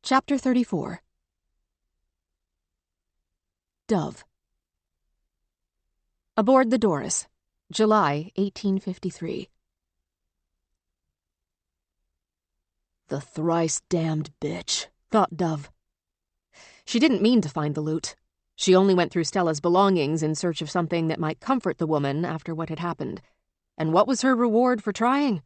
Chapter 34. Dove. Aboard the Doris, July 1853. The thrice-damned bitch, thought Dove. She didn't mean to find the loot. She only went through Stella's belongings in search of something that might comfort the woman after what had happened. And what was her reward for trying?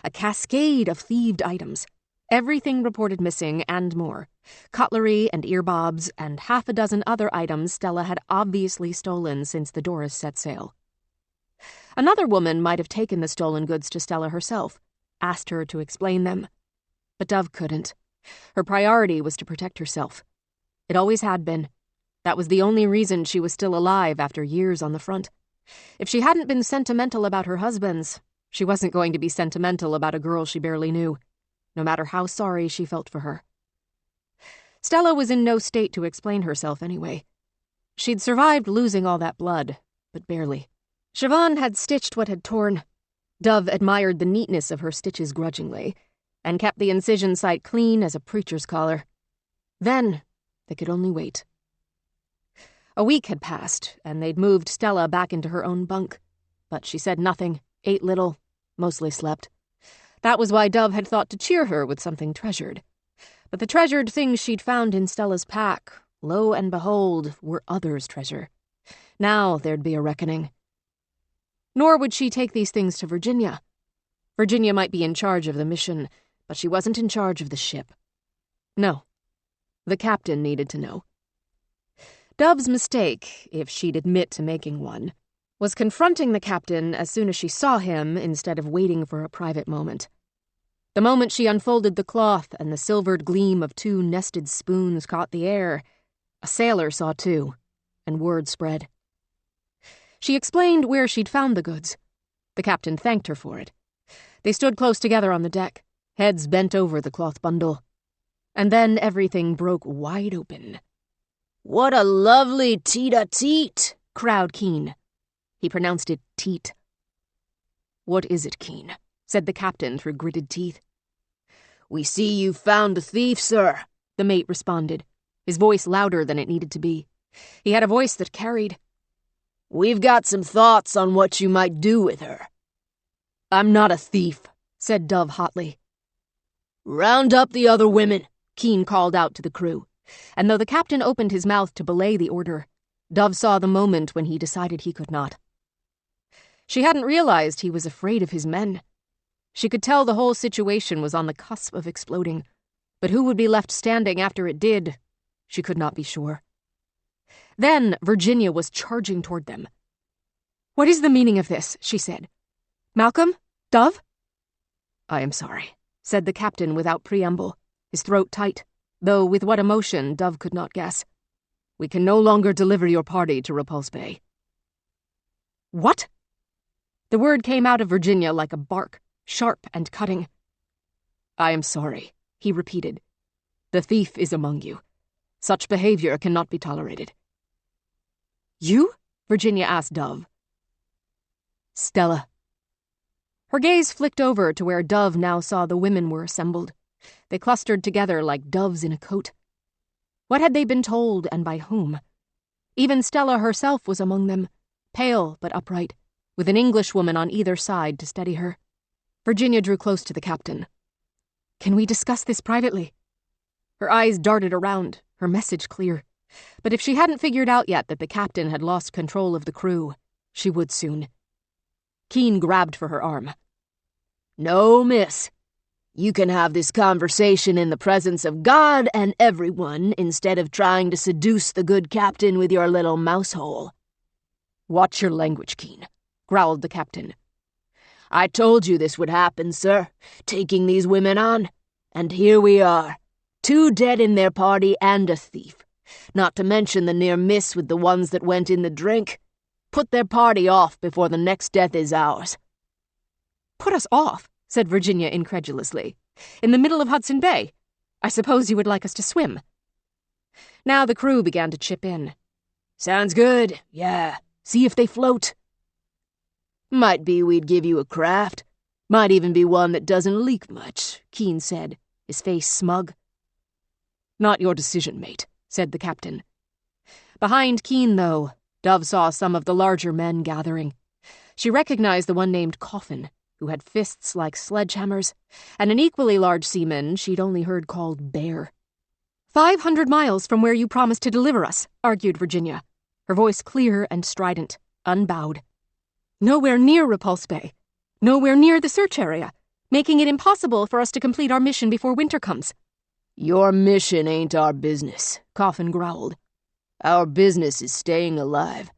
A cascade of thieved items. Everything reported missing and more. Cutlery and earbobs and half a dozen other items Stella had obviously stolen since the Doris set sail. Another woman might have taken the stolen goods to Stella herself, asked her to explain them. But Dove couldn't. Her priority was to protect herself. It always had been. That was the only reason she was still alive after years on the front. If she hadn't been sentimental about her husbands, she wasn't going to be sentimental about a girl she barely knew, no matter how sorry she felt for her. Stella was in no state to explain herself anyway. She'd survived losing all that blood, but barely. Siobhan had stitched what had torn. Dove admired the neatness of her stitches grudgingly, and kept the incision site clean as a preacher's collar. Then, they could only wait. A week had passed, and they'd moved Stella back into her own bunk. But she said nothing, ate little, mostly slept. That was why Dove had thought to cheer her with something treasured. But the treasured things she'd found in Stella's pack, lo and behold, were others' treasure. Now there'd be a reckoning. Nor would she take these things to Virginia. Virginia might be in charge of the mission, but she wasn't in charge of the ship. No. The captain needed to know. Dove's mistake, if she'd admit to making one, was confronting the captain as soon as she saw him instead of waiting for a private moment. The moment she unfolded the cloth and the silvered gleam of 2 nested spoons caught the air, a sailor saw too, and word spread. She explained where she'd found the goods. The captain thanked her for it. They stood close together on the deck, heads bent over the cloth bundle. And then everything broke wide open. "What a lovely teet-a-teet," crowed Keene. He pronounced it teat. "What is it, Keene?" said the captain through gritted teeth. "We see you found the thief, sir," the mate responded, his voice louder than it needed to be. He had a voice that carried. "We've got some thoughts on what you might do with her." "I'm not a thief," said Dove hotly. "Round up the other women," Keene called out to the crew. And though the captain opened his mouth to belay the order, Dove saw the moment when he decided he could not. She hadn't realized he was afraid of his men. She could tell the whole situation was on the cusp of exploding, but who would be left standing after it did, she could not be sure. Then Virginia was charging toward them. "What is the meaning of this?" she said. "Malcolm? Dove?" "I am sorry," said the captain without preamble, his throat tight, though with what emotion Dove could not guess. "We can no longer deliver your party to Repulse Bay." "What?" The word came out of Virginia like a bark, sharp and cutting. "I am sorry," he repeated. "The thief is among you. Such behavior cannot be tolerated." "You?" Virginia asked Dove. "Stella." Her gaze flicked over to where Dove now saw the women were assembled. They clustered together like doves in a cote. What had they been told, and by whom? Even Stella herself was among them, pale but upright, with an Englishwoman on either side to steady her. Virginia drew close to the captain. "Can we discuss this privately?" Her eyes darted around, her message clear. But if she hadn't figured out yet that the captain had lost control of the crew, she would soon. Keene grabbed for her arm. "No, miss. You can have this conversation in the presence of God and everyone instead of trying to seduce the good captain with your little mousehole." "Watch your language, Keene," growled the captain. "I told you this would happen, sir, taking these women on. And here we are, 2 dead in their party and a thief. Not to mention the near miss with the ones that went in the drink. Put their party off before the next death is ours." "Put us off?" said Virginia incredulously. "In the middle of Hudson Bay? I suppose you would like us to swim." Now the crew began to chip in. "Sounds good, yeah. See if they float." "Might be we'd give you a craft. Might even be one that doesn't leak much," Keene said, his face smug. Not your decision, mate, said the captain. Behind Keen, though, Dove saw some of the larger men gathering. She recognized the one named Coffin, who had fists like sledgehammers, and an equally large seaman she'd only heard called Bear. 500 miles from where you promised to deliver us, argued Virginia, her voice clear and strident, unbowed. Nowhere near Repulse Bay. Nowhere near the search area, making it impossible for us to complete our mission before winter comes. Your mission ain't our business, Coffin growled. Our business is staying alive.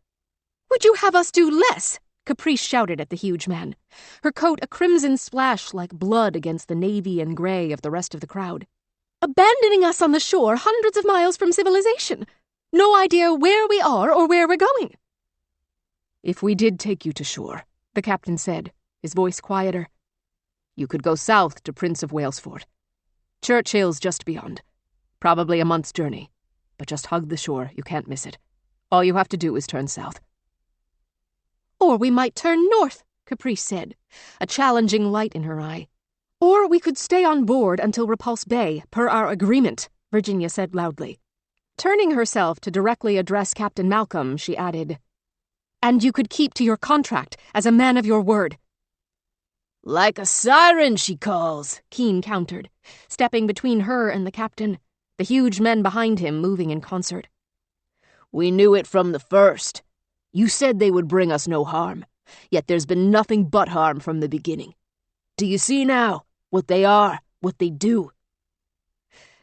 Would you have us do less? Caprice shouted at the huge man, her coat a crimson splash like blood against the navy and gray of the rest of the crowd. Abandoning us on the shore hundreds of miles from civilization. No idea where we are or where we're going. If we did take you to shore, the captain said, his voice quieter, you could go south to Prince of Wales Fort. Churchill's just beyond. Probably a month's journey. But just hug the shore, you can't miss it. All you have to do is turn south. Or we might turn north, Caprice said, a challenging light in her eye. Or we could stay on board until Repulse Bay, per our agreement, Virginia said loudly. Turning herself to directly address Captain Malcolm, she added, and you could keep to your contract as a man of your word. Like a siren, she calls, Keen countered, stepping between her and the captain, the huge men behind him moving in concert. We knew it from the first. You said they would bring us no harm, yet there's been nothing but harm from the beginning. Do you see now what they are, what they do?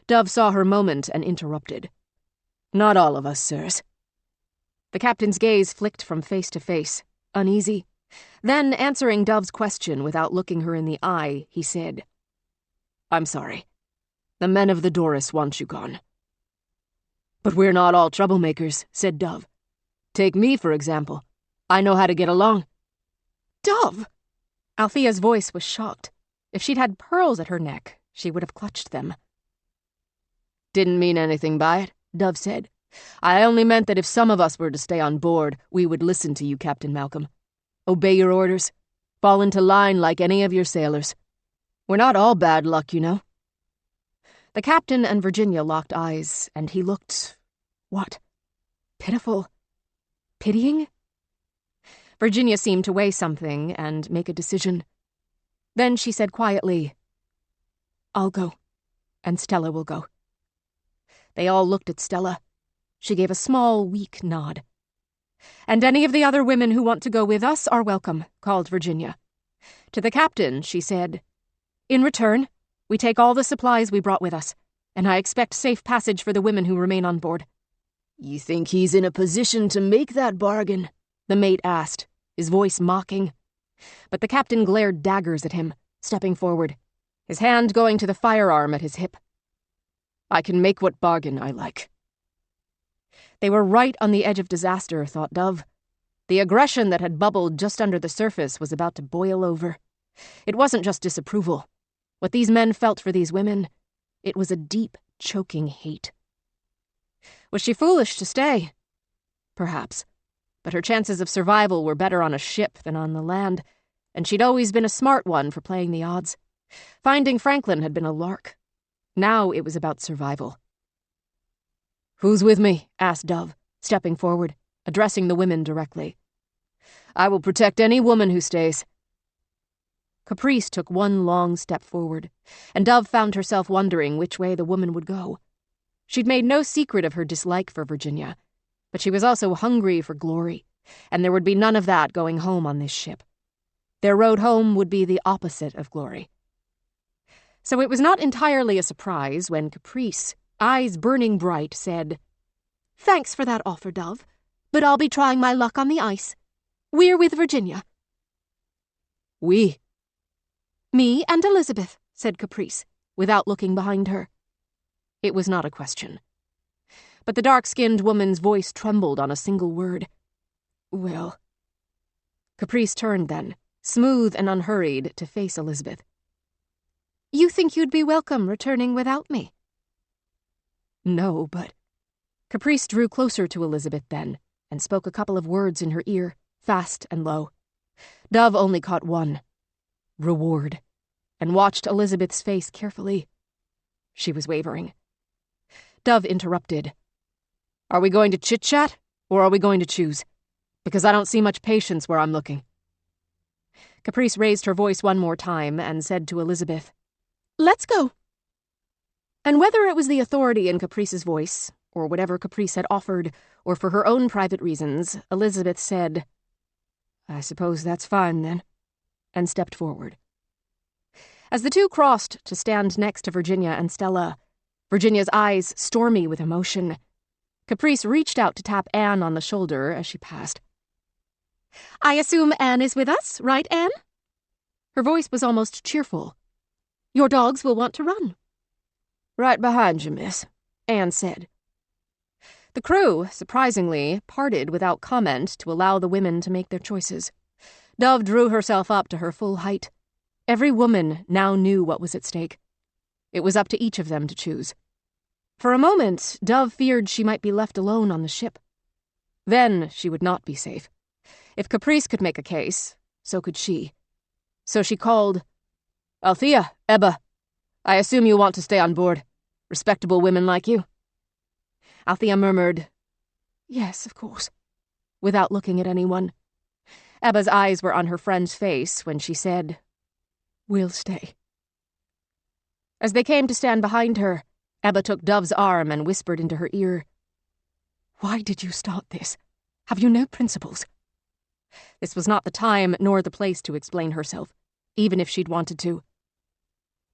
Dove saw her moment and interrupted. Not all of us, sirs. The captain's gaze flicked from face to face, uneasy. Then, answering Dove's question without looking her in the eye, he said, I'm sorry. The men of the Doris want you gone. But we're not all troublemakers, said Dove. Take me, for example. I know how to get along. Dove! Althea's voice was shocked. If she'd had pearls at her neck, she would have clutched them. Didn't mean anything by it, Dove said. I only meant that if some of us were to stay on board, we would listen to you, Captain Malcolm. Obey your orders. Fall into line like any of your sailors. We're not all bad luck, you know. The captain and Virginia locked eyes, and he looked... what? Pitiful? Pitying? Virginia seemed to weigh something and make a decision. Then she said quietly, I'll go, and Stella will go. They all looked at Stella. She gave a small, weak nod. And any of the other women who want to go with us are welcome, called Virginia. To the captain, she said, in return, we take all the supplies we brought with us, and I expect safe passage for the women who remain on board. You think he's in a position to make that bargain? The mate asked, his voice mocking. But the captain glared daggers at him, stepping forward, his hand going to the firearm at his hip. I can make what bargain I like. They were right on the edge of disaster, thought Dove. The aggression that had bubbled just under the surface was about to boil over. It wasn't just disapproval. What these men felt for these women, it was a deep, choking hate. Was she foolish to stay? Perhaps. But her chances of survival were better on a ship than on the land, and she'd always been a smart one for playing the odds. Finding Franklin had been a lark. Now it was about survival. Who's with me? Asked Dove, stepping forward, addressing the women directly. I will protect any woman who stays. Caprice took one long step forward, and Dove found herself wondering which way the woman would go. She'd made no secret of her dislike for Virginia, but she was also hungry for glory, and there would be none of that going home on this ship. Their road home would be the opposite of glory. So it was not entirely a surprise when Caprice, eyes burning bright, said, Thanks for that offer, Dove, but I'll be trying my luck on the ice. We're with Virginia. We? Me and Elizabeth, said Caprice, without looking behind her. It was not a question. But the dark-skinned woman's voice trembled on a single word. Well. Caprice turned then, smooth and unhurried, to face Elizabeth. You think you'd be welcome returning without me? No, but... Caprice drew closer to Elizabeth then, and spoke a couple of words in her ear, fast and low. Dove only caught one. Reward. And watched Elizabeth's face carefully. She was wavering. Dove interrupted. Are we going to chit-chat, or are we going to choose? Because I don't see much patience where I'm looking. Caprice raised her voice one more time and said to Elizabeth, Let's go. And whether it was the authority in Caprice's voice, or whatever Caprice had offered, or for her own private reasons, Elizabeth said, I suppose that's fine, then, and stepped forward. As the two crossed to stand next to Virginia and Stella, Virginia's eyes stormy with emotion, Caprice reached out to tap Anne on the shoulder as she passed. I assume Anne is with us, right, Anne? Her voice was almost cheerful. Your dogs will want to run. Right behind you, miss, Anne said. The crew, surprisingly, parted without comment to allow the women to make their choices. Dove drew herself up to her full height. Every woman now knew what was at stake. It was up to each of them to choose. For a moment, Dove feared she might be left alone on the ship. Then she would not be safe. If Caprice could make a case, so could she. So she called, Althea, Ebba, I assume you want to stay on board. Respectable women like you. Althea murmured, Yes, of course, without looking at anyone. Ebba's eyes were on her friend's face when she said, We'll stay. As they came to stand behind her, Ebba took Dove's arm and whispered into her ear, Why did you start this? Have you no principles? This was not the time nor the place to explain herself, even if she'd wanted to.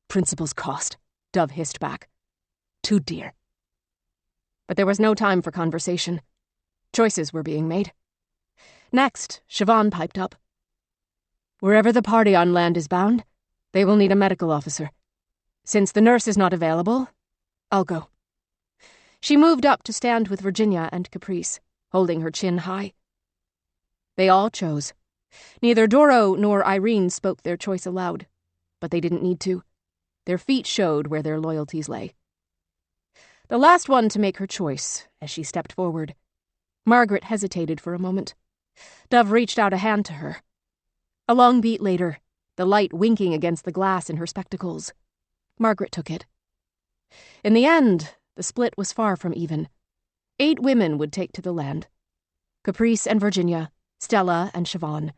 Principles cost, Dove hissed back. Too dear. But there was no time for conversation. Choices were being made. Next, Siobhan piped up. Wherever the party on land is bound, they will need a medical officer. Since the nurse is not available, I'll go. She moved up to stand with Virginia and Caprice, holding her chin high. They all chose. Neither Doro nor Irene spoke their choice aloud, but they didn't need to. Their feet showed where their loyalties lay. The last one to make her choice, as she stepped forward. Margaret hesitated for a moment. Dove reached out a hand to her. A long beat later, the light winking against the glass in her spectacles, Margaret took it. In the end, the split was far from even. 8 women would take to the land. Caprice and Virginia, Stella and Siobhan,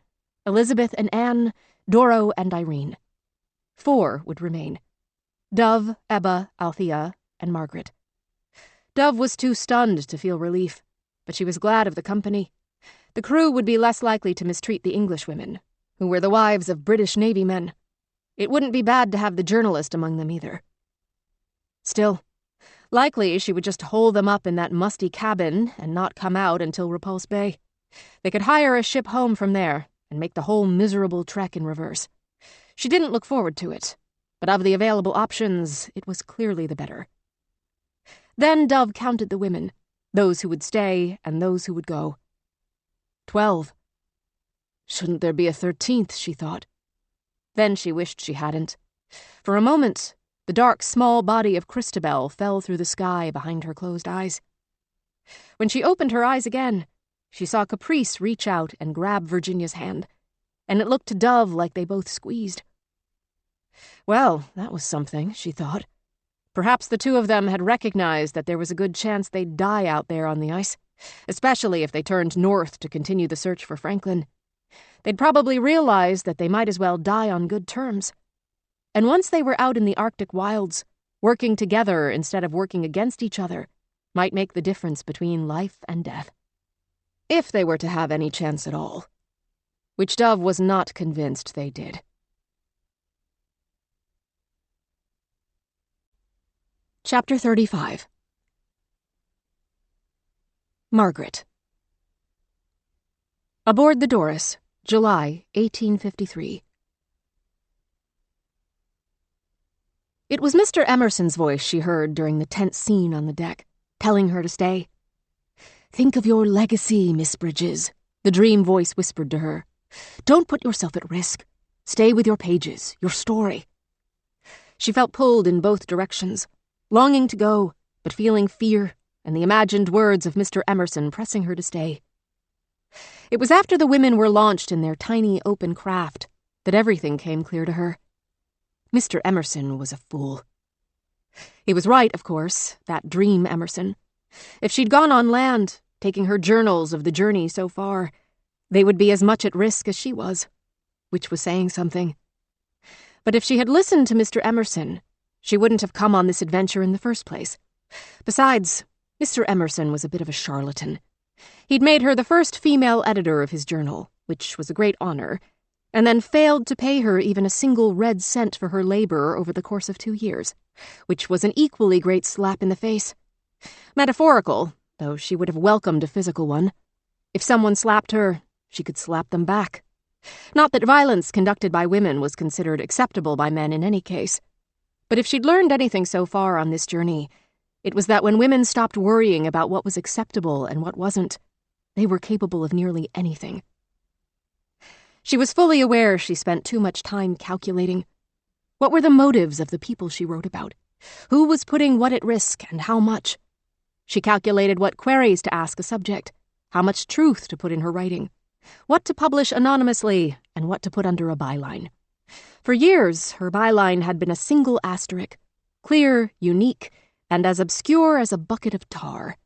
Elizabeth and Anne, Doro and Irene. 4 would remain. Dove, Ebba, Althea, and Margaret. Dove was too stunned to feel relief, but she was glad of the company. The crew would be less likely to mistreat the Englishwomen, who were the wives of British Navy men. It wouldn't be bad to have the journalist among them either. Still, likely she would just hole them up in that musty cabin and not come out until Repulse Bay. They could hire a ship home from there and make the whole miserable trek in reverse. She didn't look forward to it, but of the available options, it was clearly the better. Then Dove counted the women, those who would stay and those who would go. 12. Shouldn't there be a 13th, she thought. Then she wished she hadn't. For a moment, the dark, small body of Christabel fell through the sky behind her closed eyes. When she opened her eyes again, she saw Caprice reach out and grab Virginia's hand, and it looked to Dove like they both squeezed. Well, that was something, she thought. Perhaps the two of them had recognized that there was a good chance they'd die out there on the ice, especially if they turned north to continue the search for Franklin. They'd probably realized that they might as well die on good terms. And once they were out in the Arctic wilds, working together instead of working against each other might make the difference between life and death. If they were to have any chance at all. Which Dove was not convinced they did. Chapter 35. Margaret. Aboard the Doris, July 1853. It was Mr. Emerson's voice she heard during the tense scene on the deck, telling her to stay. Think of your legacy, Miss Bridges, the dream voice whispered to her. Don't put yourself at risk. Stay with your pages, your story. She felt pulled in both directions, longing to go, but feeling fear and the imagined words of Mr. Emerson pressing her to stay. It was after the women were launched in their tiny open craft that everything came clear to her. Mr. Emerson was a fool. He was right, of course, that dream Emerson. If she'd gone on land, taking her journals of the journey so far, they would be as much at risk as she was, which was saying something. But if she had listened to Mr. Emerson, she wouldn't have come on this adventure in the first place. Besides, Mr. Emerson was a bit of a charlatan. He'd made her the first female editor of his journal, which was a great honor, and then failed to pay her even a single red cent for her labor over the course of 2 years, which was an equally great slap in the face. Metaphorical, though she would have welcomed a physical one. If someone slapped her, she could slap them back. Not that violence conducted by women was considered acceptable by men in any case. But if she'd learned anything so far on this journey, it was that when women stopped worrying about what was acceptable and what wasn't, they were capable of nearly anything. She was fully aware she spent too much time calculating. What were the motives of the people she wrote about? Who was putting what at risk and how much? She calculated what queries to ask a subject, how much truth to put in her writing, what to publish anonymously, and what to put under a byline. For years, her byline had been a single asterisk, clear, unique, and as obscure as a bucket of tar.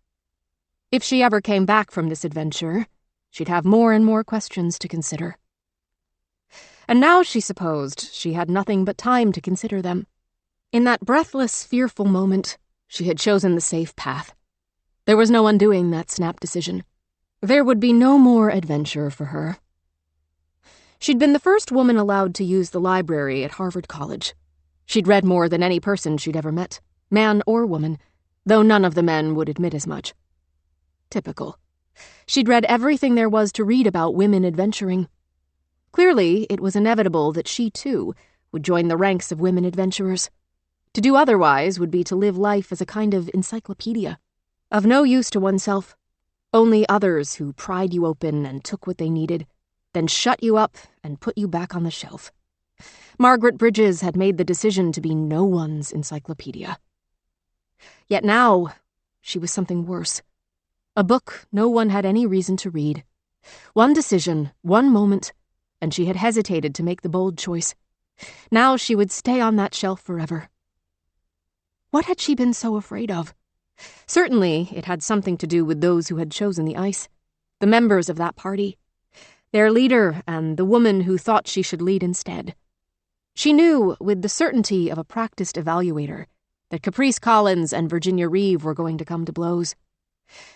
If she ever came back from this adventure, she'd have more and more questions to consider. And now she supposed she had nothing but time to consider them. In that breathless, fearful moment, she had chosen the safe path. There was no undoing that snap decision. There would be no more adventure for her. She'd been the first woman allowed to use the library at Harvard College. She'd read more than any person she'd ever met, man or woman, though none of the men would admit as much. Typical. She'd read everything there was to read about women adventuring. Clearly, it was inevitable that she, too, would join the ranks of women adventurers. To do otherwise would be to live life as a kind of encyclopedia, of no use to oneself. Only others who pried you open and took what they needed, then shut you up and put you back on the shelf. Margaret Bridges had made the decision to be no one's encyclopedia. Yet now, she was something worse. A book no one had any reason to read. One decision, one moment, and she had hesitated to make the bold choice. Now she would stay on that shelf forever. What had she been so afraid of? Certainly, it had something to do with those who had chosen the ice, the members of that party, their leader and the woman who thought she should lead instead. She knew, with the certainty of a practiced evaluator, that Caprice Collins and Virginia Reeve were going to come to blows.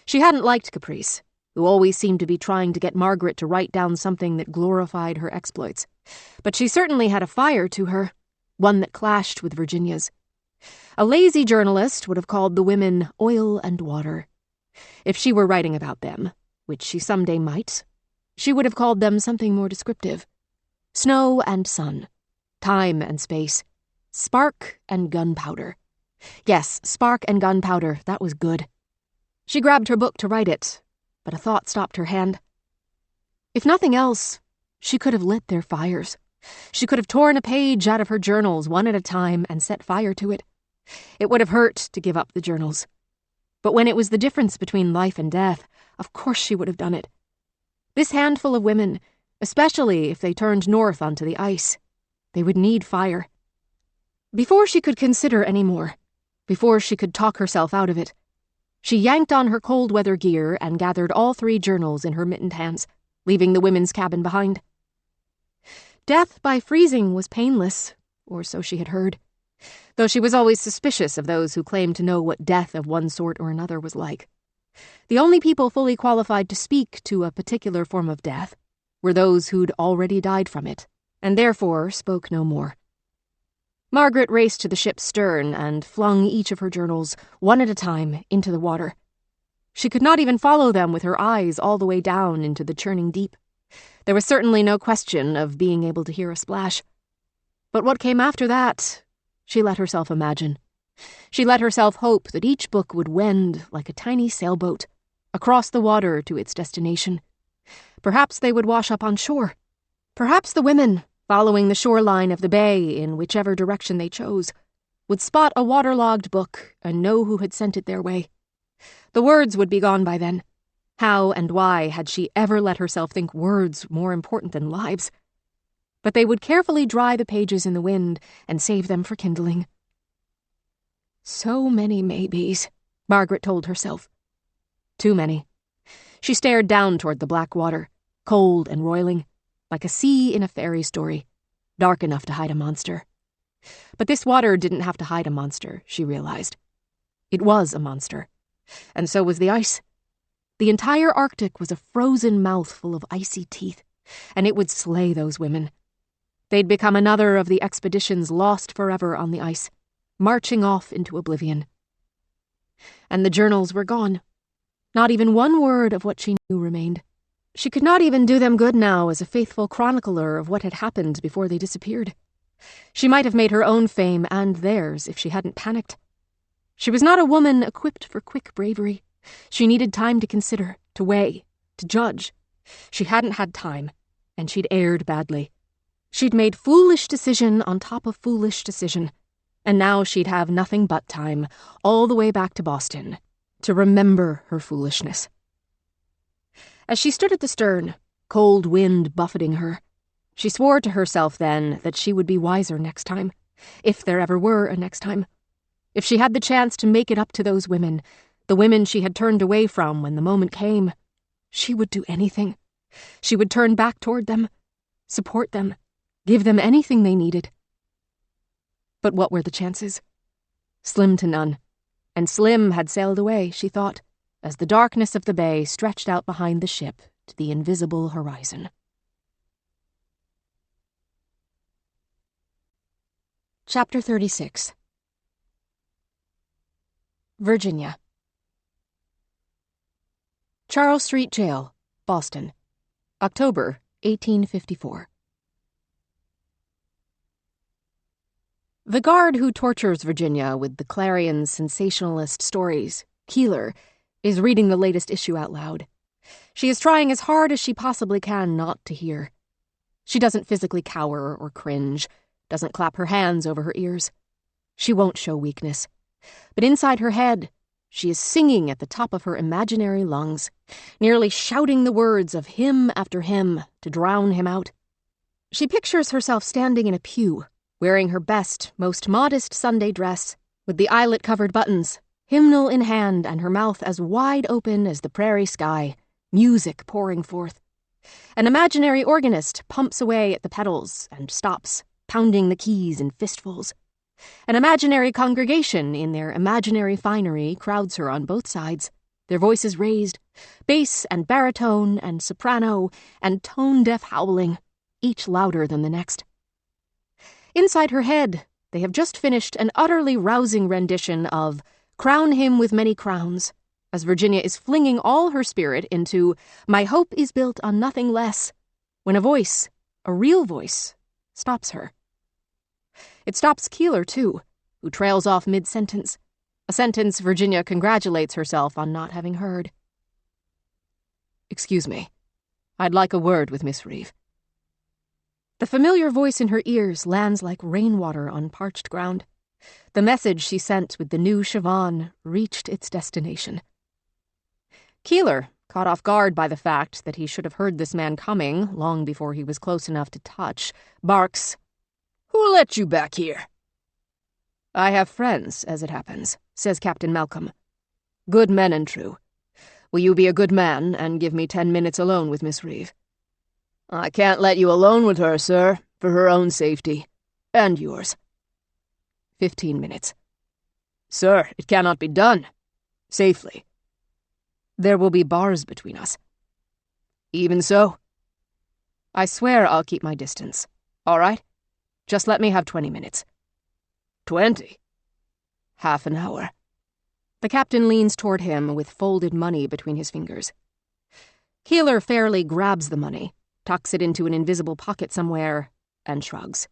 She hadn't liked Caprice, who always seemed to be trying to get Margaret to write down something that glorified her exploits, but she certainly had a fire to her, one that clashed with Virginia's. A lazy journalist would have called the women oil and water. If she were writing about them, which she someday might, she would have called them something more descriptive. Snow and sun, time and space, spark and gunpowder. Yes, spark and gunpowder, that was good. She grabbed her book to write it, but a thought stopped her hand. If nothing else, she could have lit their fires. She could have torn a page out of her journals one at a time and set fire to it. It would have hurt to give up the journals. But when it was the difference between life and death, of course she would have done it. This handful of women, especially if they turned north onto the ice, they would need fire. Before she could consider any more, before she could talk herself out of it, she yanked on her cold weather gear and gathered all 3 journals in her mittened hands, leaving the women's cabin behind. Death by freezing was painless, or so she had heard, though she was always suspicious of those who claimed to know what death of one sort or another was like. The only people fully qualified to speak to a particular form of death were those who'd already died from it, and therefore spoke no more. Margaret raced to the ship's stern and flung each of her journals, one at a time, into the water. She could not even follow them with her eyes all the way down into the churning deep. There was certainly no question of being able to hear a splash. But what came after that, she let herself imagine. She let herself hope that each book would wend like a tiny sailboat across the water to its destination. Perhaps they would wash up on shore. Perhaps the women, following the shoreline of the bay in whichever direction they chose, would spot a waterlogged book and know who had sent it their way. The words would be gone by then. How and why had she ever let herself think words more important than lives? But they would carefully dry the pages in the wind and save them for kindling. So many maybes, Margaret told herself. Too many. She stared down toward the black water, cold and roiling, like a sea in a fairy story, dark enough to hide a monster. But this water didn't have to hide a monster, she realized. It was a monster. And so was the ice. The entire Arctic was a frozen mouth full of icy teeth, and it would slay those women. They'd become another of the expeditions lost forever on the ice, marching off into oblivion. And the journals were gone. Not even one word of what she knew remained. She could not even do them good now as a faithful chronicler of what had happened before they disappeared. She might have made her own fame and theirs if she hadn't panicked. She was not a woman equipped for quick bravery. She needed time to consider, to weigh, to judge. She hadn't had time, and she'd erred badly. She'd made foolish decision on top of foolish decision, and now she'd have nothing but time, all the way back to Boston, to remember her foolishness. As she stood at the stern, cold wind buffeting her, she swore to herself then that she would be wiser next time, if there ever were a next time. If she had the chance to make it up to those women, the women she had turned away from when the moment came, she would do anything. She would turn back toward them, support them, give them anything they needed. But what were the chances? Slim to none. And Slim had sailed away, she thought, as the darkness of the bay stretched out behind the ship to the invisible horizon. Chapter 36. Virginia. Charles Street Jail, Boston, October 1854. The guard who tortures Virginia with the Clarion's sensationalist stories, Keeler, is reading the latest issue out loud. She is trying as hard as she possibly can not to hear. She doesn't physically cower or cringe, doesn't clap her hands over her ears. She won't show weakness. But inside her head, she is singing at the top of her imaginary lungs, nearly shouting the words of hymn after hymn to drown him out. She pictures herself standing in a pew, wearing her best, most modest Sunday dress, with the eyelet-covered buttons, hymnal in hand and her mouth as wide open as the prairie sky, music pouring forth. An imaginary organist pumps away at the pedals and stops, pounding the keys in fistfuls. An imaginary congregation in their imaginary finery crowds her on both sides, their voices raised, bass and baritone and soprano and tone-deaf howling, each louder than the next. Inside her head, they have just finished an utterly rousing rendition of Crown Him with Many Crowns, as Virginia is flinging all her spirit into My Hope is Built on Nothing Less, when a voice, a real voice, stops her. It stops Keeler, too, who trails off mid-sentence, a sentence Virginia congratulates herself on not having heard. "Excuse me. I'd like a word with Miss Reeve." The familiar voice in her ears lands like rainwater on parched ground. The message she sent with the new chiffon reached its destination. Keeler, caught off guard by the fact that he should have heard this man coming long before he was close enough to touch, barks, "Who let you back here?" "I have friends, as it happens," says Captain Malcolm. "Good men and true. Will you be a good man and give me 10 minutes alone with Miss Reeve?" "I can't let you alone with her, sir, for her own safety. And yours." 15 minutes. "Sir, it cannot be done. Safely." "There will be bars between us." "Even so?" "I swear I'll keep my distance. All right? Just let me have 20 minutes. 20? Half an hour." The captain leans toward him with folded money between his fingers. Keeler fairly grabs the money, tucks it into an invisible pocket somewhere, and shrugs.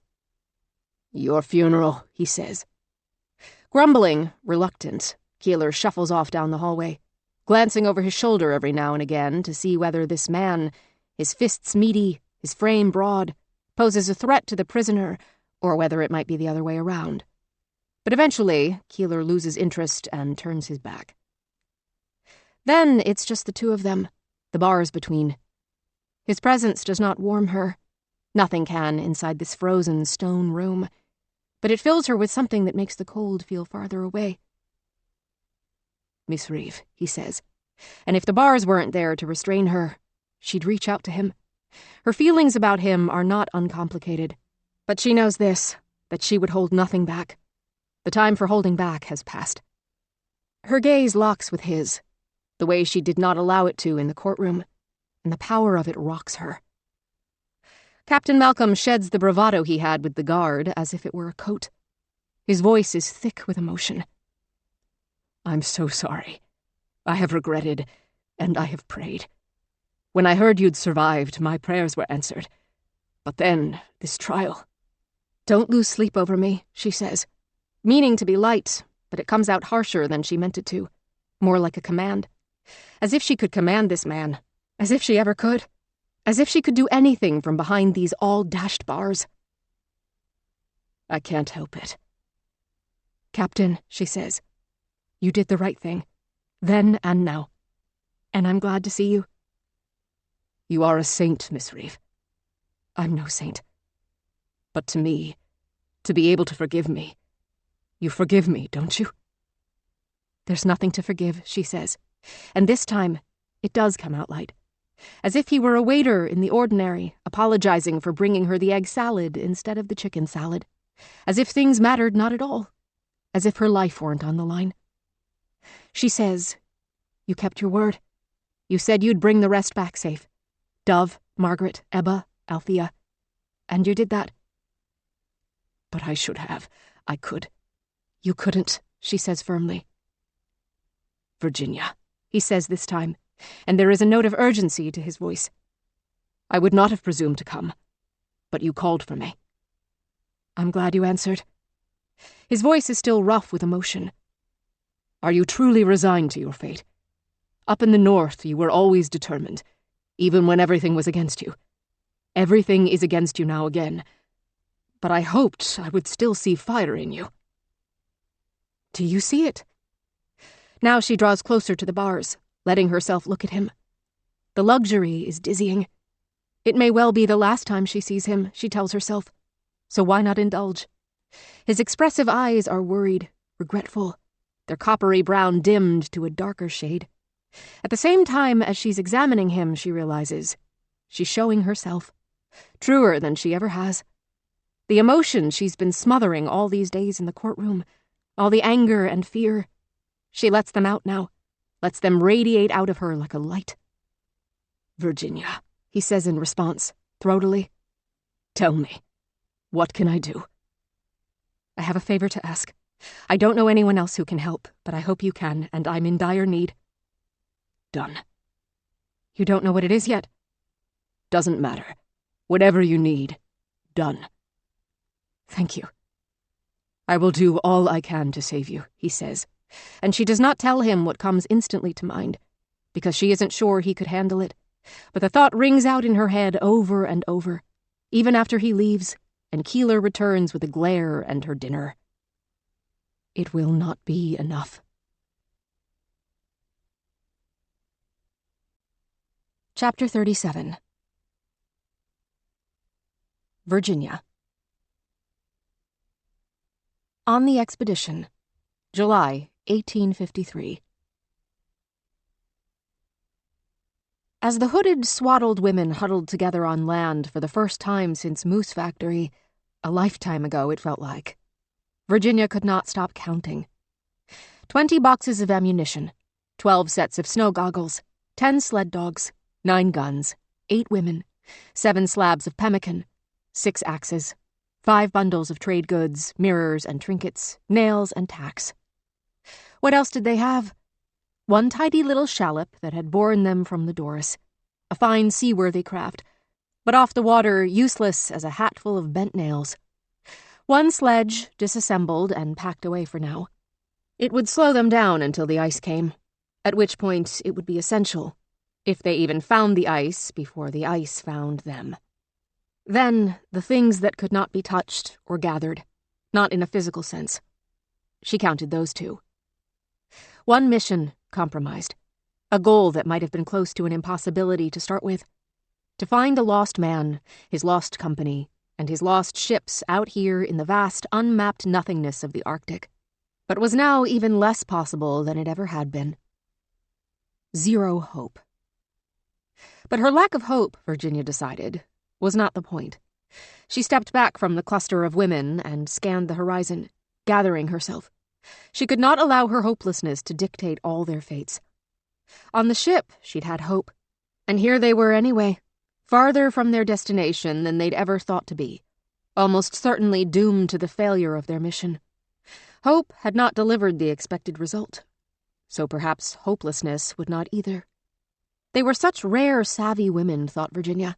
"Your funeral," he says. Grumbling, reluctant, Keeler shuffles off down the hallway, glancing over his shoulder every now and again to see whether this man, his fists meaty, his frame broad, poses a threat to the prisoner, or whether it might be the other way around. But eventually, Keeler loses interest and turns his back. Then it's just the two of them, the bars between. His presence does not warm her. Nothing can inside this frozen stone room. But it fills her with something that makes the cold feel farther away. Miss Reeve, he says. And if the bars weren't there to restrain her, she'd reach out to him. Her feelings about him are not uncomplicated. But she knows this, that she would hold nothing back. The time for holding back has passed. Her gaze locks with his, the way she did not allow it to in the courtroom, and the power of it rocks her. Captain Malcolm sheds the bravado he had with the guard as if it were a coat. His voice is thick with emotion. I'm so sorry. I have regretted, and I have prayed. When I heard you'd survived, my prayers were answered. But then, this trial. Don't lose sleep over me, she says, meaning to be light, but it comes out harsher than she meant it to, more like a command. As if she could command this man, as if she ever could, as if she could do anything from behind these all-dashed bars. I can't help it. Captain, she says, you did the right thing, then and now, and I'm glad to see you. You are a saint, Miss Reeve. I'm no saint. But to me, to be able to forgive me, you forgive me, don't you? There's nothing to forgive, she says, and this time, it does come out light. As if he were a waiter in the ordinary, apologizing for bringing her the egg salad instead of the chicken salad. As if things mattered not at all. As if her life weren't on the line. She says, you kept your word. You said you'd bring the rest back safe. Dove, Margaret, Ebba, Althea. And you did that. But I should have. I could. You couldn't, she says firmly. Virginia, he says this time, and there is a note of urgency to his voice. I would not have presumed to come, but you called for me. I'm glad you answered. His voice is still rough with emotion. Are you truly resigned to your fate? Up in the north, you were always determined, even when everything was against you. Everything is against you now again, but I hoped I would still see fire in you. Do you see it? Now she draws closer to the bars, letting herself look at him. The luxury is dizzying. It may well be the last time she sees him, she tells herself, so why not indulge? His expressive eyes are worried, regretful, their coppery brown dimmed to a darker shade. At the same time as she's examining him, she realizes she's showing herself, truer than she ever has. The emotion she's been smothering all these days in the courtroom, all the anger and fear, she lets them out now, lets them radiate out of her like a light. Virginia, he says in response, throatily, tell me, what can I do? I have a favor to ask. I don't know anyone else who can help, but I hope you can, and I'm in dire need. Done. You don't know what it is yet? Doesn't matter. Whatever you need, done. Thank you. I will do all I can to save you, he says, and she does not tell him what comes instantly to mind, because she isn't sure he could handle it, but the thought rings out in her head over and over, even after he leaves, and Keeler returns with a glare and her dinner. It will not be enough. Chapter 37. Virginia. On the Expedition, July 1853. As the hooded, swaddled women huddled together on land for the first time since Moose Factory, a lifetime ago it felt like, Virginia could not stop counting. 20 boxes of ammunition, 12 sets of snow goggles, 10 sled dogs, 9 guns, 8 women, 7 slabs of pemmican, 6 axes, 5 bundles of trade goods, mirrors and trinkets, nails and tacks. What else did they have? One tidy little shallop that had borne them from the Doris, a fine seaworthy craft, but off the water useless as a hatful of bent nails. One sledge, disassembled and packed away for now. It would slow them down until the ice came, at which point it would be essential, if they even found the ice before the ice found them. Then, the things that could not be touched or gathered, not in a physical sense. She counted those two. One mission compromised, a goal that might have been close to an impossibility to start with. To find a lost man, his lost company, and his lost ships out here in the vast, unmapped nothingness of the Arctic. but was now even less possible than it ever had been. Zero hope. But her lack of hope, Virginia decided, was not the point. She stepped back from the cluster of women and scanned the horizon, gathering herself. She could not allow her hopelessness to dictate all their fates. On the ship, she'd had hope, and here they were anyway, farther from their destination than they'd ever thought to be, almost certainly doomed to the failure of their mission. Hope had not delivered the expected result, so perhaps hopelessness would not either. They were such rare, savvy women, thought Virginia.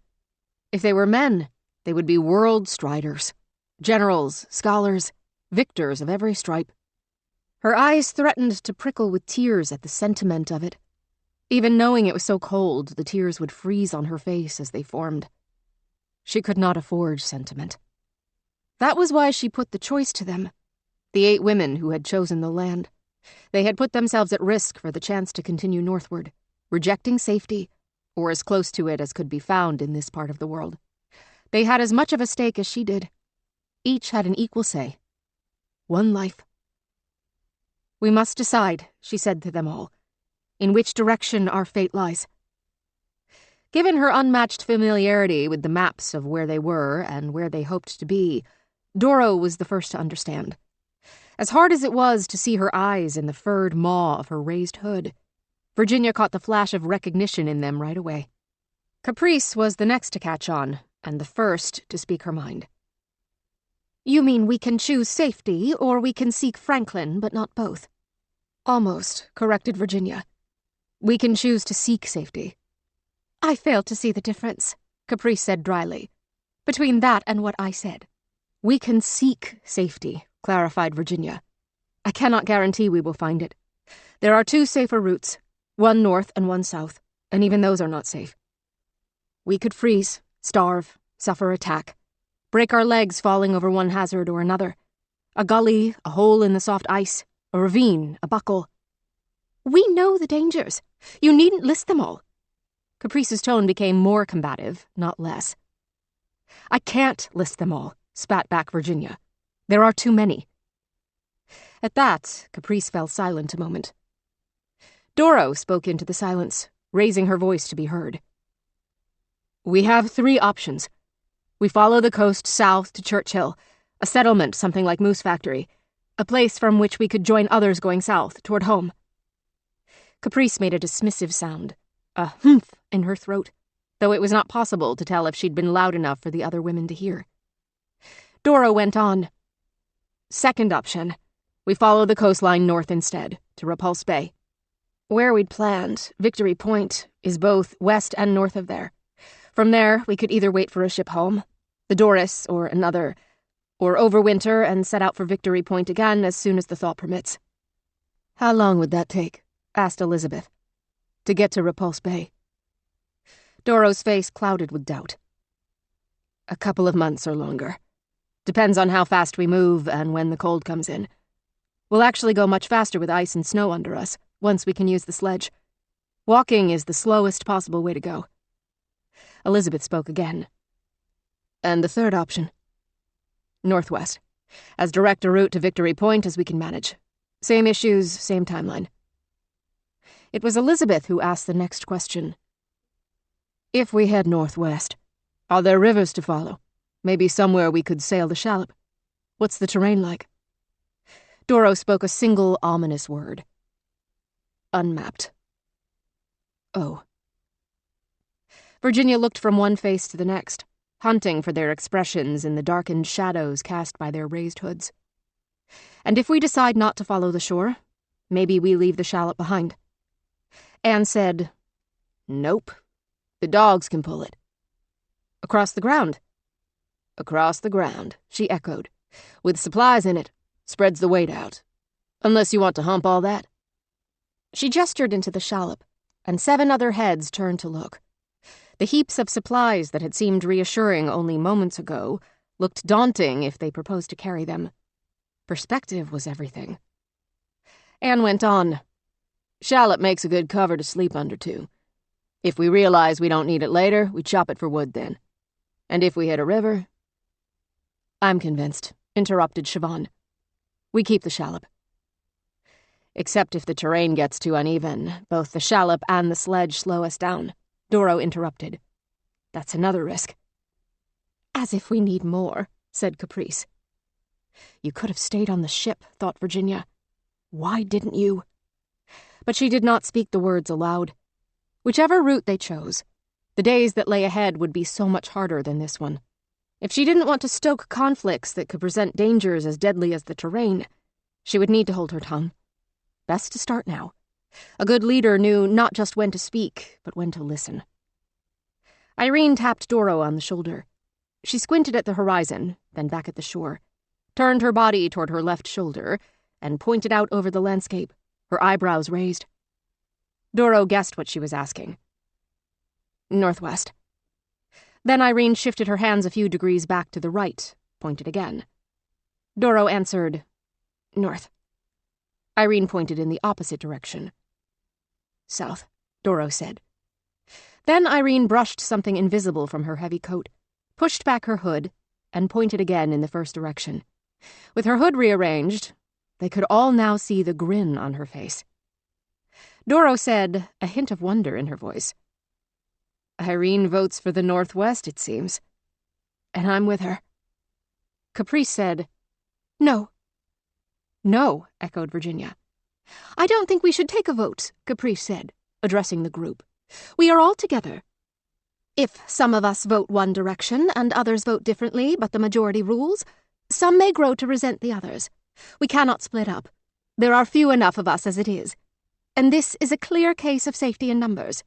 If they were men, they would be world striders, generals, scholars, victors of every stripe. Her eyes threatened to prickle with tears at the sentiment of it. Even knowing it was so cold, the tears would freeze on her face as they formed. She could not afford sentiment. That was why she put the choice to them, the 8 women who had chosen the land. They had put themselves at risk for the chance to continue northward, rejecting safety, or as close to it as could be found in this part of the world. They had as much of a stake as she did. Each had an equal say. One life. "We must decide," she said to them all, "in which direction our fate lies." Given her unmatched familiarity with the maps of where they were and where they hoped to be, Doro was the first to understand. As hard as it was to see her eyes in the furred maw of her raised hood, Virginia caught the flash of recognition in them right away. Caprice was the next to catch on, and the first to speak her mind. "You mean we can choose safety, or we can seek Franklin, but not both?" "Almost," corrected Virginia. "We can choose to seek safety." "I fail to see the difference," Caprice said dryly, "between that and what I said." "We can seek safety," clarified Virginia. "I cannot guarantee we will find it. There are 2 safer routes, one north and one south, and even those are not safe. We could freeze, starve, suffer attack, break our legs falling over one hazard or another. A gully, a hole in the soft ice, a ravine, a buckle. We know the dangers. You needn't list them all." Caprice's tone became more combative, not less. "I can't list them all," spat back Virginia. "There are too many." At that, Caprice fell silent a moment. Doro spoke into the silence, raising her voice to be heard. "We have 3 options. We follow the coast south to Churchill, a settlement something like Moose Factory, a place from which we could join others going south, toward home." Caprice made a dismissive sound, a humph in her throat, though it was not possible to tell if she'd been loud enough for the other women to hear. Doro went on. "Second option. We follow the coastline north instead, to Repulse Bay. Where we'd planned, Victory Point, is both west and north of there. From there, we could either wait for a ship home, the Doris or another, or overwinter and set out for Victory Point again as soon as the thaw permits." "How long would that take?" asked Elizabeth. "To get to Repulse Bay?" Doro's face clouded with doubt. "A couple of months or longer. Depends on how fast we move and when the cold comes in. We'll actually go much faster with ice and snow under us, once we can use the sledge. Walking is the slowest possible way to go." Elizabeth spoke again. "And the third option?" "Northwest. As direct a route to Victory Point as we can manage. Same issues, same timeline." It was Elizabeth who asked the next question. "If we head northwest, are there rivers to follow? Maybe somewhere we could sail the shallop? What's the terrain like?" Doro spoke a single ominous word. "Unmapped." "Oh." Virginia looked from one face to the next, hunting for their expressions in the darkened shadows cast by their raised hoods. "And if we decide not to follow the shore, maybe we leave the shallop behind." Anne said, "Nope. The dogs can pull it." "Across the ground?" "Across the ground," she echoed. "With supplies in it. Spreads the weight out. Unless you want to hump all that." She gestured into the shallop, and 7 other heads turned to look. The heaps of supplies that had seemed reassuring only moments ago looked daunting if they proposed to carry them. Perspective was everything. Anne went on. "Shallop makes a good cover to sleep under, too. If we realize we don't need it later, we chop it for wood then. And if we hit a river—" "I'm convinced," interrupted Siobhan. "We keep the shallop. Except if the terrain gets too uneven, both the shallop and the sledge slow us down, Doro interrupted. That's another risk. As if we need more, said Caprice. You could have stayed on the ship, thought Virginia. Why didn't you? But she did not speak the words aloud. Whichever route they chose, the days that lay ahead would be so much harder than this one. If she didn't want to stoke conflicts that could present dangers as deadly as the terrain, she would need to hold her tongue. Best to start now. A good leader knew not just when to speak, but when to listen. Irene tapped Doro on the shoulder. She squinted at the horizon, then back at the shore, turned her body toward her left shoulder, and pointed out over the landscape, her eyebrows raised. Doro guessed what she was asking. Northwest. Then Irene shifted her hands a few degrees back to the right, pointed again. Doro answered, north. Irene pointed in the opposite direction. South, Doro said. Then Irene brushed something invisible from her heavy coat, pushed back her hood, and pointed again in the first direction. With her hood rearranged, they could all now see the grin on her face. Doro said, a hint of wonder in her voice. Irene votes for the Northwest, it seems. And I'm with her. Caprice said, no. No, echoed Virginia. I don't think we should take a vote, Caprice said, addressing the group. We are all together. If some of us vote one direction and others vote differently, but the majority rules, some may grow to resent the others. We cannot split up. There are few enough of us as it is. And this is a clear case of safety in numbers.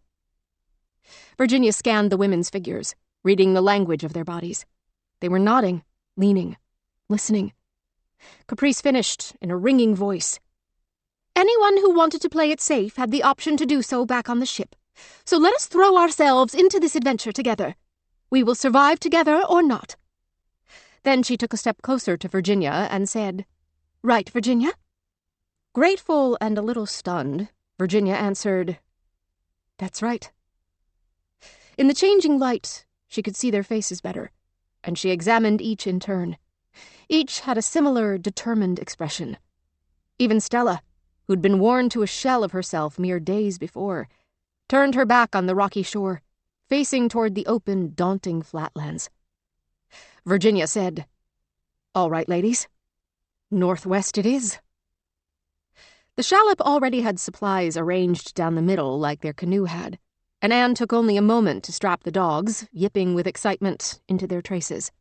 Virginia scanned the women's figures, reading the language of their bodies. They were nodding, leaning, listening. Caprice finished in a ringing voice. Anyone who wanted to play it safe had the option to do so back on the ship. So let us throw ourselves into this adventure together. We will survive together or not. Then she took a step closer to Virginia and said, Right, Virginia? Grateful and a little stunned, Virginia answered, That's right. In the changing light, she could see their faces better, and she examined each in turn. Each had a similar, determined expression. Even Stella, who'd been worn to a shell of herself mere days before, turned her back on the rocky shore, facing toward the open, daunting flatlands. Virginia said, All right, ladies. Northwest it is. The shallop already had supplies arranged down the middle like their canoe had, and Anne took only a moment to strap the dogs, yipping with excitement, into their traces.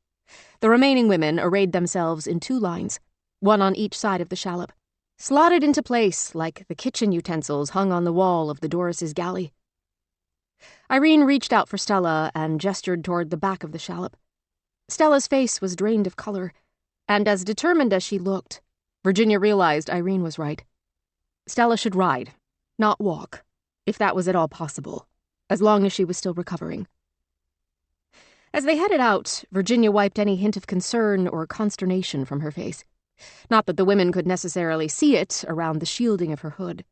The remaining women arrayed themselves in 2 lines, one on each side of the shallop, slotted into place like the kitchen utensils hung on the wall of the Doris's galley. Irene reached out for Stella and gestured toward the back of the shallop. Stella's face was drained of color, and as determined as she looked, Virginia realized Irene was right. Stella should ride, not walk, if that was at all possible, as long as she was still recovering. As they headed out, Virginia wiped any hint of concern or consternation from her face. Not that the women could necessarily see it around the shielding of her hood.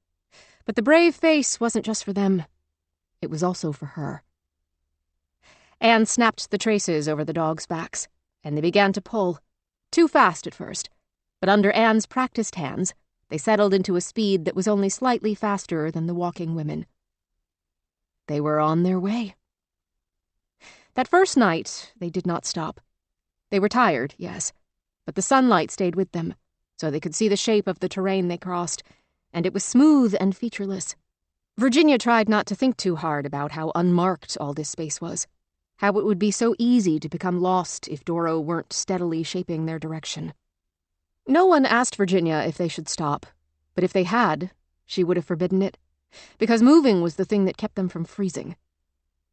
But the brave face wasn't just for them. It was also for her. Anne snapped the traces over the dogs' backs, and they began to pull. Too fast at first, but under Anne's practiced hands, they settled into a speed that was only slightly faster than the walking women. They were on their way. That first night, they did not stop. They were tired, yes, but the sunlight stayed with them, so they could see the shape of the terrain they crossed, and it was smooth and featureless. Virginia tried not to think too hard about how unmarked all this space was, how it would be so easy to become lost if Doro weren't steadily shaping their direction. No one asked Virginia if they should stop, but if they had, she would have forbidden it, because moving was the thing that kept them from freezing.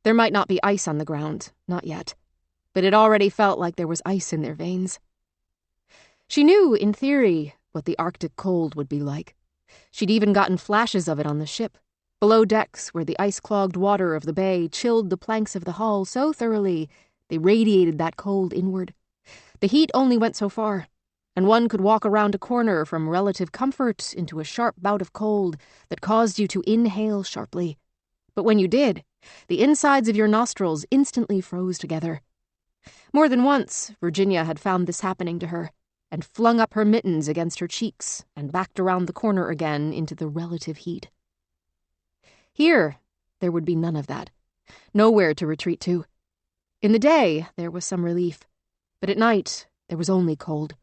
There might not be ice on the ground, not yet, but it already felt like there was ice in their veins. She knew, in theory, what the Arctic cold would be like. She'd even gotten flashes of it on the ship, below decks where the ice-clogged water of the bay chilled the planks of the hull so thoroughly they radiated that cold inward. The heat only went so far, and one could walk around a corner from relative comfort into a sharp bout of cold that caused you to inhale sharply. But when you did, the insides of your nostrils instantly froze together. More than once, Virginia had found this happening to her, and flung up her mittens against her cheeks and backed around the corner again into the relative heat. Here, there would be none of that. Nowhere to retreat to. In the day, there was some relief, but at night, there was only cold.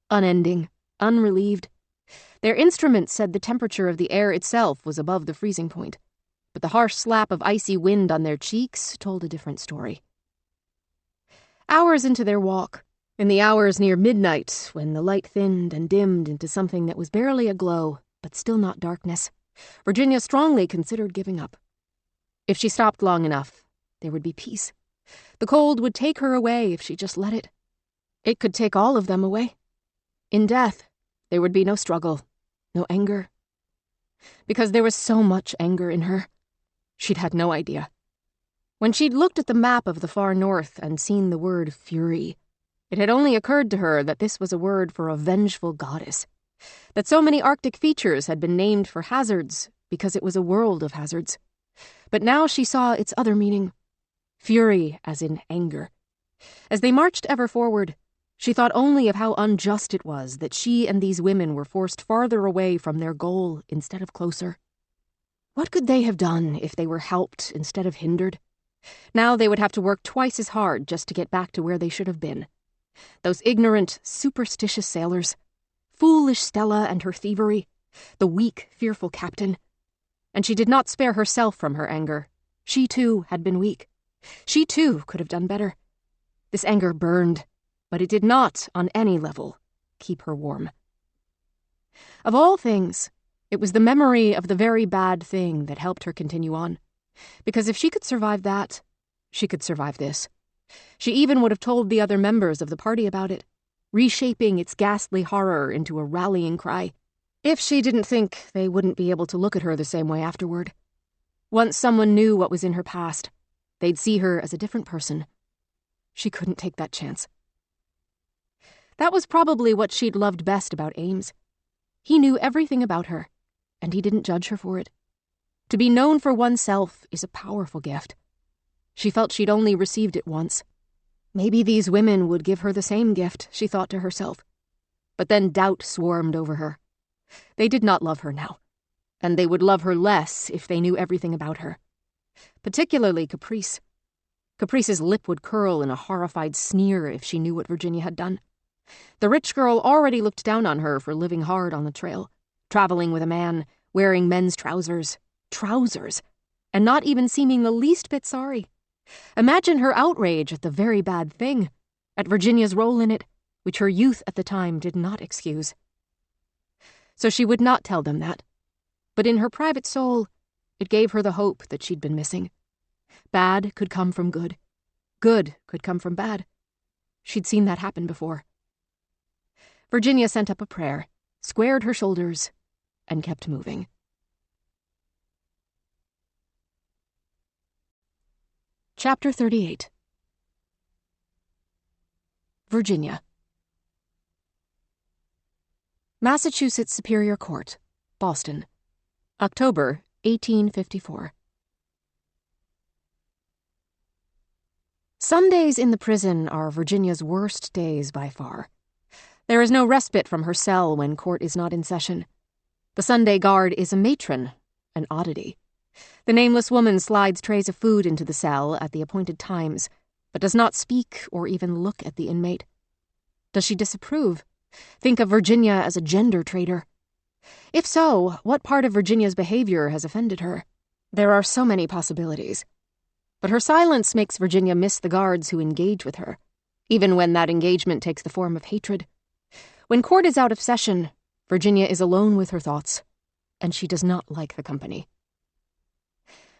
Unending, unrelieved. Their instruments said the temperature of the air itself was above the freezing point, but the harsh slap of icy wind on their cheeks told a different story. Hours into their walk, in the hours near midnight, when the light thinned and dimmed into something that was barely a glow, but still not darkness, Virginia strongly considered giving up. If she stopped long enough, there would be peace. The cold would take her away if she just let it. It could take all of them away. In death, there would be no struggle, no anger. Because there was so much anger in her. She'd had no idea. When she'd looked at the map of the far north and seen the word fury, it had only occurred to her that this was a word for a vengeful goddess, that so many Arctic features had been named for hazards because it was a world of hazards. But now she saw its other meaning, fury as in anger. As they marched ever forward, she thought only of how unjust it was that she and these women were forced farther away from their goal instead of closer. What could they have done if they were helped instead of hindered? Now they would have to work twice as hard just to get back to where they should have been. Those ignorant, superstitious sailors. Foolish Stella and her thievery. The weak, fearful captain. And she did not spare herself from her anger. She, too, had been weak. She, too, could have done better. This anger burned, but it did not, on any level, keep her warm. Of all things, it was the memory of the very bad thing that helped her continue on. Because if she could survive that, she could survive this. She even would have told the other members of the party about it, reshaping its ghastly horror into a rallying cry, if she didn't think they wouldn't be able to look at her the same way afterward. Once someone knew what was in her past, they'd see her as a different person. She couldn't take that chance. That was probably what she'd loved best about Ames. He knew everything about her, and he didn't judge her for it. To be known for oneself is a powerful gift. She felt she'd only received it once. Maybe these women would give her the same gift, she thought to herself. But then doubt swarmed over her. They did not love her now, and they would love her less if they knew everything about her. Particularly Caprice. Caprice's lip would curl in a horrified sneer if she knew what Virginia had done. The rich girl already looked down on her for living hard on the trail, traveling with a man, wearing men's trousers, and not even seeming the least bit sorry. Imagine her outrage at the very bad thing, at Virginia's role in it, which her youth at the time did not excuse. So she would not tell them that. But in her private soul, it gave her the hope that she'd been missing. Bad could come from good. Good could come from bad. She'd seen that happen before. Virginia sent up a prayer, squared her shoulders, and kept moving. Chapter 38. Virginia. Massachusetts Superior Court, Boston, October 1854. Sundays in the prison are Virginia's worst days by far. There is no respite from her cell when court is not in session. The Sunday guard is a matron, an oddity. The nameless woman slides trays of food into the cell at the appointed times, but does not speak or even look at the inmate. Does she disapprove? Think of Virginia as a gender traitor? If so, what part of Virginia's behavior has offended her? There are so many possibilities. But her silence makes Virginia miss the guards who engage with her, even when that engagement takes the form of hatred. When court is out of session, Virginia is alone with her thoughts, and she does not like the company.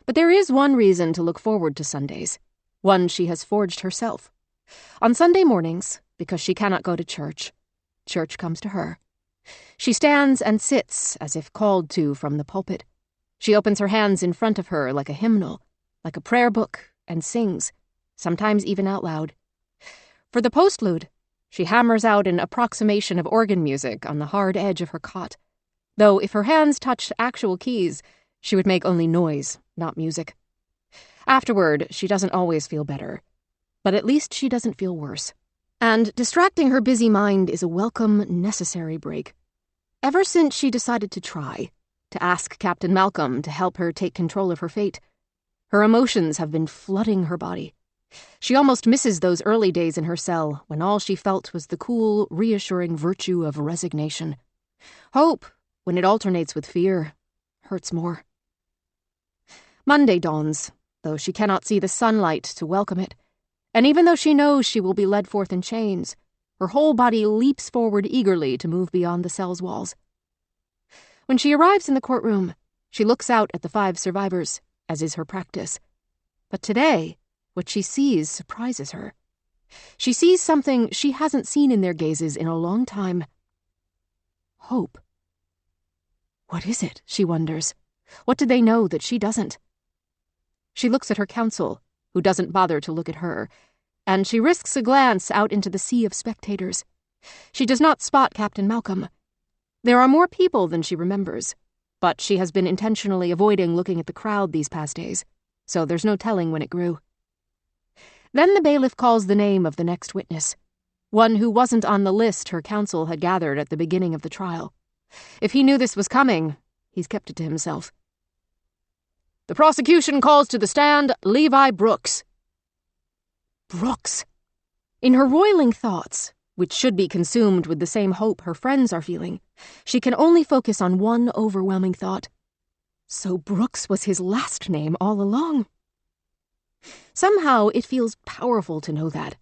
But there is one reason to look forward to Sundays, one she has forged herself. On Sunday mornings, because she cannot go to church, church comes to her. She stands and sits as if called to from the pulpit. She opens her hands in front of her like a hymnal, like a prayer book, and sings, sometimes even out loud. For the postlude, she hammers out an approximation of organ music on the hard edge of her cot, though if her hands touched actual keys, she would make only noise, not music. Afterward, she doesn't always feel better, but at least she doesn't feel worse. And distracting her busy mind is a welcome, necessary break. Ever since she decided to ask Captain Malcolm to help her take control of her fate, her emotions have been flooding her body. She almost misses those early days in her cell when all she felt was the cool, reassuring virtue of resignation. Hope, when it alternates with fear, hurts more. Monday dawns, though she cannot see the sunlight to welcome it, and even though she knows she will be led forth in chains, her whole body leaps forward eagerly to move beyond the cell's walls. When she arrives in the courtroom, she looks out at the 5 survivors, as is her practice. But today, what she sees surprises her. She sees something she hasn't seen in their gazes in a long time. Hope. What is it, she wonders? What do they know that she doesn't? She looks at her counsel, who doesn't bother to look at her, and she risks a glance out into the sea of spectators. She does not spot Captain Malcolm. There are more people than she remembers, but she has been intentionally avoiding looking at the crowd these past days, so there's no telling when it grew. Then the bailiff calls the name of the next witness, one who wasn't on the list her counsel had gathered at the beginning of the trial. If he knew this was coming, he's kept it to himself. The prosecution calls to the stand Levi Brooks. Brooks. In her roiling thoughts, which should be consumed with the same hope her friends are feeling, she can only focus on one overwhelming thought. So Brooks was his last name all along. Somehow it feels powerful to know that.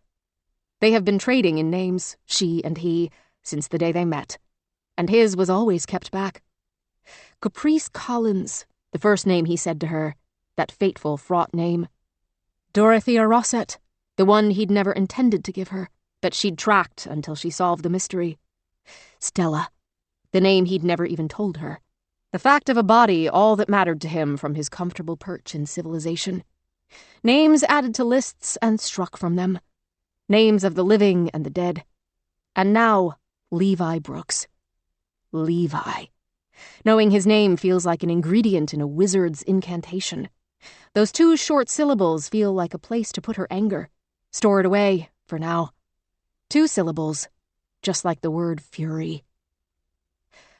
They have been trading in names, she and he, since the day they met, and his was always kept back. Caprice Collins, the first name he said to her, that fateful, fraught name. Dorothea Rossett, the one he'd never intended to give her, that she'd tracked until she solved the mystery. Stella, the name he'd never even told her. The fact of a body all that mattered to him from his comfortable perch in civilization. Names added to lists and struck from them. Names of the living and the dead. And now, Levi Brooks. Levi. Knowing his name feels like an ingredient in a wizard's incantation. Those 2 short syllables feel like a place to put her anger. Store it away, for now. 2 syllables, just like the word fury.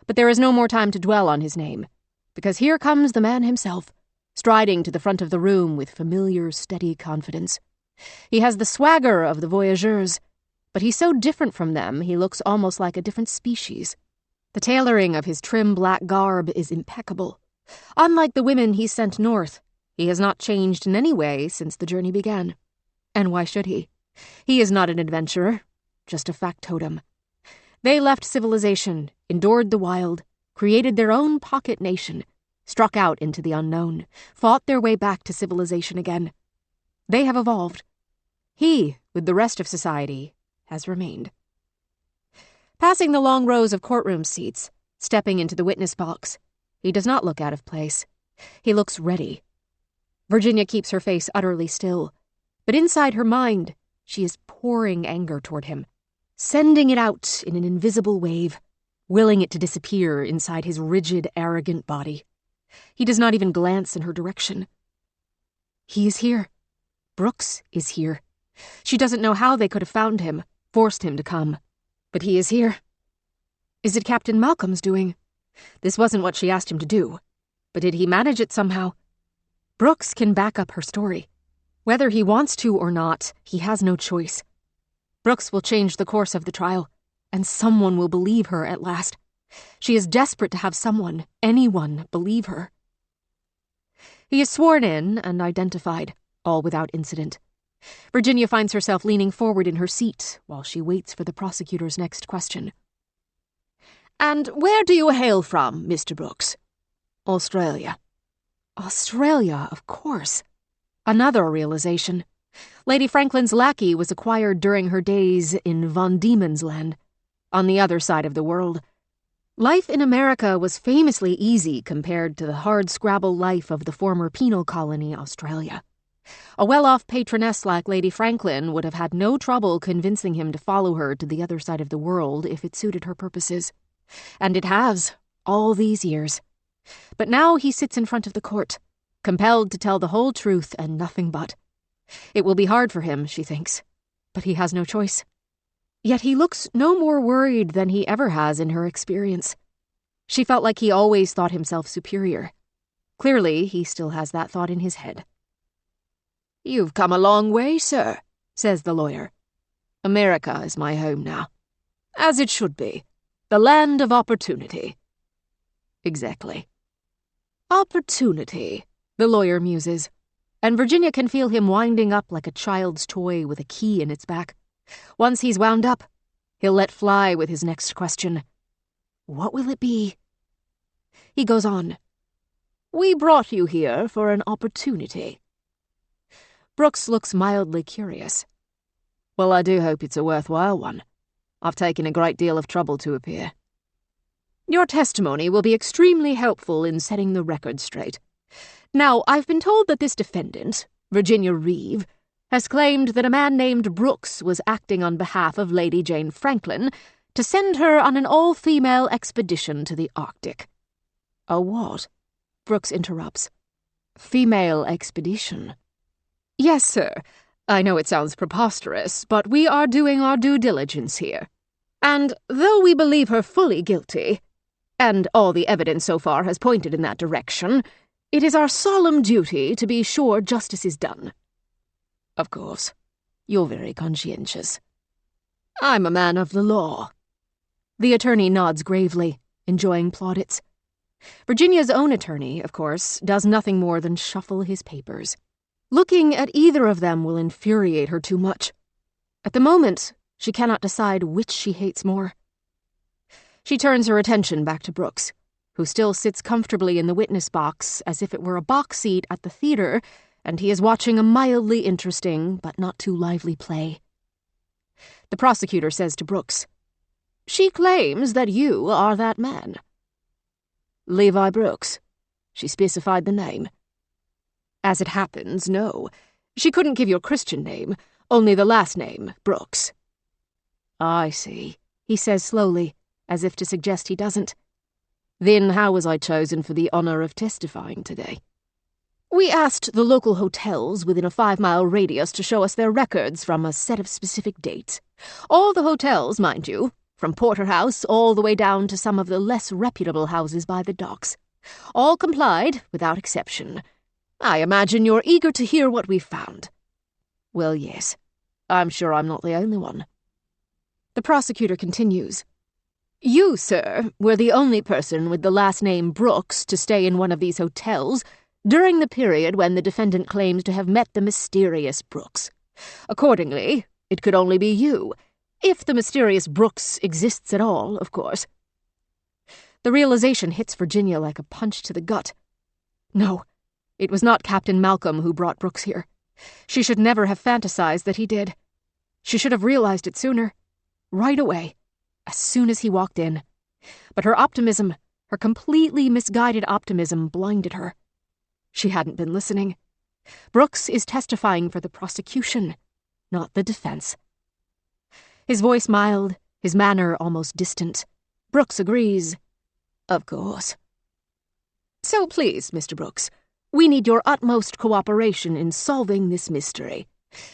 But there is no more time to dwell on his name, because here comes the man himself, striding to the front of the room with familiar, steady confidence. He has the swagger of the voyageurs, but he's so different from them he looks almost like a different species. The tailoring of his trim black garb is impeccable. Unlike the women he sent north, he has not changed in any way since the journey began. And why should he? He is not an adventurer, just a factotum. They left civilization, endured the wild, created their own pocket nation, struck out into the unknown, fought their way back to civilization again. They have evolved. He, with the rest of society, has remained. Passing the long rows of courtroom seats, stepping into the witness box, he does not look out of place. He looks ready. Virginia keeps her face utterly still, but inside her mind, she is pouring anger toward him, sending it out in an invisible wave, willing it to disappear inside his rigid, arrogant body. He does not even glance in her direction. He is here. Brooks is here. She doesn't know how they could have found him, forced him to come. But he is here. Is it Captain Malcolm's doing? This wasn't what she asked him to do. But did he manage it somehow? Brooks can back up her story. Whether he wants to or not, he has no choice. Brooks will change the course of the trial, and someone will believe her at last. She is desperate to have someone, anyone, believe her. He is sworn in and identified, all without incident. Virginia finds herself leaning forward in her seat while she waits for the prosecutor's next question. "And where do you hail from, Mr. Brooks?" "Australia." Australia, of course. Another realization. Lady Franklin's lackey was acquired during her days in Von Diemen's Land, on the other side of the world. Life in America was famously easy compared to the hard-scrabble life of the former penal colony, Australia. A well-off patroness like Lady Franklin would have had no trouble convincing him to follow her to the other side of the world if it suited her purposes. And it has, all these years. But now he sits in front of the court, compelled to tell the whole truth and nothing but. It will be hard for him, she thinks, but he has no choice. Yet he looks no more worried than he ever has in her experience. She felt like he always thought himself superior. Clearly, he still has that thought in his head. "You've come a long way, sir," says the lawyer. "America is my home now. As it should be. The land of opportunity." "Exactly." "Opportunity," the lawyer muses, and Virginia can feel him winding up like a child's toy with a key in its back. Once he's wound up, he'll let fly with his next question. What will it be? He goes on. "We brought you here for an opportunity." Brooks looks mildly curious. "Well, I do hope it's a worthwhile one. I've taken a great deal of trouble to appear." "Your testimony will be extremely helpful in setting the record straight. Now, I've been told that this defendant, Virginia Reeve, has claimed that a man named Brooks was acting on behalf of Lady Jane Franklin to send her on an all-female expedition to the Arctic." "A what?" Brooks interrupts. "Female expedition?" "Yes, sir. I know it sounds preposterous, but we are doing our due diligence here. And though we believe her fully guilty, and all the evidence so far has pointed in that direction, it is our solemn duty to be sure justice is done." "Of course. You're very conscientious." "I'm a man of the law." The attorney nods gravely, enjoying plaudits. Virginia's own attorney, of course, does nothing more than shuffle his papers. Looking at either of them will infuriate her too much. At the moment, she cannot decide which she hates more. She turns her attention back to Brooks, who still sits comfortably in the witness box as if it were a box seat at the theater, and he is watching a mildly interesting but not too lively play. The prosecutor says to Brooks, "She claims that you are that man." "Levi Brooks? She specified the name." "As it happens, no. She couldn't give your Christian name, only the last name, Brooks." "I see," he says slowly, as if to suggest he doesn't. "Then how was I chosen for the honor of testifying today?" "We asked the local hotels within a 5-mile radius to show us their records from a set of specific dates. All the hotels, mind you, from Porterhouse all the way down to some of the less reputable houses by the docks. All complied, without exception. I imagine you're eager to hear what we've found." "Well, yes. I'm sure I'm not the only one." The prosecutor continues. "You, sir, were the only person with the last name Brooks to stay in one of these hotels during the period when the defendant claims to have met the mysterious Brooks. Accordingly, it could only be you, if the mysterious Brooks exists at all, of course." The realization hits Virginia like a punch to the gut. No, it was not Captain Malcolm who brought Brooks here. She should never have fantasized that he did. She should have realized it sooner, right away, as soon as he walked in. But her optimism, her completely misguided optimism, blinded her. She hadn't been listening. Brooks is testifying for the prosecution, not the defense. His voice mild, his manner almost distant. Brooks agrees. "Of course." "So please, Mr. Brooks, we need your utmost cooperation in solving this mystery.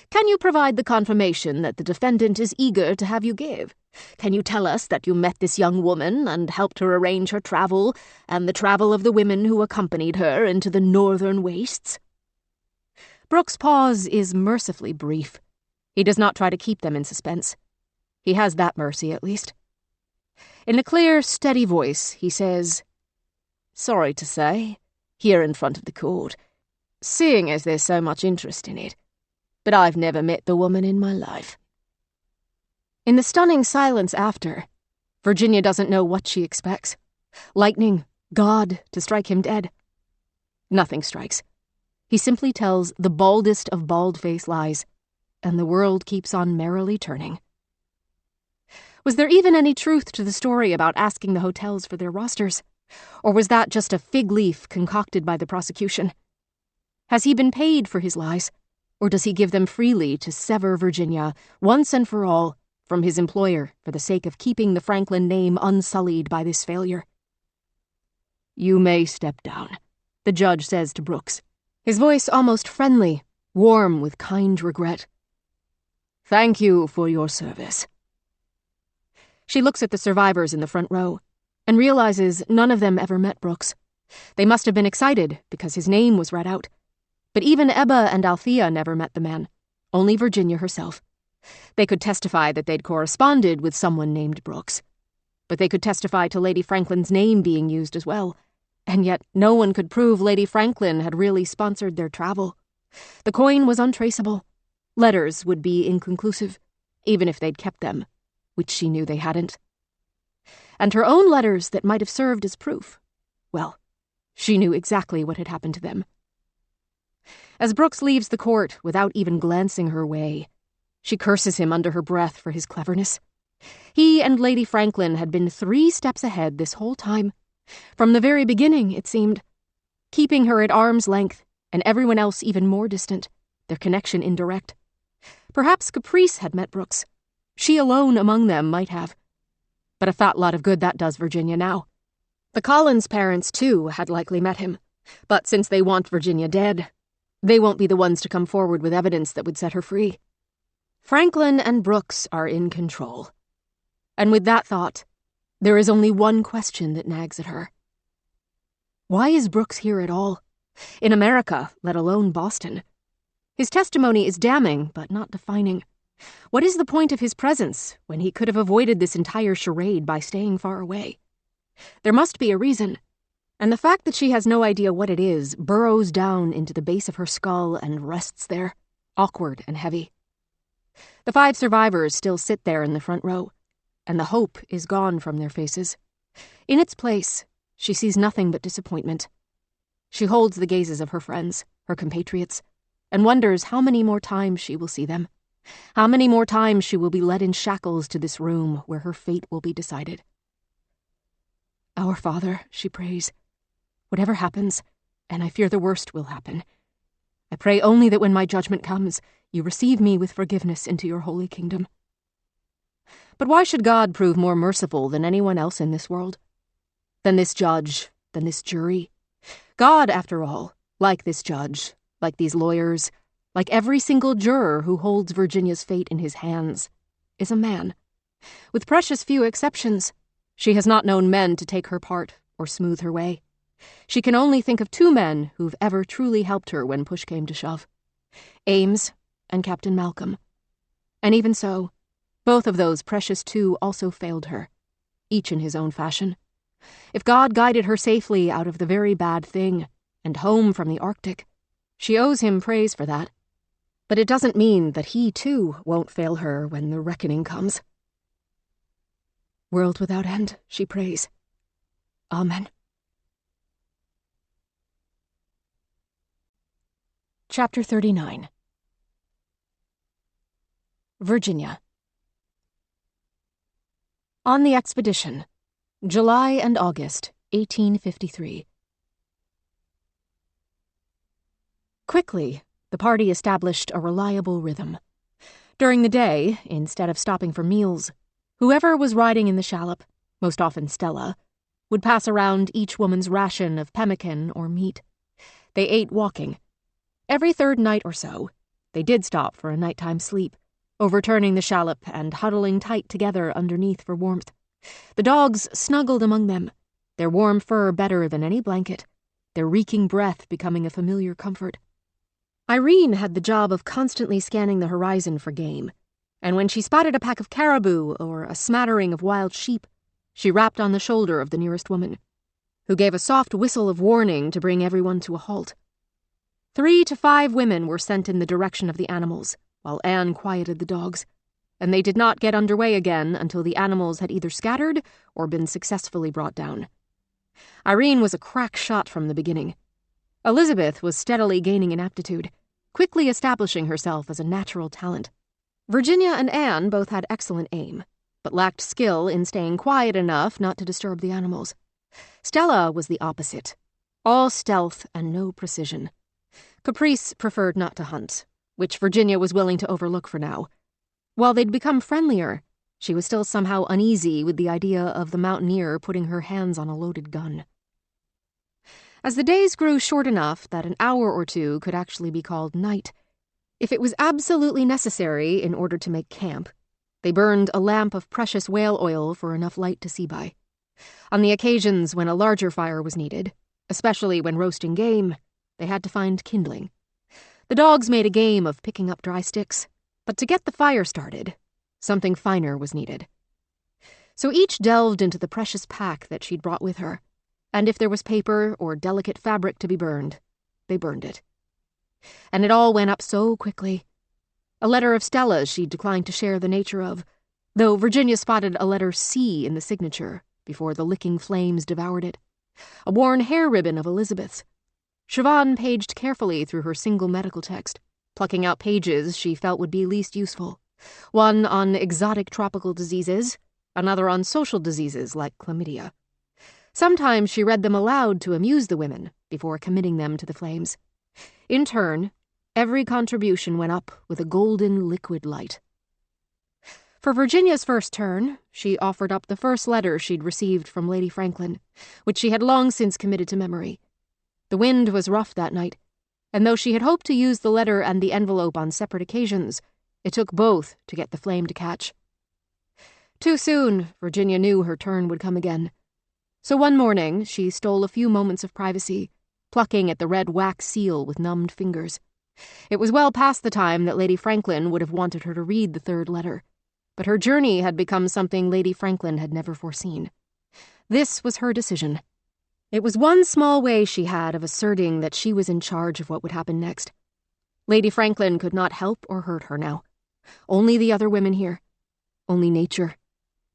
Can you provide the confirmation that the defendant is eager to have you give? Can you tell us that you met this young woman and helped her arrange her travel and the travel of the women who accompanied her into the northern wastes?" Brooks' pause is mercifully brief. He does not try to keep them in suspense. He has that mercy, at least. In a clear, steady voice, he says, "Sorry to say, here in front of the court, seeing as there's so much interest in it, but I've never met the woman in my life." In the stunning silence after, Virginia doesn't know what she expects. Lightning, God, to strike him dead. Nothing strikes. He simply tells the baldest of bald-faced lies, and the world keeps on merrily turning. Was there even any truth to the story about asking the hotels for their rosters? Or was that just a fig leaf concocted by the prosecution? Has he been paid for his lies? Or does he give them freely to sever Virginia, once and for all, from his employer for the sake of keeping the Franklin name unsullied by this failure? "You may step down," the judge says to Brooks, his voice almost friendly, warm with kind regret. "Thank you for your service." She looks at the survivors in the front row and realizes none of them ever met Brooks. They must have been excited because his name was read out. But even Ebba and Althea never met the man, only Virginia herself. They could testify that they'd corresponded with someone named Brooks. But they could testify to Lady Franklin's name being used as well. And yet no one could prove Lady Franklin had really sponsored their travel. The coin was untraceable. Letters would be inconclusive, even if they'd kept them, which she knew they hadn't. And her own letters that might have served as proof, well, she knew exactly what had happened to them. As Brooks leaves the court without even glancing her way, she curses him under her breath for his cleverness. He and Lady Franklin had been 3 steps ahead this whole time. From the very beginning, it seemed. Keeping her at arm's length, and everyone else even more distant, their connection indirect. Perhaps Caprice had met Brooks. She alone among them might have. But a fat lot of good that does Virginia now. The Collins parents, too, had likely met him. But since they want Virginia dead, they won't be the ones to come forward with evidence that would set her free. Franklin and Brooks are in control. And with that thought, there is only one question that nags at her. Why is Brooks here at all? In America, let alone Boston. His testimony is damning, but not defining. What is the point of his presence when he could have avoided this entire charade by staying far away? There must be a reason, and the fact that she has no idea what it is burrows down into the base of her skull and rests there, awkward and heavy. The 5 survivors still sit there in the front row, and the hope is gone from their faces. In its place, she sees nothing but disappointment. She holds the gazes of her friends, her compatriots, and wonders how many more times she will see them, how many more times she will be led in shackles to this room where her fate will be decided. Our Father, she prays, whatever happens, and I fear the worst will happen, I pray only that when my judgment comes, you receive me with forgiveness into your holy kingdom. But why should God prove more merciful than anyone else in this world? Than this judge, than this jury? God, after all, like this judge, like these lawyers, like every single juror who holds Virginia's fate in his hands, is a man. With precious few exceptions, she has not known men to take her part or smooth her way. She can only think of 2 men who've ever truly helped her when push came to shove. Ames and Captain Malcolm. And even so, both of those precious 2 also failed her, each in his own fashion. If God guided her safely out of the very bad thing and home from the Arctic, she owes him praise for that. But it doesn't mean that he, too, won't fail her when the reckoning comes. World without end, she prays. Amen. Chapter 39. Virginia. On the expedition, July and August, 1853. Quickly, the party established a reliable rhythm. During the day, instead of stopping for meals, whoever was riding in the shallop, most often Stella, would pass around each woman's ration of pemmican or meat. They ate walking. Every 3rd night or so, they did stop for a nighttime sleep, overturning the shallop and huddling tight together underneath for warmth. The dogs snuggled among them, their warm fur better than any blanket, their reeking breath becoming a familiar comfort. Irene had the job of constantly scanning the horizon for game, and when she spotted a pack of caribou or a smattering of wild sheep, she rapped on the shoulder of the nearest woman, who gave a soft whistle of warning to bring everyone to a halt. 3 to 5 women were sent in the direction of the animals, while Anne quieted the dogs, and they did not get underway again until the animals had either scattered or been successfully brought down. Irene was a crack shot from the beginning. Elizabeth was steadily gaining in aptitude, quickly establishing herself as a natural talent. Virginia and Anne both had excellent aim, but lacked skill in staying quiet enough not to disturb the animals. Stella was the opposite, all stealth and no precision. Caprice preferred not to hunt, which Virginia was willing to overlook for now. While they'd become friendlier, she was still somehow uneasy with the idea of the mountaineer putting her hands on a loaded gun. As the days grew short enough that an hour or 2 could actually be called night, if it was absolutely necessary in order to make camp, They burned a lamp of precious whale oil for enough light to see by. On the occasions when a larger fire was needed, especially when roasting game, they had to find kindling. The dogs made a game of picking up dry sticks, but to get the fire started, something finer was needed. So each delved into the precious pack that she'd brought with her, and if there was paper or delicate fabric to be burned, they burned it. And it all went up so quickly. A letter of Stella's she declined to share the nature of, though Virginia spotted a letter C in the signature before the licking flames devoured it. A worn hair ribbon of Elizabeth's. Siobhan paged carefully through her single medical text, plucking out pages she felt would be least useful. One on exotic tropical diseases, another on social diseases like chlamydia. Sometimes she read them aloud to amuse the women before committing them to the flames. In turn, every contribution went up with a golden liquid light. For Virginia's first turn, she offered up the first letter she'd received from Lady Franklin, which she had long since committed to memory. The wind was rough that night, and though she had hoped to use the letter and the envelope on separate occasions, it took both to get the flame to catch. Too soon, Virginia knew her turn would come again. So one morning, she stole a few moments of privacy, plucking at the red wax seal with numbed fingers. It was well past the time that Lady Franklin would have wanted her to read the third letter, but her journey had become something Lady Franklin had never foreseen. This was her decision. It was one small way she had of asserting that she was in charge of what would happen next. Lady Franklin could not help or hurt her now. Only the other women here. Only nature.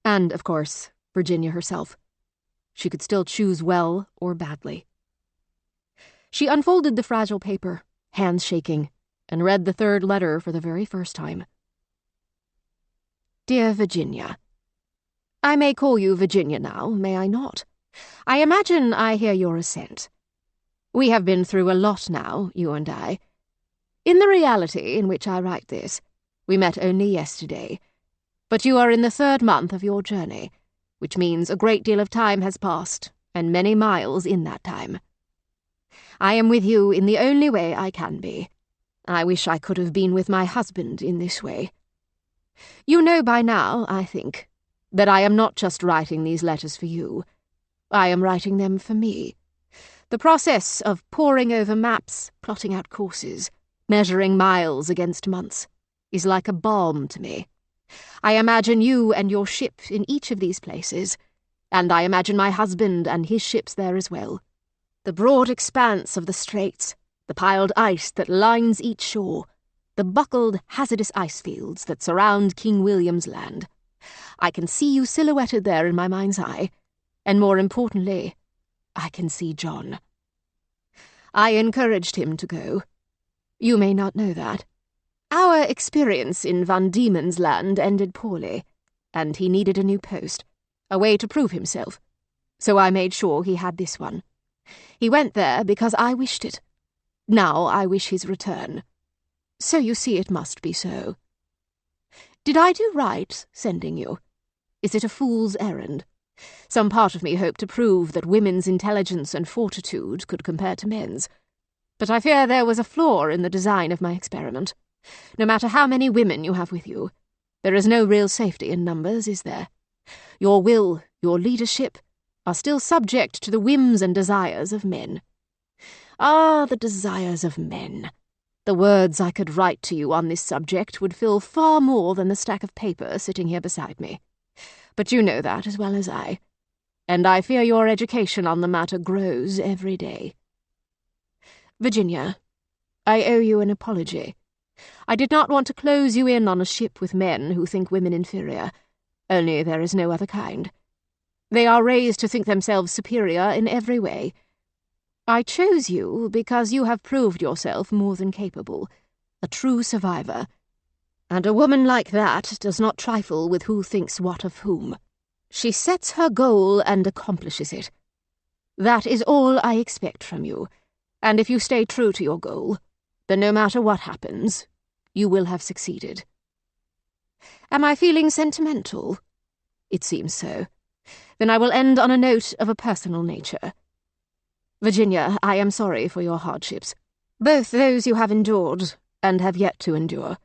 And, of course, Virginia herself. She could still choose well or badly. She unfolded the fragile paper, hands shaking, and read the third letter for the very first time. Dear Virginia, I may call you Virginia now, may I not? I imagine I hear your assent. We have been through a lot now, you and I. In the reality in which I write this, we met only yesterday, but you are in the third month of your journey, which means a great deal of time has passed, and many miles in that time. I am with you in the only way I can be. I wish I could have been with my husband in this way. You know by now, I think, that I am not just writing these letters for you. I am writing them for me. The process of poring over maps, plotting out courses, measuring miles against months, is like a balm to me. I imagine you and your ship in each of these places, and I imagine my husband and his ships there as well. The broad expanse of the straits, the piled ice that lines each shore, the buckled, hazardous ice fields that surround King William's Land. I can see you silhouetted there in my mind's eye, and more importantly, I can see John. I encouraged him to go. You may not know that. Our experience in Van Diemen's Land ended poorly, and he needed a new post, a way to prove himself. So I made sure he had this one. He went there because I wished it. Now I wish his return. So you see it must be so. Did I do right, sending you? Is it a fool's errand? Some part of me hoped to prove that women's intelligence and fortitude could compare to men's. But I fear there was a flaw in the design of my experiment. No matter how many women you have with you, there is no real safety in numbers, is there? Your will, your leadership, are still subject to the whims and desires of men. Ah, the desires of men. The words I could write to you on this subject would fill far more than the stack of paper sitting here beside me. But you know that as well as I, and I fear your education on the matter grows every day. Virginia, I owe you an apology. I did not want to close you in on a ship with men who think women inferior, only there is no other kind. They are raised to think themselves superior in every way. I chose you because you have proved yourself more than capable, a true survivor. And a woman like that does not trifle with who thinks what of whom. She sets her goal and accomplishes it. That is all I expect from you, and if you stay true to your goal, then no matter what happens, you will have succeeded. Am I feeling sentimental? It seems so. Then I will end on a note of a personal nature. Virginia, I am sorry for your hardships, both those you have endured and have yet to endure.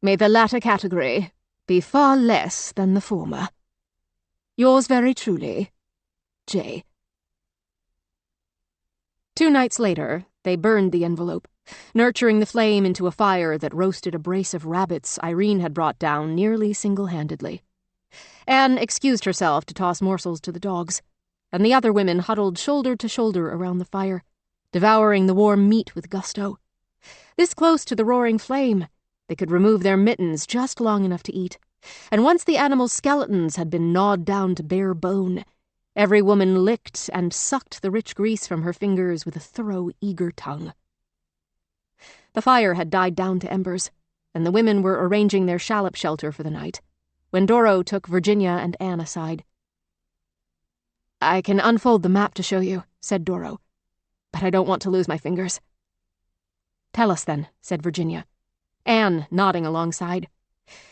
May the latter category, be far less than the former. Yours very truly, J. 2 nights later, they burned the envelope, nurturing the flame into a fire that roasted a brace of rabbits Irene had brought down nearly single-handedly. Anne excused herself to toss morsels to the dogs, and the other women huddled shoulder to shoulder around the fire, devouring the warm meat with gusto. This close to the roaring flame, they could remove their mittens just long enough to eat, and once the animals' skeletons had been gnawed down to bare bone, every woman licked and sucked the rich grease from her fingers with a thorough, eager tongue. The fire had died down to embers, and the women were arranging their shallop shelter for the night, when Doro took Virginia and Anne aside. "I can unfold the map to show you," said Doro, "but I don't want to lose my fingers." "Tell us, then," said Virginia, Anne nodding alongside.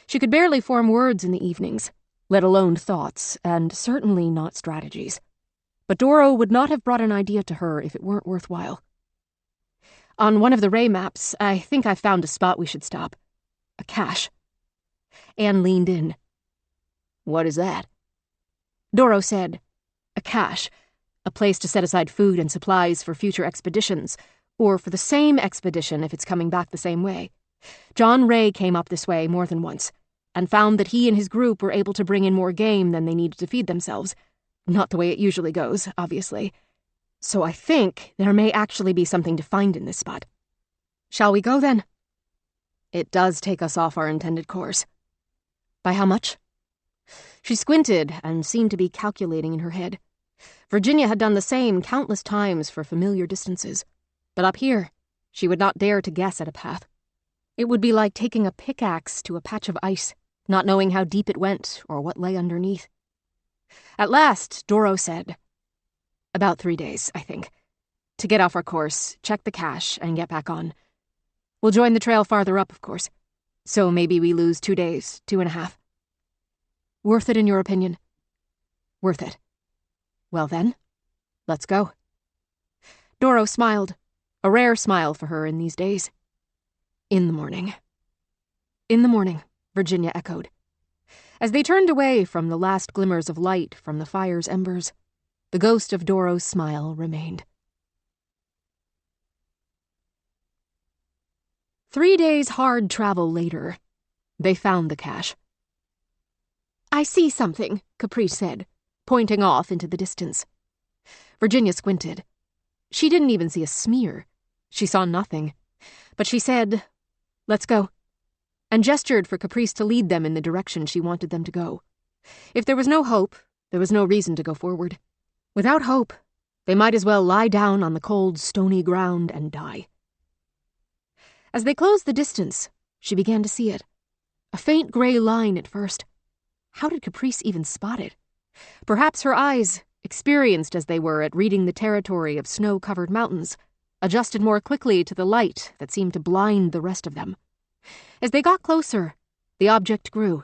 She could barely form words in the evenings, let alone thoughts, and certainly not strategies. But Doro would not have brought an idea to her if it weren't worthwhile. "On one of the Ray maps, I think I've found a spot we should stop. A cache." Anne leaned in. "What is that?" Doro said, "A cache, a place to set aside food and supplies for future expeditions, or for the same expedition if it's coming back the same way. John Ray came up this way more than once, and found that he and his group were able to bring in more game than they needed to feed themselves. Not the way it usually goes, obviously. So I think there may actually be something to find in this spot. Shall we go, then?" "It does take us off our intended course." "By how much?" She squinted and seemed to be calculating in her head. Virginia had done the same countless times for familiar distances, but up here, she would not dare to guess at a path. It would be like taking a pickaxe to a patch of ice, not knowing how deep it went or what lay underneath. At last, Doro said, "About 3 days, I think. To get off our course, check the cache, and get back on. We'll join the trail farther up, of course. So maybe we lose 2 days, 2.5. Worth it in your opinion?" "Worth it." "Well then, let's go." Doro smiled, a rare smile for her in these days. "In the morning." "In the morning," Virginia echoed. As they turned away from the last glimmers of light from the fire's embers, the ghost of Doro's smile remained. 3 days' hard travel later, they found the cache. "I see something," Caprice said, pointing off into the distance. Virginia squinted. She didn't even see a smear. She saw nothing. But she said, "Let's go," and gestured for Caprice to lead them in the direction she wanted them to go. If there was no hope, there was no reason to go forward. Without hope, they might as well lie down on the cold, stony ground and die. As they closed the distance, she began to see it. A faint gray line at first. How did Caprice even spot it? Perhaps her eyes, experienced as they were at reading the territory of snow-covered mountains, adjusted more quickly to the light that seemed to blind the rest of them. As they got closer, the object grew,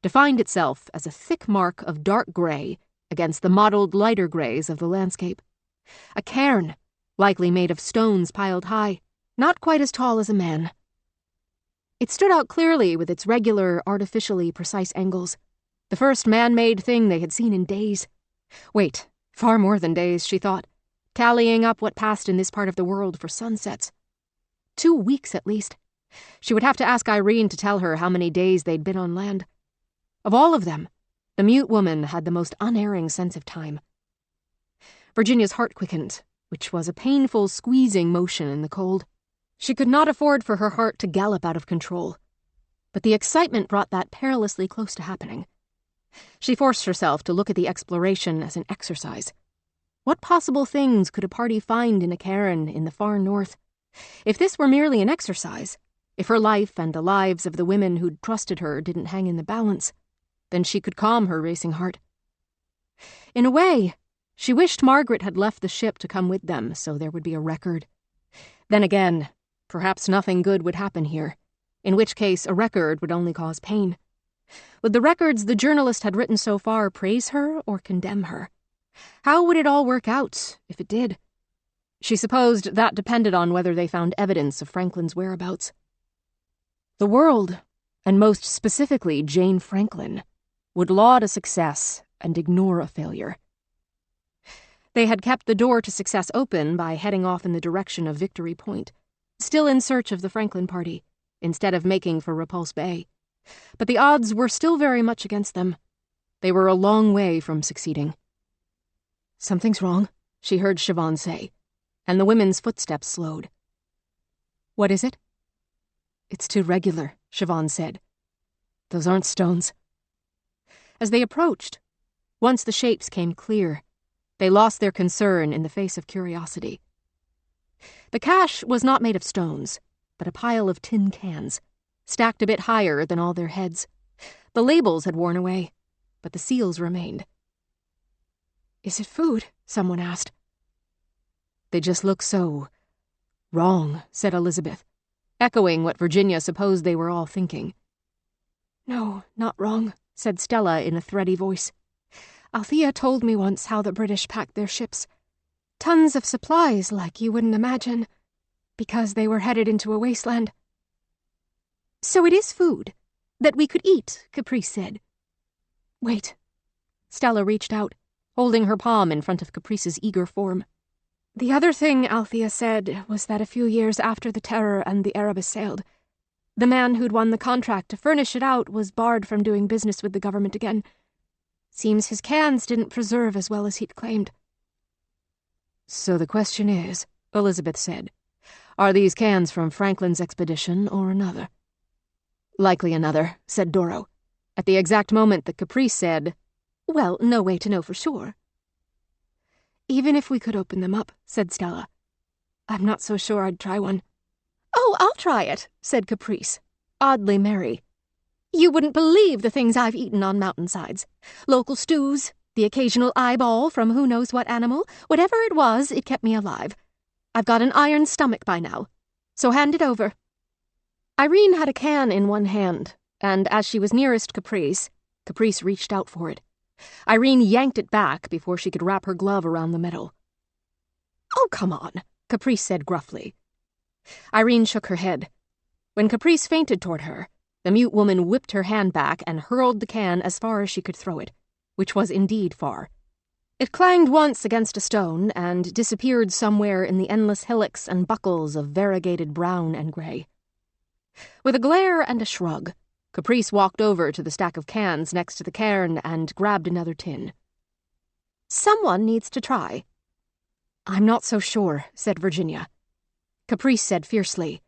defined itself as a thick mark of dark gray against the mottled lighter grays of the landscape. A cairn, likely made of stones piled high, not quite as tall as a man. It stood out clearly with its regular, artificially precise angles, the first man-made thing they had seen in days. Wait, far more than days, she thought, tallying up what passed in this part of the world for sunsets. 2 weeks at least. She would have to ask Irene to tell her how many days they'd been on land. Of all of them, the mute woman had the most unerring sense of time. Virginia's heart quickened, which was a painful squeezing motion in the cold. She could not afford for her heart to gallop out of control. But the excitement brought that perilously close to happening. She forced herself to look at the exploration as an exercise. What possible things could a party find in a cairn in the far north? If this were merely an exercise, if her life and the lives of the women who'd trusted her didn't hang in the balance, then she could calm her racing heart. In a way, she wished Margaret had left the ship to come with them so there would be a record. Then again, perhaps nothing good would happen here, in which case a record would only cause pain. Would the records the journalist had written so far praise her or condemn her? How would it all work out, if it did? She supposed that depended on whether they found evidence of Franklin's whereabouts. The world and most specifically Jane Franklin, would laud a success and ignore a failure. They had kept the door to success open by heading off in the direction of Victory Point, still in search of the Franklin party, instead of making for Repulse Bay. But the odds were still very much against them. They were a long way from succeeding. "Something's wrong," she heard Siobhan say, and the women's footsteps slowed. "What is it?" "It's too regular," Siobhan said. "Those aren't stones." As they approached, once the shapes came clear, they lost their concern in the face of curiosity. The cache was not made of stones, but a pile of tin cans, stacked a bit higher than all their heads. The labels had worn away, but the seals remained. "Is it food?" someone asked. "They just look so wrong," said Elizabeth, echoing what Virginia supposed they were all thinking. "No, not wrong," said Stella in a thready voice. "Althea told me once how the British packed their ships. Tons of supplies like you wouldn't imagine, because they were headed into a wasteland." "So it is food that we could eat," Caprice said. "Wait." Stella reached out, holding her palm in front of Caprice's eager form. "The other thing Althea said was that a few years after the Terror and the Erebus sailed, the man who'd won the contract to furnish it out was barred from doing business with the government again. Seems his cans didn't preserve as well as he'd claimed." "So the question is," Elizabeth said, "are these cans from Franklin's expedition or another?" "Likely another," said Doro, at the exact moment that Caprice said, "Well, no way to know for sure." "Even if we could open them up," said Stella, "I'm not so sure I'd try one." "Oh, I'll try it," said Caprice, oddly merry. "You wouldn't believe the things I've eaten on mountainsides. Local stews, the occasional eyeball from who knows what animal. Whatever it was, it kept me alive. I've got an iron stomach by now, so hand it over." Irene had a can in one hand, and as she was nearest Caprice reached out for it. Irene yanked it back before she could wrap her glove around the metal. "Oh, come on," Caprice said gruffly. Irene shook her head. When Caprice feinted toward her, the mute woman whipped her hand back and hurled the can as far as she could throw it, which was indeed far. It clanged once against a stone and disappeared somewhere in the endless hillocks and buckles of variegated brown and gray. With a glare and a shrug, Caprice walked over to the stack of cans next to the cairn and grabbed another tin. "Someone needs to try." "I'm not so sure," said Virginia. Caprice said fiercely,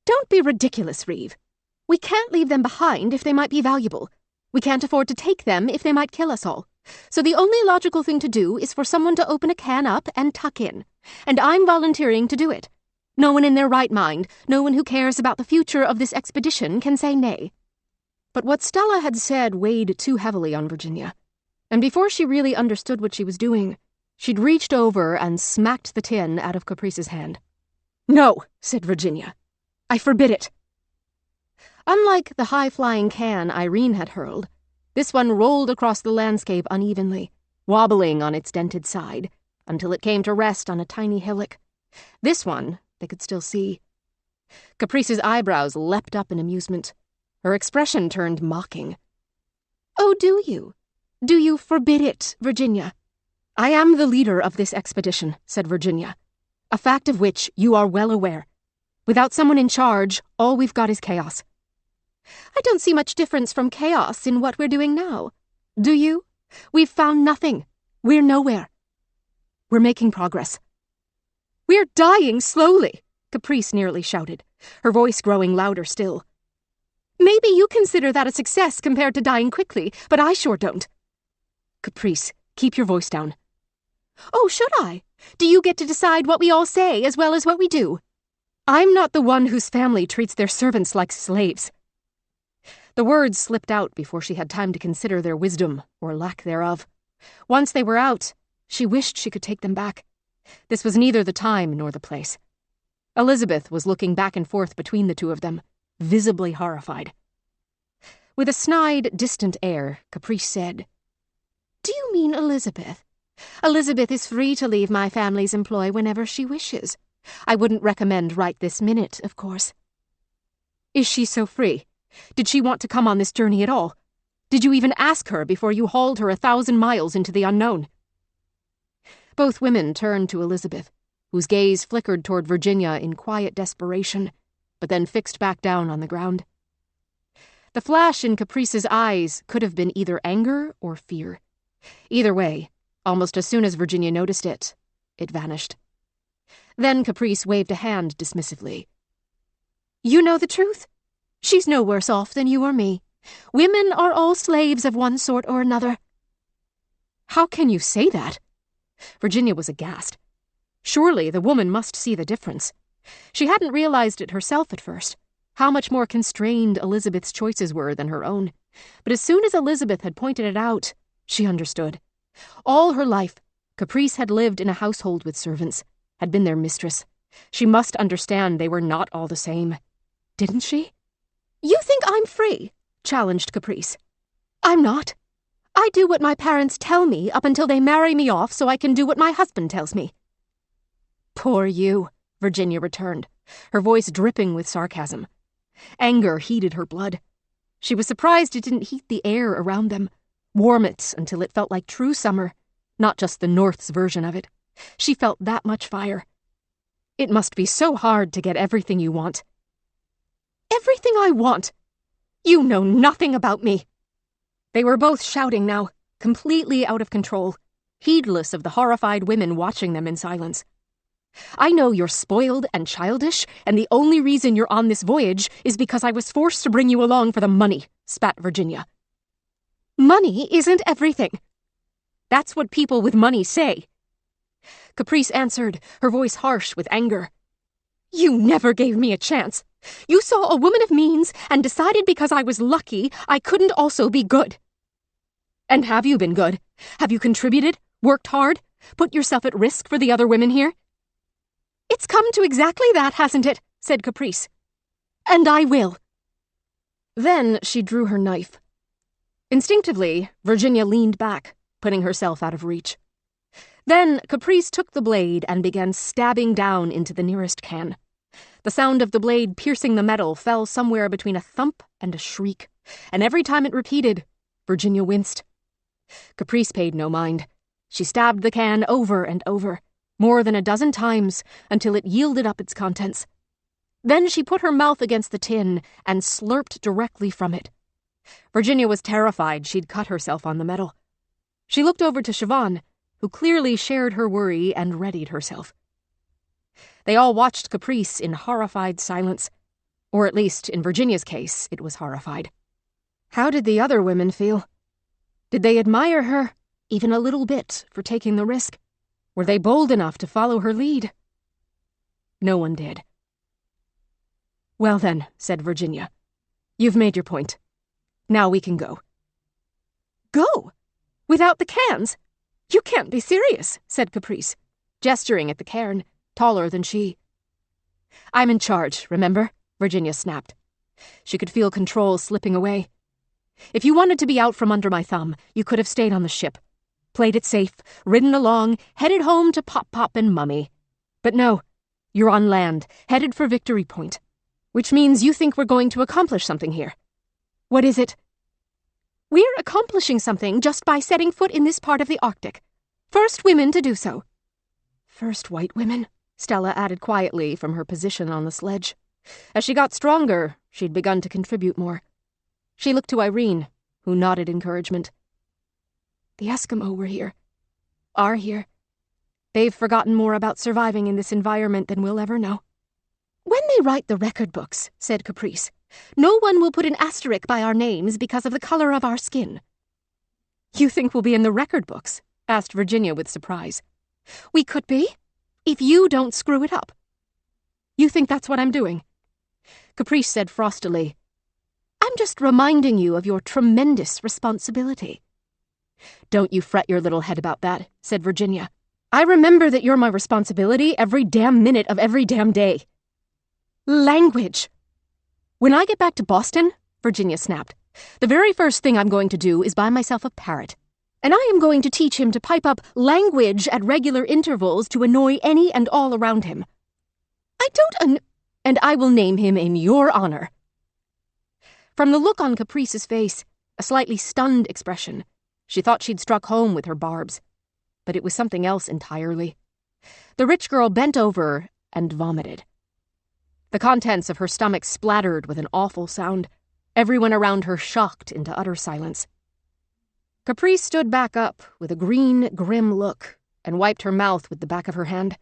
"Don't be ridiculous, Reeve. We can't leave them behind if they might be valuable. We can't afford to take them if they might kill us all. So the only logical thing to do is for someone to open a can up and tuck in. And I'm volunteering to do it. No one in their right mind, no one who cares about the future of this expedition can say nay." But what Stella had said weighed too heavily on Virginia, and before she really understood what she was doing, she'd reached over and smacked the tin out of Caprice's hand. "No," said Virginia. "I forbid it." Unlike the high-flying can Irene had hurled, this one rolled across the landscape unevenly, wobbling on its dented side, until it came to rest on a tiny hillock. This one they could still see. Caprice's eyebrows leapt up in amusement. Her expression turned mocking. "Oh, do you? Do you forbid it, Virginia?" "I am the leader of this expedition," said Virginia, "a fact of which you are well aware. Without someone in charge, all we've got is chaos." "I don't see much difference from chaos in what we're doing now. Do you? We've found nothing. We're nowhere." "We're making progress." "We're dying slowly," Caprice nearly shouted, her voice growing louder still. "Maybe you consider that a success compared to dying quickly, but I sure don't." "Caprice, keep your voice down." "Oh, should I? Do you get to decide what we all say as well as what we do?" "I'm not the one whose family treats their servants like slaves." The words slipped out before she had time to consider their wisdom or lack thereof. Once they were out, she wished she could take them back. This was neither the time nor the place. Elizabeth was looking back and forth between the two of them, visibly horrified. With a snide, distant air, Caprice said, "Do you mean Elizabeth? Elizabeth is free to leave my family's employ whenever she wishes. I wouldn't recommend right this minute, of course." "Is she so free? Did she want to come on this journey at all? Did you even ask her before you hauled her 1,000 miles into the unknown?" Both women turned to Elizabeth, whose gaze flickered toward Virginia in quiet desperation, but then fixed back down on the ground. The flash in Caprice's eyes could have been either anger or fear. Either way, almost as soon as Virginia noticed it, it vanished. Then Caprice waved a hand dismissively. "You know the truth? She's no worse off than you or me. Women are all slaves of one sort or another." "How can you say that?" Virginia was aghast. Surely the woman must see the difference. She hadn't realized it herself at first, how much more constrained Elizabeth's choices were than her own. But as soon as Elizabeth had pointed it out, she understood. All her life, Caprice had lived in a household with servants, had been their mistress. She must understand they were not all the same. Didn't she? "You think I'm free?" challenged Caprice. "I'm not. I do what my parents tell me up until they marry me off so I can do what my husband tells me." "Poor you," Virginia returned, her voice dripping with sarcasm. Anger heated her blood. She was surprised it didn't heat the air around them, warm it until it felt like true summer, not just the North's version of it. She felt that much fire. "It must be so hard to get everything you want." "Everything I want? You know nothing about me." They were both shouting now, completely out of control, heedless of the horrified women watching them in silence. "I know you're spoiled and childish, and the only reason you're on this voyage is because I was forced to bring you along for the money," spat Virginia. "Money isn't everything." "That's what people with money say." Caprice answered, her voice harsh with anger. "You never gave me a chance. You saw a woman of means and decided because I was lucky I couldn't also be good." "And have you been good? Have you contributed, worked hard, put yourself at risk for the other women here?" "It's come to exactly that, hasn't it?" said Caprice. "And I will." Then she drew her knife. Instinctively, Virginia leaned back, putting herself out of reach. Then Caprice took the blade and began stabbing down into the nearest can. The sound of the blade piercing the metal fell somewhere between a thump and a shriek, and every time it repeated, Virginia winced. Caprice paid no mind. She stabbed the can over and over, more than a dozen times, until it yielded up its contents. Then she put her mouth against the tin and slurped directly from it. Virginia was terrified she'd cut herself on the metal. She looked over to Siobhan, who clearly shared her worry and readied herself. They all watched Caprice in horrified silence, or at least in Virginia's case, it was horrified. How did the other women feel? Did they admire her, even a little bit, for taking the risk? Were they bold enough to follow her lead? No one did. "Well then," said Virginia, "you've made your point. Now we can go." "Go? Without the cans? You can't be serious," said Caprice, gesturing at the cairn, taller than she. "I'm in charge, remember?" Virginia snapped. She could feel control slipping away. "If you wanted to be out from under my thumb, you could have stayed on the ship. Played it safe, ridden along, headed home to Pop-Pop and Mummy. But no, you're on land, headed for Victory Point. Which means you think we're going to accomplish something here. What is it?" "We're accomplishing something just by setting foot in this part of the Arctic. First women to do so." "First white women," Stella added quietly from her position on the sledge. As she got stronger, she'd begun to contribute more. She looked to Irene, who nodded encouragement. "The Eskimo were here. Are here. They've forgotten more about surviving in this environment than we'll ever know." "When they write the record books," said Caprice, "no one will put an asterisk by our names because of the color of our skin." "You think we'll be in the record books?" asked Virginia with surprise. "We could be, if you don't screw it up." "You think that's what I'm doing?" Caprice said frostily, "I'm just reminding you of your tremendous responsibility." "Don't you fret your little head about that," said Virginia. "I remember that you're my responsibility every damn minute of every damn day." "Language." "When I get back to Boston," Virginia snapped, "the very first thing I'm going to do is buy myself a parrot. And I am going to teach him to pipe up language at regular intervals to annoy any and all around him. I don't and I will name him in your honor." From the look on Caprice's face, a slightly stunned expression, she thought she'd struck home with her barbs. But it was something else entirely. The rich girl bent over and vomited. The contents of her stomach splattered with an awful sound, everyone around her shocked into utter silence. Caprice stood back up with a green, grim look and wiped her mouth with the back of her hand.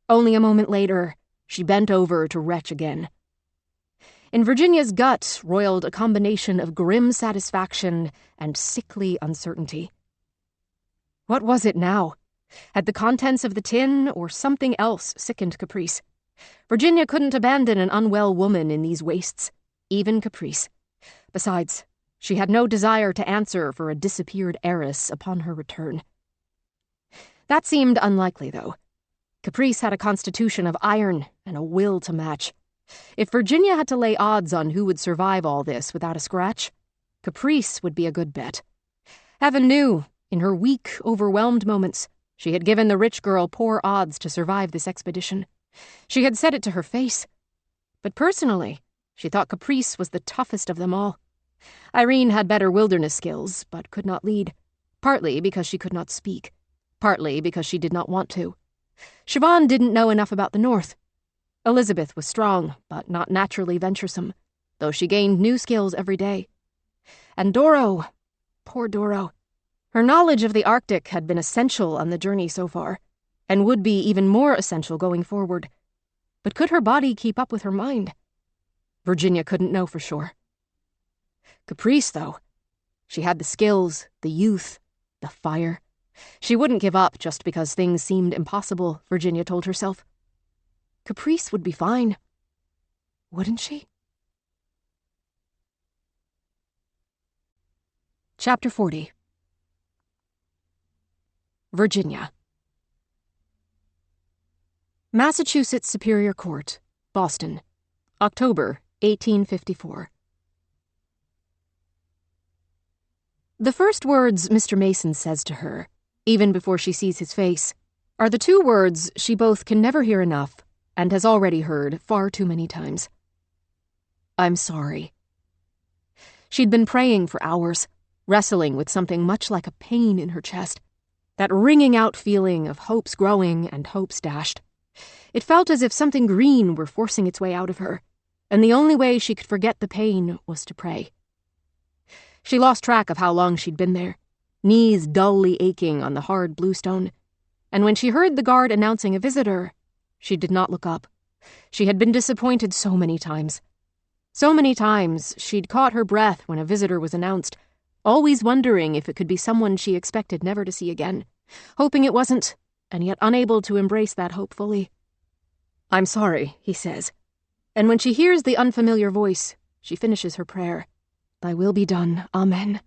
Only a moment later, she bent over to retch again. In Virginia's gut roiled a combination of grim satisfaction and sickly uncertainty. What was it now? Had the contents of the tin or something else sickened Caprice? Virginia couldn't abandon an unwell woman in these wastes, even Caprice. Besides, she had no desire to answer for a disappeared heiress upon her return. That seemed unlikely, though. Caprice had a constitution of iron and a will to match. If Virginia had to lay odds on who would survive all this without a scratch, Caprice would be a good bet. Heaven knew, in her weak, overwhelmed moments, she had given the rich girl poor odds to survive this expedition. She had said it to her face. But personally, she thought Caprice was the toughest of them all. Irene had better wilderness skills, but could not lead, partly because she could not speak, partly because she did not want to. Siobhan didn't know enough about the North. Elizabeth was strong, but not naturally venturesome, though she gained new skills every day. And Doro, poor Doro. Her knowledge of the Arctic had been essential on the journey so far, and would be even more essential going forward. But could her body keep up with her mind? Virginia couldn't know for sure. Caprice, though. She had the skills, the youth, the fire. She wouldn't give up just because things seemed impossible, Virginia told herself. Caprice would be fine. Wouldn't she? Chapter 40. Virginia. Massachusetts Superior Court, Boston, October 1854. The first words Mr. Mason says to her, even before she sees his face, are the two words she both can never hear enough and has already heard far too many times. I'm sorry. She'd been praying for hours, wrestling with something much like a pain in her chest, that ringing out feeling of hopes growing and hopes dashed. It felt as if something green were forcing its way out of her, and the only way she could forget the pain was to pray. She lost track of how long she'd been there, knees dully aching on the hard bluestone, and when she heard the guard announcing a visitor, she did not look up. She had been disappointed so many times. So many times she'd caught her breath when a visitor was announced, always wondering if it could be someone she expected never to see again, hoping it wasn't, and yet unable to embrace that hope fully. I'm sorry, he says, and when she hears the unfamiliar voice, she finishes her prayer. Thy will be done, Amen,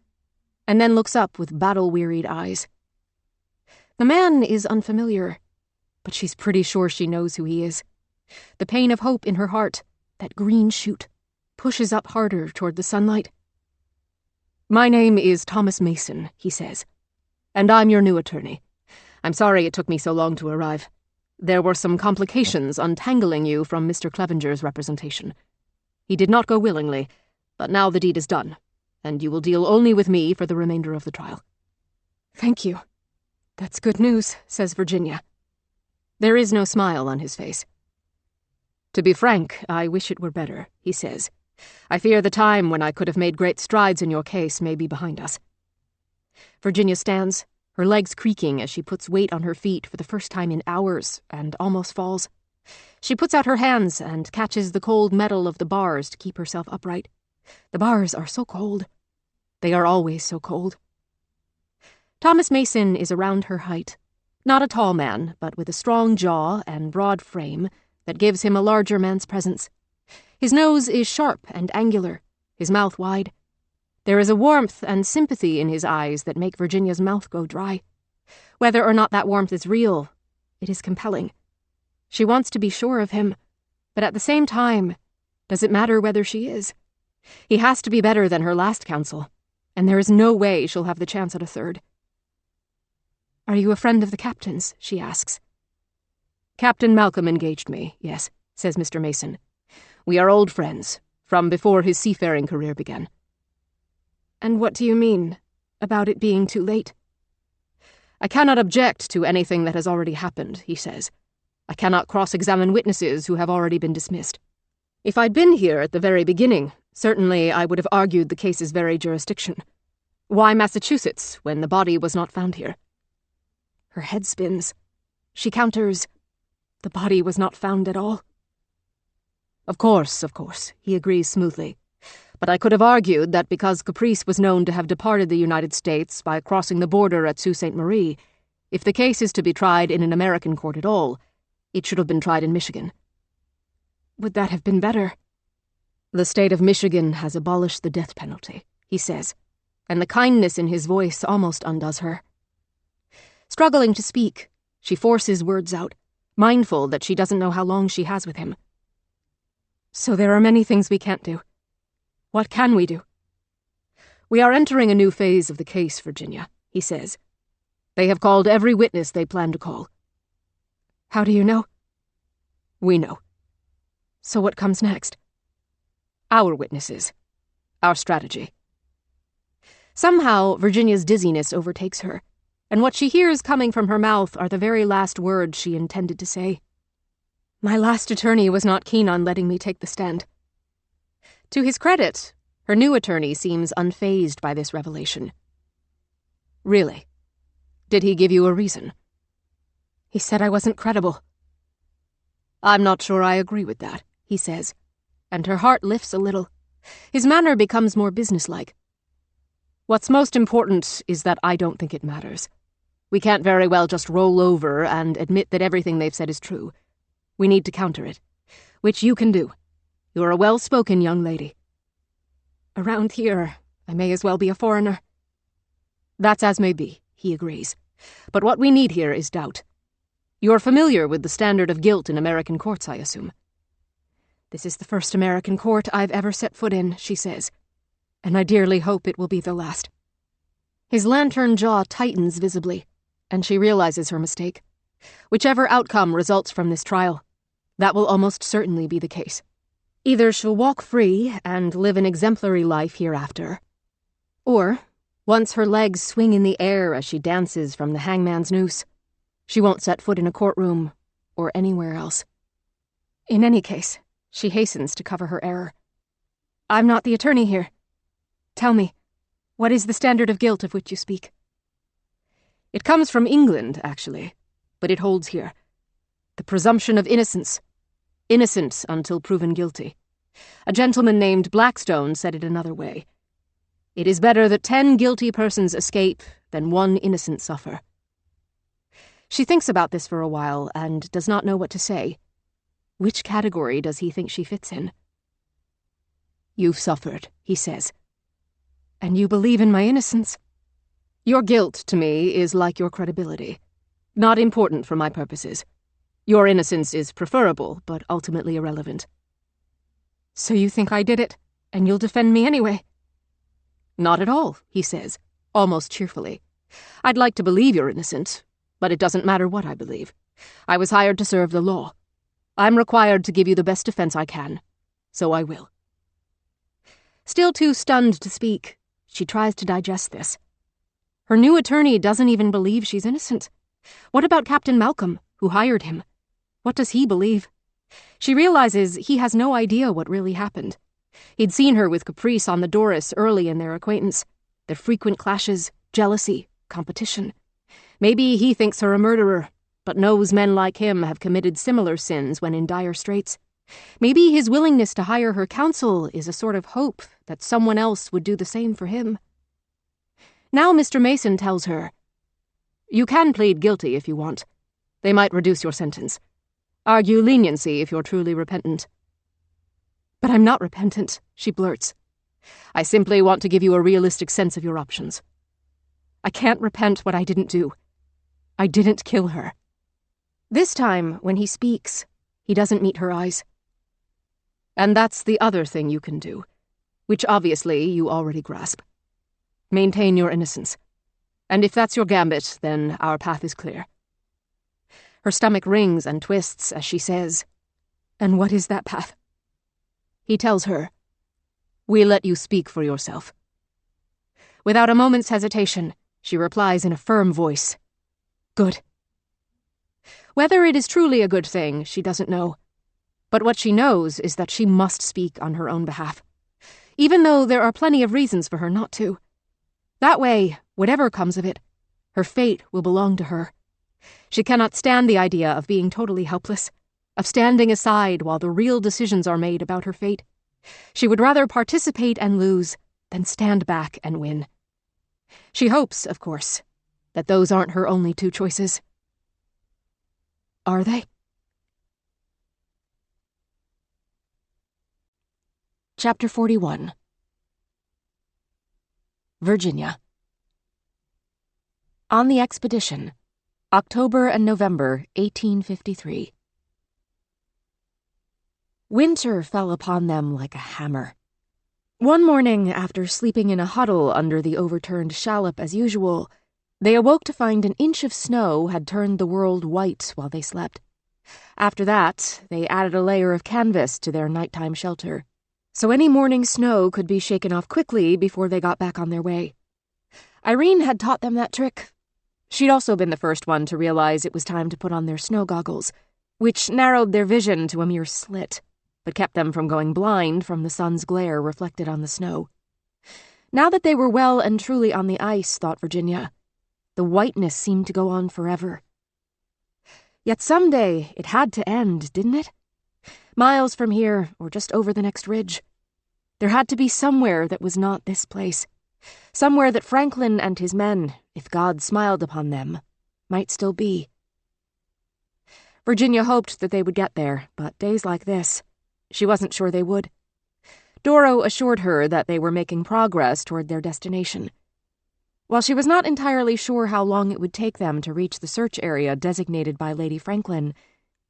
and then looks up with battle-wearied eyes. The man is unfamiliar, but she's pretty sure she knows who he is. The pain of hope in her heart, that green shoot, pushes up harder toward the sunlight. My name is Thomas Mason, he says, and I'm your new attorney. I'm sorry it took me so long to arrive. There were some complications untangling you from Mr. Clevenger's representation. He did not go willingly, but now the deed is done, and you will deal only with me for the remainder of the trial. Thank you. That's good news, says Virginia. There is no smile on his face. To be frank, I wish it were better, he says. I fear the time when I could have made great strides in your case may be behind us. Virginia stands, her legs creaking as she puts weight on her feet for the first time in hours, and almost falls. She puts out her hands and catches the cold metal of the bars to keep herself upright. The bars are so cold. They are always so cold. Thomas Mason is around her height. Not a tall man, but with a strong jaw and broad frame that gives him a larger man's presence. His nose is sharp and angular, his mouth wide. There is a warmth and sympathy in his eyes that make Virginia's mouth go dry. Whether or not that warmth is real, it is compelling. She wants to be sure of him, but at the same time, does it matter whether she is? He has to be better than her last counsel, and there is no way she'll have the chance at a third. Are you a friend of the captain's? She asks. Captain Malcolm engaged me, yes, says Mr. Mason. We are old friends from before his seafaring career began. And what do you mean about it being too late? I cannot object to anything that has already happened, he says. I cannot cross-examine witnesses who have already been dismissed. If I'd been here at the very beginning, certainly I would have argued the case's very jurisdiction. Why Massachusetts, when the body was not found here? Her head spins. She counters, the body was not found at all. Of course, he agrees smoothly. But I could have argued that because Caprice was known to have departed the United States by crossing the border at Sault Ste. Marie, if the case is to be tried in an American court at all, it should have been tried in Michigan. Would that have been better? The state of Michigan has abolished the death penalty, he says, and the kindness in his voice almost undoes her. Struggling to speak, she forces words out, mindful that she doesn't know how long she has with him. So there are many things we can't do. What can we do? We are entering a new phase of the case, Virginia, he says. They have called every witness they plan to call. How do you know? We know. So what comes next? Our witnesses. Our strategy. Somehow, Virginia's dizziness overtakes her, and what she hears coming from her mouth are the very last words she intended to say. My last attorney was not keen on letting me take the stand. To his credit, her new attorney seems unfazed by this revelation. Really? Did he give you a reason? He said I wasn't credible. I'm not sure I agree with that, he says, and her heart lifts a little. His manner becomes more businesslike. What's most important is that I don't think it matters. We can't very well just roll over and admit that everything they've said is true. We need to counter it, which you can do. You're a well-spoken young lady. Around here, I may as well be a foreigner. That's as may be, he agrees. But what we need here is doubt. You're familiar with the standard of guilt in American courts, I assume. This is the first American court I've ever set foot in, she says, and I dearly hope it will be the last. His lantern jaw tightens visibly, and she realizes her mistake. Whichever outcome results from this trial, that will almost certainly be the case. Either she'll walk free and live an exemplary life hereafter, or, once her legs swing in the air as she dances from the hangman's noose, she won't set foot in a courtroom or anywhere else. In any case, she hastens to cover her error. I'm not the attorney here. Tell me, what is the standard of guilt of which you speak? It comes from England, actually, but it holds here. The presumption of innocence. Innocent until proven guilty. A gentleman named Blackstone said it another way. It is better that 10 guilty persons escape than 1 innocent suffer. She thinks about this for a while and does not know what to say. Which category does he think she fits in? You've suffered, he says. And you believe in my innocence? Your guilt, to me, is like your credibility. Not important for my purposes. Your innocence is preferable, but ultimately irrelevant. So you think I did it, and you'll defend me anyway? Not at all, he says, almost cheerfully. I'd like to believe you're innocent, but it doesn't matter what I believe. I was hired to serve the law. I'm required to give you the best defense I can, so I will. Still too stunned to speak, she tries to digest this. Her new attorney doesn't even believe she's innocent. What about Captain Malcolm, who hired him? What does he believe? She realizes he has no idea what really happened. He'd seen her with Caprice on the Doris early in their acquaintance. Their frequent clashes, jealousy, competition. Maybe he thinks her a murderer, but knows men like him have committed similar sins when in dire straits. Maybe his willingness to hire her counsel is a sort of hope that someone else would do the same for him. Now Mr. Mason tells her, "You can plead guilty if you want. They might reduce your sentence. Argue leniency if you're truly repentant." But I'm not repentant, she blurts. I simply want to give you a realistic sense of your options. I can't repent what I didn't do. I didn't kill her. This time, when he speaks, he doesn't meet her eyes. And that's the other thing you can do, which obviously you already grasp. Maintain your innocence. And if that's your gambit, then our path is clear. Her stomach rings and twists as she says, "And what is that path?" He tells her, We let you speak for yourself." Without a moment's hesitation, she replies in a firm voice. "Good." Whether it is truly a good thing, she doesn't know. But what she knows is that she must speak on her own behalf, even though there are plenty of reasons for her not to. That way, whatever comes of it, her fate will belong to her. She cannot stand the idea of being totally helpless, of standing aside while the real decisions are made about her fate. She would rather participate and lose than stand back and win. She hopes, of course, that those aren't her only two choices. Are they? Chapter 41. Virginia. On the expedition, October and November 1853. Winter fell upon them like a hammer. One morning, after sleeping in a huddle under the overturned shallop as usual, they awoke to find an inch of snow had turned the world white while they slept. After that, they added a layer of canvas to their nighttime shelter, so any morning snow could be shaken off quickly before they got back on their way. Irene had taught them that trick. She'd also been the first one to realize it was time to put on their snow goggles, which narrowed their vision to a mere slit, but kept them from going blind from the sun's glare reflected on the snow. Now that they were well and truly on the ice, thought Virginia, the whiteness seemed to go on forever. Yet someday it had to end, didn't it? Miles from here, or just over the next ridge. There had to be somewhere that was not this place. Somewhere that Franklin and his men, if God smiled upon them, might still be. Virginia hoped that they would get there, but days like this, she wasn't sure they would. Doro assured her that they were making progress toward their destination. While she was not entirely sure how long it would take them to reach the search area designated by Lady Franklin,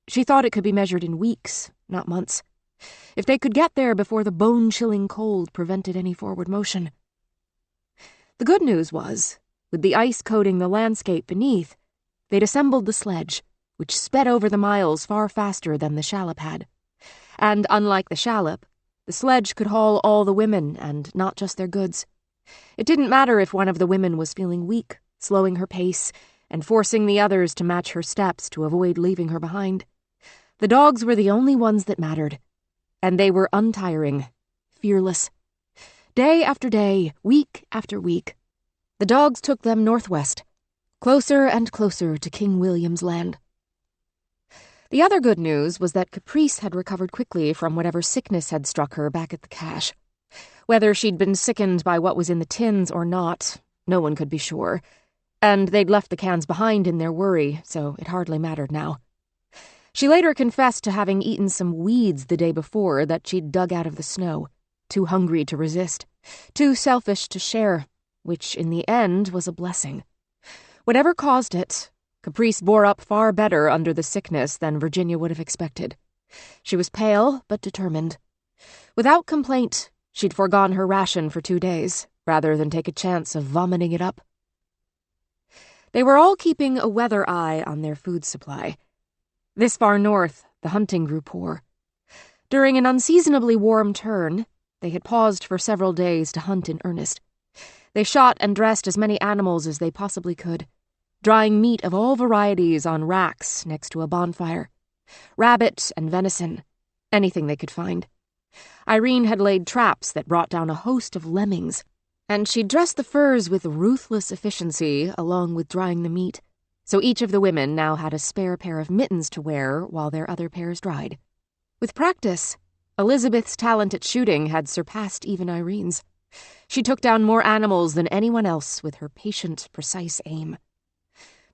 she thought it could be measured in weeks, not months. If they could get there before the bone-chilling cold prevented any forward motion. The good news was, with the ice coating the landscape beneath, they'd assembled the sledge, which sped over the miles far faster than the shallop had. And unlike the shallop, the sledge could haul all the women and not just their goods. It didn't matter if one of the women was feeling weak, slowing her pace, and forcing the others to match her steps to avoid leaving her behind. The dogs were the only ones that mattered, and they were untiring, fearless. Day after day, week after week, the dogs took them northwest, closer and closer to King William's Land. The other good news was that Caprice had recovered quickly from whatever sickness had struck her back at the cache. Whether she'd been sickened by what was in the tins or not, no one could be sure, and they'd left the cans behind in their worry, so it hardly mattered now. She later confessed to having eaten some weeds the day before that she'd dug out of the snow, too hungry to resist, too selfish to share, which in the end was a blessing. Whatever caused it, Caprice bore up far better under the sickness than Virginia would have expected. She was pale but determined. Without complaint, she'd foregone her ration for 2 days, rather than take a chance of vomiting it up. They were all keeping a weather eye on their food supply. This far north, the hunting grew poor. During an unseasonably warm turn, they had paused for several days to hunt in earnest. They shot and dressed as many animals as they possibly could, drying meat of all varieties on racks next to a bonfire. Rabbit and venison, anything they could find. Irene had laid traps that brought down a host of lemmings, and she dressed the furs with ruthless efficiency along with drying the meat, so each of the women now had a spare pair of mittens to wear while their other pairs dried. With practice, Elizabeth's talent at shooting had surpassed even Irene's. She took down more animals than anyone else with her patient, precise aim.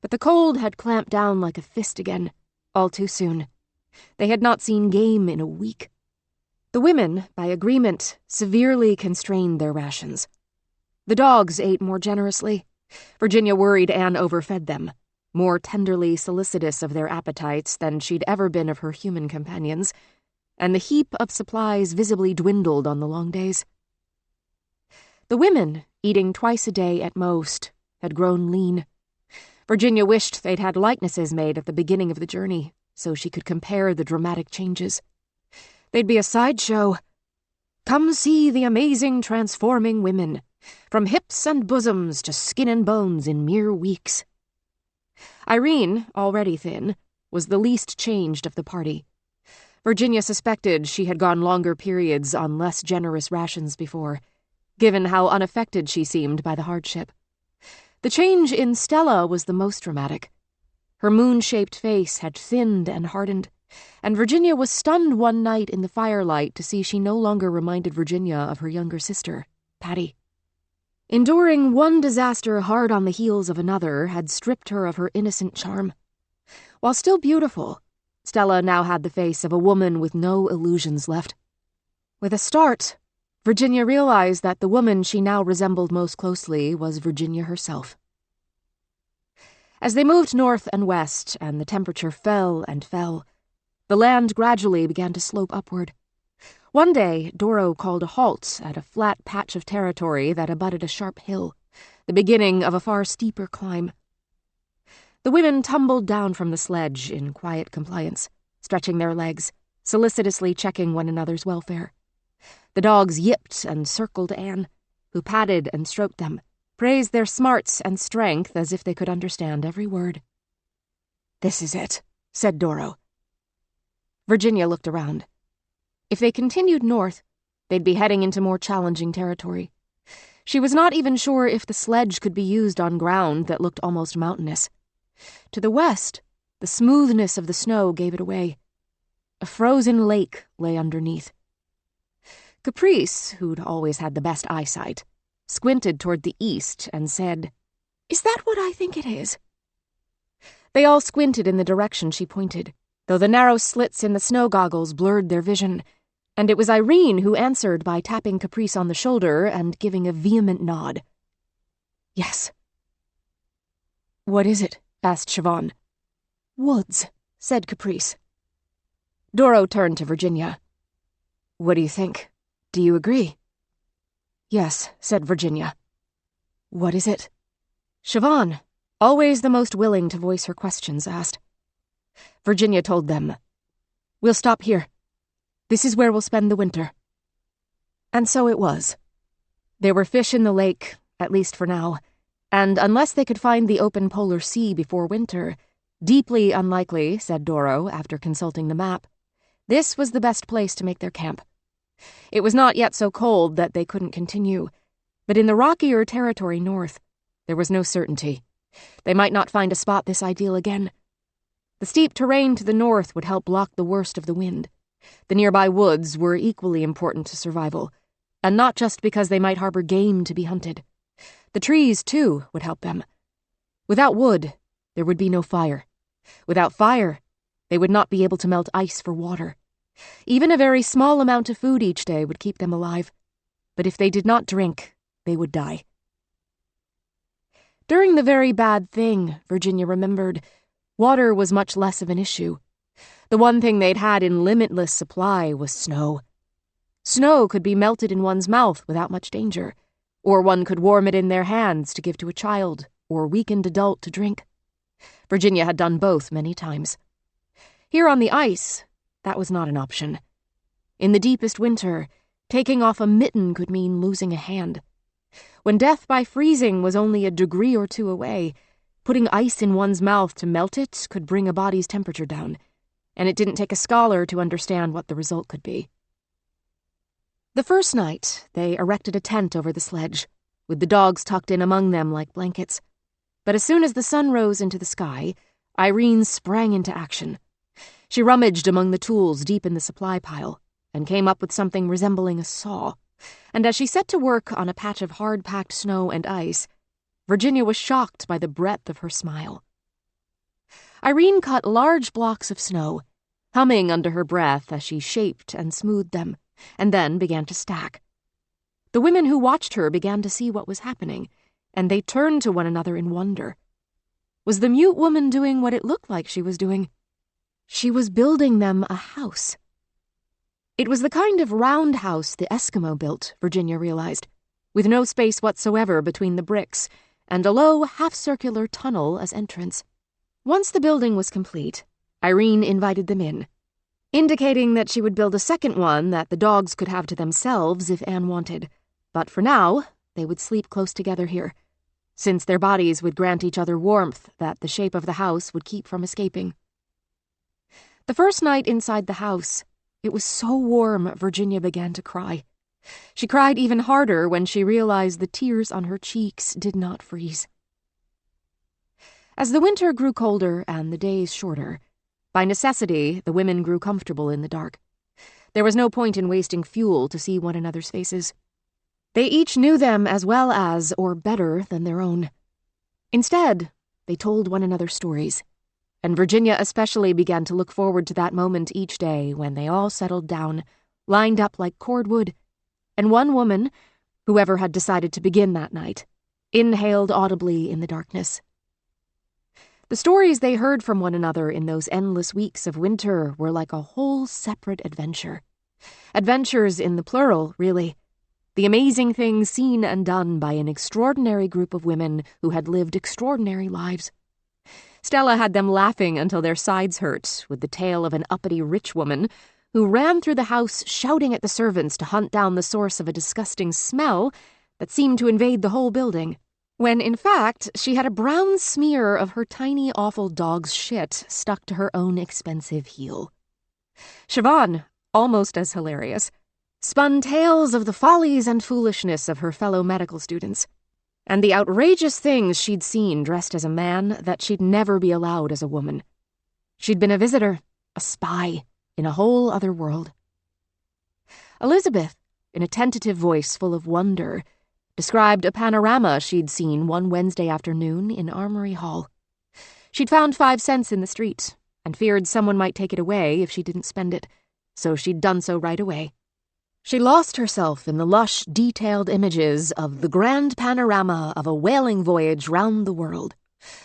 But the cold had clamped down like a fist again, all too soon. They had not seen game in a week. The women, by agreement, severely constrained their rations. The dogs ate more generously. Virginia worried Anne overfed them, more tenderly solicitous of their appetites than she'd ever been of her human companions, and the heap of supplies visibly dwindled on the long days. The women, eating twice a day at most, had grown lean. Virginia wished they'd had likenesses made at the beginning of the journey, so she could compare the dramatic changes. They'd be a sideshow. Come see the amazing transforming women, from hips and bosoms to skin and bones in mere weeks. Irene, already thin, was the least changed of the party. Virginia suspected she had gone longer periods on less generous rations before, given how unaffected she seemed by the hardship. The change in Stella was the most dramatic. Her moon-shaped face had thinned and hardened, and Virginia was stunned one night in the firelight to see she no longer reminded Virginia of her younger sister, Patty. Enduring one disaster hard on the heels of another had stripped her of her innocent charm. While still beautiful, Stella now had the face of a woman with no illusions left. With a start, Virginia realized that the woman she now resembled most closely was Virginia herself. As they moved north and west, and the temperature fell and fell, the land gradually began to slope upward. One day, Doro called a halt at a flat patch of territory that abutted a sharp hill, the beginning of a far steeper climb. The women tumbled down from the sledge in quiet compliance, stretching their legs, solicitously checking one another's welfare. The dogs yipped and circled Anne, who patted and stroked them, praised their smarts and strength as if they could understand every word. "This is it," said Doro. Virginia looked around. If they continued north, they'd be heading into more challenging territory. She was not even sure if the sledge could be used on ground that looked almost mountainous. To the west, the smoothness of the snow gave it away. A frozen lake lay underneath. Caprice, who'd always had the best eyesight, squinted toward the east and said, "Is that what I think it is?" They all squinted in the direction she pointed, though the narrow slits in the snow goggles blurred their vision, and it was Irene who answered by tapping Caprice on the shoulder and giving a vehement nod. "Yes." "What is it?" asked Siobhan. "Woods," said Caprice. Doro turned to Virginia. "What do you think? Do you agree?" "Yes," said Virginia. "What is it?" Siobhan, always the most willing to voice her questions, asked. Virginia told them, "We'll stop here. This is where we'll spend the winter." And so it was. There were fish in the lake, at least for now, and unless they could find the open polar sea before winter, deeply unlikely, said Doro after consulting the map, this was the best place to make their camp. It was not yet so cold that they couldn't continue, but in the rockier territory north, there was no certainty. They might not find a spot this ideal again. The steep terrain to the north would help block the worst of the wind. The nearby woods were equally important to survival, and not just because they might harbor game to be hunted. The trees, too, would help them. Without wood, there would be no fire. Without fire, they would not be able to melt ice for water. Even a very small amount of food each day would keep them alive. But if they did not drink, they would die. During the very bad thing, Virginia remembered, water was much less of an issue. The one thing they'd had in limitless supply was snow. Snow could be melted in one's mouth without much danger, or one could warm it in their hands to give to a child or weakened adult to drink. Virginia had done both many times. Here on the ice, that was not an option. In the deepest winter, taking off a mitten could mean losing a hand. When death by freezing was only a degree or two away, putting ice in one's mouth to melt it could bring a body's temperature down, and it didn't take a scholar to understand what the result could be. The first night, they erected a tent over the sledge, with the dogs tucked in among them like blankets. But as soon as the sun rose into the sky, Irene sprang into action. She rummaged among the tools deep in the supply pile and came up with something resembling a saw, and as she set to work on a patch of hard-packed snow and ice, Virginia was shocked by the breadth of her smile. Irene cut large blocks of snow, humming under her breath as she shaped and smoothed them, and then began to stack. The women who watched her began to see what was happening, and they turned to one another in wonder. Was the mute woman doing what it looked like she was doing? She was building them a house. It was the kind of round house the Eskimo built, Virginia realized, with no space whatsoever between the bricks, and a low, half-circular tunnel as entrance. Once the building was complete, Irene invited them in. indicating that she would build a second one that the dogs could have to themselves if Anne wanted. But for now, they would sleep close together here, since their bodies would grant each other warmth that the shape of the house would keep from escaping. The first night inside the house, it was so warm Virginia began to cry. She cried even harder when she realized the tears on her cheeks did not freeze. As the winter grew colder and the days shorter, by necessity, the women grew comfortable in the dark. There was no point in wasting fuel to see one another's faces. They each knew them as well as, or better than their own. Instead, they told one another stories, and Virginia especially began to look forward to that moment each day when they all settled down, lined up like cordwood, and one woman, whoever had decided to begin that night, inhaled audibly in the darkness. The stories they heard from one another in those endless weeks of winter were like a whole separate adventure. Adventures in the plural, really. The amazing things seen and done by an extraordinary group of women who had lived extraordinary lives. Stella had them laughing until their sides hurt with the tale of an uppity rich woman who ran through the house shouting at the servants to hunt down the source of a disgusting smell that seemed to invade the whole building, when in fact she had a brown smear of her tiny awful dog's shit stuck to her own expensive heel. Siobhan, almost as hilarious, spun tales of the follies and foolishness of her fellow medical students, and the outrageous things she'd seen dressed as a man that she'd never be allowed as a woman. She'd been a visitor, a spy, in a whole other world. Elizabeth, in a tentative voice full of wonder, described a panorama she'd seen one Wednesday afternoon in Armory Hall. She'd found 5 cents in the street and feared someone might take it away if she didn't spend it, so she'd done so right away. She lost herself in the lush, detailed images of the grand panorama of a whaling voyage round the world,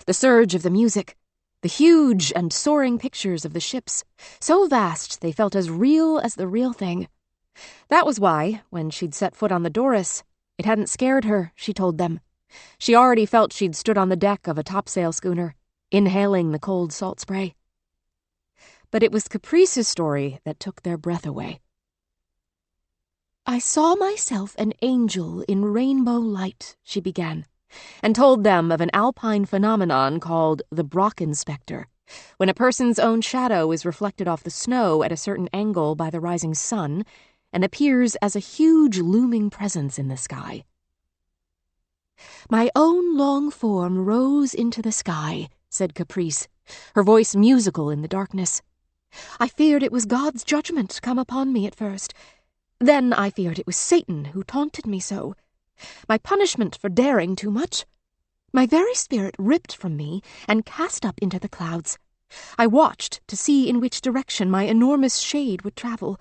the surge of the music, the huge and soaring pictures of the ships, so vast they felt as real as the real thing. That was why, when she'd set foot on the Doris, it hadn't scared her, she told them. She already felt she'd stood on the deck of a topsail schooner, inhaling the cold salt spray. But it was Caprice's story that took their breath away. "I saw myself an angel in rainbow light," she began, and told them of an alpine phenomenon called the Brocken specter, when a person's own shadow is reflected off the snow at a certain angle by the rising sun and appears as a huge looming presence in the sky. "My own long form rose into the sky," said Caprice, her voice musical in the darkness. "I feared it was God's judgment come upon me at first. Then I feared it was Satan who taunted me so. My punishment for daring too much. My very spirit ripped from me and cast up into the clouds. I watched to see in which direction my enormous shade would travel,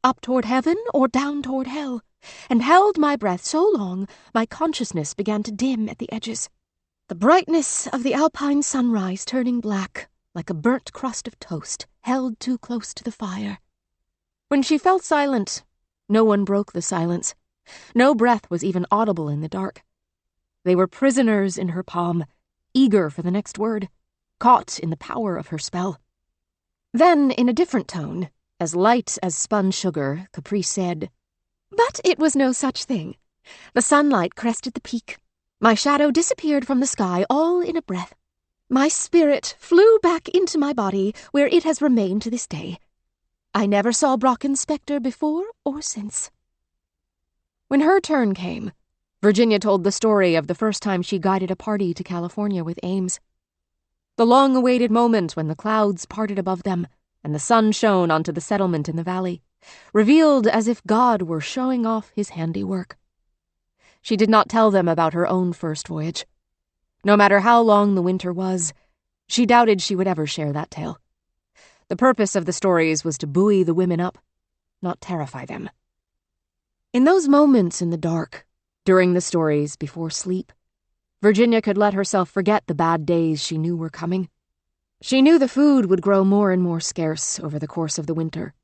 up toward heaven or down toward hell, and held my breath so long my consciousness began to dim at the edges. The brightness of the alpine sunrise turning black, like a burnt crust of toast, held too close to the fire." When she fell silent, no one broke the silence. No breath was even audible in the dark. They were prisoners in her palm, eager for the next word, caught in the power of her spell. Then, in a different tone, as light as spun sugar, Caprice said, "But it was no such thing. The sunlight crested the peak. My shadow disappeared from the sky all in a breath. My spirit flew back into my body, where it has remained to this day. I never saw Brocken's spectre before or since." When her turn came, Virginia told the story of the first time she guided a party to California with Ames. The long-awaited moment when the clouds parted above them and the sun shone onto the settlement in the valley, revealed as if God were showing off his handiwork. She did not tell them about her own first voyage. No matter how long the winter was, she doubted she would ever share that tale. The purpose of the stories was to buoy the women up, not terrify them. In those moments in the dark, during the stories before sleep, Virginia could let herself forget the bad days she knew were coming. She knew the food would grow more and more scarce over the course of the winter.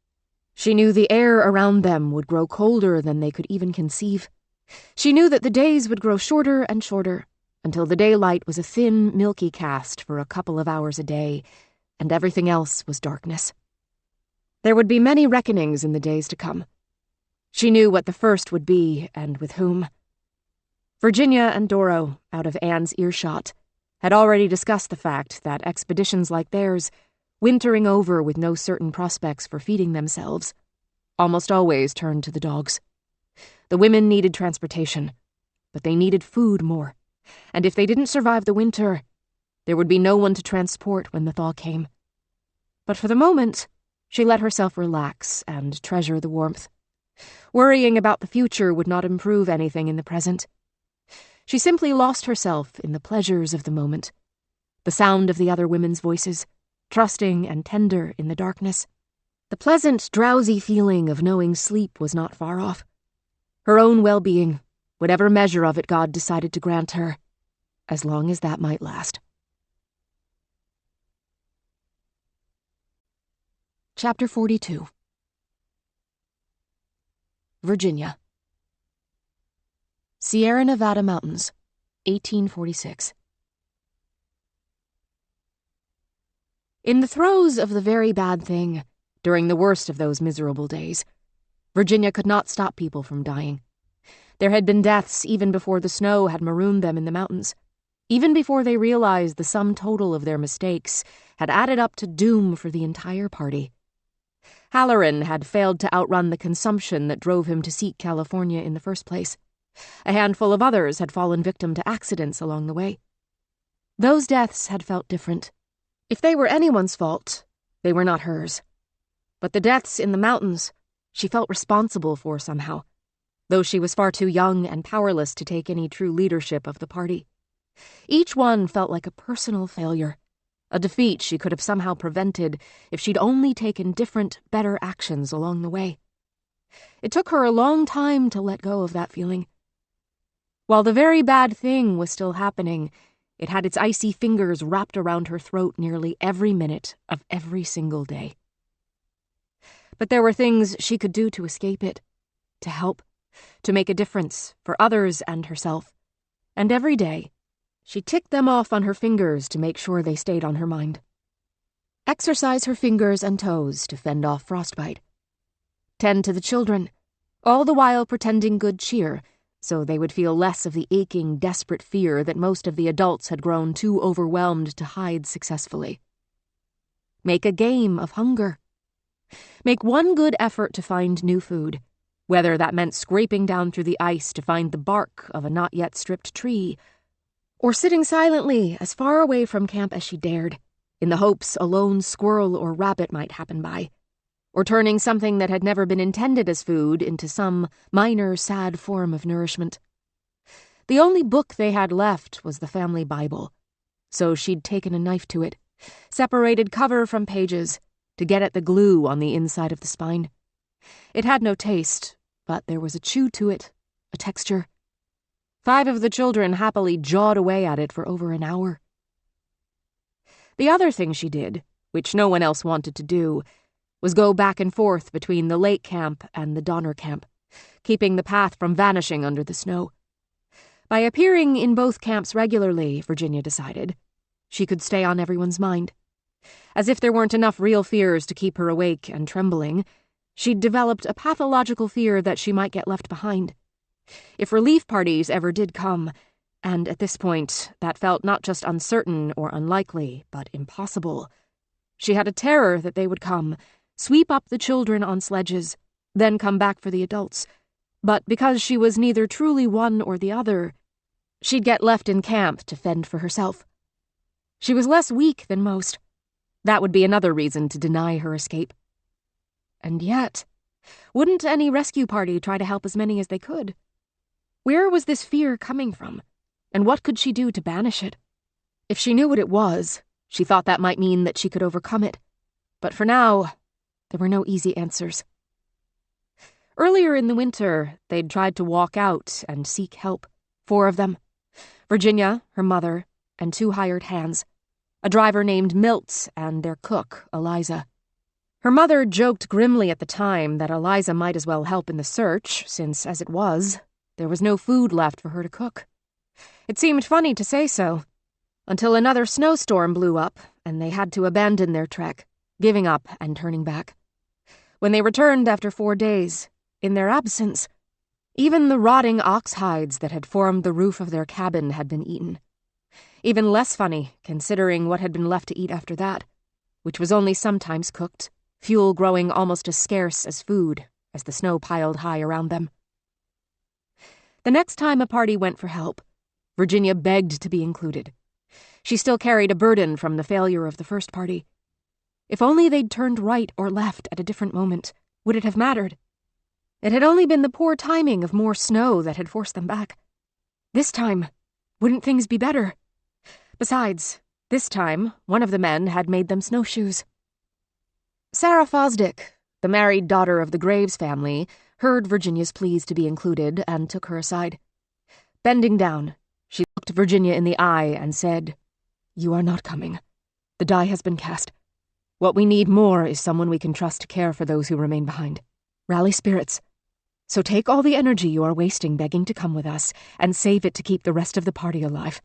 She knew the air around them would grow colder than they could even conceive. She knew that the days would grow shorter and shorter, until the daylight was a thin, milky cast for a couple of hours a day, and everything else was darkness. There would be many reckonings in the days to come. She knew what the first would be, and with whom. Virginia and Doro, out of Anne's earshot, had already discussed the fact that expeditions like theirs, wintering over with no certain prospects for feeding themselves, almost always turned to the dogs. The women needed transportation, but they needed food more, and if they didn't survive the winter, there would be no one to transport when the thaw came. But for the moment, she let herself relax and treasure the warmth. Worrying about the future would not improve anything in the present. She simply lost herself in the pleasures of the moment, the sound of the other women's voices, trusting and tender in the darkness, the pleasant, drowsy feeling of knowing sleep was not far off. Her own well-being, whatever measure of it God decided to grant her, as long as that might last. Chapter 42. Virginia. Sierra Nevada Mountains, 1846. In the throes of the very bad thing, during the worst of those miserable days, Virginia could not stop people from dying. There had been deaths even before the snow had marooned them in the mountains, even before they realized the sum total of their mistakes had added up to doom for the entire party. Halloran had failed to outrun the consumption that drove him to seek California in the first place. A handful of others had fallen victim to accidents along the way. Those deaths had felt different. If they were anyone's fault, they were not hers. But the deaths in the mountains, she felt responsible for somehow, though she was far too young and powerless to take any true leadership of the party. Each one felt like a personal failure, a defeat she could have somehow prevented if she'd only taken different, better actions along the way. It took her a long time to let go of that feeling. While the very bad thing was still happening, it had its icy fingers wrapped around her throat nearly every minute of every single day. But there were things she could do to escape it, to help, to make a difference for others and herself. And every day, she ticked them off on her fingers to make sure they stayed on her mind. Exercise her fingers and toes to fend off frostbite. Tend to the children, all the while pretending good cheer, so they would feel less of the aching, desperate fear that most of the adults had grown too overwhelmed to hide successfully. Make a game of hunger. Make one good effort to find new food, whether that meant scraping down through the ice to find the bark of a not yet stripped tree, or sitting silently as far away from camp as she dared, in the hopes a lone squirrel or rabbit might happen by, or turning something that had never been intended as food into some minor, sad form of nourishment. The only book they had left was the family Bible, so she'd taken a knife to it, separated cover from pages, to get at the glue on the inside of the spine. It had no taste, but there was a chew to it, a texture. 5 of the children happily jawed away at it for over an hour. The other thing she did, which no one else wanted to do, was go back and forth between the lake camp and the Donner camp, keeping the path from vanishing under the snow. By appearing in both camps regularly, Virginia decided, she could stay on everyone's mind. As if there weren't enough real fears to keep her awake and trembling, she'd developed a pathological fear that she might get left behind. If relief parties ever did come, and at this point that felt not just uncertain or unlikely, but impossible, she had a terror that they would come, sweep up the children on sledges, then come back for the adults. But because she was neither truly one or the other, she'd get left in camp to fend for herself. She was less weak than most. That would be another reason to deny her escape. And yet, wouldn't any rescue party try to help as many as they could? Where was this fear coming from, and what could she do to banish it? If she knew what it was, she thought that might mean that she could overcome it. But for now, there were no easy answers. Earlier in the winter, they'd tried to walk out and seek help, 4 of them. Virginia, her mother, and 2 hired hands, a driver named Milt and their cook, Eliza. Her mother joked grimly at the time that Eliza might as well help in the search, since, as it was, there was no food left for her to cook. It seemed funny to say so, until another snowstorm blew up and they had to abandon their trek, giving up and turning back. When they returned after 4 days, in their absence, even the rotting ox hides that had formed the roof of their cabin had been eaten. Even less funny, considering what had been left to eat after that, which was only sometimes cooked, fuel growing almost as scarce as food as the snow piled high around them. The next time a party went for help, Virginia begged to be included. She still carried a burden from the failure of the first party. If only they'd turned right or left at a different moment, would it have mattered? It had only been the poor timing of more snow that had forced them back. This time, wouldn't things be better? Besides, this time, one of the men had made them snowshoes. Sarah Fosdick, the married daughter of the Graves family, heard Virginia's pleas to be included and took her aside. Bending down, she looked Virginia in the eye and said, "You are not coming. The die has been cast. What we need more is someone we can trust to care for those who remain behind. Rally spirits. So take all the energy you are wasting begging to come with us and save it to keep the rest of the party alive."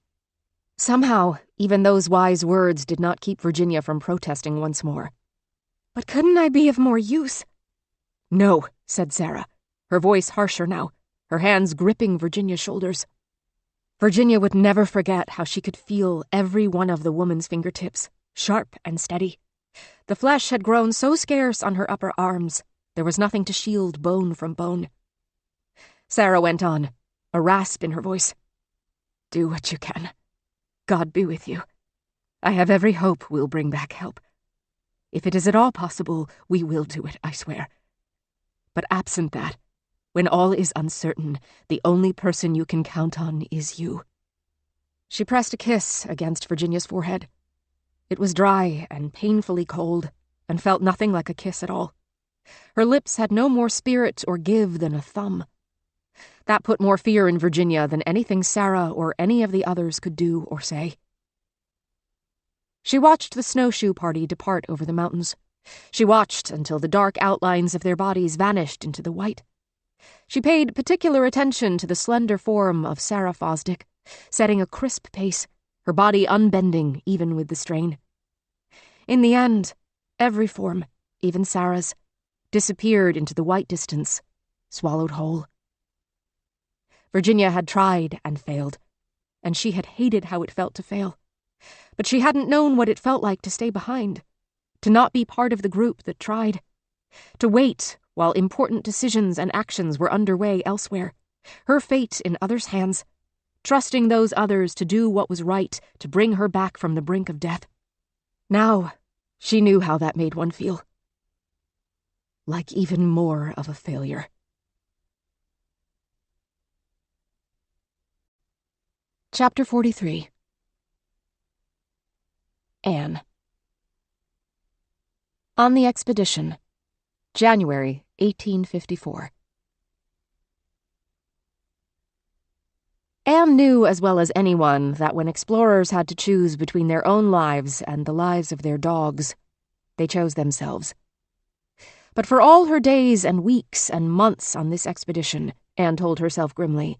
Somehow, even those wise words did not keep Virginia from protesting once more. "But couldn't I be of more use?" "No," said Sarah, her voice harsher now, her hands gripping Virginia's shoulders. Virginia would never forget how she could feel every one of the woman's fingertips, sharp and steady. The flesh had grown so scarce on her upper arms, there was nothing to shield bone from bone. Sarah went on, a rasp in her voice. "Do what you can. God be with you. I have every hope we'll bring back help. If it is at all possible, we will do it, I swear. But absent that, when all is uncertain, the only person you can count on is you." She pressed a kiss against Virginia's forehead. It was dry and painfully cold, and felt nothing like a kiss at all. Her lips had no more spirit or give than a thumb. That put more fear in Virginia than anything Sarah or any of the others could do or say. She watched the snowshoe party depart over the mountains. She watched until the dark outlines of their bodies vanished into the white. She paid particular attention to the slender form of Sarah Fosdick, setting a crisp pace, her body unbending even with the strain. In the end, every form, even Sarah's, disappeared into the white distance, swallowed whole. Virginia had tried and failed, and she had hated how it felt to fail. But she hadn't known what it felt like to stay behind, to not be part of the group that tried, to wait while important decisions and actions were underway elsewhere, her fate in others' hands, trusting those others to do what was right to bring her back from the brink of death. Now, she knew how that made one feel. Like even more of a failure. Chapter 43. Anne. On the Expedition, January 1854. Anne knew as well as anyone that when explorers had to choose between their own lives and the lives of their dogs, they chose themselves. But for all her days and weeks and months on this expedition, Anne told herself grimly,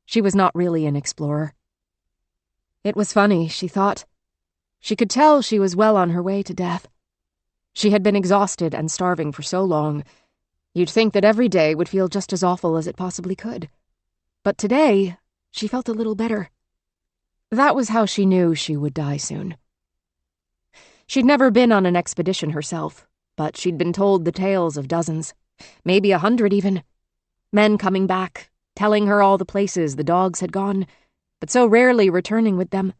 she was not really an explorer. It was funny, she thought. She could tell she was well on her way to death. She had been exhausted and starving for so long. You'd think that every day would feel just as awful as it possibly could. But today, she felt a little better. That was how she knew she would die soon. She'd never been on an expedition herself, but she'd been told the tales of dozens, maybe 100 even. Men coming back, telling her all the places the dogs had gone, but so rarely returning with them.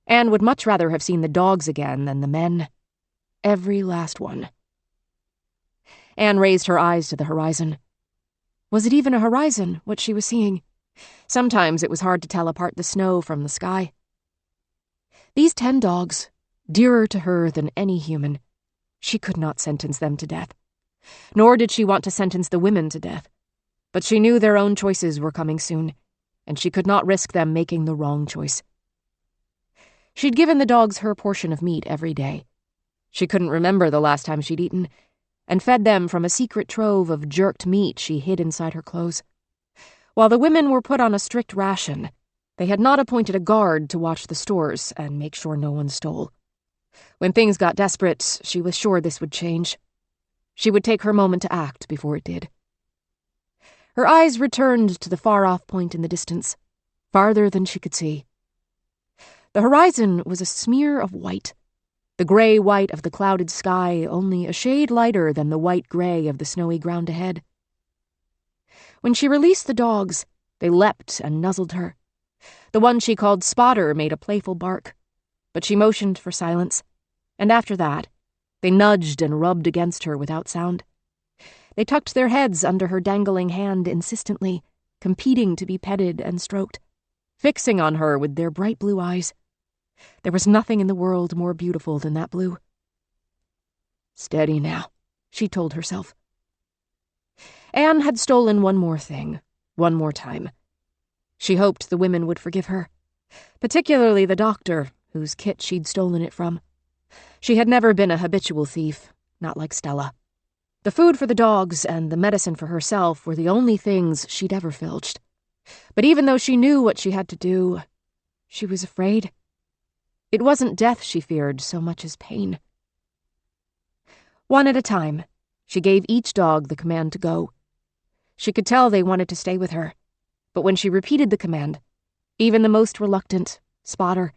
Anne would much rather have seen the dogs again than the men. Every last one. Anne raised her eyes to the horizon. Was it even a horizon, what she was seeing? Sometimes it was hard to tell apart the snow from the sky. These 10 dogs, dearer to her than any human, she could not sentence them to death. Nor did she want to sentence the women to death. But she knew their own choices were coming soon, and she could not risk them making the wrong choice. She'd given the dogs her portion of meat every day. She couldn't remember the last time she'd eaten, and fed them from a secret trove of jerked meat she hid inside her clothes. While the women were put on a strict ration, they had not appointed a guard to watch the stores and make sure no one stole. When things got desperate, she was sure this would change. She would take her moment to act before it did. Her eyes returned to the far-off point in the distance, farther than she could see. The horizon was a smear of white, the gray-white of the clouded sky only a shade lighter than the white-gray of the snowy ground ahead. When she released the dogs, they leapt and nuzzled her. The one she called Spotter made a playful bark, but she motioned for silence, and after that, they nudged and rubbed against her without sound. They tucked their heads under her dangling hand insistently, competing to be petted and stroked, fixing on her with their bright blue eyes. There was nothing in the world more beautiful than that blue. "Steady now," she told herself. Anne had stolen one more thing, one more time. She hoped the women would forgive her, particularly the doctor, whose kit she'd stolen it from. She had never been a habitual thief, not like Stella. The food for the dogs and the medicine for herself were the only things she'd ever filched. But even though she knew what she had to do, she was afraid. It wasn't death she feared so much as pain. One at a time, she gave each dog the command to go. She could tell they wanted to stay with her, but when she repeated the command, even the most reluctant, Spotter,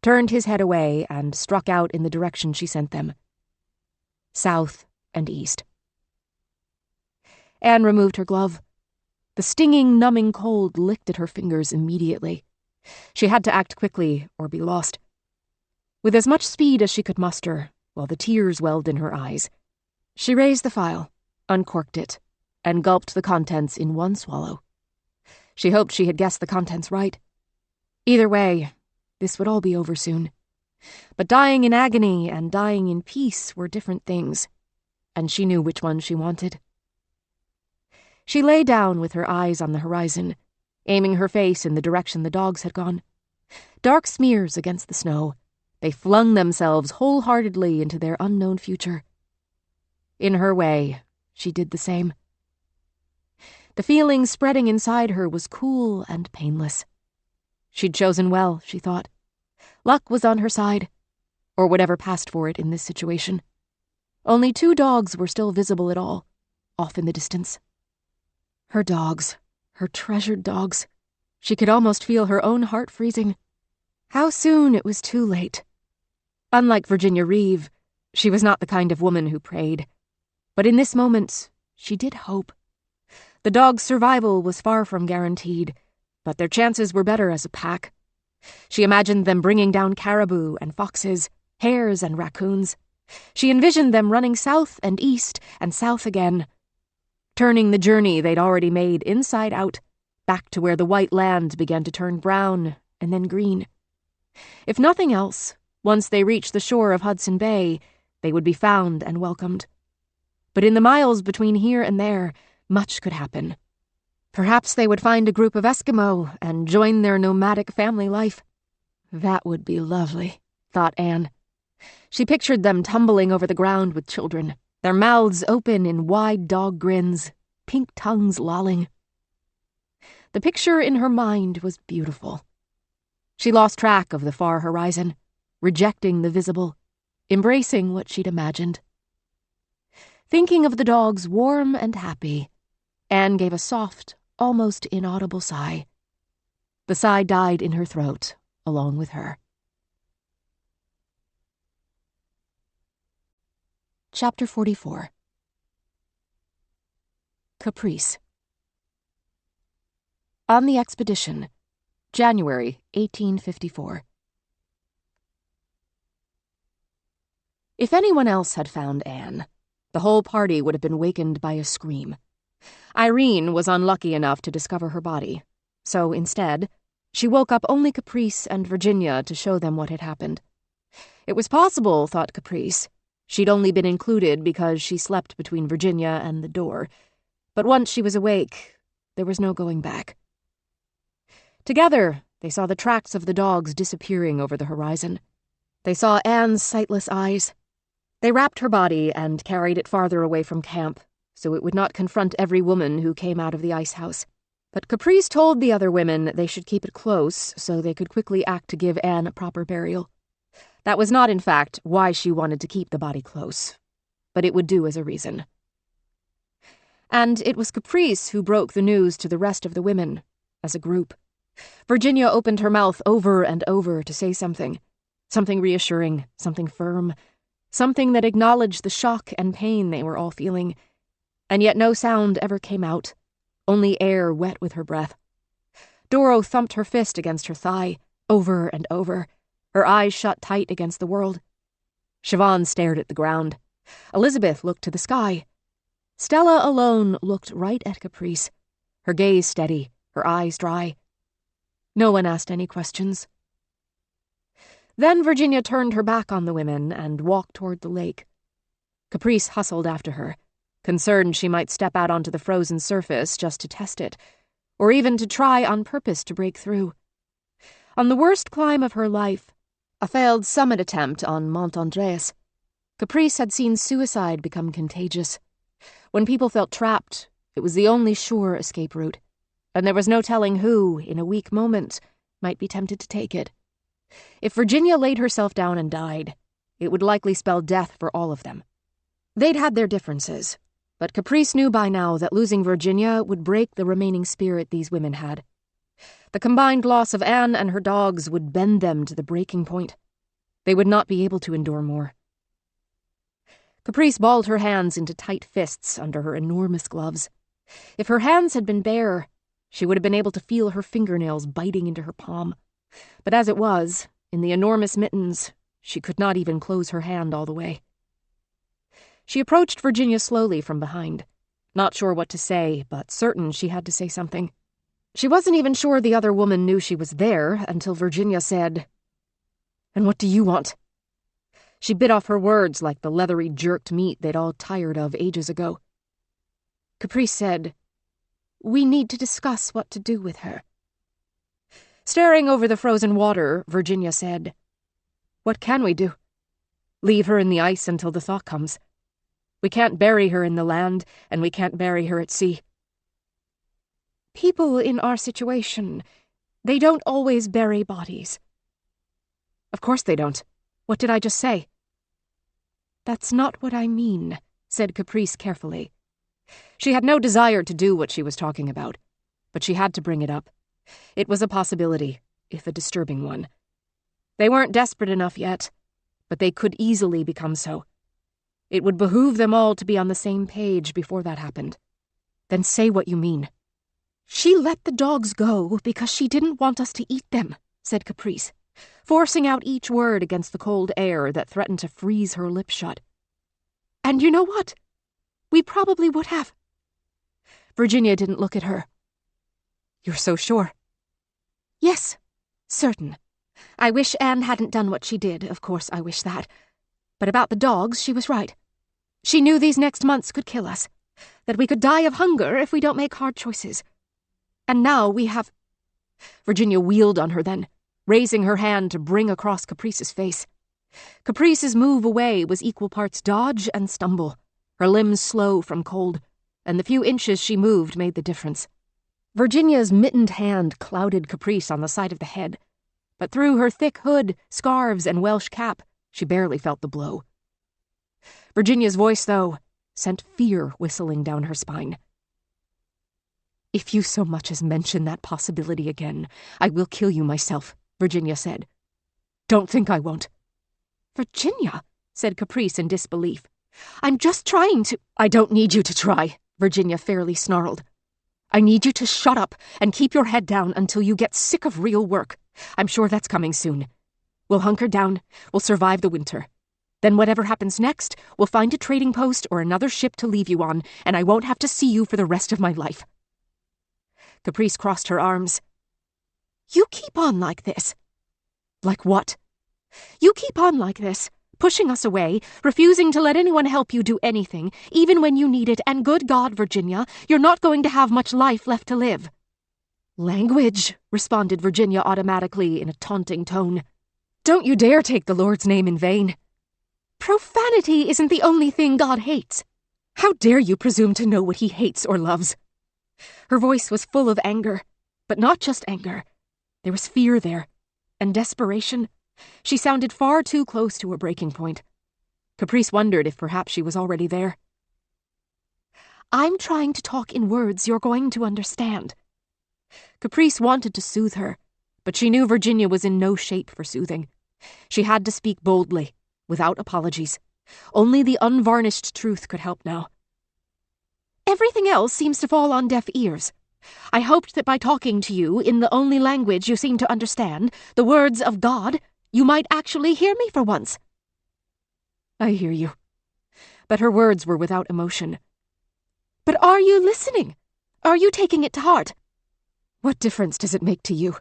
turned his head away and struck out in the direction she sent them. South and east. Anne removed her glove. The stinging, numbing cold licked at her fingers immediately. She had to act quickly or be lost. With as much speed as she could muster, while the tears welled in her eyes, she raised the phial, uncorked it, and gulped the contents in one swallow. She hoped she had guessed the contents right. Either way, this would all be over soon. But dying in agony and dying in peace were different things, and she knew which one she wanted. She lay down with her eyes on the horizon, aiming her face in the direction the dogs had gone. Dark smears against the snow, they flung themselves wholeheartedly into their unknown future. In her way, she did the same. The feeling spreading inside her was cool and painless. She'd chosen well, she thought. Luck was on her side, or whatever passed for it in this situation. Only 2 dogs were still visible at all, off in the distance. Her dogs, her treasured dogs. She could almost feel her own heart freezing. How soon it was too late. Unlike Virginia Reeve, she was not the kind of woman who prayed. But in this moment, she did hope. The dogs' survival was far from guaranteed, but their chances were better as a pack. She imagined them bringing down caribou and foxes, hares and raccoons. She envisioned them running south and east and south again, turning the journey they'd already made inside out, back to where the white land began to turn brown and then green. If nothing else, once they reached the shore of Hudson Bay, they would be found and welcomed. But in the miles between here and there, much could happen. Perhaps they would find a group of Eskimo and join their nomadic family life. That would be lovely, thought Anne. She pictured them tumbling over the ground with children, their mouths open in wide dog grins, pink tongues lolling. The picture in her mind was beautiful. She lost track of the far horizon, rejecting the visible, embracing what she'd imagined. Thinking of the dogs warm and happy, Anne gave a soft, almost inaudible sigh. The sigh died in her throat, along with her. Chapter 44. Caprice. On the Expedition, January 1854. If anyone else had found Anne, the whole party would have been wakened by a scream. Irene was unlucky enough to discover her body, so instead, she woke up only Caprice and Virginia to show them what had happened. It was possible, thought Caprice. She'd only been included because she slept between Virginia and the door, but once she was awake, there was no going back. Together, they saw the tracks of the dogs disappearing over the horizon. They saw Anne's sightless eyes. They wrapped her body and carried it farther away from camp, so it would not confront every woman who came out of the ice house. But Caprice told the other women they should keep it close so they could quickly act to give Anne a proper burial. That was not, in fact, why she wanted to keep the body close, but it would do as a reason. And it was Caprice who broke the news to the rest of the women, as a group. Virginia opened her mouth over and over to say something. Something reassuring, something firm, something that acknowledged the shock and pain they were all feeling. And yet no sound ever came out, only air wet with her breath. Doro thumped her fist against her thigh, over and over, her eyes shut tight against the world. Siobhan stared at the ground. Elizabeth looked to the sky. Stella alone looked right at Caprice, her gaze steady, her eyes dry. No one asked any questions. Then Virginia turned her back on the women and walked toward the lake. Caprice hustled after her, concerned she might step out onto the frozen surface just to test it, or even to try on purpose to break through. On the worst climb of her life, a failed summit attempt on Mont Andreas, Caprice had seen suicide become contagious. When people felt trapped, it was the only sure escape route, and there was no telling who, in a weak moment, might be tempted to take it. If Virginia laid herself down and died, it would likely spell death for all of them. They'd had their differences, but Caprice knew by now that losing Virginia would break the remaining spirit these women had. The combined loss of Anne and her dogs would bend them to the breaking point. They would not be able to endure more. Caprice balled her hands into tight fists under her enormous gloves. If her hands had been bare, she would have been able to feel her fingernails biting into her palm. But as it was, in the enormous mittens, she could not even close her hand all the way. She approached Virginia slowly from behind, not sure what to say, but certain she had to say something. She wasn't even sure the other woman knew she was there until Virginia said, "And what do you want?" She bit off her words like the leathery jerked meat they'd all tired of ages ago. Caprice said, "We need to discuss what to do with her." Staring over the frozen water, Virginia said, "What can we do? Leave her in the ice until the thaw comes. We can't bury her in the land, and we can't bury her at sea." "People in our situation, they don't always bury bodies." "Of course they don't. What did I just say?" "That's not what I mean," said Caprice carefully. She had no desire to do what she was talking about, but she had to bring it up. It was a possibility, if a disturbing one. They weren't desperate enough yet, but they could easily become so. It would behoove them all to be on the same page before that happened. "Then say what you mean." "She let the dogs go because she didn't want us to eat them," said Caprice, forcing out each word against the cold air that threatened to freeze her lips shut. "And you know what? We probably would have." Virginia didn't look at her. "You're so sure?" "Yes, certain. I wish Anne hadn't done what she did, of course I wish that. But about the dogs, she was right. She knew these next months could kill us, that we could die of hunger if we don't make hard choices. And now we have—" Virginia wheeled on her then, raising her hand to bring across Caprice's face. Caprice's move away was equal parts dodge and stumble, her limbs slow from cold, and the few inches she moved made the difference. Virginia's mittened hand clouded Caprice on the side of the head, but through her thick hood, scarves, and Welsh cap, she barely felt the blow. Virginia's voice, though, sent fear whistling down her spine. "If you so much as mention that possibility again, I will kill you myself," Virginia said. "Don't think I won't." "Virginia," said Caprice in disbelief. "I'm just trying to—" "I don't need you to try," Virginia fairly snarled. "I need you to shut up and keep your head down until you get sick of real work. I'm sure that's coming soon. We'll hunker down, we'll survive the winter. Then whatever happens next, we'll find a trading post or another ship to leave you on, and I won't have to see you for the rest of my life." Caprice crossed her arms. "You keep on like this." "Like what?" "You keep on like this, pushing us away, refusing to let anyone help you do anything, even when you need it, and good God, Virginia, you're not going to have much life left to live." "Language," responded Virginia automatically in a taunting tone. "Don't you dare take the Lord's name in vain." "Profanity isn't the only thing God hates. How dare you presume to know what he hates or loves?" Her voice was full of anger, but not just anger. There was fear there, and desperation. She sounded far too close to a breaking point. Caprice wondered if perhaps she was already there. I'm trying to talk in words you're going to understand." Caprice wanted to soothe her, but she knew Virginia was in no shape for soothing. She had to speak boldly, without apologies. Only the unvarnished truth could help now. "Everything else seems to fall on deaf ears. I hoped that by talking to you in the only language you seem to understand, the words of God, you might actually hear me for once." "I hear you." But her words were without emotion. "But are you listening? Are you taking it to heart?" "What difference does it make to you?"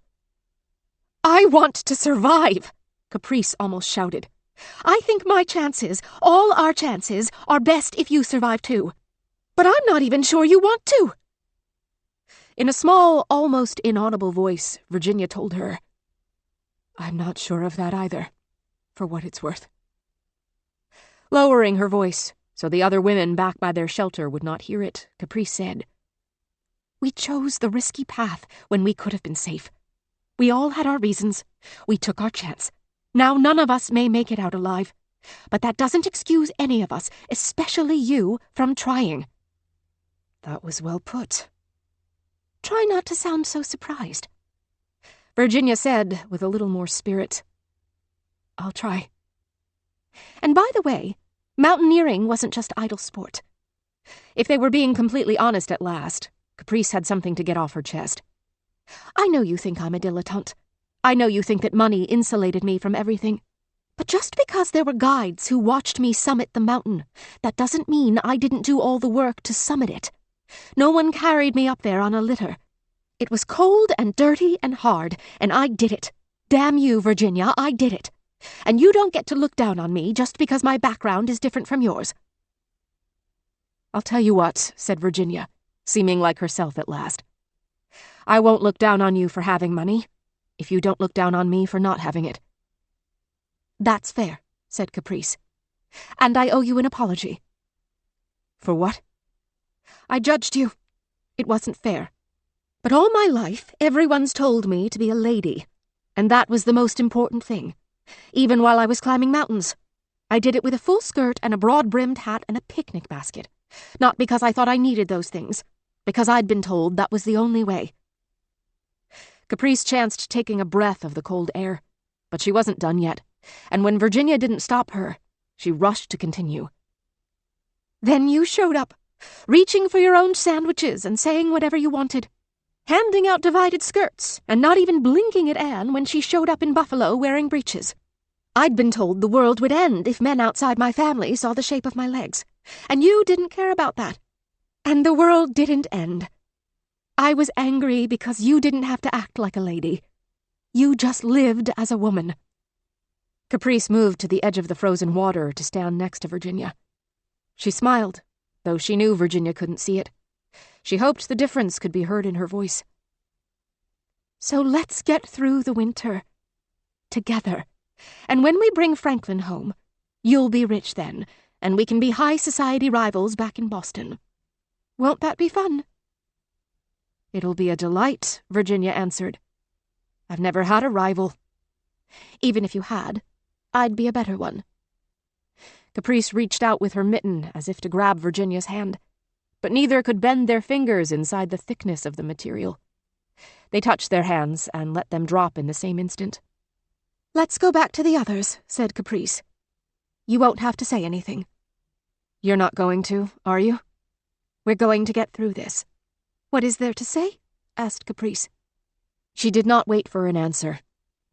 "I want to survive," Caprice almost shouted. "I think my chances, all our chances, are best if you survive too. But I'm not even sure you want to." In a small, almost inaudible voice, Virginia told her, "I'm not sure of that either, for what it's worth." Lowering her voice, so the other women back by their shelter would not hear it, Caprice said, "We chose the risky path when we could have been safe. We all had our reasons. We took our chance. Now none of us may make it out alive. But that doesn't excuse any of us, especially you, from trying." "That was well put." "Try not to sound so surprised," Virginia said with a little more spirit. "I'll try. And by the way, mountaineering wasn't just idle sport." If they were being completely honest at last, Caprice had something to get off her chest. "I know you think I'm a dilettante. I know you think that money insulated me from everything. But just because there were guides who watched me summit the mountain, that doesn't mean I didn't do all the work to summit it. No one carried me up there on a litter. It was cold and dirty and hard, and I did it. Damn you, Virginia, I did it. And you don't get to look down on me just because my background is different from yours." "I'll tell you what," said Virginia, seeming like herself at last. "I won't look down on you for having money, if you don't look down on me for not having it." "That's fair," said Caprice. "And I owe you an apology." "For what?" "I judged you. It wasn't fair. But all my life, everyone's told me to be a lady, and that was the most important thing. Even while I was climbing mountains. I did it with a full skirt and a broad-brimmed hat and a picnic basket. Not because I thought I needed those things, because I'd been told that was the only way." Caprice chanced taking a breath of the cold air, but she wasn't done yet, and when Virginia didn't stop her, she rushed to continue. "Then you showed up, reaching for your own sandwiches and saying whatever you wanted. Handing out divided skirts, and not even blinking at Anne when she showed up in Buffalo wearing breeches. I'd been told the world would end if men outside my family saw the shape of my legs, and you didn't care about that. And the world didn't end. I was angry because you didn't have to act like a lady. You just lived as a woman." Caprice moved to the edge of the frozen water to stand next to Virginia. She smiled, though she knew Virginia couldn't see it. She hoped the difference could be heard in her voice. "So let's get through the winter. Together. And when we bring Franklin home, you'll be rich then, and we can be high society rivals back in Boston. Won't that be fun?" "It'll be a delight," Virginia answered. "I've never had a rival." "Even if you had, I'd be a better one." Caprice reached out with her mitten as if to grab Virginia's hand, but neither could bend their fingers inside the thickness of the material. They touched their hands and let them drop in the same instant. "Let's go back to the others," said Caprice. "You won't have to say anything." "You're not going to, are you?" "We're going to get through this." "What is there to say?" asked Caprice. She did not wait for an answer,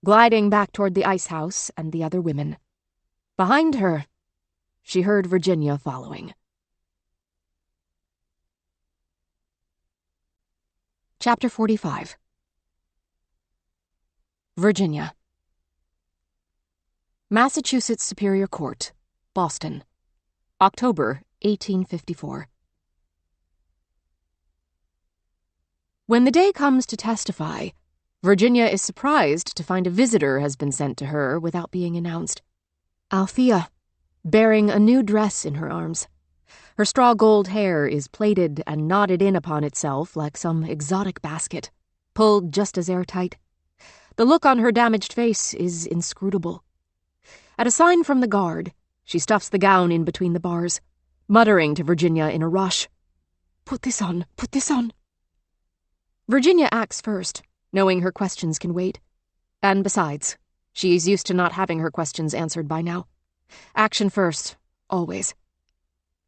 gliding back toward the ice house and the other women. Behind her, she heard Virginia following. Chapter 45. Virginia. Massachusetts Superior Court, Boston, October 1854. When the day comes to testify, Virginia is surprised to find a visitor has been sent to her without being announced. Althea, bearing a new dress in her arms. Her straw gold hair is plaited and knotted in upon itself like some exotic basket, pulled just as airtight. The look on her damaged face is inscrutable. At a sign from the guard, she stuffs the gown in between the bars, muttering to Virginia in a rush. Put this on. Put this on. Virginia acts first, knowing her questions can wait. And besides, she's used to not having her questions answered by now. Action first, always.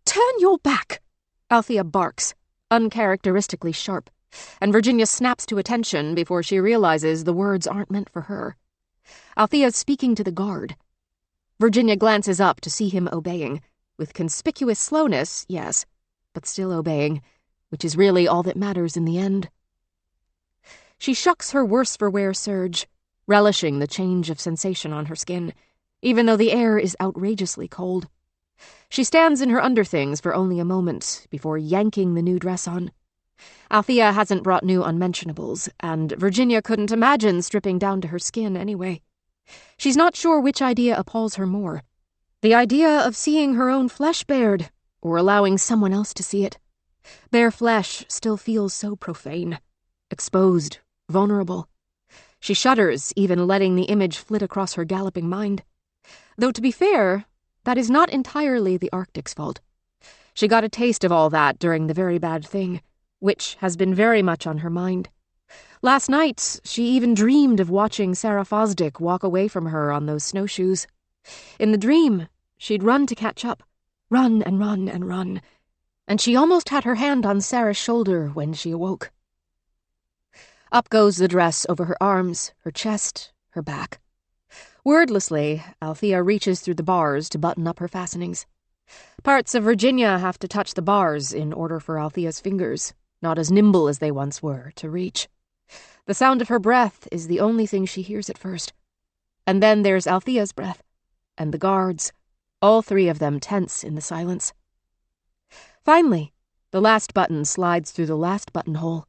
Turn your back! Althea barks, uncharacteristically sharp, and Virginia snaps to attention before she realizes the words aren't meant for her. Althea's speaking to the guard. Virginia glances up to see him obeying, with conspicuous slowness, yes, but still obeying, which is really all that matters in the end. She shucks her worse-for-wear serge, relishing the change of sensation on her skin, even though the air is outrageously cold. She stands in her underthings for only a moment before yanking the new dress on. Althea hasn't brought new unmentionables, and Virginia couldn't imagine stripping down to her skin anyway. She's not sure which idea appalls her more. The idea of seeing her own flesh bared, or allowing someone else to see it. Bare flesh still feels so profane. Exposed, vulnerable. She shudders, even letting the image flit across her galloping mind. Though to be fair, that is not entirely the Arctic's fault. She got a taste of all that during the very bad thing, which has been very much on her mind. Last night, she even dreamed of watching Sarah Fosdick walk away from her on those snowshoes. In the dream, she'd run to catch up. Run and run and run. And she almost had her hand on Sarah's shoulder when she awoke. Up goes the dress over her arms, her chest, her back. Wordlessly, Althea reaches through the bars to button up her fastenings. Parts of Virginia have to touch the bars in order for Althea's fingers, not as nimble as they once were, to reach. The sound of her breath is the only thing she hears at first. And then there's Althea's breath, and the guards, all three of them tense in the silence. Finally, the last button slides through the last buttonhole.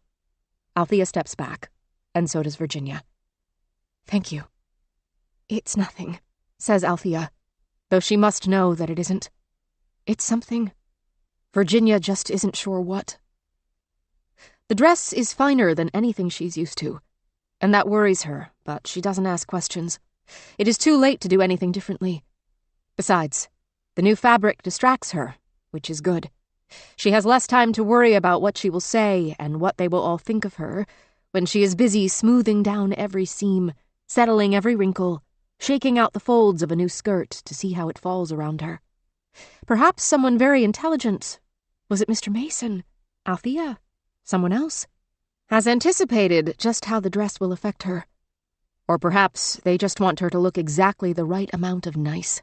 Althea steps back, and so does Virginia. Thank you. It's nothing, says Althea, though she must know that it isn't. It's something. Virginia just isn't sure what. The dress is finer than anything she's used to, and that worries her, but she doesn't ask questions. It is too late to do anything differently. Besides, the new fabric distracts her, which is good. She has less time to worry about what she will say and what they will all think of her when she is busy smoothing down every seam, settling every wrinkle, shaking out the folds of a new skirt to see how it falls around her. Perhaps someone very intelligent, was it Mr. Mason, Althea, someone else, has anticipated just how the dress will affect her. Or perhaps they just want her to look exactly the right amount of nice.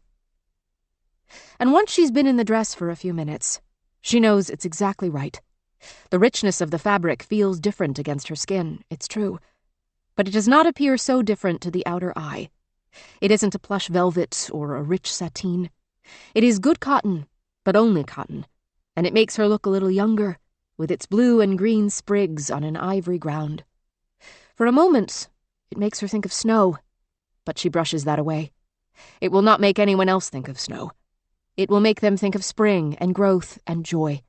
And once she's been in the dress for a few minutes, she knows it's exactly right. The richness of the fabric feels different against her skin, it's true, but it does not appear so different to the outer eye. It isn't a plush velvet or a rich sateen. It is good cotton, but only cotton, and it makes her look a little younger, with its blue and green sprigs on an ivory ground. For a moment, it makes her think of snow, but she brushes that away. It will not make anyone else think of snow. It will make them think of spring and growth and joy.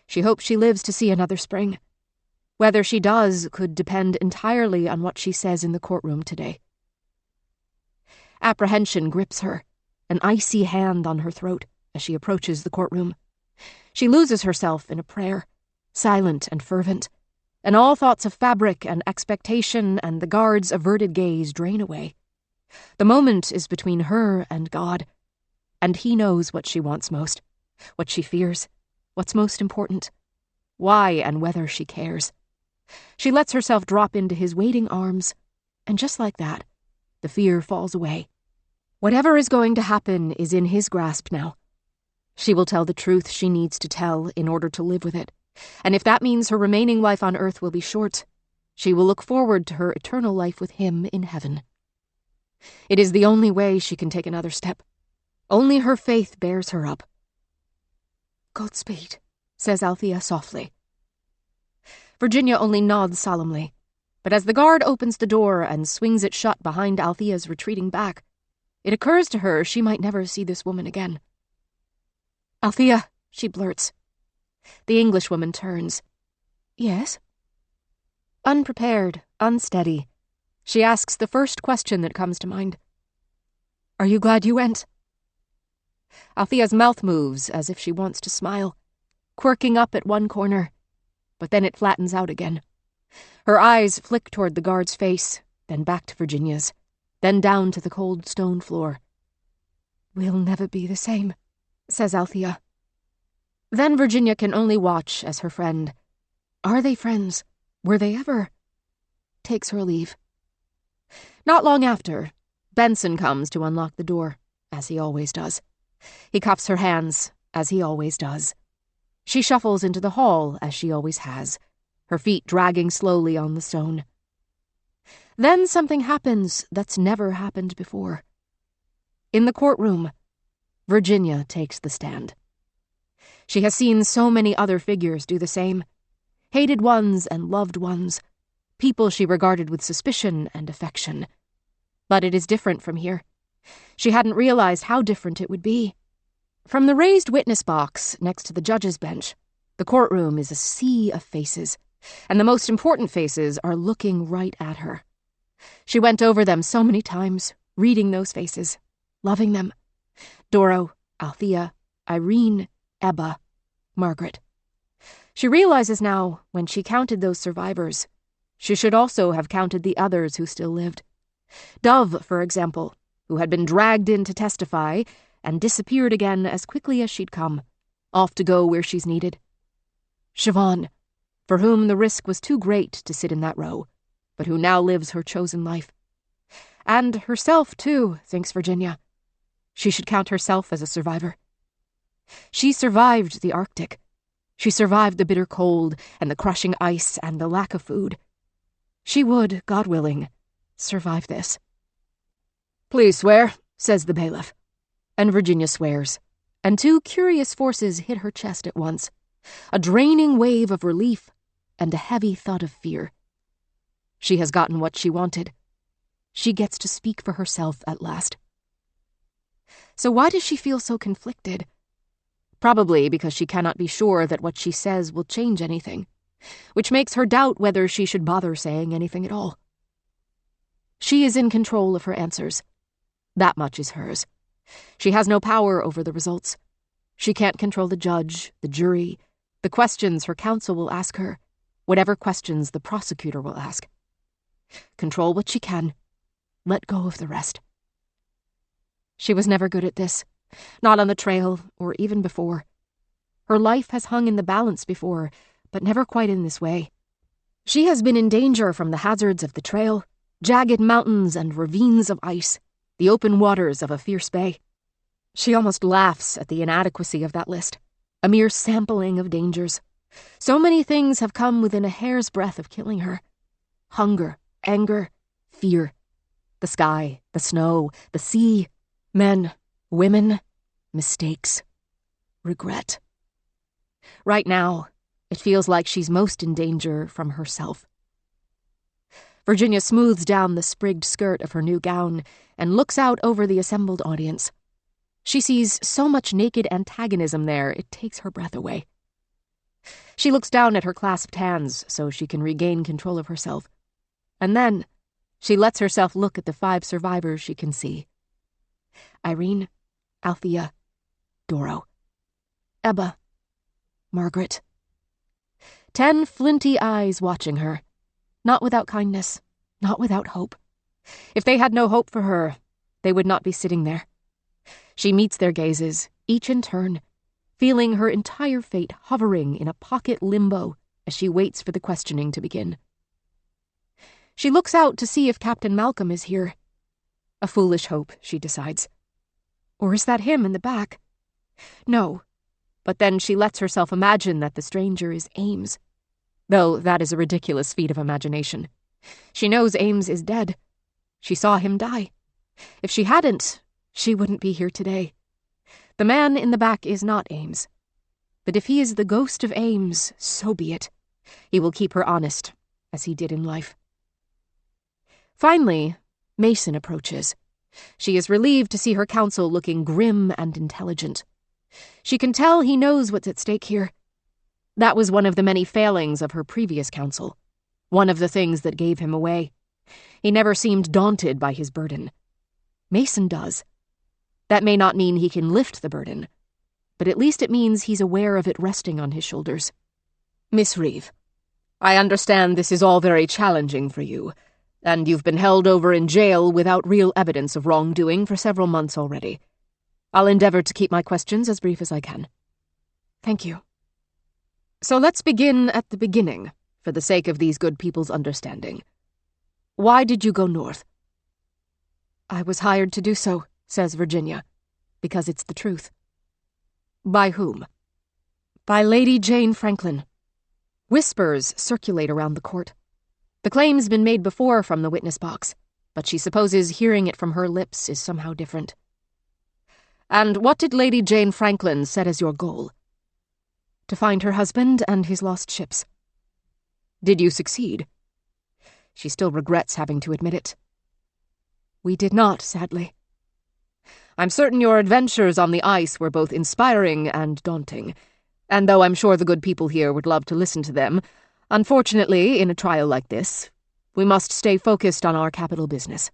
She hopes she lives to see another spring. Whether she does could depend entirely on what she says in the courtroom today. Apprehension grips her, an icy hand on her throat, as she approaches the courtroom. She loses herself in a prayer, silent and fervent, and all thoughts of fabric and expectation and the guard's averted gaze drain away. The moment is between her and God, and he knows what she wants most, what she fears, what's most important, why and whether she cares. She lets herself drop into his waiting arms, and just like that, the fear falls away. Whatever is going to happen is in his grasp now. She will tell the truth she needs to tell in order to live with it, and if that means her remaining life on earth will be short, she will look forward to her eternal life with him in heaven. It is the only way she can take another step. Only her faith bears her up. Godspeed, says Althea softly. Virginia only nods solemnly, but as the guard opens the door and swings it shut behind Althea's retreating back, it occurs to her she might never see this woman again. Althea, she blurts. The Englishwoman turns. Yes? Unprepared, unsteady, she asks the first question that comes to mind. Are you glad you went? Althea's mouth moves as if she wants to smile. quirking up at one corner, but then it flattens out again. Her eyes flick toward the guard's face, then back to Virginia's, then down to the cold stone floor. "We'll never be the same," says Althea. Then Virginia can only watch as her friend, are they friends? Were they ever? Takes her leave. Not long after, Benson comes to unlock the door, as he always does. He cuffs her hands, as he always does. She shuffles into the hall, as she always has, her feet dragging slowly on the stone. Then something happens that's never happened before. In the courtroom, Virginia takes the stand. She has seen so many other figures do the same. Hated ones and loved ones, people she regarded with suspicion and affection. But it is different from here. She hadn't realized how different it would be. From the raised witness box next to the judge's bench, the courtroom is a sea of faces, and the most important faces are looking right at her. She went over them so many times, reading those faces, loving them. Doro, Althea, Irene, Ebba, Margaret. She realizes now, when she counted those survivors, she should also have counted the others who still lived. Dove, for example, who had been dragged in to testify and disappeared again as quickly as she'd come, off to go where she's needed. Siobhan, for whom the risk was too great to sit in that row, but who now lives her chosen life. And herself, too, thinks Virginia. She should count herself as a survivor. She survived the Arctic. She survived the bitter cold and the crushing ice and the lack of food. She would, God willing, survive this. "Please swear," says the bailiff. And Virginia swears, and two curious forces hit her chest at once, a draining wave of relief and a heavy thud of fear. She has gotten what she wanted. She gets to speak for herself at last. So why does she feel so conflicted? Probably because she cannot be sure that what she says will change anything, which makes her doubt whether she should bother saying anything at all. She is in control of her answers. That much is hers. She has no power over the results. She can't control the judge, the jury, the questions her counsel will ask her, whatever questions the prosecutor will ask. Control what she can. Let go of the rest. She was never good at this. Not on the trail, or even before. Her life has hung in the balance before, but never quite in this way. She has been in danger from the hazards of the trail, jagged mountains and ravines of ice, the open waters of a fierce bay. She almost laughs at the inadequacy of that list, a mere sampling of dangers. So many things have come within a hair's breadth of killing her. Hunger, anger, fear. The sky, the snow, the sea, men, women, mistakes, regret. Right now, it feels like she's most in danger from herself. Virginia smooths down the sprigged skirt of her new gown and looks out over the assembled audience. She sees so much naked antagonism there, it takes her breath away. She looks down at her clasped hands so she can regain control of herself. And then, she lets herself look at the 5 survivors she can see. Irene, Althea, Doro, Ebba, Margaret. 10 flinty eyes watching her, not without kindness, not without hope. If they had no hope for her, they would not be sitting there. She meets their gazes, each in turn, feeling her entire fate hovering in a pocket limbo as she waits for the questioning to begin. She looks out to see if Captain Malcolm is here. A foolish hope, she decides. Or is that him in the back? No, but then she lets herself imagine that the stranger is Ames. Though that is a ridiculous feat of imagination. She knows Ames is dead. She saw him die. If she hadn't, she wouldn't be here today. The man in the back is not Ames. But if he is the ghost of Ames, so be it. He will keep her honest, as he did in life. Finally, Mason approaches. She is relieved to see her counsel looking grim and intelligent. She can tell he knows what's at stake here. That was one of the many failings of her previous counsel. One of the things that gave him away. He never seemed daunted by his burden. Mason does. That may not mean he can lift the burden, but at least it means he's aware of it resting on his shoulders. Miss Reeve, I understand this is all very challenging for you, and you've been held over in jail without real evidence of wrongdoing for several months already. I'll endeavor to keep my questions as brief as I can. Thank you. So let's begin at the beginning, for the sake of these good people's understanding. Why did you go north? I was hired to do so, says Virginia, because it's the truth. By whom? By Lady Jane Franklin. Whispers circulate around the court. The claim's been made before from the witness box, but she supposes hearing it from her lips is somehow different. And what did Lady Jane Franklin set as your goal? To find her husband and his lost ships. Did you succeed? She still regrets having to admit it. We did not, sadly. I'm certain your adventures on the ice were both inspiring and daunting, and though I'm sure the good people here would love to listen to them, unfortunately, in a trial like this, we must stay focused on our capital business.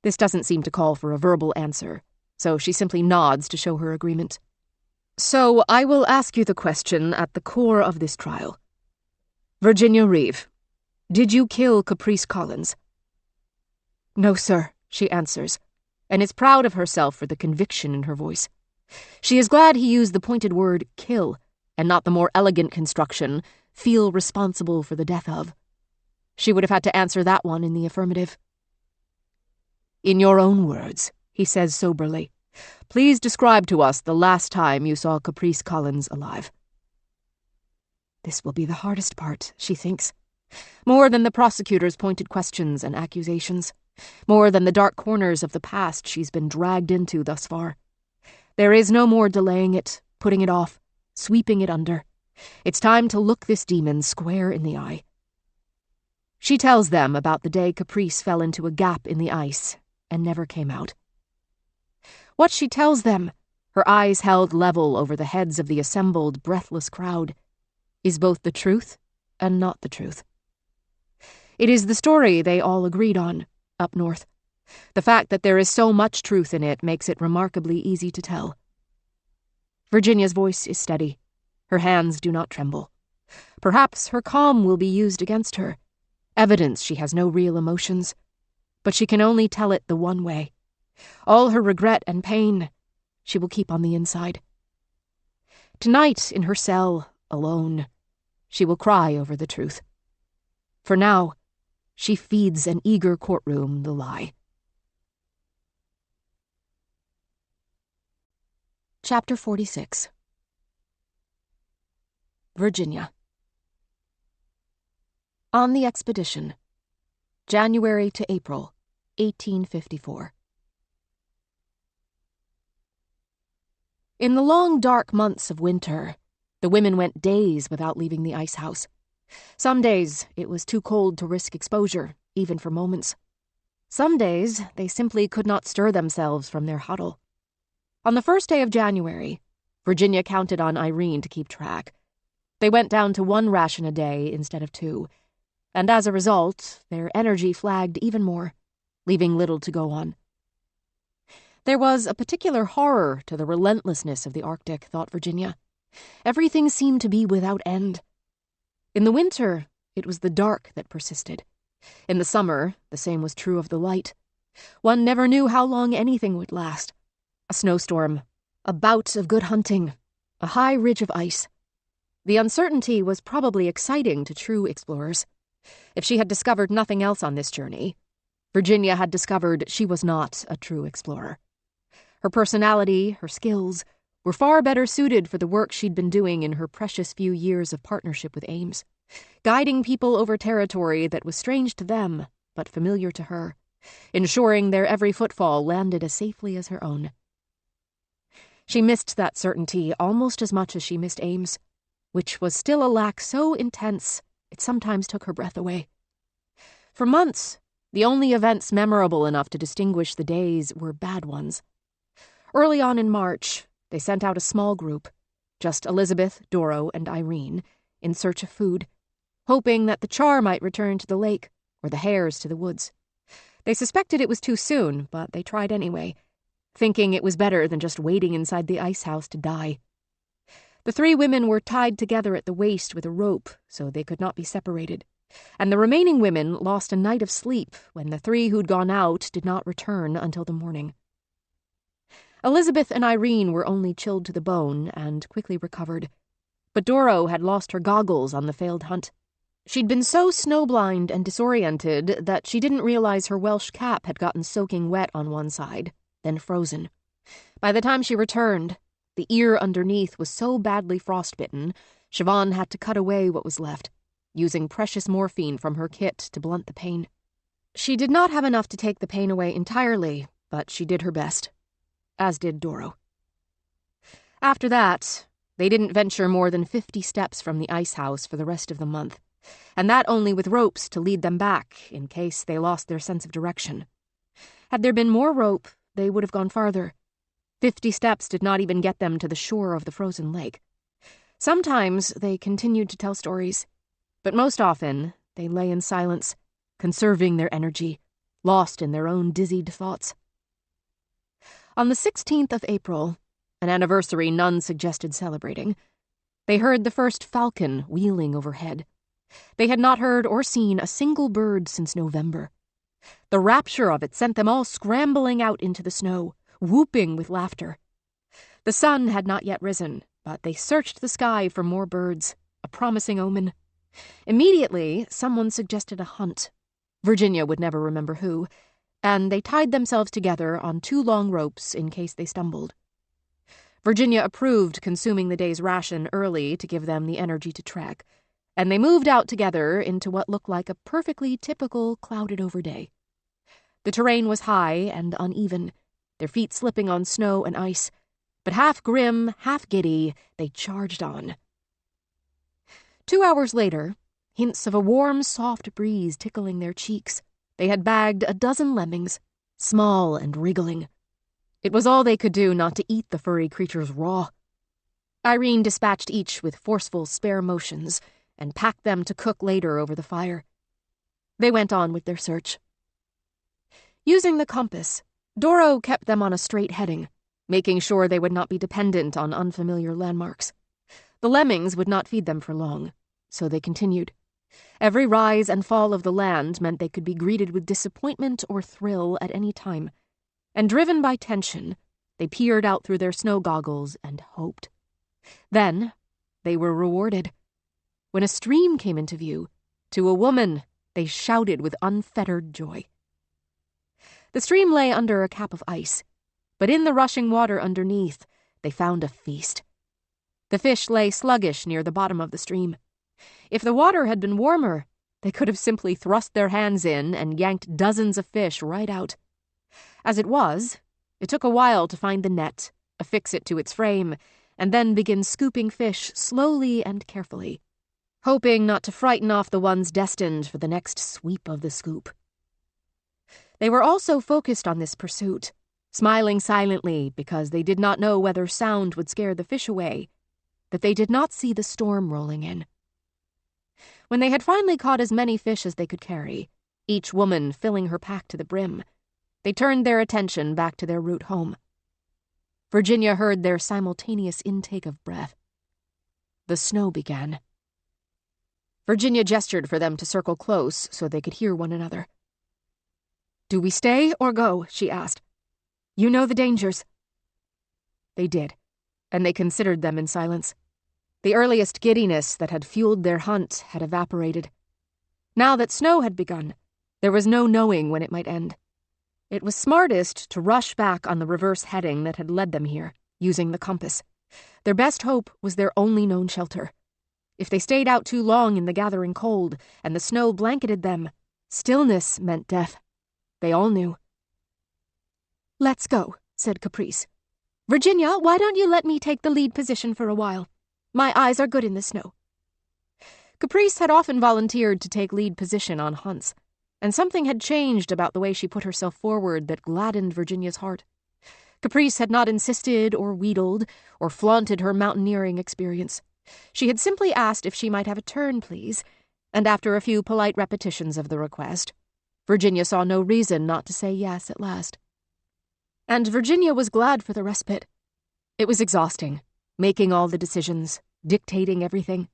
This doesn't seem to call for a verbal answer, so she simply nods to show her agreement. So I will ask you the question at the core of this trial. Virginia Reeve, did you kill Caprice Collins? No, sir, she answers, and is proud of herself for the conviction in her voice. She is glad he used the pointed word kill, and not the more elegant construction, feel responsible for the death of. She would have had to answer that one in the affirmative. In your own words, he says soberly, please describe to us the last time you saw Caprice Collins alive. This will be the hardest part, she thinks. More than the prosecutor's pointed questions and accusations. More than the dark corners of the past she's been dragged into thus far. There is no more delaying it, putting it off, sweeping it under. It's time to look this demon square in the eye. She tells them about the day Caprice fell into a gap in the ice and never came out. What she tells them, her eyes held level over the heads of the assembled, breathless crowd, is both the truth and not the truth. It is the story they all agreed on, up north. The fact that there is so much truth in it makes it remarkably easy to tell. Virginia's voice is steady. Her hands do not tremble. Perhaps her calm will be used against her. Evidence she has no real emotions. But she can only tell it the one way. All her regret and pain, she will keep on the inside. Tonight, in her cell, alone, she will cry over the truth. For now, she feeds an eager courtroom the lie. Chapter 46. Virginia. On the expedition. January to April, 1854. In the long, dark months of winter, the women went days without leaving the ice house. Some days it was too cold to risk exposure, even for moments. Some days they simply could not stir themselves from their huddle. On the first day of January, Virginia counted on Irene to keep track. They went down to 1 ration a day instead of 2, and as a result, their energy flagged even more, leaving little to go on. There was a particular horror to the relentlessness of the Arctic, thought Virginia. Everything seemed to be without end. In the winter, it was the dark that persisted. In the summer, the same was true of the light. One never knew how long anything would last. A snowstorm, a bout of good hunting, a high ridge of ice. The uncertainty was probably exciting to true explorers. If she had discovered nothing else on this journey, Virginia had discovered she was not a true explorer. Her personality, her skills, were far better suited for the work she'd been doing in her precious few years of partnership with Ames, guiding people over territory that was strange to them, but familiar to her, ensuring their every footfall landed as safely as her own. She missed that certainty almost as much as she missed Ames, which was still a lack so intense it sometimes took her breath away. For months, the only events memorable enough to distinguish the days were bad ones. Early on in March, they sent out a small group, just Elizabeth, Doro, and Irene, in search of food, hoping that the char might return to the lake or the hares to the woods. They suspected it was too soon, but they tried anyway, thinking it was better than just waiting inside the ice house to die. The 3 women were tied together at the waist with a rope so they could not be separated, and the remaining women lost a night of sleep when the 3 who'd gone out did not return until the morning. Elizabeth and Irene were only chilled to the bone and quickly recovered, but Doro had lost her goggles on the failed hunt. She'd been so snowblind and disoriented that she didn't realize her Welsh cap had gotten soaking wet on one side, then frozen. By the time she returned, the ear underneath was so badly frostbitten, Siobhan had to cut away what was left, using precious morphine from her kit to blunt the pain. She did not have enough to take the pain away entirely, but she did her best, as did Doro. After that, they didn't venture more than 50 steps from the ice house for the rest of the month, and that only with ropes to lead them back in case they lost their sense of direction. Had there been more rope, they would have gone farther. 50 steps did not even get them to the shore of the frozen lake. Sometimes they continued to tell stories, but most often they lay in silence, conserving their energy, lost in their own dizzied thoughts. On the 16th of April, an anniversary none suggested celebrating, they heard the first falcon wheeling overhead. They had not heard or seen a single bird since November. The rapture of it sent them all scrambling out into the snow, whooping with laughter. The sun had not yet risen, but they searched the sky for more birds, a promising omen. Immediately, someone suggested a hunt. Virginia would never remember who, and they tied themselves together on 2 long ropes in case they stumbled. Virginia approved consuming the day's ration early to give them the energy to trek, and they moved out together into what looked like a perfectly typical clouded-over day. The terrain was high and uneven, their feet slipping on snow and ice, but half grim, half giddy, they charged on. 2 hours later, hints of a warm, soft breeze tickling their cheeks, they had bagged a dozen lemmings, small and wriggling. It was all they could do not to eat the furry creatures raw. Irene dispatched each with forceful spare motions and packed them to cook later over the fire. They went on with their search. Using the compass, Doro kept them on a straight heading, making sure they would not be dependent on unfamiliar landmarks. The lemmings would not feed them for long, so they continued. Every rise and fall of the land meant they could be greeted with disappointment or thrill at any time, and driven by tension, they peered out through their snow goggles and hoped. Then they were rewarded. When a stream came into view, to a woman, they shouted with unfettered joy. The stream lay under a cap of ice, but in the rushing water underneath, they found a feast. The fish lay sluggish near the bottom of the stream. If the water had been warmer, they could have simply thrust their hands in and yanked dozens of fish right out. As it was, it took a while to find the net, affix it to its frame, and then begin scooping fish slowly and carefully, hoping not to frighten off the ones destined for the next sweep of the scoop. They were also focused on this pursuit, smiling silently because they did not know whether sound would scare the fish away, that they did not see the storm rolling in. When they had finally caught as many fish as they could carry, each woman filling her pack to the brim, they turned their attention back to their route home. Virginia heard their simultaneous intake of breath. The snow began. Virginia gestured for them to circle close so they could hear one another. "Do we stay or go?" she asked. "You know the dangers." They did, and they considered them in silence. The earliest giddiness that had fueled their hunt had evaporated. Now that snow had begun, there was no knowing when it might end. It was smartest to rush back on the reverse heading that had led them here, using the compass. Their best hope was their only known shelter. If they stayed out too long in the gathering cold and the snow blanketed them, stillness meant death. They all knew. "Let's go," said Caprice. "Virginia, why don't you let me take the lead position for a while? My eyes are good in the snow." Caprice had often volunteered to take lead position on hunts, and something had changed about the way she put herself forward that gladdened Virginia's heart. Caprice had not insisted or wheedled or flaunted her mountaineering experience. She had simply asked if she might have a turn, please, and after a few polite repetitions of the request, Virginia saw no reason not to say yes at last. And Virginia was glad for the respite. It was exhausting, making all the decisions, dictating everything.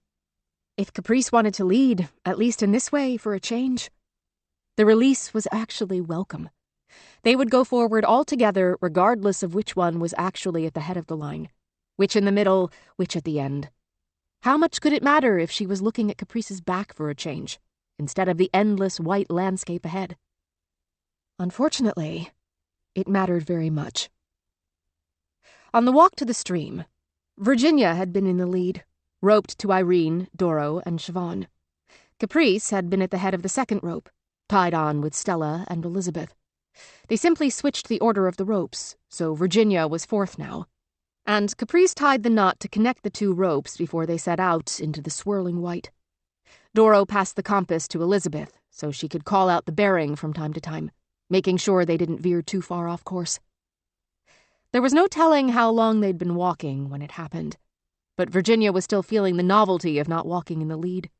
If Caprice wanted to lead, at least in this way, for a change, the release was actually welcome. They would go forward all together, regardless of which one was actually at the head of the line. Which in the middle, which at the end. How much could it matter if she was looking at Caprice's back for a change, instead of the endless white landscape ahead? Unfortunately, it mattered very much. On the walk to the stream, Virginia had been in the lead, roped to Irene, Doro, and Siobhan. Caprice had been at the head of the second rope, tied on with Stella and Elizabeth. They simply switched the order of the ropes, so Virginia was fourth now. And Caprice tied the knot to connect the two ropes before they set out into the swirling white. Doro passed the compass to Elizabeth so she could call out the bearing from time to time, making sure they didn't veer too far off course. There was no telling how long they'd been walking when it happened, but Virginia was still feeling the novelty of not walking in the lead.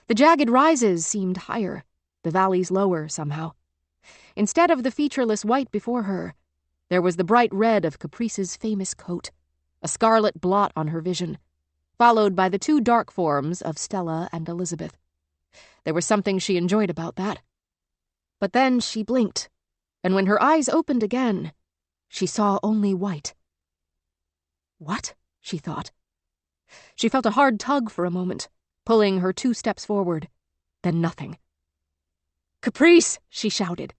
The jagged rises seemed higher, the valleys lower somehow. Instead of the featureless white before her, there was the bright red of Caprice's famous coat, a scarlet blot on her vision, followed by the two dark forms of Stella and Elizabeth. There was something she enjoyed about that. But then she blinked, and when her eyes opened again, she saw only white. What? She thought. She felt a hard tug for a moment, pulling her 2 steps forward, then nothing. "Caprice!" she shouted.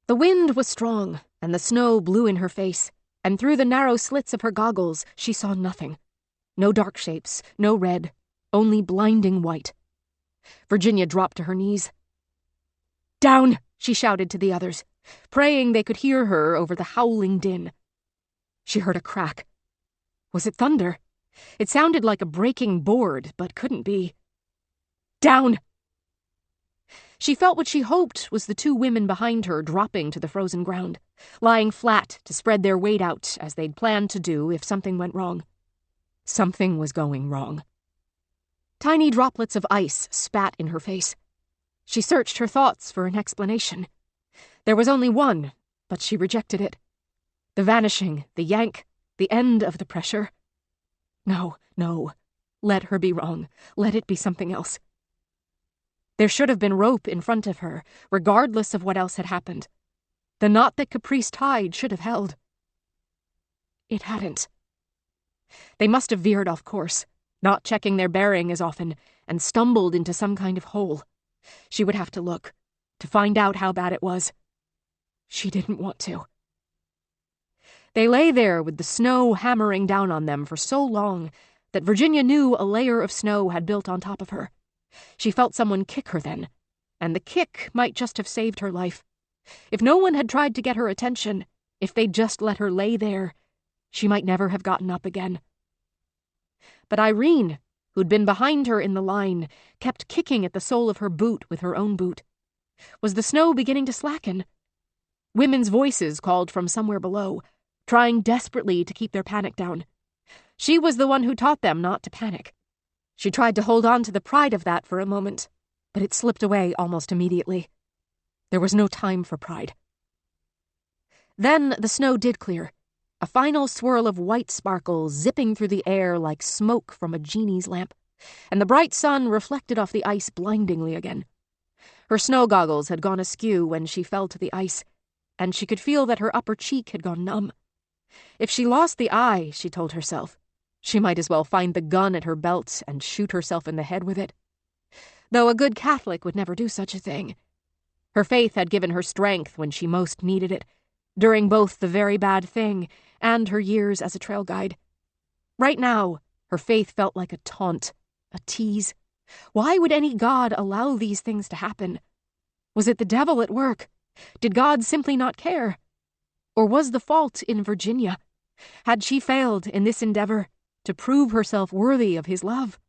The wind was strong, and the snow blew in her face, and through the narrow slits of her goggles she saw nothing. No dark shapes, no red, only blinding white. Virginia dropped to her knees. "Down!" she shouted to the others, praying they could hear her over the howling din. She heard a crack. Was it thunder? It sounded like a breaking board, but couldn't be. "Down!" She felt what she hoped was the 2 women behind her dropping to the frozen ground, lying flat to spread their weight out as they'd planned to do if something went wrong. Something was going wrong. Tiny droplets of ice spat in her face. She searched her thoughts for an explanation. There was only one, but she rejected it. The vanishing, the yank, the end of the pressure. No. Let her be wrong. Let it be something else. There should have been rope in front of her, regardless of what else had happened. The knot that Caprice tied should have held. It hadn't. They must have veered off course, not checking their bearing as often, and stumbled into some kind of hole. She would have to look, to find out how bad it was. She didn't want to. They lay there with the snow hammering down on them for so long that Virginia knew a layer of snow had built on top of her. She felt someone kick her then, and the kick might just have saved her life. If no one had tried to get her attention, if they'd just let her lay there, she might never have gotten up again. But Irene, who'd been behind her in the line, kept kicking at the sole of her boot with her own boot. Was the snow beginning to slacken? Women's voices called from somewhere below, trying desperately to keep their panic down. She was the one who taught them not to panic. She tried to hold on to the pride of that for a moment, but it slipped away almost immediately. There was no time for pride. Then the snow did clear, a final swirl of white sparkles zipping through the air like smoke from a genie's lamp, and the bright sun reflected off the ice blindingly again. Her snow goggles had gone askew when she fell to the ice, and she could feel that her upper cheek had gone numb. If she lost the eye, she told herself, she might as well find the gun at her belt and shoot herself in the head with it. Though a good Catholic would never do such a thing. Her faith had given her strength when she most needed it, during both the very bad thing and her years as a trail guide. Right now, her faith felt like a taunt, a tease. Why would any god allow these things to happen? Was it the devil at work? Did God simply not care? Or was the fault in Virginia? Had she failed in this endeavor to prove herself worthy of his love?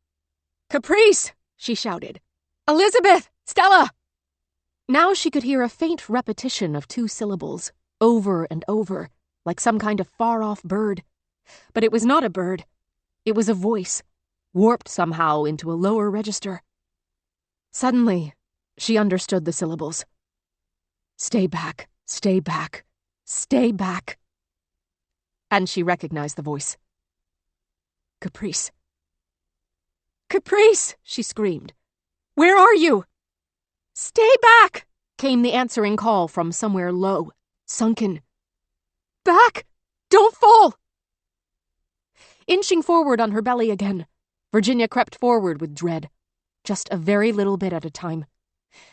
"Caprice!" she shouted. "Elizabeth! Stella!" Now she could hear a faint repetition of 2 syllables, over and over, like some kind of far-off bird. But it was not a bird. It was a voice, warped somehow into a lower register. Suddenly, she understood the syllables. Stay back, stay back, stay back. and she recognized the voice. Caprice. Caprice, she screamed. Where are you? Stay back, came the answering call from somewhere low, sunken. Back! Don't fall! Inching forward on her belly again, Virginia crept forward with dread, just a very little bit at a time.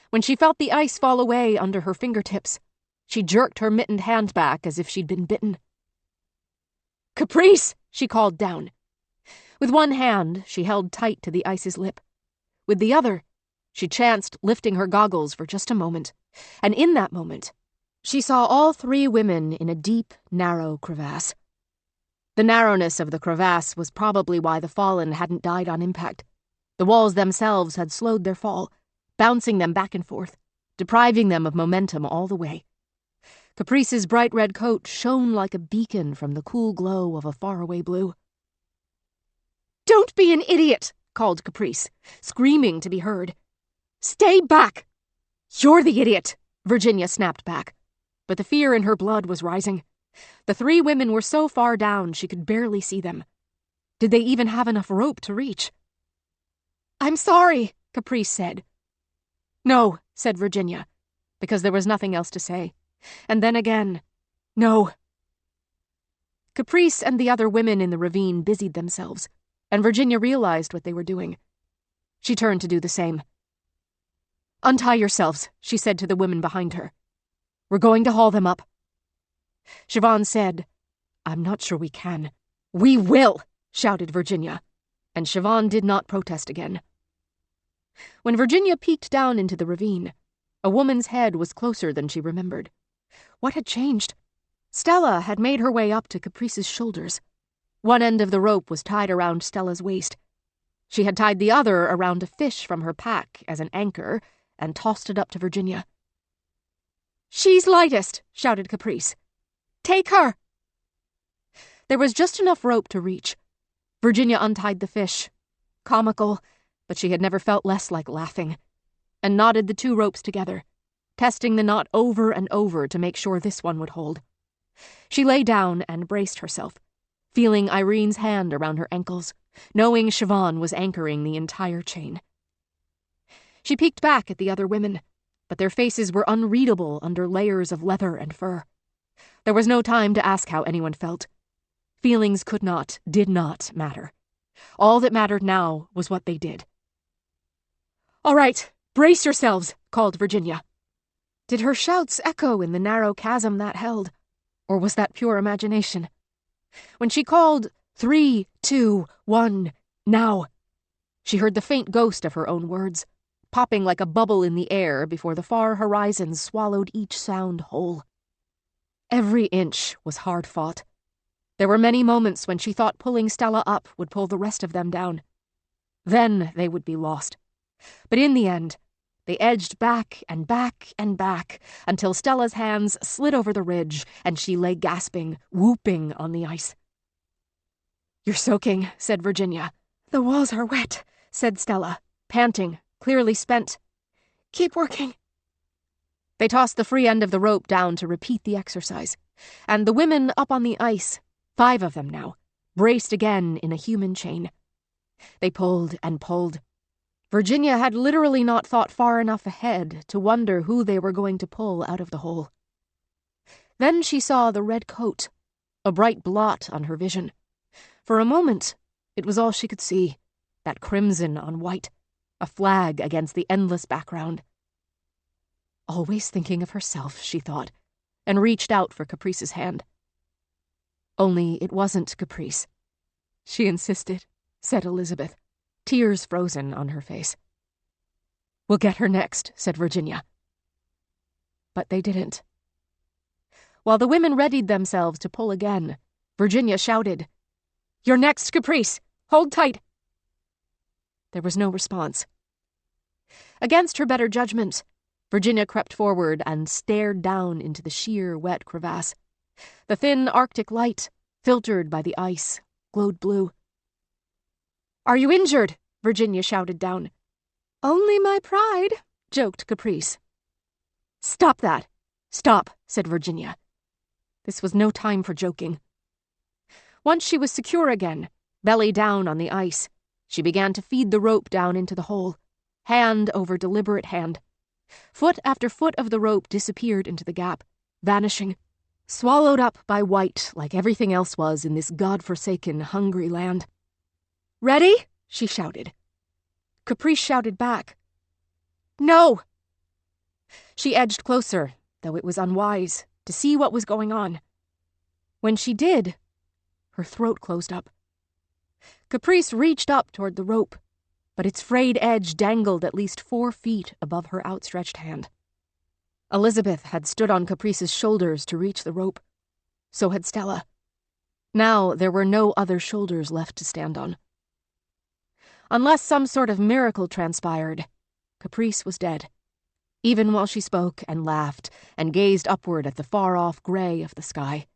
When she felt the ice fall away under her fingertips, she jerked her mittened hand back as if she'd been bitten. Caprice, she called down. With one hand, she held tight to the ice's lip. With the other, she chanced lifting her goggles for just a moment, and in that moment, she saw all three women in a deep, narrow crevasse. The narrowness of the crevasse was probably why the fallen hadn't died on impact. The walls themselves had slowed their fall, bouncing them back and forth, depriving them of momentum all the way. Caprice's bright red coat shone like a beacon from the cool glow of a faraway blue. Don't be an idiot, called Caprice, screaming to be heard. Stay back! You're the idiot, Virginia snapped back. But the fear in her blood was rising. The three women were so far down she could barely see them. Did they even have enough rope to reach? I'm sorry, Caprice said. No, said Virginia, because there was nothing else to say. And then again, no. Caprice and the other women in the ravine busied themselves, and Virginia realized what they were doing. She turned to do the same. Untie yourselves, she said to the women behind her. We're going to haul them up. Siobhan said, I'm not sure we can. We will, shouted Virginia, and Siobhan did not protest again. When Virginia peeked down into the ravine, a woman's head was closer than she remembered. What had changed? Stella had made her way up to Caprice's shoulders. One end of the rope was tied around Stella's waist. She had tied the other around a fish from her pack as an anchor and tossed it up to Virginia. She's lightest, shouted Caprice. Take her! There was just enough rope to reach. Virginia untied the fish. Comical, but she had never felt less like laughing, and knotted the two ropes together, testing the knot over and over to make sure this one would hold. She lay down and braced herself, feeling Irene's hand around her ankles, knowing Siobhan was anchoring the entire chain. She peeked back at the other women, but their faces were unreadable under layers of leather and fur. There was no time to ask how anyone felt. Feelings could not, did not matter. All that mattered now was what they did. All right, brace yourselves, called Virginia. Did her shouts echo in the narrow chasm that held, or was that pure imagination? When she called 3, 2, 1, now, she heard the faint ghost of her own words, popping like a bubble in the air before the far horizon swallowed each sound whole. Every inch was hard-fought. There were many moments when she thought pulling Stella up would pull the rest of them down. Then they would be lost. But in the end, they edged back and back and back until Stella's hands slid over the ridge and she lay gasping, whooping on the ice. You're soaking, said Virginia. The walls are wet, said Stella, panting, clearly spent. Keep working. They tossed the free end of the rope down to repeat the exercise, and the women up on the ice, 5 of them now, braced again in a human chain. They pulled and pulled. Virginia had literally not thought far enough ahead to wonder who they were going to pull out of the hole. Then she saw the red coat, a bright blot on her vision. For a moment, it was all she could see, that crimson on white, a flag against the endless background. Always thinking of herself, she thought, and reached out for Caprice's hand. Only it wasn't Caprice. She insisted, said Elizabeth, tears frozen on her face. We'll get her next, said Virginia. But they didn't. While the women readied themselves to pull again, Virginia shouted, You're next, Caprice! Hold tight! There was no response. Against her better judgment, Virginia crept forward and stared down into the sheer, wet crevasse. The thin Arctic light, filtered by the ice, glowed blue. Are you injured? Virginia shouted down. Only my pride, joked Caprice. Stop that! Stop, said Virginia. This was no time for joking. Once she was secure again, belly down on the ice, she began to feed the rope down into the hole, hand over deliberate hand. Foot after foot of the rope disappeared into the gap, vanishing, swallowed up by white like everything else was in this god-forsaken, hungry land. "Ready?" she shouted. Caprice shouted back, "No!" She edged closer, though it was unwise, to see what was going on. When she did, her throat closed up. Caprice reached up toward the rope, but its frayed edge dangled at least 4 feet above her outstretched hand. Elizabeth had stood on Caprice's shoulders to reach the rope. So had Stella. Now there were no other shoulders left to stand on. Unless some sort of miracle transpired, Caprice was dead, even while she spoke and laughed and gazed upward at the far-off gray of the sky.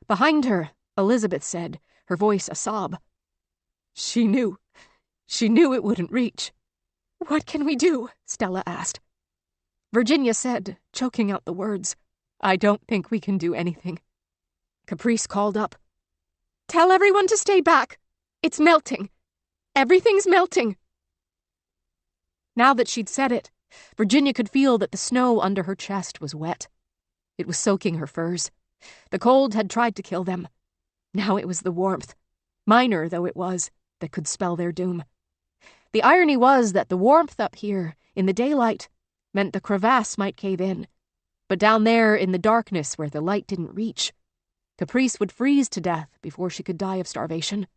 Behind her, Elizabeth said, her voice a sob, She knew it wouldn't reach." "What can we do?" Stella asked. Virginia said, choking out the words, "I don't think we can do anything." Caprice called up, "Tell everyone to stay back. It's melting. Everything's melting." Now that she'd said it, Virginia could feel that the snow under her chest was wet. It was soaking her furs. The cold had tried to kill them. Now it was the warmth, minor though it was, that could spell their doom. The irony was that the warmth up here, in the daylight, meant the crevasse might cave in. But down there in the darkness where the light didn't reach, Caprice would freeze to death before she could die of starvation.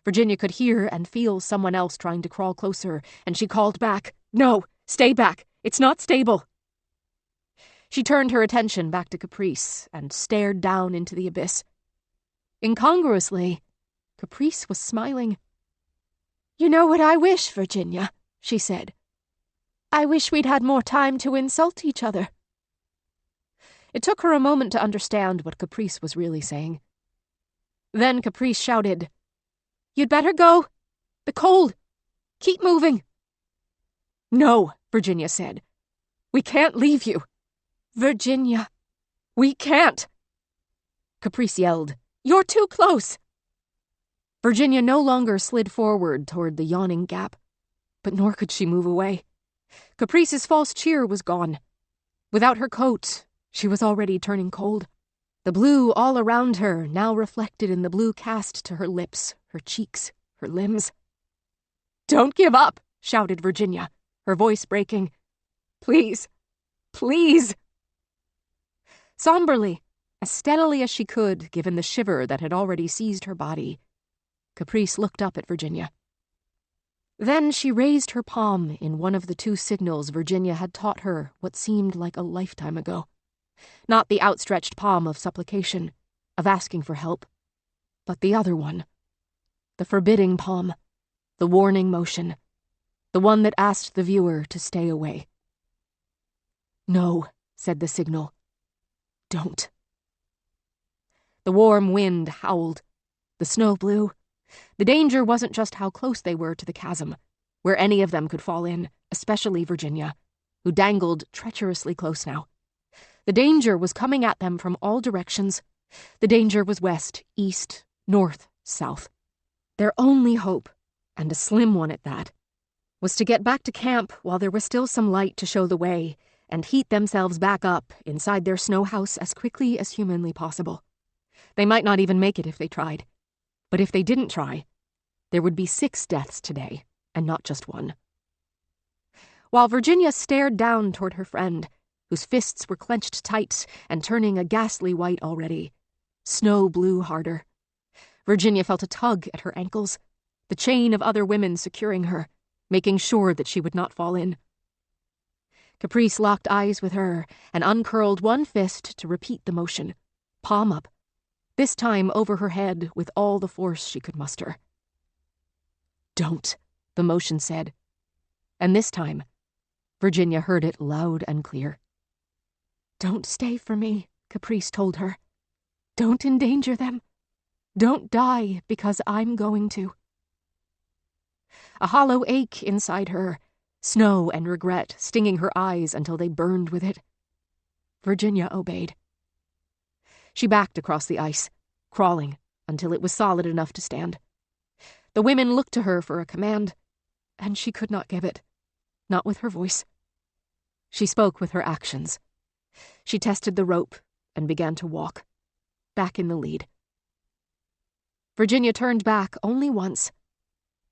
Virginia could hear and feel someone else trying to crawl closer, and she called back, "No, stay back. It's not stable." She turned her attention back to Caprice and stared down into the abyss. Incongruously, Caprice was smiling. "You know what I wish, Virginia," she said. "I wish we'd had more time to insult each other." It took her a moment to understand what Caprice was really saying. Then Caprice shouted, "You'd better go. The cold. Keep moving." "No," Virginia said. "We can't leave you." "Virginia." "We can't." Caprice yelled, "You're too close." Virginia no longer slid forward toward the yawning gap, but nor could she move away. Caprice's false cheer was gone. Without her coat, she was already turning cold. The blue all around her now reflected in the blue cast to her lips, her cheeks, her limbs. "Don't give up," shouted Virginia, her voice breaking. "Please, please." Somberly, as steadily as she could, given the shiver that had already seized her body, Caprice looked up at Virginia. Then she raised her palm in one of the 2 signals Virginia had taught her what seemed like a lifetime ago. Not the outstretched palm of supplication, of asking for help, but the other one. The forbidding palm, the warning motion, the one that asked the viewer to stay away. "No," said the signal. "Don't." The warm wind howled. The snow blew. The danger wasn't just how close they were to the chasm, where any of them could fall in, especially Virginia, who dangled treacherously close now. The danger was coming at them from all directions. The danger was west, east, north, south. Their only hope, and a slim one at that, was to get back to camp while there was still some light to show the way, and heat themselves back up inside their snow house as quickly as humanly possible. They might not even make it if they tried. But if they didn't try, there would be 6 deaths today, and not just 1. While Virginia stared down toward her friend, whose fists were clenched tight and turning a ghastly white already, snow blew harder. Virginia felt a tug at her ankles, the chain of other women securing her, making sure that she would not fall in. Caprice locked eyes with her and uncurled one fist to repeat the motion, palm up, this time over her head with all the force she could muster. "Don't," the motion said. And this time, Virginia heard it loud and clear. "Don't stay for me," Caprice told her. "Don't endanger them. Don't die because I'm going to." A hollow ache inside her, snow and regret stinging her eyes until they burned with it. Virginia obeyed. She backed across the ice. crawling until it was solid enough to stand. The women looked to her for a command, and she could not give it, not with her voice. She spoke with her actions. She tested the rope and began to walk, back in the lead. Virginia turned back only once.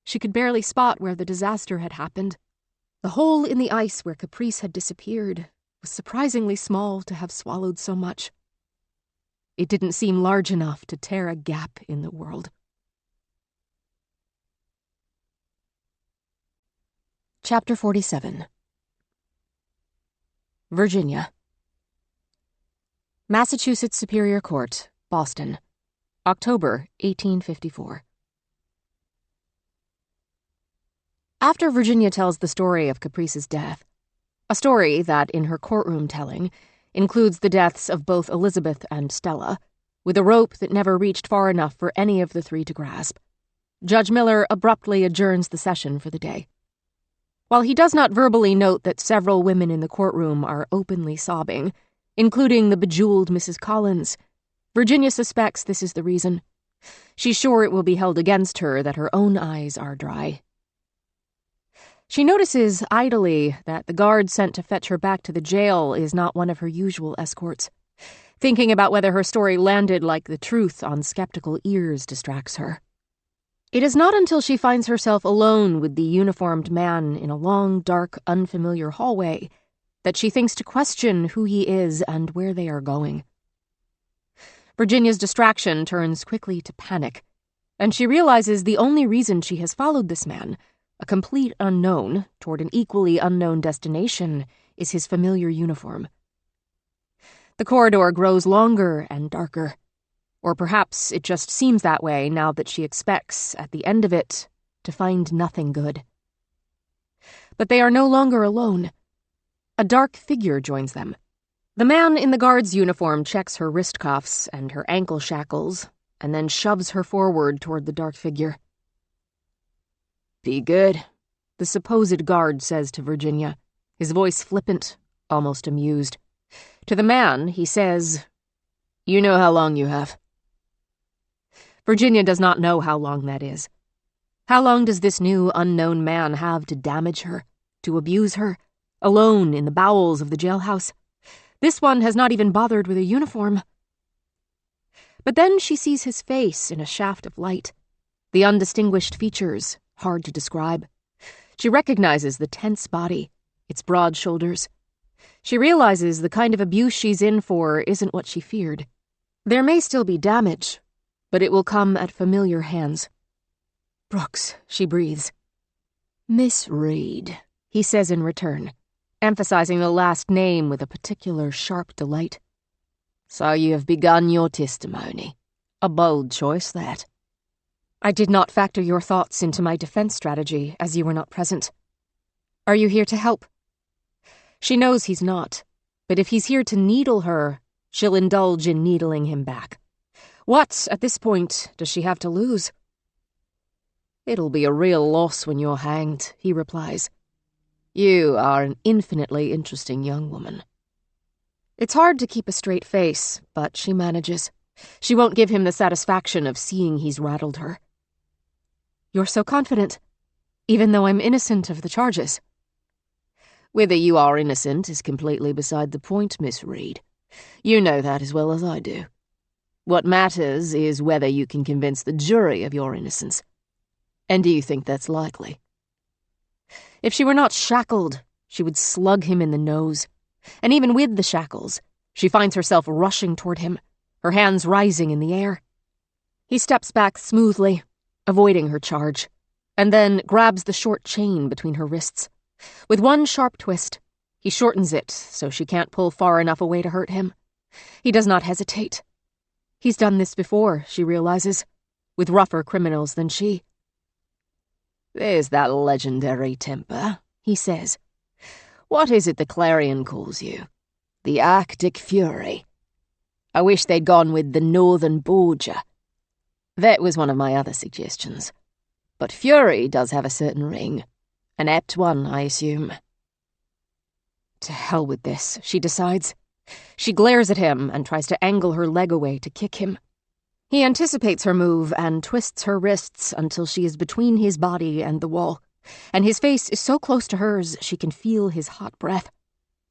She could barely spot where the disaster had happened. The hole in the ice where Caprice had disappeared was surprisingly small to have swallowed so much. It didn't seem large enough to tear a gap in the world. Chapter 47. Virginia. Massachusetts Superior Court, Boston, October 1854. After Virginia tells the story of Caprice's death, a story that, in her courtroom telling, includes the deaths of both Elizabeth and Stella, with a rope that never reached far enough for any of the three to grasp, Judge Miller abruptly adjourns the session for the day. While he does not verbally note that several women in the courtroom are openly sobbing, including the bejeweled Mrs. Collins, Virginia suspects this is the reason. She's sure it will be held against her that her own eyes are dry. She notices, idly, that the guard sent to fetch her back to the jail is not one of her usual escorts. Thinking about whether her story landed like the truth on skeptical ears distracts her. It is not until she finds herself alone with the uniformed man in a long, dark, unfamiliar hallway that she thinks to question who he is and where they are going. Virginia's distraction turns quickly to panic, and she realizes the only reason she has followed this man, a complete unknown, toward an equally unknown destination, is his familiar uniform. The corridor grows longer and darker. Or perhaps it just seems that way now that she expects, at the end of it, to find nothing good. But they are no longer alone. A dark figure joins them. The man in the guard's uniform checks her wrist cuffs and her ankle shackles, and then shoves her forward toward the dark figure. "Be good," the supposed guard says to Virginia, his voice flippant, almost amused. To the man, he says, "You know how long you have." Virginia does not know how long that is. How long does this new, unknown man have to damage her, to abuse her, alone in the bowels of the jailhouse? This one has not even bothered with a uniform. But then she sees his face in a shaft of light, the undistinguished features, hard to describe. She recognizes the tense body, its broad shoulders. She realizes the kind of abuse she's in for isn't what she feared. There may still be damage, but it will come at familiar hands. "Brooks," she breathes. "Miss Reed," he says in return, emphasizing the last name with a particular sharp delight. "So you have begun your testimony. A bold choice, that." "I did not factor your thoughts into my defense strategy, as you were not present. Are you here to help?" She knows he's not, but if he's here to needle her, she'll indulge in needling him back. What, at this point, does she have to lose? "It'll be a real loss when you're hanged," he replies. "You are an infinitely interesting young woman." It's hard to keep a straight face, but she manages. She won't give him the satisfaction of seeing he's rattled her. "You're so confident, even though I'm innocent of the charges." "Whether you are innocent is completely beside the point, Miss Reed. You know that as well as I do. What matters is whether you can convince the jury of your innocence. And do you think that's likely?" If she were not shackled, she would slug him in the nose. And even with the shackles, she finds herself rushing toward him, her hands rising in the air. He steps back smoothly, avoiding her charge, and then grabs the short chain between her wrists. With one sharp twist, he shortens it so she can't pull far enough away to hurt him. He does not hesitate. He's done this before, she realizes, with rougher criminals than she. "There's that legendary temper," he says. "What is it the Clarion calls you? The Arctic Fury. I wish they'd gone with the Northern Borgia. That was one of my other suggestions. But Fury does have a certain ring. An apt one, I assume." To hell with this, she decides. She glares at him and tries to angle her leg away to kick him. He anticipates her move and twists her wrists until she is between his body and the wall, and his face is so close to hers she can feel his hot breath,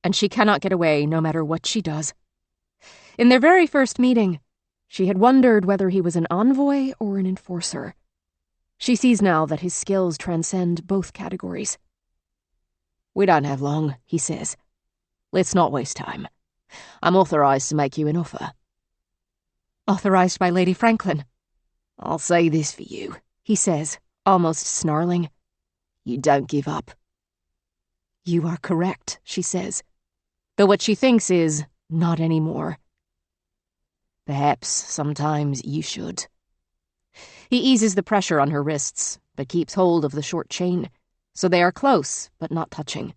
and she cannot get away no matter what she does. In their very first meeting, she had wondered whether he was an envoy or an enforcer. She sees now that his skills transcend both categories. "We don't have long," he says. "Let's not waste time. I'm authorized to make you an offer." "Authorized by Lady Franklin." "I'll say this for you," he says, almost snarling. "You don't give up." "You are correct," she says, though what she thinks is, not anymore. "Perhaps sometimes you should." He eases the pressure on her wrists, but keeps hold of the short chain, so they are close, but not touching.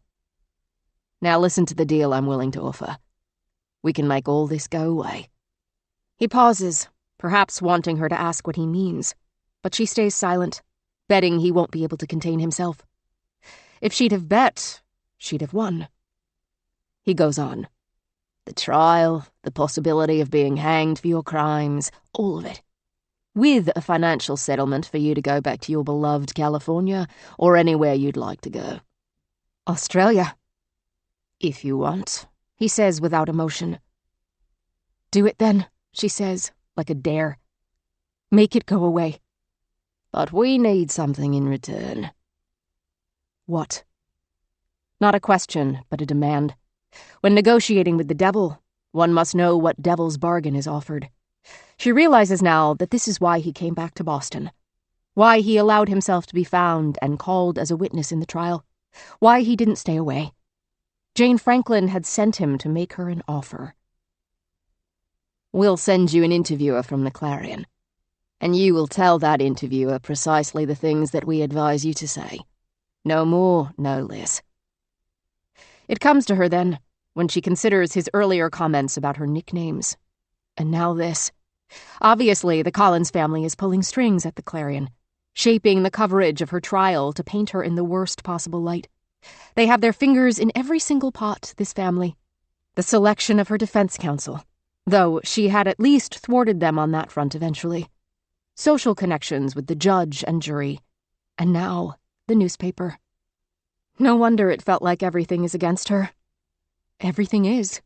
"Now listen to the deal I'm willing to offer. We can make all this go away." He pauses, perhaps wanting her to ask what he means, but she stays silent, betting he won't be able to contain himself. If she'd have bet, she'd have won. He goes on. "The trial, the possibility of being hanged for your crimes, all of it. With a financial settlement for you to go back to your beloved California or anywhere you'd like to go." "Australia." "If you want," he says without emotion. "Do it then," she says, like a dare. "Make it go away." "But we need something in return." "What?" Not a question, but a demand. When negotiating with the devil, one must know what devil's bargain is offered. She realizes now that this is why he came back to Boston. Why he allowed himself to be found and called as a witness in the trial. Why he didn't stay away. Jane Franklin had sent him to make her an offer. "We'll send you an interviewer from the Clarion, and you will tell that interviewer precisely the things that we advise you to say. No more, no less." It comes to her then, when she considers his earlier comments about her nicknames. And now this. Obviously, the Collins family is pulling strings at the Clarion, shaping the coverage of her trial to paint her in the worst possible light. They have their fingers in every single pot, this family. The selection of her defense counsel, though she had at least thwarted them on that front eventually. Social connections with the judge and jury. And now, the newspaper. No wonder it felt like everything is against her. Everything is.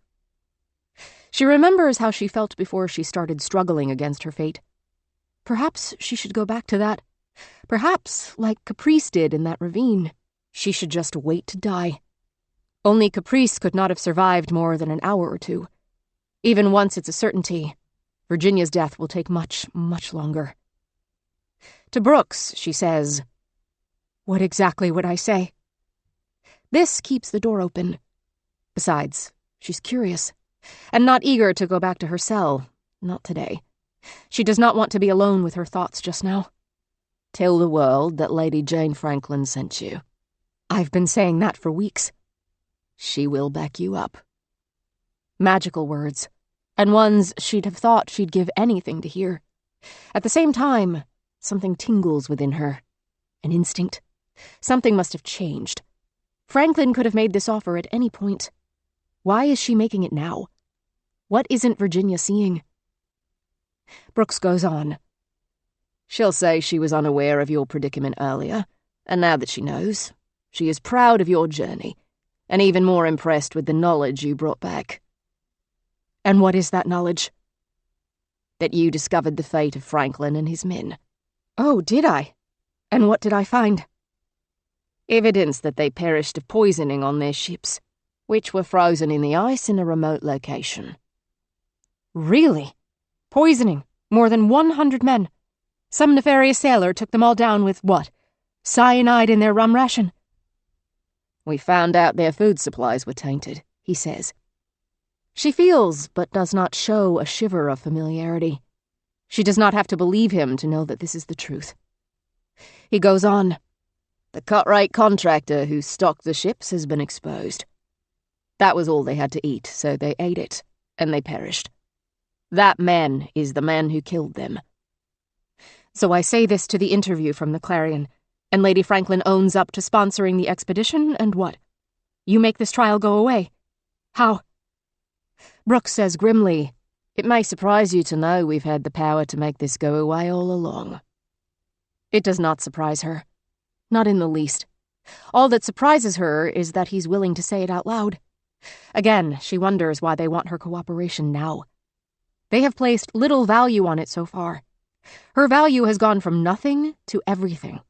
She remembers how she felt before she started struggling against her fate. Perhaps she should go back to that. Perhaps, like Caprice did in that ravine, she should just wait to die. Only Caprice could not have survived more than an hour or two. Even once it's a certainty, Virginia's death will take much, much longer. To Brooks, she says, "What exactly would I say?" This keeps the door open. Besides, she's curious, and not eager to go back to her cell, not today. She does not want to be alone with her thoughts just now. "Tell the world that Lady Jane Franklin sent you." "I've been saying that for weeks." "She will back you up." Magical words, and ones she'd have thought she'd give anything to hear. At the same time, something tingles within her. An instinct. Something must have changed. Franklin could have made this offer at any point. Why is she making it now? What isn't Virginia seeing? Brooks goes on. "She'll say she was unaware of your predicament earlier, and now that she knows, she is proud of your journey, and even more impressed with the knowledge you brought back." "And what is that knowledge?" "That you discovered the fate of Franklin and his men." "Oh, did I? And what did I find?" "Evidence that they perished of poisoning on their ships, which were frozen in the ice in a remote location." "Really? Poisoning? More than 100 men? Some nefarious sailor took them all down with what? Cyanide in their rum ration?" "We found out their food supplies were tainted," he says. She feels, but does not show, a shiver of familiarity. She does not have to believe him to know that this is the truth. He goes on. "The cut-rate contractor who stocked the ships has been exposed. That was all they had to eat, so they ate it, and they perished. That man is the man who killed them." So I say this to the interview from the Clarion, and Lady Franklin owns up to sponsoring the expedition, and what? You make this trial go away. How? Brooks says grimly, It may surprise you to know we've had the power to make this go away all along." It does not surprise her. Not in the least. All that surprises her is that he's willing to say it out loud. Again, she wonders why they want her cooperation now. They have placed little value on it so far. Her value has gone from nothing to everything,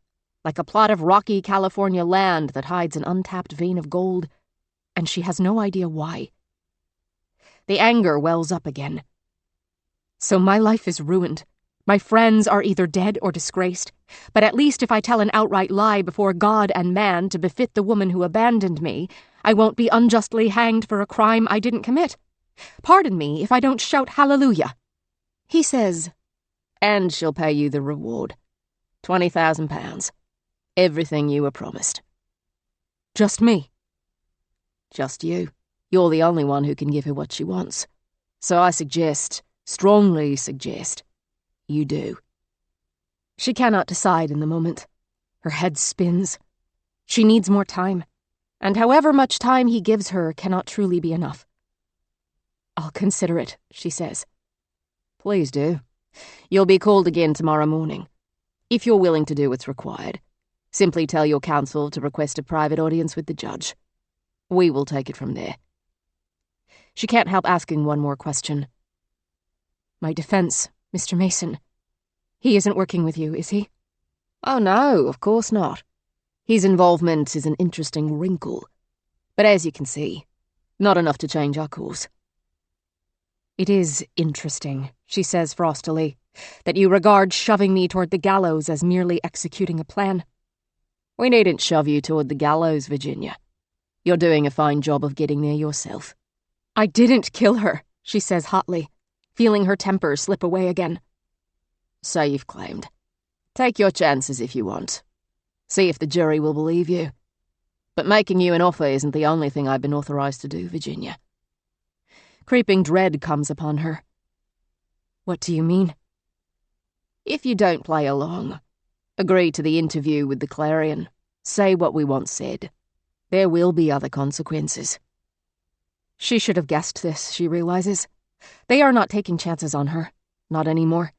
like a plot of rocky California land that hides an untapped vein of gold, and she has no idea why. The anger wells up again. So my life is ruined. My friends are either dead or disgraced, but at least if I tell an outright lie before God and man to befit the woman who abandoned me, I won't be unjustly hanged for a crime I didn't commit. Pardon me if I don't shout hallelujah. He says, "And she'll pay you the reward. £20,000. Everything you were promised." "Just me?" "Just you. You're the only one who can give her what she wants. So I strongly suggest, you do." She cannot decide in the moment. Her head spins. She needs more time, and however much time he gives her cannot truly be enough. "I'll consider it," she says. "Please do. You'll be called again tomorrow morning. If you're willing to do what's required, simply tell your counsel to request a private audience with the judge. We will take it from there." She can't help asking one more question. "My defense, Mr. Mason. He isn't working with you, is he?" "Oh no, of course not. His involvement is an interesting wrinkle. But as you can see, not enough to change our course." "It is interesting," she says frostily, "that you regard shoving me toward the gallows as merely executing a plan." "We needn't shove you toward the gallows, Virginia. You're doing a fine job of getting there yourself." "I didn't kill her," she says hotly, feeling her temper slip away again. "So you've claimed. Take your chances if you want. See if the jury will believe you. But making you an offer isn't the only thing I've been authorized to do, Virginia." Creeping dread comes upon her. "What do you mean?" "If you don't play along, agree to the interview with the Clarion, say what we want said, there will be other consequences." She should have guessed this, she realizes. They are not taking chances on her. Not anymore.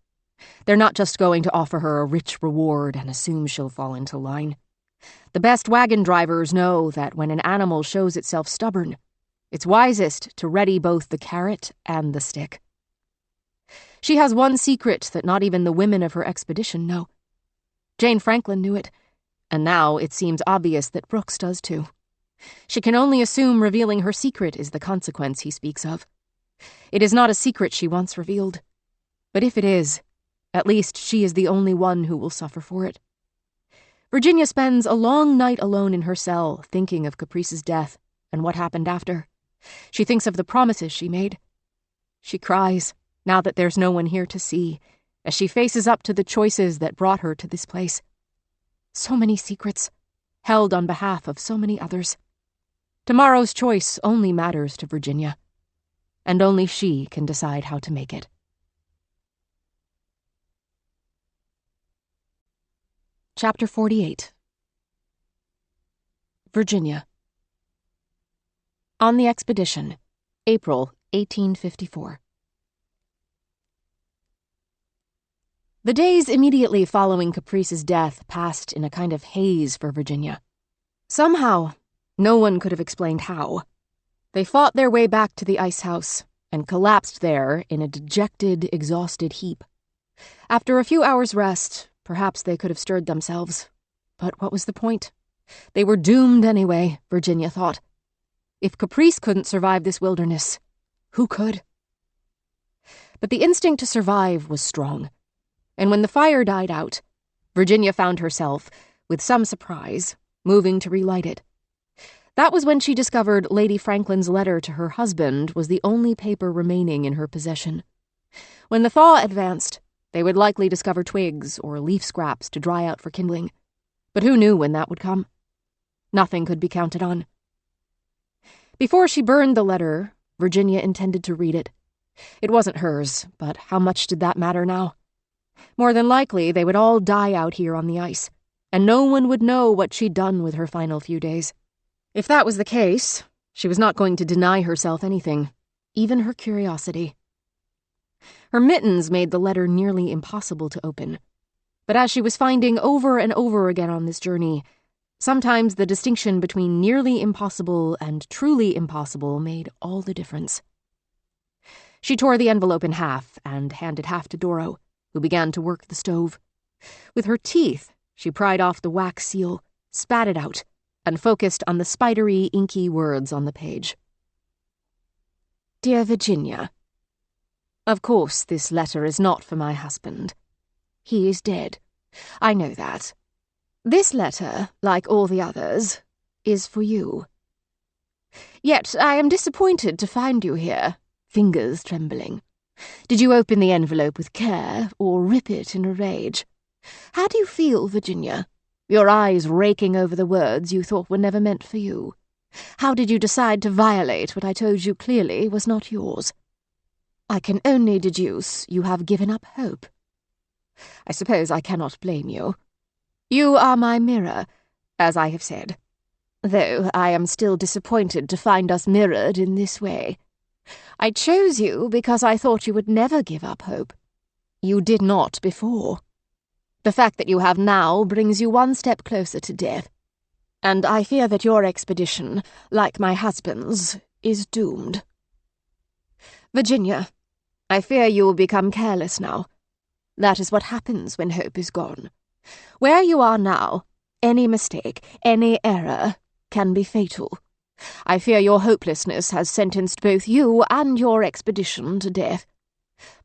They're not just going to offer her a rich reward and assume she'll fall into line. The best wagon drivers know that when an animal shows itself stubborn, it's wisest to ready both the carrot and the stick. She has one secret that not even the women of her expedition know. Jane Franklin knew it, and now it seems obvious that Brooks does too. She can only assume revealing her secret is the consequence he speaks of. It is not a secret she wants revealed. But if it is, at least she is the only one who will suffer for it. Virginia spends a long night alone in her cell, thinking of Caprice's death and what happened after. She thinks of the promises she made. She cries, now that there's no one here to see, as she faces up to the choices that brought her to this place. So many secrets, held on behalf of so many others. Tomorrow's choice only matters to Virginia, and only she can decide how to make it. Chapter 48. Virginia. On the Expedition, April 1854. The days immediately following Caprice's death passed in a kind of haze for Virginia. Somehow, no one could have explained how, they fought their way back to the ice house and collapsed there in a dejected, exhausted heap. After a few hours' rest, perhaps they could have stirred themselves. But what was the point? They were doomed anyway, Virginia thought. If Caprice couldn't survive this wilderness, who could? But the instinct to survive was strong, and when the fire died out, Virginia found herself, with some surprise, moving to relight it. That was when she discovered Lady Franklin's letter to her husband was the only paper remaining in her possession. When the thaw advanced, they would likely discover twigs or leaf scraps to dry out for kindling. But who knew when that would come? Nothing could be counted on. Before she burned the letter, Virginia intended to read it. It wasn't hers, but how much did that matter now? More than likely, they would all die out here on the ice, and no one would know what she'd done with her final few days. If that was the case, she was not going to deny herself anything, even her curiosity. Her mittens made the letter nearly impossible to open. But as she was finding over and over again on this journey, sometimes the distinction between nearly impossible and truly impossible made all the difference. She tore the envelope in half and handed half to Doro, who began to work the stove. With her teeth, she pried off the wax seal, spat it out, and focused on the spidery, inky words on the page. Dear Virginia, of course this letter is not for my husband. He is dead. I know that. This letter, like all the others, is for you. Yet I am disappointed to find you here, fingers trembling. Did you open the envelope with care, or rip it in a rage? How do you feel, Virginia? Your eyes raking over the words you thought were never meant for you. How did you decide to violate what I told you clearly was not yours? I can only deduce you have given up hope. I suppose I cannot blame you. You are my mirror, as I have said, though I am still disappointed to find us mirrored in this way. I chose you because I thought you would never give up hope. You did not before. The fact that you have now brings you one step closer to death, and I fear that your expedition, like my husband's, is doomed. Virginia, I fear you will become careless now. That is what happens when hope is gone. Where you are now, any mistake, any error, can be fatal. I fear your hopelessness has sentenced both you and your expedition to death.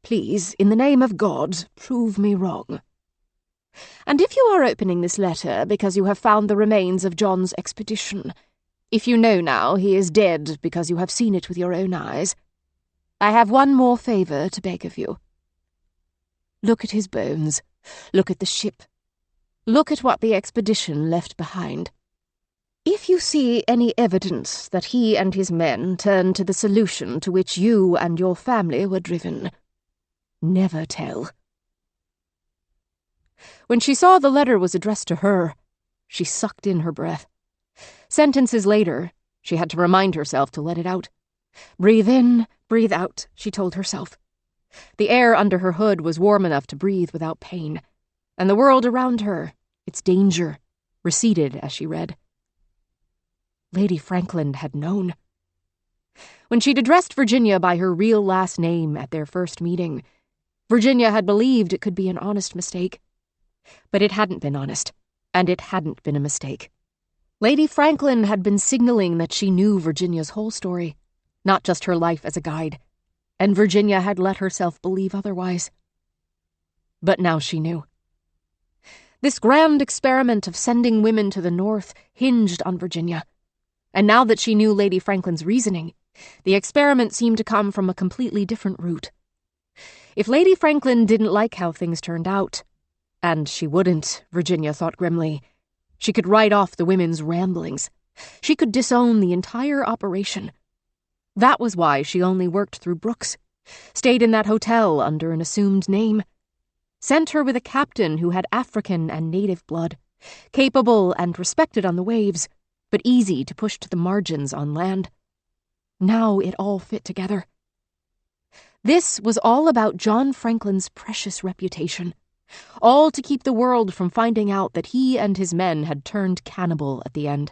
Please, in the name of God, prove me wrong. And if you are opening this letter because you have found the remains of John's expedition, if you know now he is dead because you have seen it with your own eyes, I have one more favour to beg of you. Look at his bones. Look at the ship. Look at what the expedition left behind. If you see any evidence that he and his men turned to the solution to which you and your family were driven, never tell. When she saw the letter was addressed to her, she sucked in her breath. Sentences later, she had to remind herself to let it out. Breathe in, breathe out, she told herself. The air under her hood was warm enough to breathe without pain, and the world around her, its danger, receded as she read. Lady Franklin had known. When she'd addressed Virginia by her real last name at their first meeting, Virginia had believed it could be an honest mistake. But it hadn't been honest, and it hadn't been a mistake. Lady Franklin had been signaling that she knew Virginia's whole story, not just her life as a guide, and Virginia had let herself believe otherwise. But now she knew. This grand experiment of sending women to the north hinged on Virginia, and now that she knew Lady Franklin's reasoning, the experiment seemed to come from a completely different route. If Lady Franklin didn't like how things turned out, and she wouldn't, Virginia thought grimly, she could write off the women's ramblings. She could disown the entire operation. That was why she only worked through Brooks, stayed in that hotel under an assumed name, sent her with a captain who had African and native blood, capable and respected on the waves, but easy to push to the margins on land. Now it all fit together. This was all about John Franklin's precious reputation, all to keep the world from finding out that he and his men had turned cannibal at the end.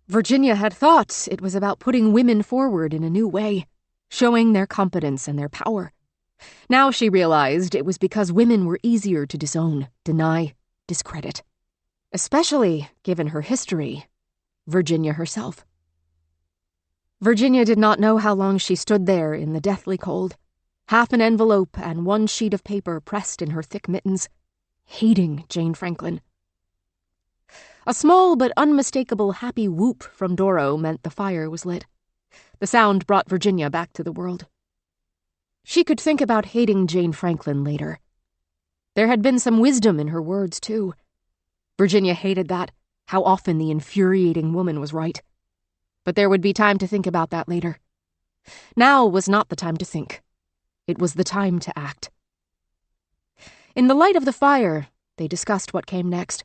Virginia had thought it was about putting women forward in a new way, showing their competence and their power. Now she realized it was because women were easier to disown, deny, discredit. Especially, given her history, Virginia herself. Virginia did not know how long she stood there in the deathly cold, half an envelope and one sheet of paper pressed in her thick mittens, hating Jane Franklin. A small but unmistakable happy whoop from Doro meant the fire was lit. The sound brought Virginia back to the world. She could think about hating Jane Franklin later. There had been some wisdom in her words, too. Virginia hated that, how often the infuriating woman was right. But there would be time to think about that later. Now was not the time to think. It was the time to act. In the light of the fire, they discussed what came next.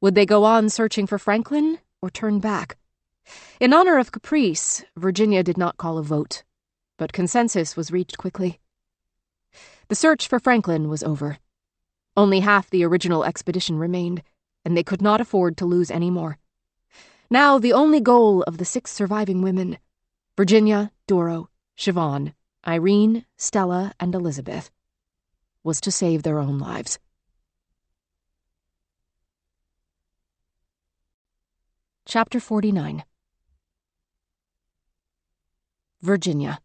Would they go on searching for Franklin, or turn back? In honor of caprice, Virginia did not call a vote, but consensus was reached quickly. The search for Franklin was over. Only half the original expedition remained, and they could not afford to lose any more. Now the only goal of the 6 surviving women, Virginia, Doro, Siobhan, Irene, Stella, and Elizabeth, was to save their own lives. Chapter 49. Virginia.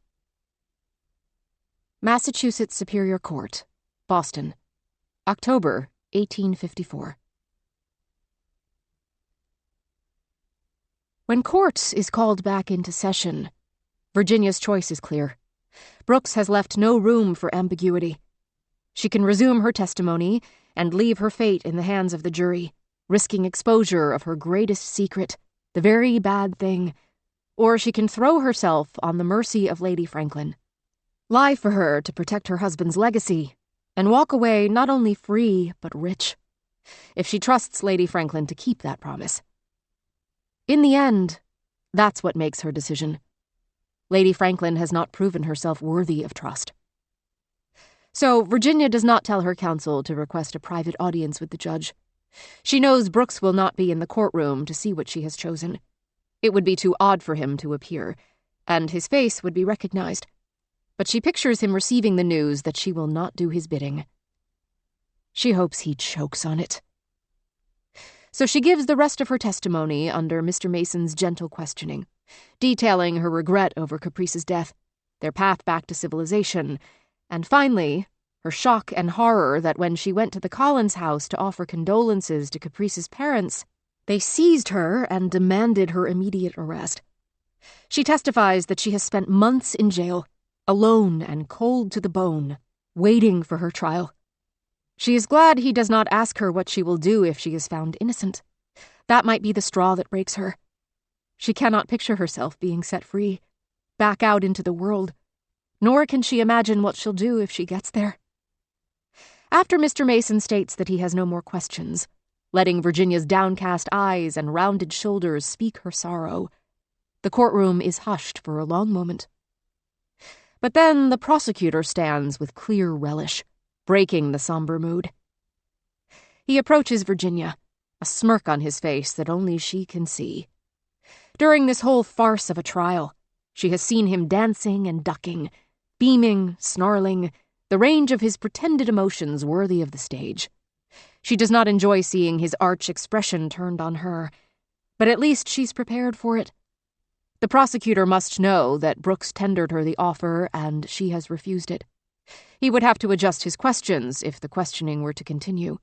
Massachusetts Superior Court, Boston, October 1854. When court is called back into session, Virginia's choice is clear. Brooks has left no room for ambiguity. She can resume her testimony and leave her fate in the hands of the jury, risking exposure of her greatest secret, the very bad thing, or she can throw herself on the mercy of Lady Franklin, lie for her to protect her husband's legacy, and walk away not only free but rich, if she trusts Lady Franklin to keep that promise. In the end, that's what makes her decision. Lady Franklin has not proven herself worthy of trust. So Virginia does not tell her counsel to request a private audience with the judge. She knows Brooks will not be in the courtroom to see what she has chosen. It would be too odd for him to appear, and his face would be recognized. But she pictures him receiving the news that she will not do his bidding. She hopes he chokes on it. So she gives the rest of her testimony under Mr. Mason's gentle questioning, detailing her regret over Caprice's death, their path back to civilization, and finally, her shock and horror that when she went to the Collins house to offer condolences to Caprice's parents, they seized her and demanded her immediate arrest. She testifies that she has spent months in jail, alone and cold to the bone, waiting for her trial. She is glad he does not ask her what she will do if she is found innocent. That might be the straw that breaks her. She cannot picture herself being set free, back out into the world, nor can she imagine what she'll do if she gets there. After Mr. Mason states that he has no more questions, letting Virginia's downcast eyes and rounded shoulders speak her sorrow, the courtroom is hushed for a long moment. But then the prosecutor stands with clear relish, breaking the somber mood. He approaches Virginia, a smirk on his face that only she can see. During this whole farce of a trial, she has seen him dancing and ducking, beaming, snarling, the range of his pretended emotions worthy of the stage. She does not enjoy seeing his arch expression turned on her, but at least she's prepared for it. The prosecutor must know that Brooks tendered her the offer and she has refused it. He would have to adjust his questions if the questioning were to continue.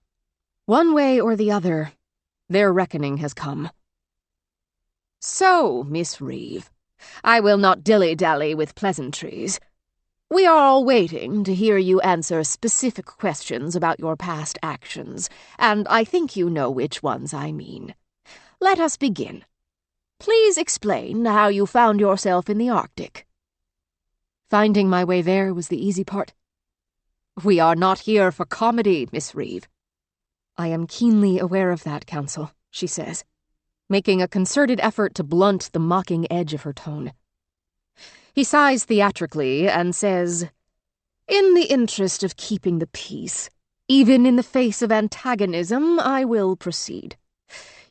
One way or the other, their reckoning has come. So, Miss Reeve, I will not dilly-dally with pleasantries. We are all waiting to hear you answer specific questions about your past actions, and I think you know which ones I mean. Let us begin. Please explain how you found yourself in the Arctic. Finding my way there was the easy part. We are not here for comedy, Miss Reeve. I am keenly aware of that, counsel, she says, making a concerted effort to blunt the mocking edge of her tone. He sighs theatrically and says, In the interest of keeping the peace, even in the face of antagonism, I will proceed.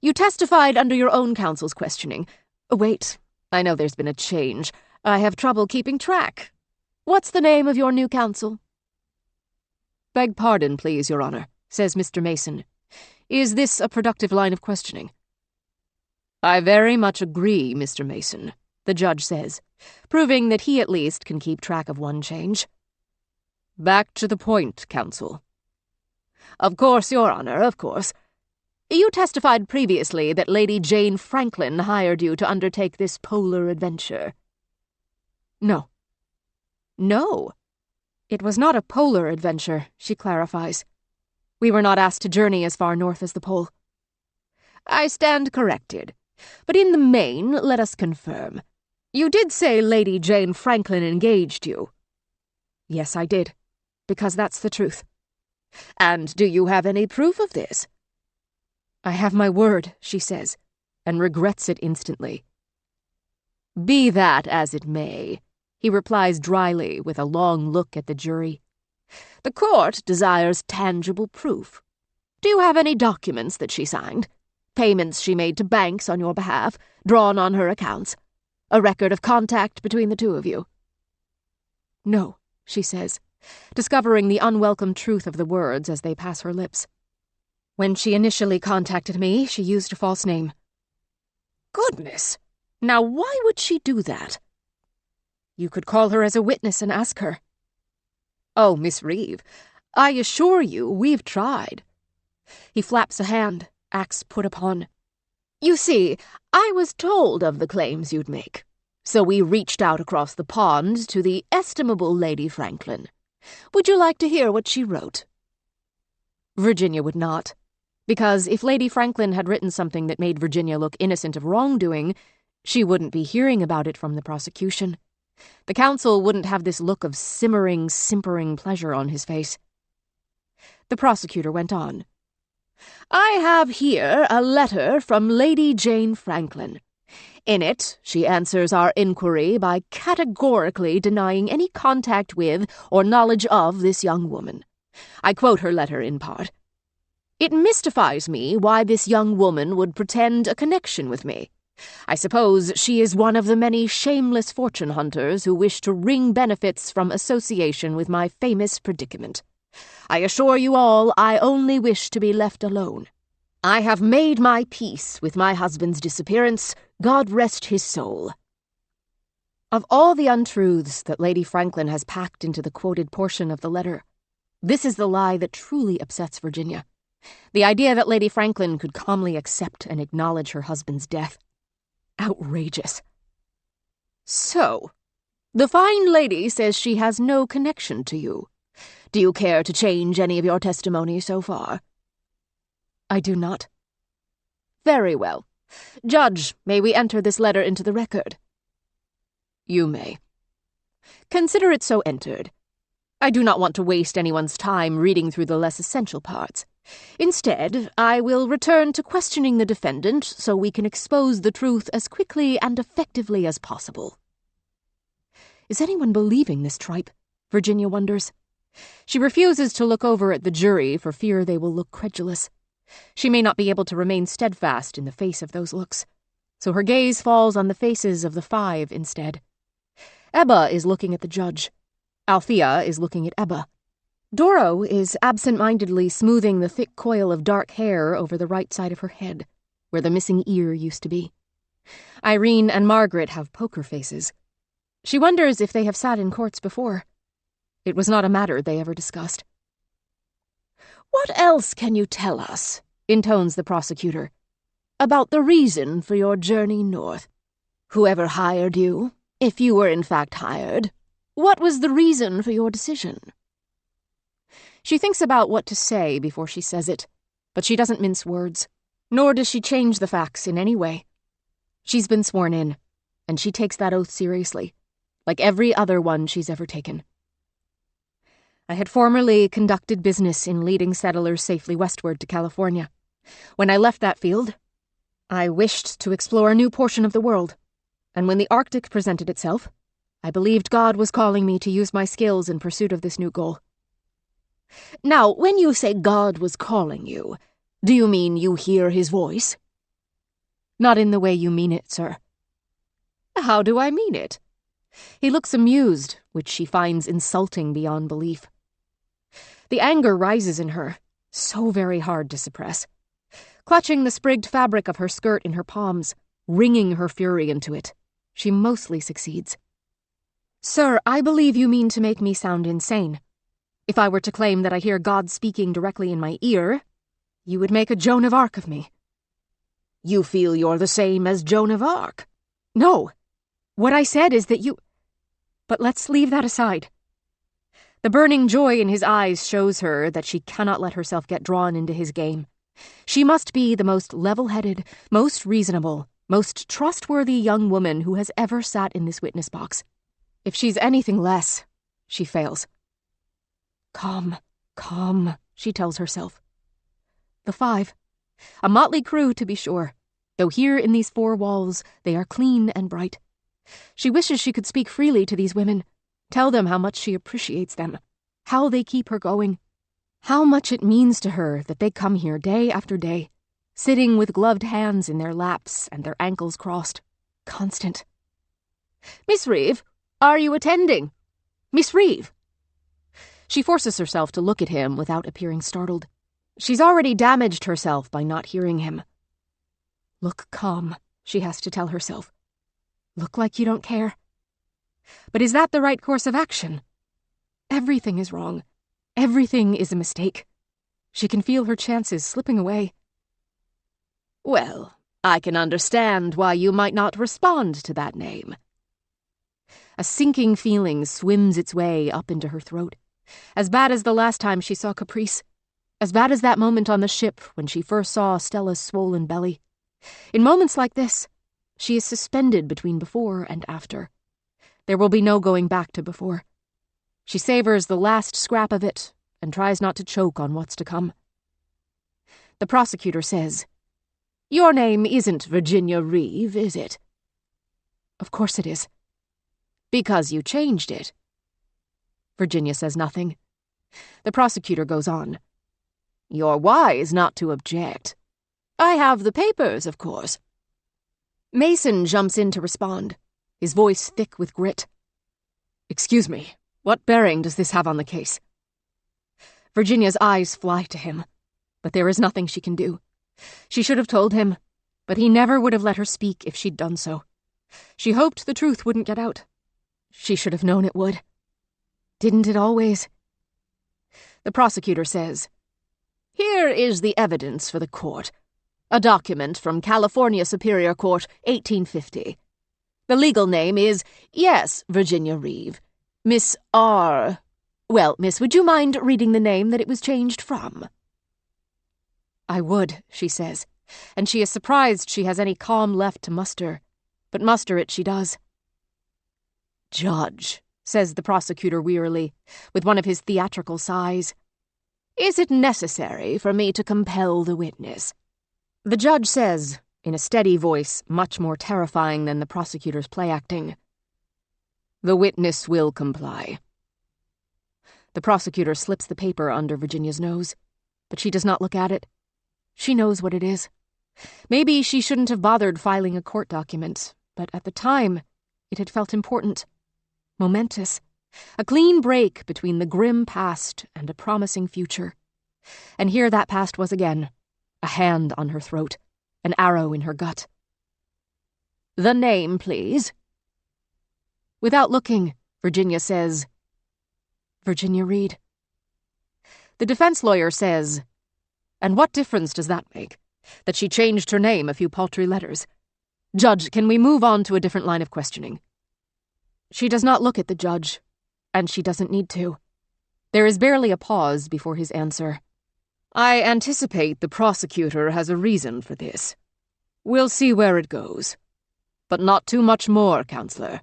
You testified under your own counsel's questioning. Wait, I know there's been a change. I have trouble keeping track. What's the name of your new counsel? Beg pardon, please, Your Honor, says Mr. Mason. Is this a productive line of questioning? I very much agree, Mr. Mason, the judge says, proving that he at least can keep track of one change. Back to the point, counsel. Of course, Your Honor, of course. You testified previously that Lady Jane Franklin hired you to undertake this polar adventure. No. No? It was not a polar adventure, she clarifies. We were not asked to journey as far north as the pole. I stand corrected. But in the main, let us confirm. You did say Lady Jane Franklin engaged you. Yes, I did, because that's the truth. And do you have any proof of this? I have my word, she says, and regrets it instantly. Be that as it may, he replies dryly with a long look at the jury. The court desires tangible proof. Do you have any documents that she signed? Payments she made to banks on your behalf, drawn on her accounts? A record of contact between the two of you?" "No," she says, discovering the unwelcome truth of the words as they pass her lips. "When she initially contacted me, she used a false name." "Goodness! Now why would she do that?" "You could call her as a witness and ask her." "Oh, Miss Reeve, I assure you we've tried." He flaps a hand, axe put upon. "You see, I was told of the claims you'd make, so we reached out across the pond to the estimable Lady Franklin. Would you like to hear what she wrote?" Virginia would not, because if Lady Franklin had written something that made Virginia look innocent of wrongdoing, she wouldn't be hearing about it from the prosecution. The counsel wouldn't have this look of simmering, simpering pleasure on his face. The prosecutor went on. "I have here a letter from Lady Jane Franklin. In it, she answers our inquiry by categorically denying any contact with or knowledge of this young woman. I quote her letter in part. 'It mystifies me why this young woman would pretend a connection with me. I suppose she is one of the many shameless fortune hunters who wish to wring benefits from association with my famous predicament. I assure you all I only wish to be left alone. I have made my peace with my husband's disappearance. God rest his soul.'" Of all the untruths that Lady Franklin has packed into the quoted portion of the letter, this is the lie that truly upsets Virginia. The idea that Lady Franklin could calmly accept and acknowledge her husband's death. Outrageous. "So, the fine lady says she has no connection to you. Do you care to change any of your testimony so far?" "I do not." "Very well. Judge, may we enter this letter into the record?" "You may." "Consider it so entered. I do not want to waste anyone's time reading through the less essential parts. Instead, I will return to questioning the defendant so we can expose the truth as quickly and effectively as possible." Is anyone believing this tripe? Virginia wonders. She refuses to look over at the jury for fear they will look credulous. She may not be able to remain steadfast in the face of those looks, so her gaze falls on the faces of the five instead. Ebba is looking at the judge. Althea is looking at Ebba. Doro is absent-mindedly smoothing the thick coil of dark hair over the right side of her head, where the missing ear used to be. Irene and Margaret have poker faces. She wonders if they have sat in courts before. It was not a matter they ever discussed. "What else can you tell us," intones the prosecutor, "about the reason for your journey north? Whoever hired you, if you were in fact hired, what was the reason for your decision?" She thinks about what to say before she says it, but she doesn't mince words, nor does she change the facts in any way. She's been sworn in, and she takes that oath seriously, like every other one she's ever taken. "I had formerly conducted business in leading settlers safely westward to California. When I left that field, I wished to explore a new portion of the world, and when the Arctic presented itself, I believed God was calling me to use my skills in pursuit of this new goal." "Now, when you say God was calling you, do you mean you hear his voice?" "Not in the way you mean it, sir." "How do I mean it?" He looks amused, which she finds insulting beyond belief. The anger rises in her, so very hard to suppress. Clutching the sprigged fabric of her skirt in her palms, wringing her fury into it, she mostly succeeds. "Sir, I believe you mean to make me sound insane. If I were to claim that I hear God speaking directly in my ear, you would make a Joan of Arc of me." "You feel you're the same as Joan of Arc?" "No. What I said is that you... But let's leave that aside." The burning joy in his eyes shows her that she cannot let herself get drawn into his game. She must be the most level-headed, most reasonable, most trustworthy young woman who has ever sat in this witness box. If she's anything less, she fails. Calm, calm, she tells herself. The five. A motley crew, to be sure, though here in these four walls they are clean and bright. She wishes she could speak freely to these women, tell them how much she appreciates them, how they keep her going, how much it means to her that they come here day after day, sitting with gloved hands in their laps and their ankles crossed, constant. "Miss Reeve, are you attending? Miss Reeve!" She forces herself to look at him without appearing startled. She's already damaged herself by not hearing him. Look calm, she has to tell herself. Look like you don't care. But is that the right course of action? Everything is wrong. Everything is a mistake. She can feel her chances slipping away. "Well, I can understand why you might not respond to that name." A sinking feeling swims its way up into her throat, as bad as the last time she saw Caprice, as bad as that moment on the ship when she first saw Stella's swollen belly. In moments like this, she is suspended between before and after. There will be no going back to before. She savors the last scrap of it and tries not to choke on what's to come. The prosecutor says, "Your name isn't Virginia Reeve, is it?" "Of course it is." "Because you changed it." Virginia says nothing. The prosecutor goes on. "You're wise not to object. I have the papers, of course." Mason jumps in to respond, his voice thick with grit. "Excuse me, what bearing does this have on the case?" Virginia's eyes fly to him, but there is nothing she can do. She should have told him, but he never would have let her speak if she'd done so. She hoped the truth wouldn't get out. She should have known it would. Didn't it always? The prosecutor says, "Here is the evidence for the court. A document from California Superior Court, 1850. The legal name is, yes, Virginia Reeve. Miss R. Well, miss, would you mind reading the name that it was changed from?" "I would," she says, and she is surprised she has any calm left to muster, but muster it she does. "Judge," says the prosecutor wearily, with one of his theatrical sighs, "is it necessary for me to compel the witness?" The judge says, in a steady voice much more terrifying than the prosecutor's play-acting, "The witness will comply." The prosecutor slips the paper under Virginia's nose, but she does not look at it. She knows what it is. Maybe she shouldn't have bothered filing a court document, but at the time, it had felt important, momentous, a clean break between the grim past and a promising future. And here that past was again, a hand on her throat, an arrow in her gut. "The name, please." Without looking, Virginia says, "Virginia Reed." The defense lawyer says, "And what difference does that make? That she changed her name a few paltry letters? Judge, can we move on to a different line of questioning?" She does not look at the judge, and she doesn't need to. There is barely a pause before his answer. "I anticipate the prosecutor has a reason for this. We'll see where it goes. But not too much more, Counselor."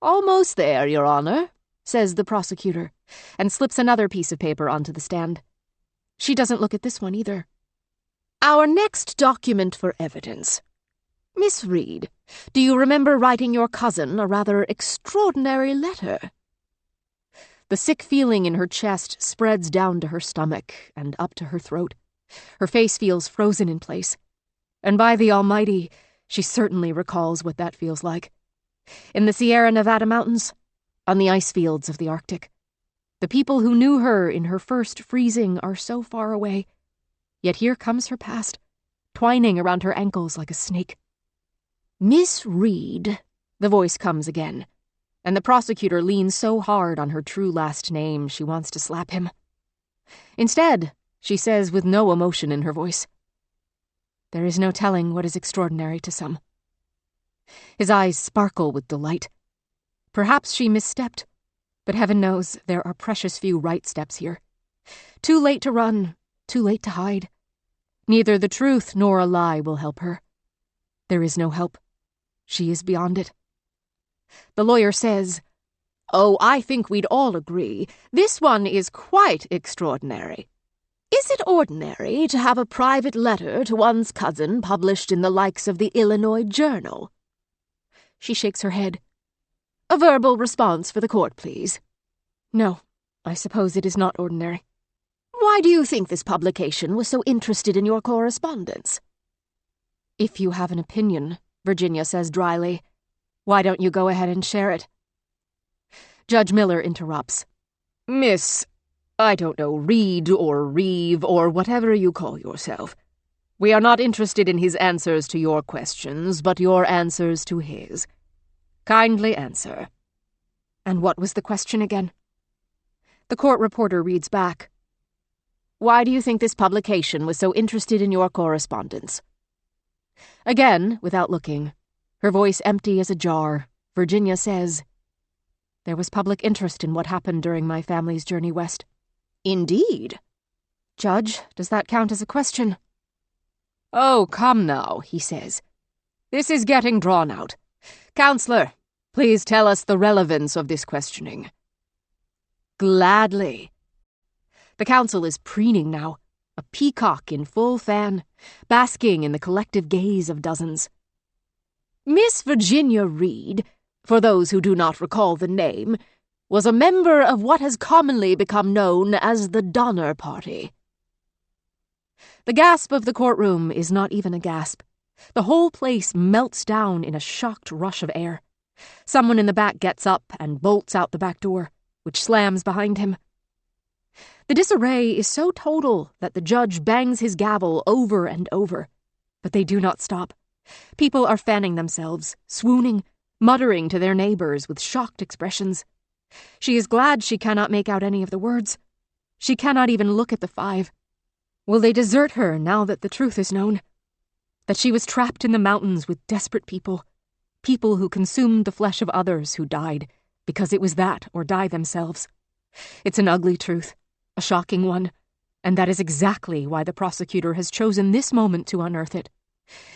"Almost there, Your Honor," says the prosecutor, and slips another piece of paper onto the stand. She doesn't look at this one either. "Our next document for evidence. Miss Reed, do you remember writing your cousin a rather extraordinary letter?" The sick feeling in her chest spreads down to her stomach and up to her throat. Her face feels frozen in place. And by the Almighty, she certainly recalls what that feels like. In the Sierra Nevada mountains, on the ice fields of the Arctic. The people who knew her in her first freezing are so far away. Yet here comes her past, twining around her ankles like a snake. "Miss Reed," the voice comes again, and the prosecutor leans so hard on her true last name she wants to slap him. Instead, she says with no emotion in her voice, "There is no telling what is extraordinary to some." His eyes sparkle with delight. Perhaps she misstepped, but heaven knows there are precious few right steps here. Too late to run, too late to hide. Neither the truth nor a lie will help her. There is no help. She is beyond it. The lawyer says, "Oh, I think we'd all agree. This one is quite extraordinary. Is it ordinary to have a private letter to one's cousin published in the likes of the Illinois Journal?" She shakes her head. "A verbal response for the court, please." "No, I suppose it is not ordinary. Why do you think this publication was so interested in your correspondence? If you have an opinion, Virginia says dryly, why don't you go ahead and share it? Judge Miller interrupts. Miss, I don't know, Reed or Reeve or whatever you call yourself. We are not interested in his answers to your questions, but your answers to his. Kindly answer. And what was the question again? The court reporter reads back. Why do you think this publication was so interested in your correspondence? Again, without looking, her voice empty as a jar, Virginia says, there was public interest in what happened during my family's journey west. Indeed. Judge, does that count as a question? Oh, come now, he says. This is getting drawn out. Counselor, please tell us the relevance of this questioning. Gladly. The counsel is preening now, a peacock in full fan, basking in the collective gaze of dozens. Miss Virginia Reeve, for those who do not recall the name, was a member of what has commonly become known as the Donner Party. The gasp of the courtroom is not even a gasp. The whole place melts down in a shocked rush of air. Someone in the back gets up and bolts out the back door, which slams behind him. The disarray is so total that the judge bangs his gavel over and over, but they do not stop. People are fanning themselves, swooning, muttering to their neighbors with shocked expressions. She is glad she cannot make out any of the words. She cannot even look at the five. Will they desert her now that the truth is known? That she was trapped in the mountains with desperate people, people who consumed the flesh of others who died, because it was that or die themselves. It's an ugly truth, a shocking one, and that is exactly why the prosecutor has chosen this moment to unearth it.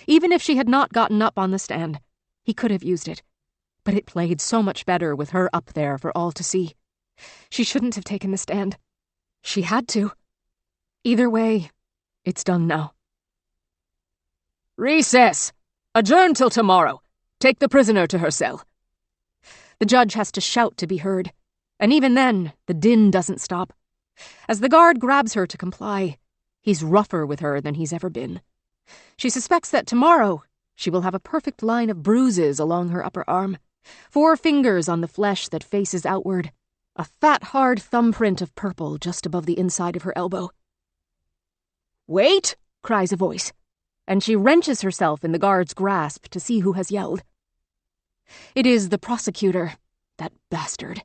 Even if she had not gotten up on the stand, he could have used it, but it played so much better with her up there for all to see. She shouldn't have taken the stand. She had to. Either way, it's done now. Recess! Adjourn till tomorrow. Take the prisoner to her cell. The judge has to shout to be heard, and even then, the din doesn't stop. As the guard grabs her to comply, he's rougher with her than he's ever been. She suspects that tomorrow she will have a perfect line of bruises along her upper arm, 4 fingers on the flesh that faces outward, a fat, hard thumbprint of purple just above the inside of her elbow. "Wait!" cries a voice, and she wrenches herself in the guard's grasp to see who has yelled. It is the prosecutor, that bastard.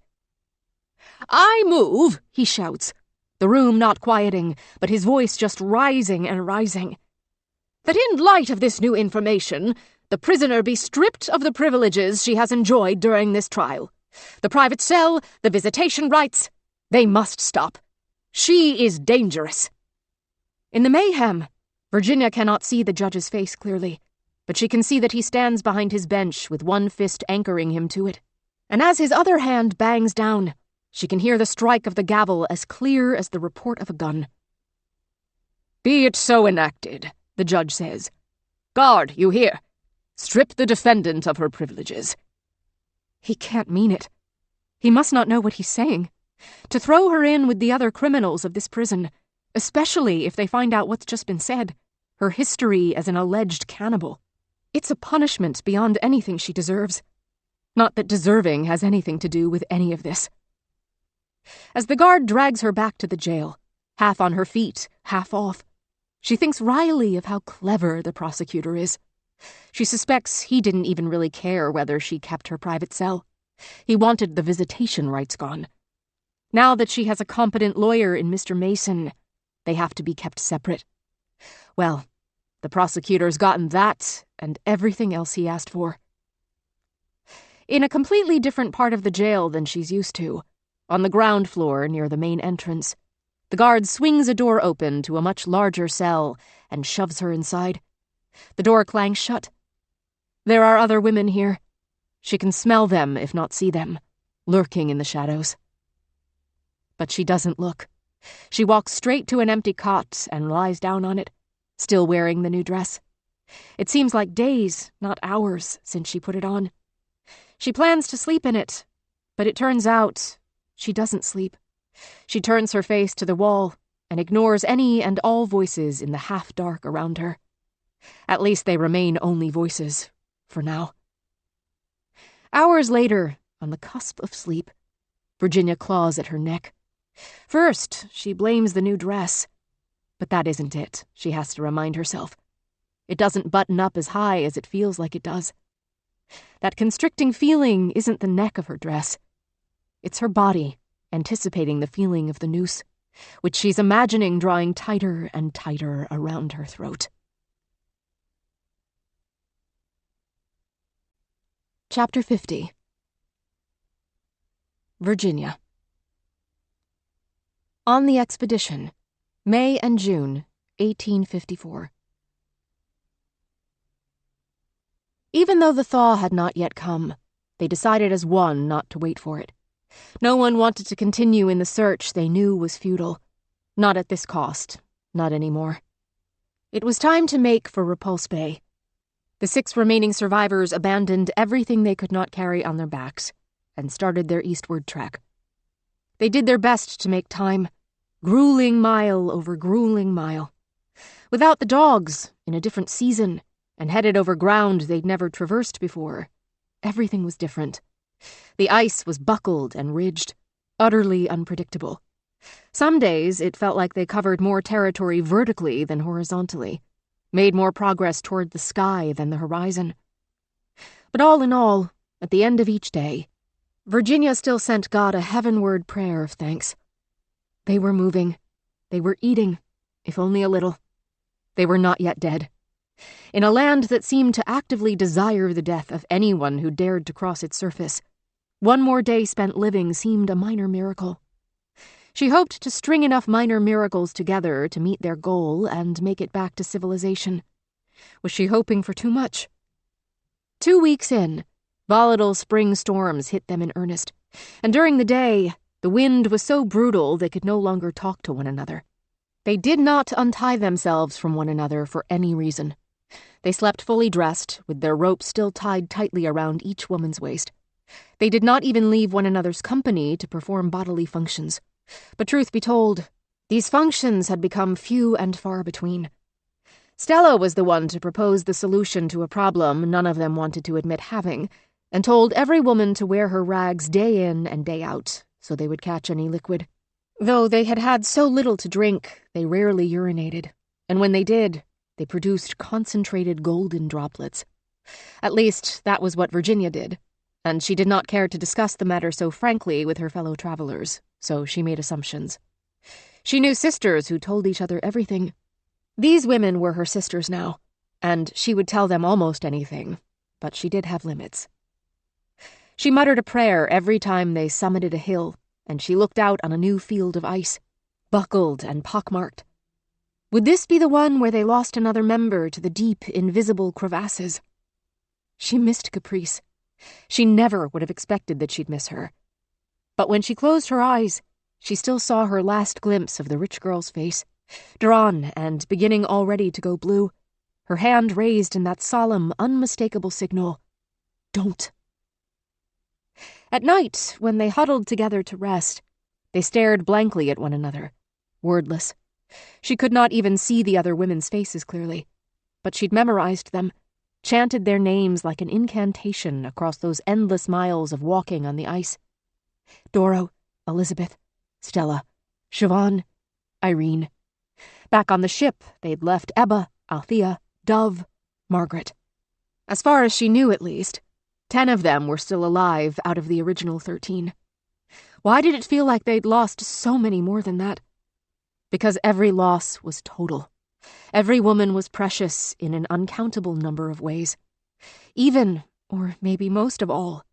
"I move," he shouts, the room not quieting, but his voice just rising and rising, "that in light of this new information, the prisoner be stripped of the privileges she has enjoyed during this trial. The private cell, the visitation rights, they must stop. She is dangerous." In the mayhem, Virginia cannot see the judge's face clearly, but she can see that he stands behind his bench with one fist anchoring him to it. And as his other hand bangs down, she can hear the strike of the gavel as clear as the report of a gun. "Be it so enacted," the judge says. "Guard, you hear? Strip the defendant of her privileges." He can't mean it. He must not know what he's saying. To throw her in with the other criminals of this prison, especially if they find out what's just been said, her history as an alleged cannibal. It's a punishment beyond anything she deserves. Not that deserving has anything to do with any of this. As the guard drags her back to the jail, half on her feet, half off, she thinks wryly of how clever the prosecutor is. She suspects he didn't even really care whether she kept her private cell. He wanted the visitation rights gone. Now that she has a competent lawyer in Mr. Mason, they have to be kept separate. Well, the prosecutor's gotten that and everything else he asked for. In a completely different part of the jail than she's used to, on the ground floor near the main entrance, the guard swings a door open to a much larger cell and shoves her inside. The door clangs shut. There are other women here. She can smell them, if not see them, lurking in the shadows. But she doesn't look. She walks straight to an empty cot and lies down on it, still wearing the new dress. It seems like days, not hours, since she put it on. She plans to sleep in it, but it turns out she doesn't sleep. She turns her face to the wall and ignores any and all voices in the half-dark around her. At least they remain only voices, for now. Hours later, on the cusp of sleep, Virginia claws at her neck. First, she blames the new dress. But that isn't it, she has to remind herself. It doesn't button up as high as it feels like it does. That constricting feeling isn't the neck of her dress. It's her body, anticipating the feeling of the noose, which she's imagining drawing tighter and tighter around her throat. Chapter 50. Virginia. On the expedition, May and June, 1854. Even though the thaw had not yet come, they decided as one not to wait for it. No one wanted to continue in the search they knew was futile. Not at this cost, not anymore. It was time to make for Repulse Bay. The 6 remaining survivors abandoned everything they could not carry on their backs and started their eastward trek. They did their best to make time, grueling mile over grueling mile. Without the dogs, in a different season, and headed over ground they'd never traversed before, everything was different. The ice was buckled and ridged, utterly unpredictable. Some days it felt like they covered more territory vertically than horizontally, made more progress toward the sky than the horizon. But all in all, at the end of each day, Virginia still sent God a heavenward prayer of thanks. They were moving. They were eating, if only a little. They were not yet dead. In a land that seemed to actively desire the death of anyone who dared to cross its surface, one more day spent living seemed a minor miracle. She hoped to string enough minor miracles together to meet their goal and make it back to civilization. Was she hoping for too much? 2 weeks in, volatile spring storms hit them in earnest, and during the day, the wind was so brutal they could no longer talk to one another. They did not untie themselves from one another for any reason. They slept fully dressed, with their ropes still tied tightly around each woman's waist. They did not even leave one another's company to perform bodily functions. But truth be told, these functions had become few and far between. Stella was the one to propose the solution to a problem none of them wanted to admit having, and told every woman to wear her rags day in and day out, so they would catch any liquid. Though they had had so little to drink, they rarely urinated, and when they did, they produced concentrated golden droplets. At least, that was what Virginia did, and she did not care to discuss the matter so frankly with her fellow travelers, so she made assumptions. She knew sisters who told each other everything. These women were her sisters now, and she would tell them almost anything, but she did have limits. She muttered a prayer every time they summited a hill, and she looked out on a new field of ice, buckled and pockmarked. Would this be the one where they lost another member to the deep, invisible crevasses? She missed Caprice. She never would have expected that she'd miss her. But when she closed her eyes, she still saw her last glimpse of the rich girl's face, drawn and beginning already to go blue, her hand raised in that solemn, unmistakable signal, "Don't." At night, when they huddled together to rest, they stared blankly at one another, wordless. She could not even see the other women's faces clearly, but she'd memorized them, chanted their names like an incantation across those endless miles of walking on the ice. Doro, Elizabeth, Stella, Siobhan, Irene. Back on the ship, they'd left Ebba, Althea, Dove, Margaret. As far as she knew, at least, 10 of them were still alive out of the original 13. Why did it feel like they'd lost so many more than that? Because every loss was total. Every woman was precious in an uncountable number of ways. Even, or maybe most of all,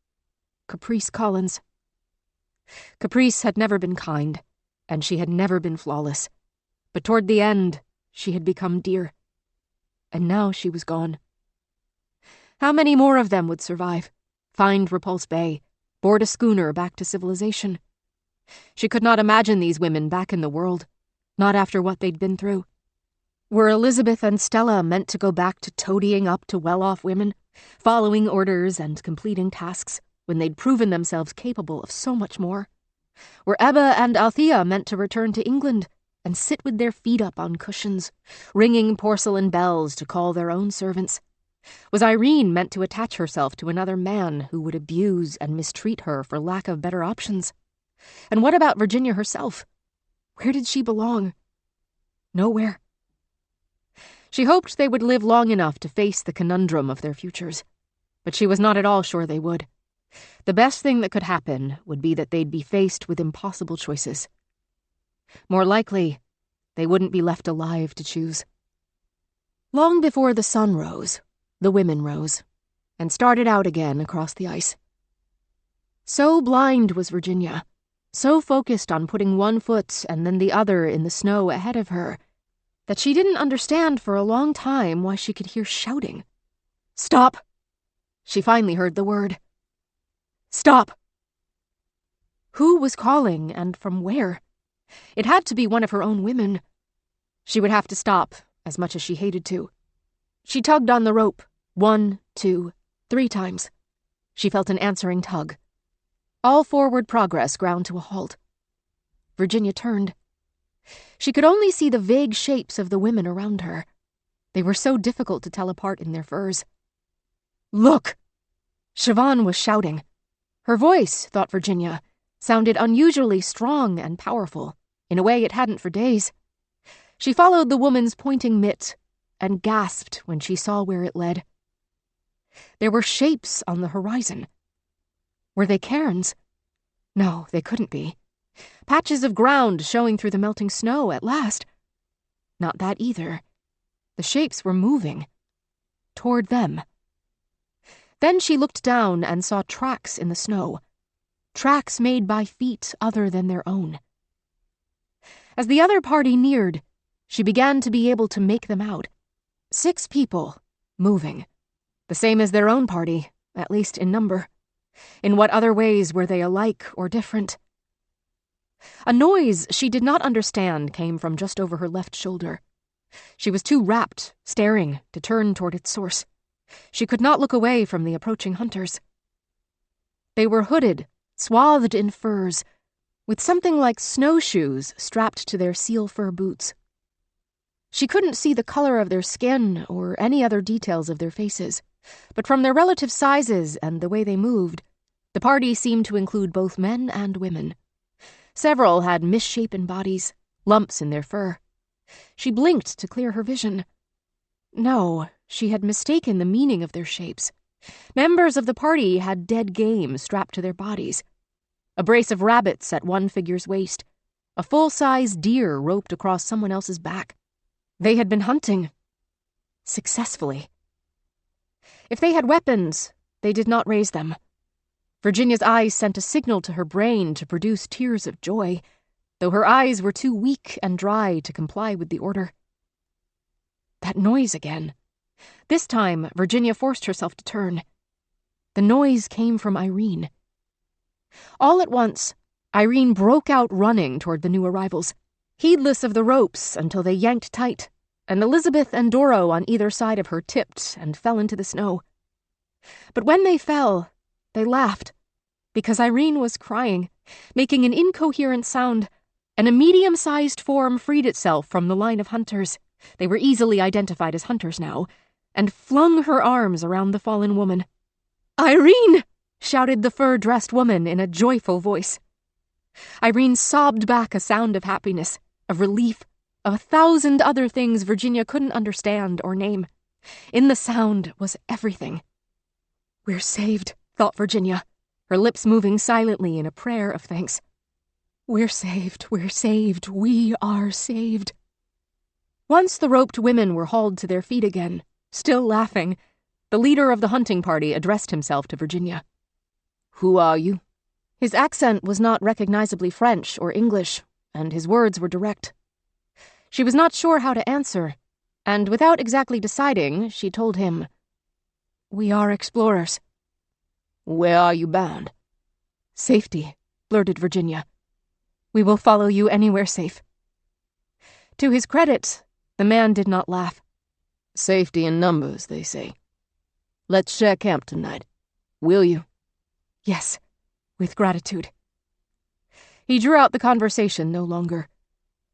Caprice Collins. Caprice had never been kind, and she had never been flawless. But toward the end, she had become dear. And now she was gone. How many more of them would survive, find Repulse Bay, board a schooner back to civilization? She could not imagine these women back in the world, not after what they'd been through. Were Elizabeth and Stella meant to go back to toadying up to well-off women, following orders and completing tasks, when they'd proven themselves capable of so much more? where Ebba and Althea meant to return to England and sit with their feet up on cushions, ringing porcelain bells to call their own servants? Was Irene meant to attach herself to another man who would abuse and mistreat her for lack of better options? And what about Virginia herself? Where did she belong? Nowhere. She hoped they would live long enough to face the conundrum of their futures, but she was not at all sure they would. The best thing that could happen would be that they'd be faced with impossible choices. More likely, they wouldn't be left alive to choose. Long before the sun rose, the women rose, and started out again across the ice. So blind was Virginia, so focused on putting one foot and then the other in the snow ahead of her, that she didn't understand for a long time why she could hear shouting. "Stop!" She finally heard the word. "Stop!" Who was calling, and from where? It had to be one of her own women. She would have to stop, as much as she hated to. She tugged on the rope, 1, 2, 3 times. She felt an answering tug. All forward progress ground to a halt. Virginia turned. She could only see the vague shapes of the women around her. They were so difficult to tell apart in their furs. "Look!" Siobhan was shouting. Her voice, thought Virginia, sounded unusually strong and powerful, in a way it hadn't for days. She followed the woman's pointing mitt and gasped when she saw where it led. There were shapes on the horizon. Were they cairns? No, they couldn't be. Patches of ground showing through the melting snow at last. Not that either. The shapes were moving. Toward them. Then she looked down and saw tracks in the snow. Tracks made by feet other than their own. As the other party neared, she began to be able to make them out. 6 people, moving. The same as their own party, at least in number. In what other ways were they alike or different? A noise she did not understand came from just over her left shoulder. She was too rapt, staring, to turn toward its source. She could not look away from the approaching hunters. They were hooded, swathed in furs, with something like snowshoes strapped to their seal fur boots. She couldn't see the color of their skin or any other details of their faces, but from their relative sizes and the way they moved, the party seemed to include both men and women. Several had misshapen bodies, lumps in their fur. She blinked to clear her vision. No, she had mistaken the meaning of their shapes. Members of the party had dead game strapped to their bodies. A brace of rabbits at one figure's waist. A full-size deer roped across someone else's back. They had been hunting. Successfully. If they had weapons, they did not raise them. Virginia's eyes sent a signal to her brain to produce tears of joy, though her eyes were too weak and dry to comply with the order. That noise again. This time, Virginia forced herself to turn. The noise came from Irene. All at once, Irene broke out running toward the new arrivals, heedless of the ropes until they yanked tight, and Elizabeth and Doro on either side of her tipped and fell into the snow. But when they fell, they laughed, because Irene was crying, making an incoherent sound, and a medium-sized form freed itself from the line of hunters. They were easily identified as hunters now, and flung her arms around the fallen woman. "Irene!" shouted the fur-dressed woman in a joyful voice. Irene sobbed back a sound of happiness, of relief, of 1,000 other things Virginia couldn't understand or name. In the sound was everything. "We're saved," thought Virginia, her lips moving silently in a prayer of thanks. "We're saved, we are saved." Once the roped women were hauled to their feet again, still laughing, the leader of the hunting party addressed himself to Virginia. "Who are you?" His accent was not recognizably French or English, and his words were direct. She was not sure how to answer, and without exactly deciding, she told him, "We are explorers." "Where are you bound?" "Safety," blurted Virginia. "We will follow you anywhere safe." To his credit, the man did not laugh. "Safety in numbers, they say. Let's share camp tonight. Will you?" "Yes, with gratitude." He drew out the conversation no longer.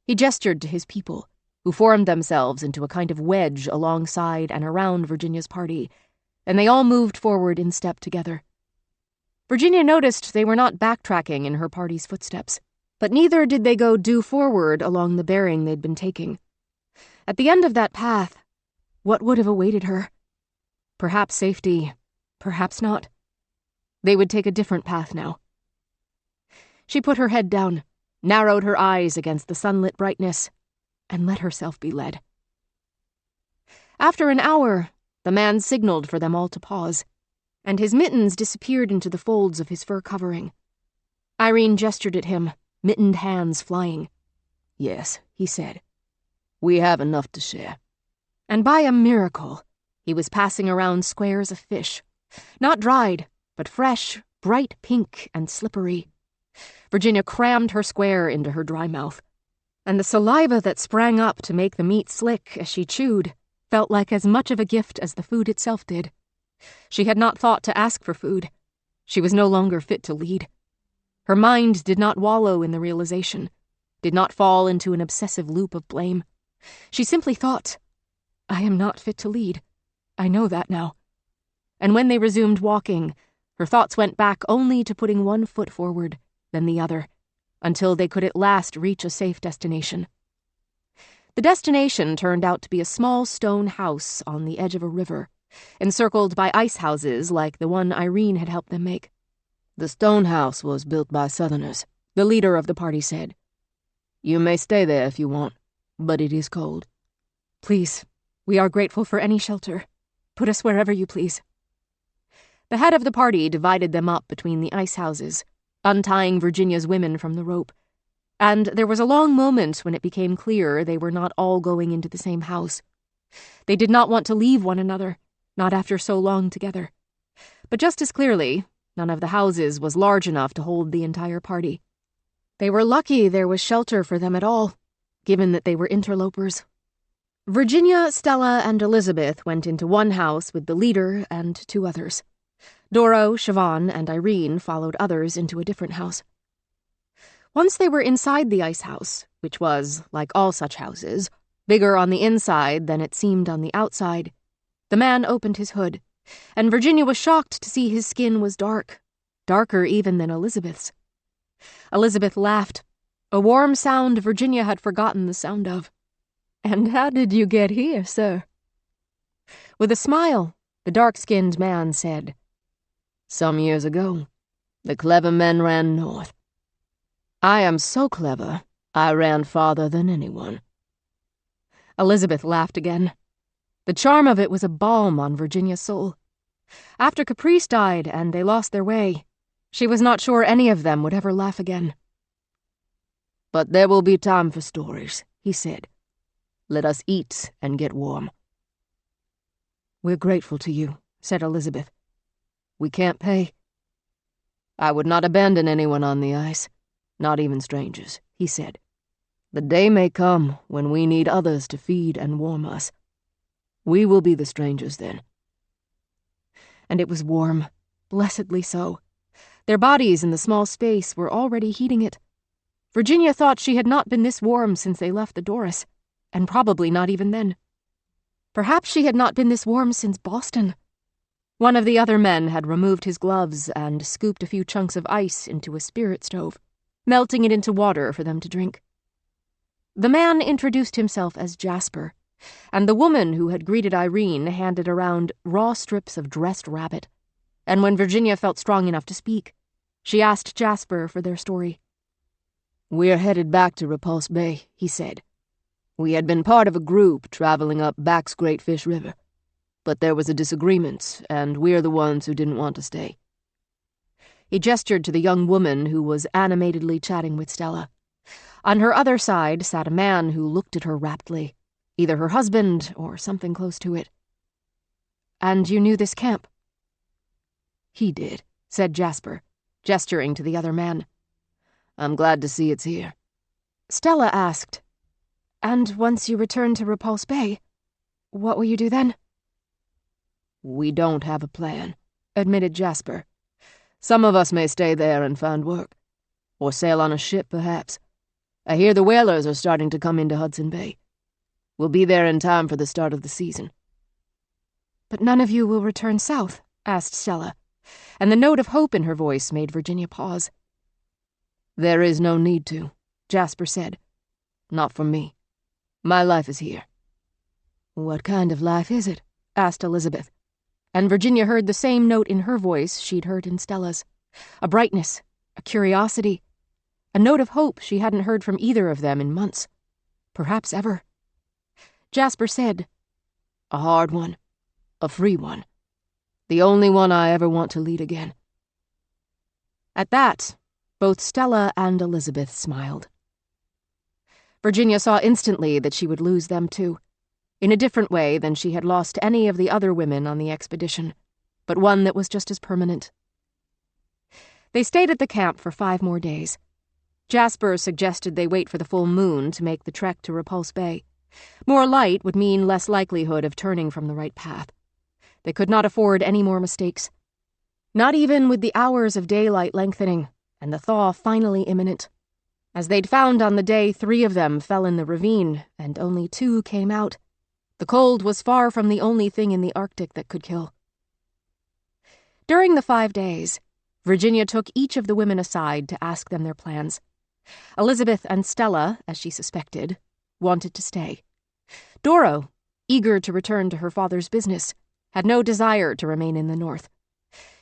He gestured to his people, who formed themselves into a kind of wedge alongside and around Virginia's party, and they all moved forward in step together. Virginia noticed they were not backtracking in her party's footsteps, but neither did they go due forward along the bearing they'd been taking. At the end of that path, what would have awaited her? Perhaps safety, perhaps not. They would take a different path now. She put her head down, narrowed her eyes against the sunlit brightness, and let herself be led. After an hour, the man signaled for them all to pause, and his mittens disappeared into the folds of his fur covering. Irene gestured at him, mittened hands flying. "Yes," he said. "We have enough to share." And by a miracle, he was passing around squares of fish, not dried, but fresh, bright pink and slippery. Virginia crammed her square into her dry mouth, and the saliva that sprang up to make the meat slick as she chewed felt like as much of a gift as the food itself did. She had not thought to ask for food. She was no longer fit to lead. Her mind did not wallow in the realization, did not fall into an obsessive loop of blame. She simply thought, I am not fit to lead. I know that now. And when they resumed walking, her thoughts went back only to putting one foot forward, then the other, until they could at last reach a safe destination. The destination turned out to be a small stone house on the edge of a river, encircled by ice houses like the one Irene had helped them make. "The stone house was built by Southerners," the leader of the party said. "You may stay there if you want, but it is cold." "Please, we are grateful for any shelter. Put us wherever you please." The head of the party divided them up between the ice houses, untying Virginia's women from the rope, and there was a long moment when it became clear they were not all going into the same house. They did not want to leave one another, not after so long together. But just as clearly, none of the houses was large enough to hold the entire party. They were lucky there was shelter for them at all, given that they were interlopers. Virginia, Stella, and Elizabeth went into one house with the leader and two others. Doro, Siobhan, and Irene followed others into a different house. Once they were inside the ice house, which was, like all such houses, bigger on the inside than it seemed on the outside, the man opened his hood, and Virginia was shocked to see his skin was dark, darker even than Elizabeth's. Elizabeth laughed, a warm sound Virginia had forgotten the sound of. "And how did you get here, sir?" With a smile, the dark-skinned man said, "Some years ago, the clever men ran north. I am so clever, I ran farther than anyone." Elizabeth laughed again. The charm of it was a balm on Virginia's soul. After Caprice died and they lost their way, she was not sure any of them would ever laugh again. "But there will be time for stories," he said. "Let us eat and get warm." "We're grateful to you," said Elizabeth. "We can't pay." "I would not abandon anyone on the ice, not even strangers," he said. "The day may come when we need others to feed and warm us. We will be the strangers then." And it was warm, blessedly so. Their bodies in the small space were already heating it. Virginia thought she had not been this warm since they left the Doris, and probably not even then. Perhaps she had not been this warm since Boston. One of the other men had removed his gloves and scooped a few chunks of ice into a spirit stove, melting it into water for them to drink. The man introduced himself as Jasper, and the woman who had greeted Irene handed around raw strips of dressed rabbit, and when Virginia felt strong enough to speak, she asked Jasper for their story. "We're headed back to Repulse Bay," he said. "We had been part of a group traveling up Back's Great Fish River, but there was a disagreement, and we're the ones who didn't want to stay." He gestured to the young woman who was animatedly chatting with Stella. On her other side sat a man who looked at her raptly, either her husband or something close to it. "And you knew this camp?" "He did," said Jasper, gesturing to the other man. "I'm glad to see it's here." Stella asked, "And once you return to Repulse Bay, what will you do then?" "We don't have a plan," admitted Jasper. "Some of us may stay there and find work. Or sail on a ship, perhaps. I hear the whalers are starting to come into Hudson Bay. We'll be there in time for the start of the season." "But none of you will return south?" asked Stella, and the note of hope in her voice made Virginia pause. "There is no need to," Jasper said. "Not for me. My life is here." "What kind of life is it?" asked Elizabeth, and Virginia heard the same note in her voice she'd heard in Stella's. A brightness, a curiosity, a note of hope she hadn't heard from either of them in months, perhaps ever. Jasper said, "A hard one. A free one. The only one I ever want to lead again." At that, both Stella and Elizabeth smiled. Virginia saw instantly that she would lose them too, in a different way than she had lost any of the other women on the expedition, but one that was just as permanent. They stayed at the camp for 5 more days. Jasper suggested they wait for the full moon to make the trek to Repulse Bay. More light would mean less likelihood of turning from the right path. They could not afford any more mistakes. Not even with the hours of daylight lengthening and the thaw finally imminent. As they'd found on the day 3 of them fell in the ravine and only 2 came out, the cold was far from the only thing in the Arctic that could kill. During the 5 days, Virginia took each of the women aside to ask them their plans. Elizabeth and Stella, as she suspected, wanted to stay. Doro, eager to return to her father's business, had no desire to remain in the north.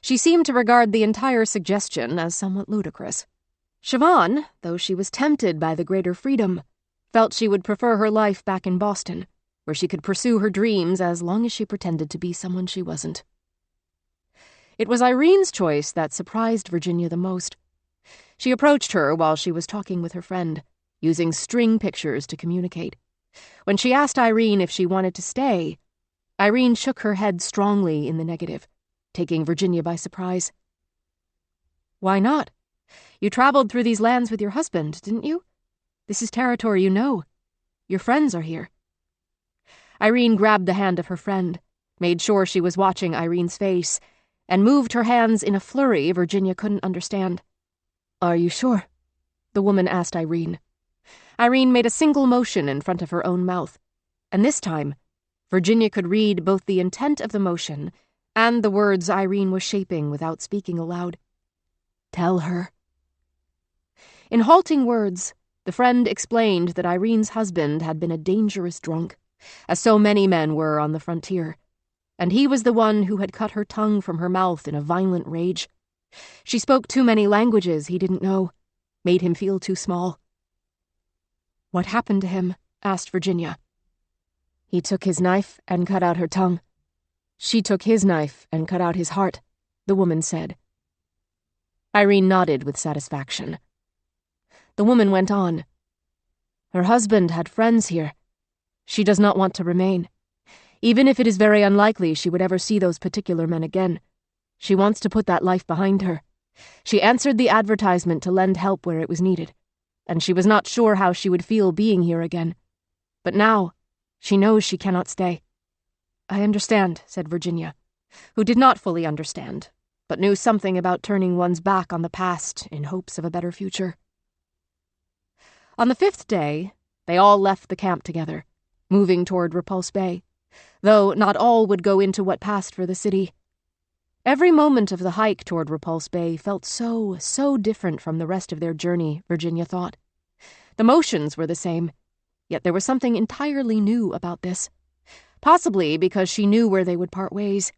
She seemed to regard the entire suggestion as somewhat ludicrous. Siobhan, though she was tempted by the greater freedom, felt she would prefer her life back in Boston, where she could pursue her dreams as long as she pretended to be someone she wasn't. It was Irene's choice that surprised Virginia the most. She approached her while she was talking with her friend, using string pictures to communicate. When she asked Irene if she wanted to stay, Irene shook her head strongly in the negative, taking Virginia by surprise. "Why not? You traveled through these lands with your husband, didn't you? This is territory you know. Your friends are here." Irene grabbed the hand of her friend, made sure she was watching Irene's face, and moved her hands in a flurry Virginia couldn't understand. "Are you sure?" the woman asked Irene. Irene made a single motion in front of her own mouth, and this time, Virginia could read both the intent of the motion and the words Irene was shaping without speaking aloud. "Tell her." In halting words, the friend explained that Irene's husband had been a dangerous drunk, as so many men were on the frontier, and he was the one who had cut her tongue from her mouth in a violent rage. She spoke too many languages he didn't know, made him feel too small. "What happened to him?" asked Virginia. "He took his knife and cut out her tongue. She took his knife and cut out his heart," the woman said. Irene nodded with satisfaction. The woman went on. "Her husband had friends here. She does not want to remain. Even if it is very unlikely she would ever see those particular men again. She wants to put that life behind her. She answered the advertisement to lend help where it was needed, and she was not sure how she would feel being here again. But now, she knows she cannot stay." "I understand," said Virginia, who did not fully understand, but knew something about turning one's back on the past in hopes of a better future. On the 5th day, they all left the camp together, moving toward Repulse Bay, though not all would go into what passed for the city. Every moment of the hike toward Repulse Bay felt so different from the rest of their journey, Virginia thought. The motions were the same, yet there was something entirely new about this. Possibly because she knew where they would part ways.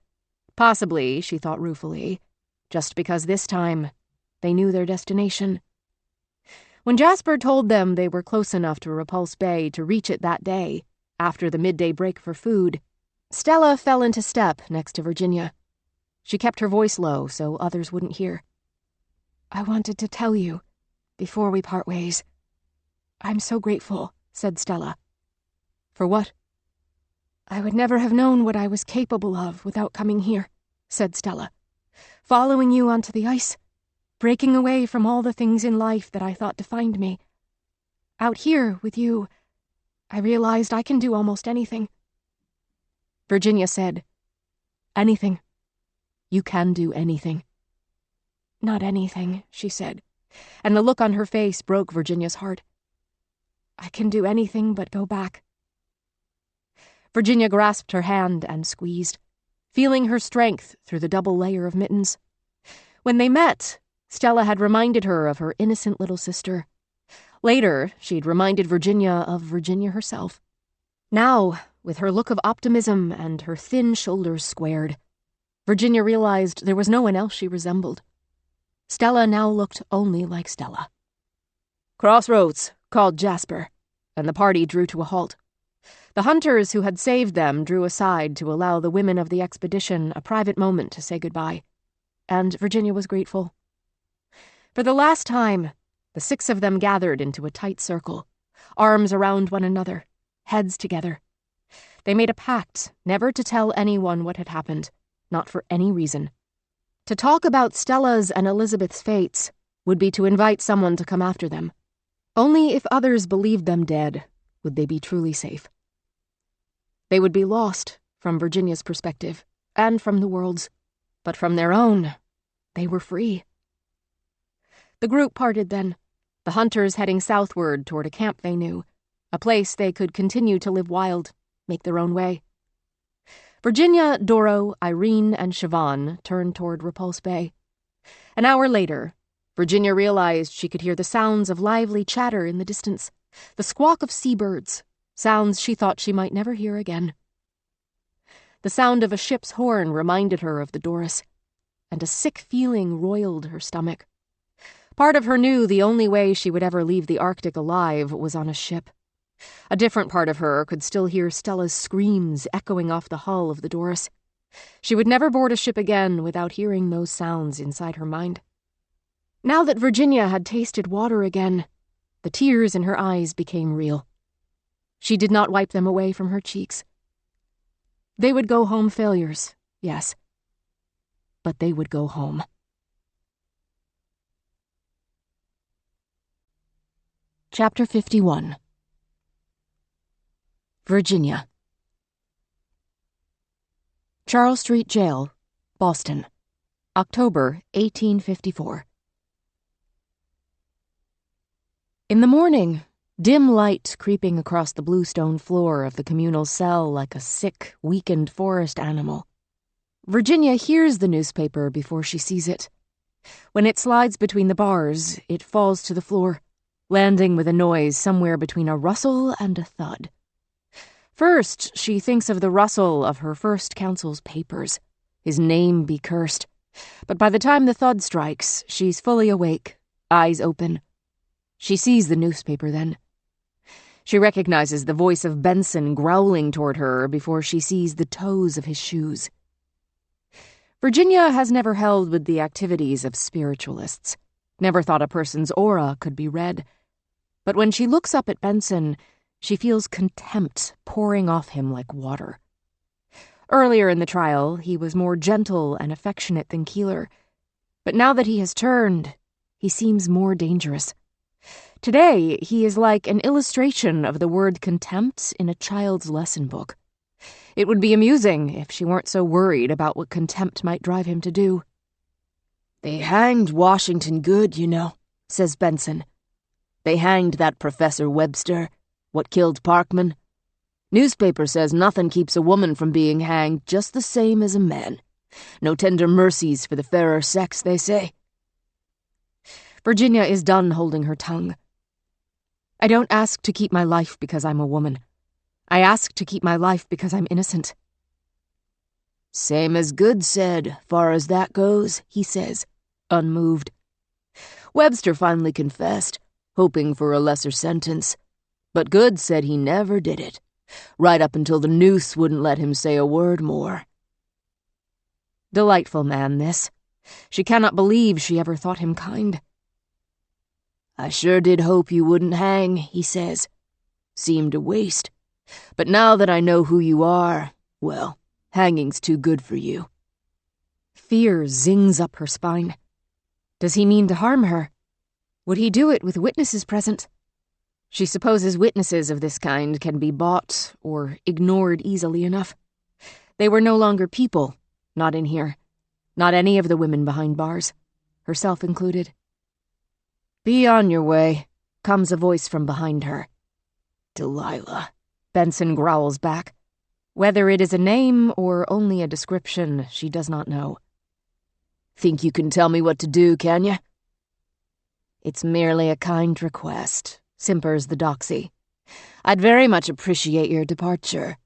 Possibly, she thought ruefully, just because this time they knew their destination. When Jasper told them they were close enough to Repulse Bay to reach it that day, after the midday break for food, Stella fell into step next to Virginia. She kept her voice low so others wouldn't hear. "I wanted to tell you, before we part ways. I'm so grateful," said Stella. "For what?" "I would never have known what I was capable of without coming here," said Stella. "Following you onto the ice, breaking away from all the things in life that I thought defined me. Out here with you, I realized I can do almost anything." Virginia said, "Anything. You can do anything." "Not anything," she said. and the look on her face broke Virginia's heart. "I can do anything but go back." Virginia grasped her hand and squeezed, feeling her strength through the double layer of mittens. When they met, Stella had reminded her of her innocent little sister. Later, she'd reminded Virginia of Virginia herself. Now, with her look of optimism and her thin shoulders squared, Virginia realized there was no one else she resembled. Stella now looked only like Stella. "Crossroads," called Jasper, and the party drew to a halt. The hunters who had saved them drew aside to allow the women of the expedition a private moment to say goodbye, and Virginia was grateful. For the last time, the 6 of them gathered into a tight circle, arms around one another, heads together. They made a pact never to tell anyone what had happened, not for any reason. To talk about Stella's and Elizabeth's fates would be to invite someone to come after them. Only if others believed them dead would they be truly safe. They would be lost from Virginia's perspective, and from the world's, but from their own, they were free. The group parted then, the hunters heading southward toward a camp they knew, a place they could continue to live wild, make their own way. Virginia, Doro, Irene, and Siobhan turned toward Repulse Bay. An hour later, Virginia realized she could hear the sounds of lively chatter in the distance, the squawk of seabirds, sounds she thought she might never hear again. The sound of a ship's horn reminded her of the Doris, and a sick feeling roiled her stomach. Part of her knew the only way she would ever leave the Arctic alive was on a ship. A different part of her could still hear Stella's screams echoing off the hull of the Doris. She would never board a ship again without hearing those sounds inside her mind. Now that Virginia had tasted water again, the tears in her eyes became real. She did not wipe them away from her cheeks. They would go home failures, yes, but they would go home. Chapter 51. Virginia. Charles Street Jail, Boston, October 1854. In the morning, dim light creeping across the bluestone floor of the communal cell like a sick, weakened forest animal. Virginia hears the newspaper before she sees it. When it slides between the bars, it falls to the floor, landing with a noise somewhere between a rustle and a thud. First, she thinks of the rustle of her first counsel's papers. His name be cursed. But by the time the thud strikes, she's fully awake, eyes open. She sees the newspaper then. She recognizes the voice of Benson growling toward her before she sees the toes of his shoes. Virginia has never held with the activities of spiritualists, never thought a person's aura could be read. But when she looks up at Benson, she feels contempt pouring off him like water. Earlier in the trial, he was more gentle and affectionate than Keeler. But now that he has turned, he seems more dangerous. Today, he is like an illustration of the word contempt in a child's lesson book. It would be amusing if she weren't so worried about what contempt might drive him to do. "They hanged Washington good, you know," says Benson. "They hanged that Professor Webster, what killed Parkman. Newspaper says nothing keeps a woman from being hanged just the same as a man. No tender mercies for the fairer sex, they say." Virginia is done holding her tongue. "I don't ask to keep my life because I'm a woman. I ask to keep my life because I'm innocent." "Same as Good said, far as that goes," he says, unmoved. "Webster finally confessed, hoping for a lesser sentence. But Good said he never did it, right up until the noose wouldn't let him say a word more." Delightful man, this. She cannot believe she ever thought him kind. "I sure did hope you wouldn't hang," he says. "Seemed a waste. But now that I know who you are, well, hanging's too good for you." Fear zings up her spine. Does he mean to harm her? Would he do it with witnesses present? She supposes witnesses of this kind can be bought or ignored easily enough. They were no longer people, not in here. Not any of the women behind bars, herself included. Be on your way, comes a voice from behind her. Delilah, Benson growls back. Whether it is a name or only a description, she does not know. Think you can tell me what to do, can you? It's merely a kind request, simpers the doxy. I'd very much appreciate your departure.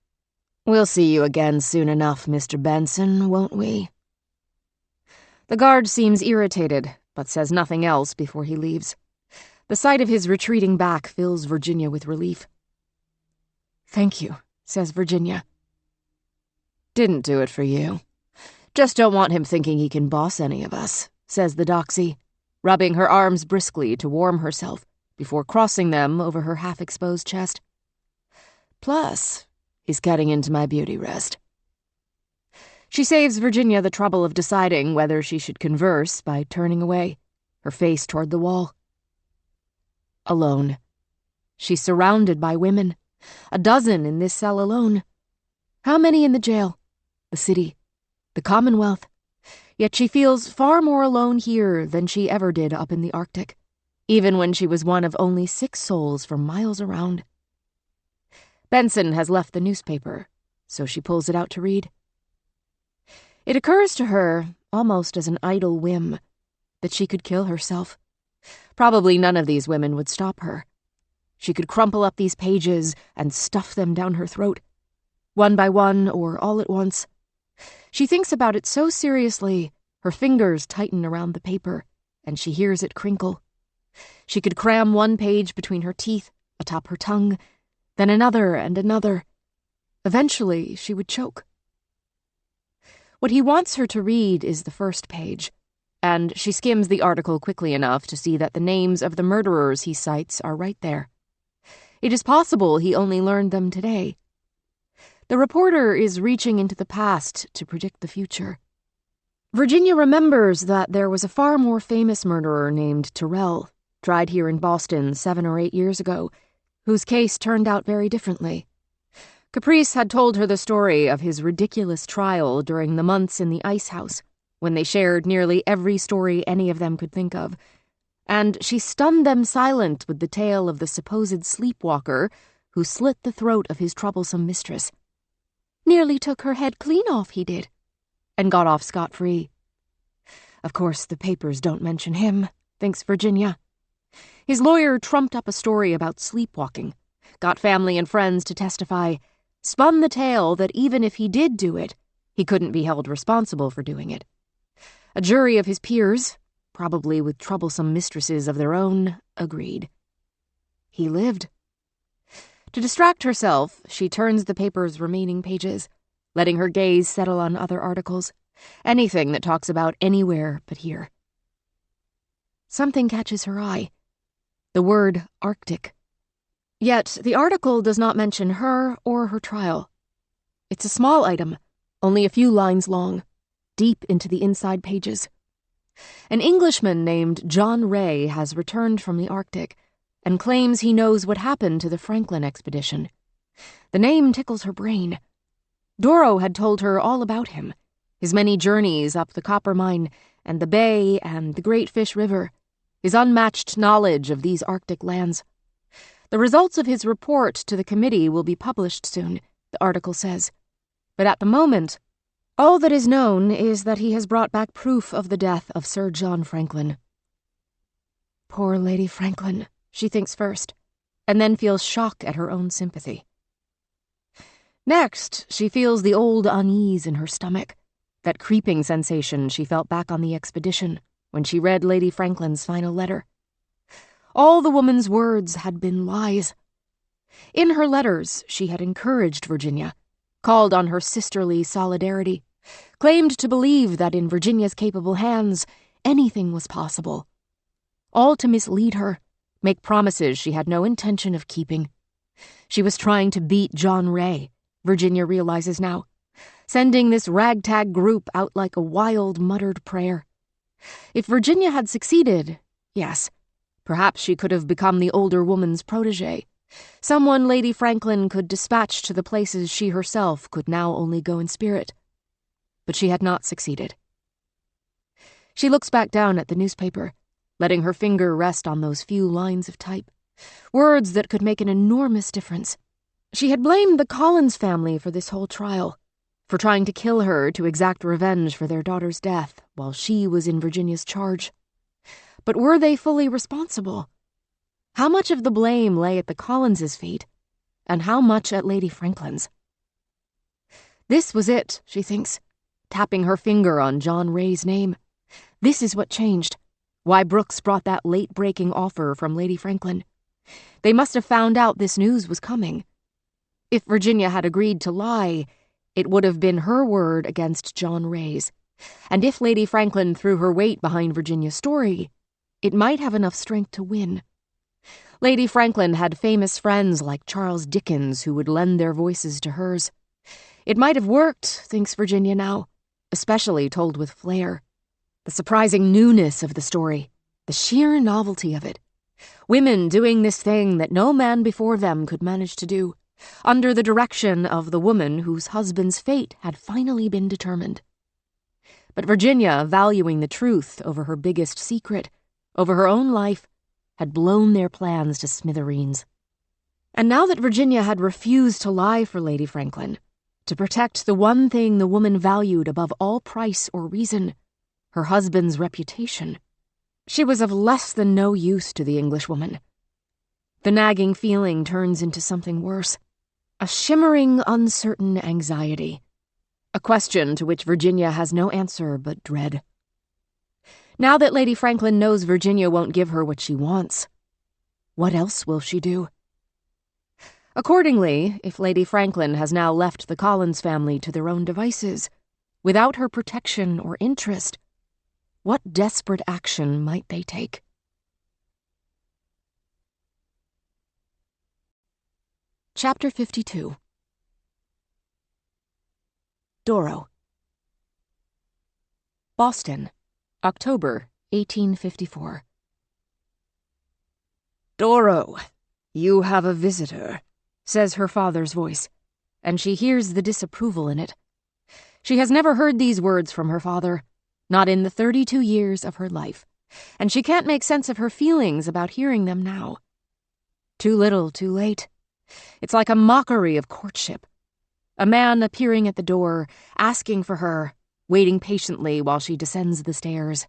We'll see you again soon enough, Mr. Benson, won't we? The guard seems irritated, but says nothing else before he leaves. The sight of his retreating back fills Virginia with relief. Thank you, says Virginia. Didn't do it for you. Just don't want him thinking he can boss any of us, says the doxy, rubbing her arms briskly to warm herself before crossing them over her half-exposed chest. Plus, he's cutting into my beauty rest. She saves Virginia the trouble of deciding whether she should converse by turning away, her face toward the wall. Alone. She's surrounded by women, 12 in this cell alone. How many in the jail, the city, the Commonwealth? Yet she feels far more alone here than she ever did up in the Arctic, even when she was one of only 6 souls for miles around. Benson has left the newspaper, so she pulls it out to read. It occurs to her, almost as an idle whim, that she could kill herself. Probably none of these women would stop her. She could crumple up these pages and stuff them down her throat, one by one or all at once. She thinks about it so seriously, her fingers tighten around the paper, and she hears it crinkle. She could cram one page between her teeth, atop her tongue, then another and another. Eventually, she would choke. What he wants her to read is the first page, and she skims the article quickly enough to see that the names of the murderers he cites are right there. It is possible he only learned them today. The reporter is reaching into the past to predict the future. Virginia remembers that there was a far more famous murderer named Tyrrell, tried here in Boston 7 or 8 years ago, whose case turned out very differently. Caprice had told her the story of his ridiculous trial during the months in the ice house, when they shared nearly every story any of them could think of, and she stunned them silent with the tale of the supposed sleepwalker who slit the throat of his troublesome mistress. Nearly took her head clean off, he did, and got off scot-free. Of course, the papers don't mention him, thinks Virginia. His lawyer trumped up a story about sleepwalking, got family and friends to testify, spun the tale that even if he did do it, he couldn't be held responsible for doing it. A jury of his peers, probably with troublesome mistresses of their own, agreed. He lived. To distract herself, she turns the paper's remaining pages, letting her gaze settle on other articles, anything that talks about anywhere but here. Something catches her eye. The word Arctic. Yet the article does not mention her or her trial. It's a small item, only a few lines long, deep into the inside pages. An Englishman named John Ray has returned from the Arctic and claims he knows what happened to the Franklin expedition. The name tickles her brain. Doro had told her all about him, his many journeys up the copper mine and the bay and the Great Fish River, his unmatched knowledge of these Arctic lands. The results of his report to the committee will be published soon, the article says. But at the moment, all that is known is that he has brought back proof of the death of Sir John Franklin. Poor Lady Franklin, she thinks first, and then feels shock at her own sympathy. Next, she feels the old unease in her stomach, that creeping sensation she felt back on the expedition when she read Lady Franklin's final letter. All the woman's words had been lies. In her letters, she had encouraged Virginia, called on her sisterly solidarity, claimed to believe that in Virginia's capable hands, anything was possible. All to mislead her, make promises she had no intention of keeping. She was trying to beat John Ray, Virginia realizes now, sending this ragtag group out like a wild, muttered prayer. If Virginia had succeeded, yes, perhaps she could have become the older woman's protégé, someone Lady Franklin could dispatch to the places she herself could now only go in spirit. But she had not succeeded. She looks back down at the newspaper, letting her finger rest on those few lines of type, words that could make an enormous difference. She had blamed the Collins family for this whole trial, for trying to kill her to exact revenge for their daughter's death while she was in Virginia's charge. But were they fully responsible? How much of the blame lay at the Collinses' feet, and how much at Lady Franklin's? This was it, she thinks, tapping her finger on John Ray's name. This is what changed, why Brooks brought that late-breaking offer from Lady Franklin. They must have found out this news was coming. If Virginia had agreed to lie, it would have been her word against John Ray's. And if Lady Franklin threw her weight behind Virginia's story, it might have enough strength to win. Lady Franklin had famous friends like Charles Dickens who would lend their voices to hers. It might have worked, thinks Virginia now, especially told with flair. The surprising newness of the story, the sheer novelty of it. Women doing this thing that no man before them could manage to do, under the direction of the woman whose husband's fate had finally been determined. But Virginia, valuing the truth over her biggest secret, over her own life, had blown their plans to smithereens. And now that Virginia had refused to lie for Lady Franklin, to protect the one thing the woman valued above all price or reason, her husband's reputation, she was of less than no use to the Englishwoman. The nagging feeling turns into something worse, a shimmering, uncertain anxiety, a question to which Virginia has no answer but dread. Now that Lady Franklin knows Virginia won't give her what she wants, what else will she do? Accordingly, if Lady Franklin has now left the Collins family to their own devices, without her protection or interest, what desperate action might they take? Chapter 52. Doro. Boston, October 1854. "Doro, you have a visitor," says her father's voice, and she hears the disapproval in it. She has never heard these words from her father, not in the 32 years of her life, and she can't make sense of her feelings about hearing them now. Too little, too late. It's like a mockery of courtship. A man appearing at the door, asking for her, waiting patiently while she descends the stairs.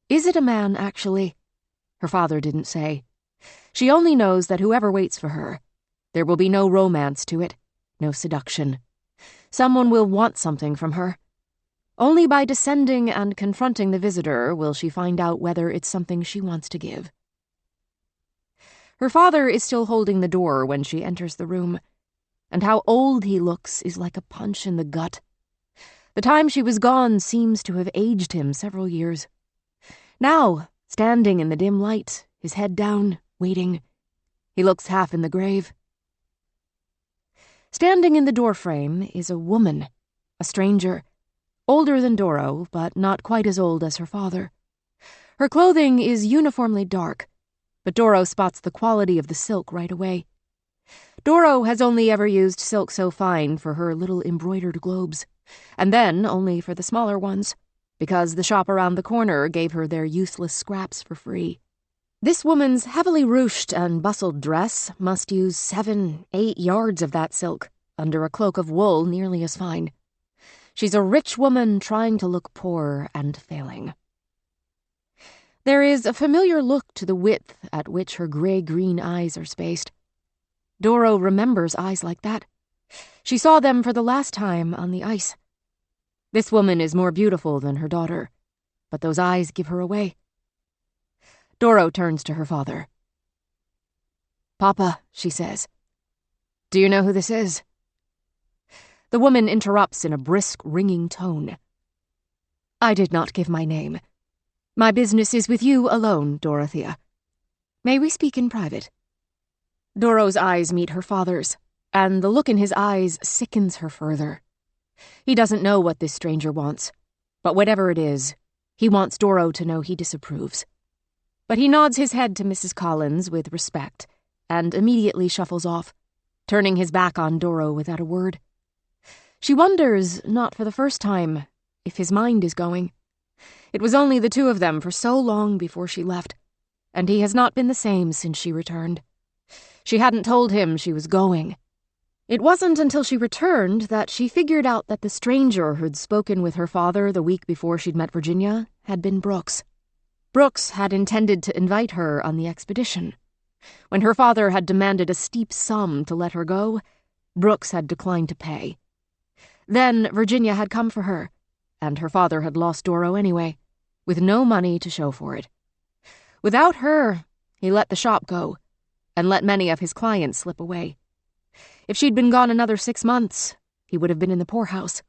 Is it a man, actually? Her father didn't say. She only knows that whoever waits for her, there will be no romance to it, no seduction. Someone will want something from her. Only by descending and confronting the visitor will she find out whether it's something she wants to give. Her father is still holding the door when she enters the room, and how old he looks is like a punch in the gut. The time she was gone seems to have aged him several years. Now, standing in the dim light, his head down, waiting, he looks half in the grave. Standing in the doorframe is a woman, a stranger, older than Doro, but not quite as old as her father. Her clothing is uniformly dark, but Doro spots the quality of the silk right away. Doro has only ever used silk so fine for her little embroidered globes, and then only for the smaller ones, because the shop around the corner gave her their useless scraps for free. This woman's heavily ruched and bustled dress must use 7-8 yards of that silk, under a cloak of wool nearly as fine. She's a rich woman trying to look poor and failing. There is a familiar look to the width at which her gray-green eyes are spaced. Doro remembers eyes like that. She saw them for the last time on the ice. This woman is more beautiful than her daughter, but those eyes give her away. Doro turns to her father. "Papa," she says, "do you know who this is?" The woman interrupts in a brisk, ringing tone. "I did not give my name. My business is with you alone, Dorothea. May we speak in private?" Doro's eyes meet her father's, and the look in his eyes sickens her further. He doesn't know what this stranger wants, but whatever it is, he wants Doro to know he disapproves. But he nods his head to Mrs. Collins with respect, and immediately shuffles off, turning his back on Doro without a word. She wonders, not for the first time, if his mind is going. It was only the two of them for so long before she left, and he has not been the same since she returned. She hadn't told him she was going. It wasn't until she returned that she figured out that the stranger who'd spoken with her father the week before she'd met Virginia had been Brooks. Brooks had intended to invite her on the expedition. When her father had demanded a steep sum to let her go, Brooks had declined to pay. Then Virginia had come for her, and her father had lost Doro anyway, with no money to show for it. Without her, he let the shop go, and let many of his clients slip away. If she'd been gone another 6 months, he would have been in the poorhouse.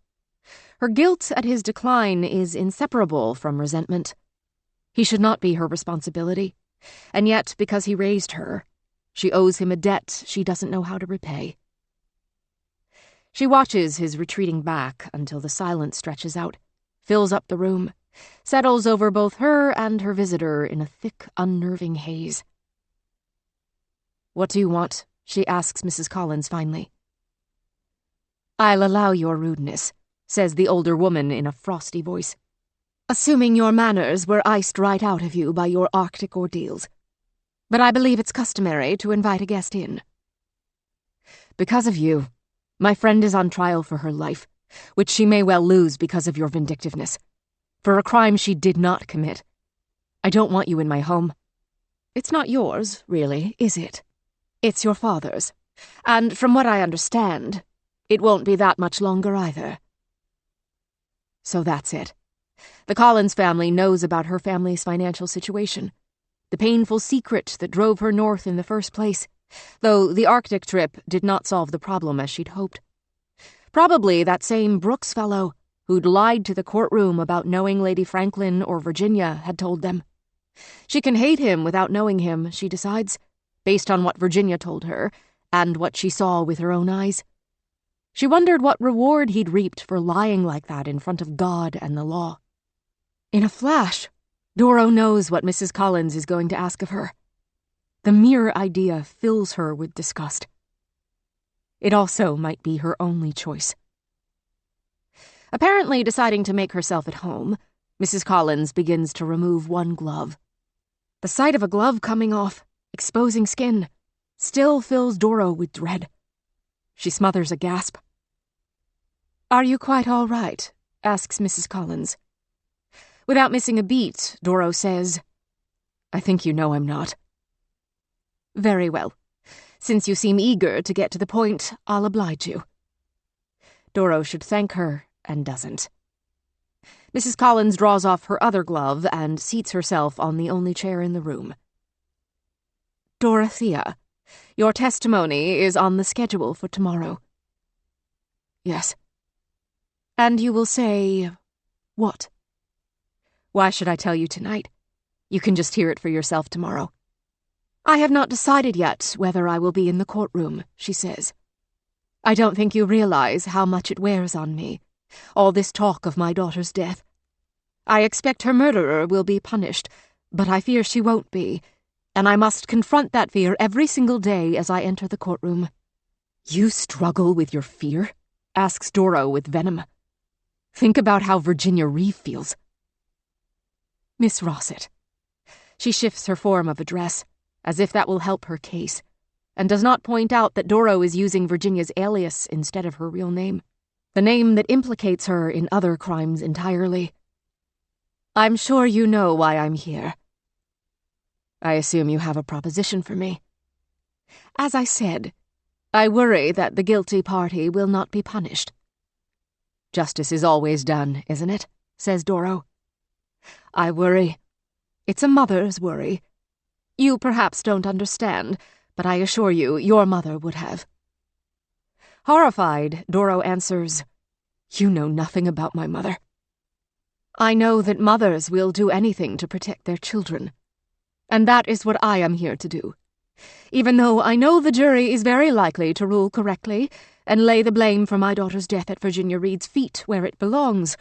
Her guilt at his decline is inseparable from resentment. He should not be her responsibility, and yet, because he raised her, she owes him a debt she doesn't know how to repay. She watches his retreating back until the silence stretches out, fills up the room, settles over both her and her visitor in a thick, unnerving haze. "What do you want?" she asks Mrs. Collins finally. "I'll allow your rudeness," says the older woman in a frosty voice, "assuming your manners were iced right out of you by your Arctic ordeals. But I believe it's customary to invite a guest in." "Because of you, my friend is on trial for her life, which she may well lose because of your vindictiveness, for a crime she did not commit. I don't want you in my home. It's not yours, really, is it? It's your father's, and from what I understand, it won't be that much longer either." So that's it. The Collins family knows about her family's financial situation, the painful secret that drove her north in the first place, though the Arctic trip did not solve the problem as she'd hoped. Probably that same Brooks fellow who'd lied to the courtroom about knowing Lady Franklin or Virginia had told them. She can hate him without knowing him, she decides, based on what Virginia told her, and what she saw with her own eyes. She wondered what reward he'd reaped for lying like that in front of God and the law. In a flash, Doro knows what Mrs. Collins is going to ask of her. The mere idea fills her with disgust. It also might be her only choice. Apparently deciding to make herself at home, Mrs. Collins begins to remove one glove. The sight of a glove coming off, exposing skin, still fills Doro with dread. She smothers a gasp. "Are you quite all right?" asks Mrs. Collins. Without missing a beat, Doro says, "I think you know I'm not." "Very well. Since you seem eager to get to the point, I'll oblige you." Doro should thank her, and doesn't. Mrs. Collins draws off her other glove and seats herself on the only chair in the room. "Dorothea, your testimony is on the schedule for tomorrow." "Yes." "And you will say what?" "Why should I tell you tonight? You can just hear it for yourself tomorrow." "I have not decided yet whether I will be in the courtroom," she says. "I don't think you realize how much it wears on me, all this talk of my daughter's death. I expect her murderer will be punished, but I fear she won't be, and I must confront that fear every single day as I enter the courtroom." "You struggle with your fear?" asks Doro with venom. "Think about how Virginia Reeve feels." "Miss Rossett." She shifts her form of address, as if that will help her case, and does not point out that Doro is using Virginia's alias instead of her real name, the name that implicates her in other crimes entirely. "I'm sure you know why I'm here." "I assume you have a proposition for me." "As I said, I worry that the guilty party will not be punished." "Justice is always done, isn't it?" says Doro. "I worry. It's a mother's worry. You perhaps don't understand, but I assure you your mother would have." Horrified, Doro answers, "You know nothing about my mother." "I know that mothers will do anything to protect their children, and that is what I am here to do. Even though I know the jury is very likely to rule correctly and lay the blame for my daughter's death at Virginia Reeve's feet where it belongs,